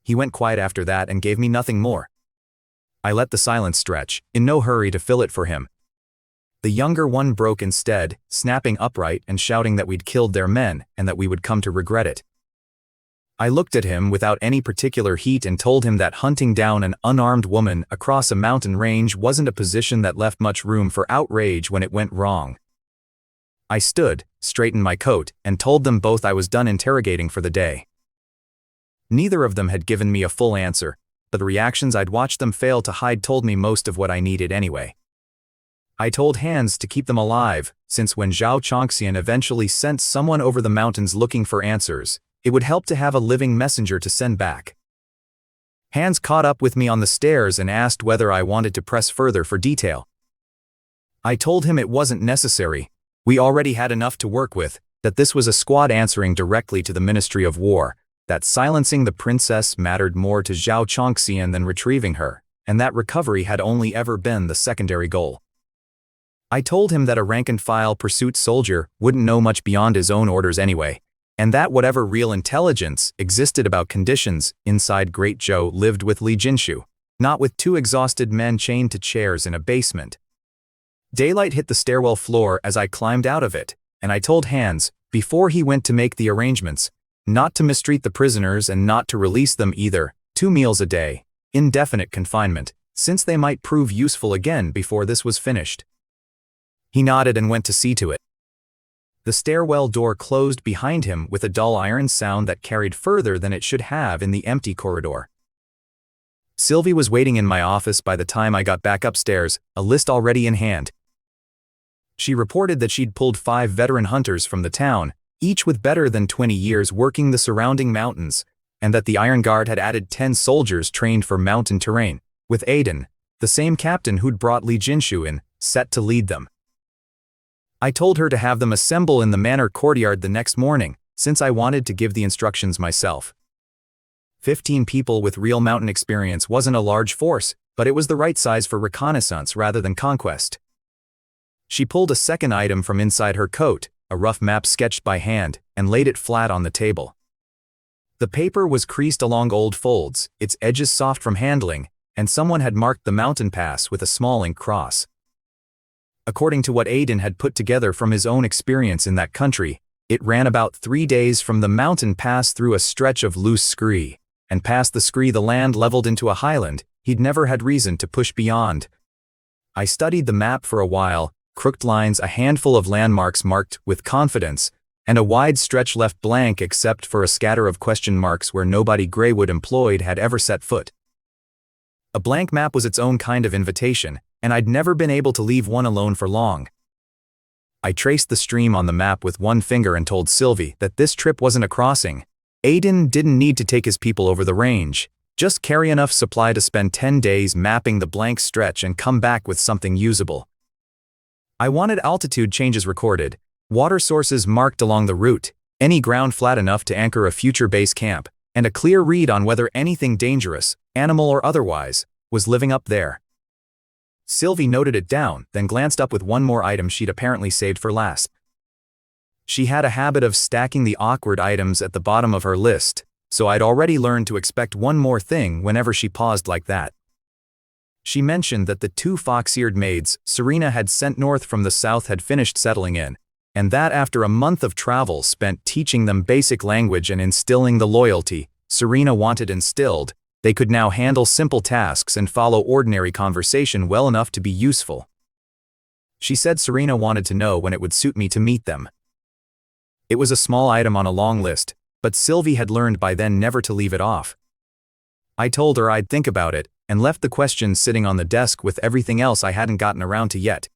He went quiet after that and gave me nothing more. I let the silence stretch, in no hurry to fill it for him. The younger one broke instead, snapping upright and shouting that we'd killed their men and that we would come to regret it. I looked at him without any particular heat and told him that hunting down an unarmed woman across a mountain range wasn't a position that left much room for outrage when it went wrong. I stood, straightened my coat, and told them both I was done interrogating for the day. Neither of them had given me a full answer, but the reactions I'd watched them fail to hide told me most of what I needed anyway. I told Hans to keep them alive, since when Zhao Chongxian eventually sent someone over the mountains looking for answers, it would help to have a living messenger to send back. Hans caught up with me on the stairs and asked whether I wanted to press further for detail. I told him it wasn't necessary, we already had enough to work with, that this was a squad answering directly to the Ministry of War, that silencing the princess mattered more to Zhao Chongxian than retrieving her, and that recovery had only ever been the secondary goal. I told him that a rank-and-file pursuit soldier wouldn't know much beyond his own orders anyway, and that whatever real intelligence existed about conditions inside Great Zhou lived with Li Jinshu, not with two exhausted men chained to chairs in a basement. Daylight hit the stairwell floor as I climbed out of it, and I told Hans, before he went to make the arrangements, not to mistreat the prisoners and not to release them either, 2 meals a day, indefinite confinement, since they might prove useful again before this was finished. He nodded and went to see to it. The stairwell door closed behind him with a dull iron sound that carried further than it should have in the empty corridor. Sylvie was waiting in my office by the time I got back upstairs, a list already in hand. She reported that she'd pulled 5 veteran hunters from the town, each with better than 20 years working the surrounding mountains, and that the Iron Guard had added 10 soldiers trained for mountain terrain, with Aiden, the same captain who'd brought Li Jinshu in, set to lead them. I told her to have them assemble in the manor courtyard the next morning, since I wanted to give the instructions myself. 15 people with real mountain experience wasn't a large force, but it was the right size for reconnaissance rather than conquest. She pulled a second item from inside her coat, a rough map sketched by hand, and laid it flat on the table. The paper was creased along old folds, its edges soft from handling, and someone had marked the mountain pass with a small ink cross. According to what Aiden had put together from his own experience in that country, it ran about 3 days from the mountain pass through a stretch of loose scree, and past the scree the land leveled into a highland he'd never had reason to push beyond. I studied the map for a while, crooked lines, a handful of landmarks marked with confidence, and a wide stretch left blank except for a scatter of question marks where nobody Greywood employed had ever set foot. A blank map was its own kind of invitation, and I'd never been able to leave one alone for long. I traced the stream on the map with one finger and told Sylvie that this trip wasn't a crossing. Aiden didn't need to take his people over the range, just carry enough supply to spend 10 days mapping the blank stretch and come back with something usable. I wanted altitude changes recorded, water sources marked along the route, any ground flat enough to anchor a future base camp, and a clear read on whether anything dangerous, animal or otherwise, was living up there. Sylvie noted it down, then glanced up with one more item she'd apparently saved for last. She had a habit of stacking the awkward items at the bottom of her list, so I'd already learned to expect one more thing whenever she paused like that. She mentioned that the 2 fox-eared maids Serena had sent north from the south had finished settling in, and that after a month of travel spent teaching them basic language and instilling the loyalty Serena wanted instilled, They could now handle simple tasks and follow ordinary conversation well enough to be useful. She said Serena wanted to know when it would suit me to meet them. It was a small item on a long list, but Sylvie had learned by then never to leave it off. I told her I'd think about it, and left the questions sitting on the desk with everything else I hadn't gotten around to yet.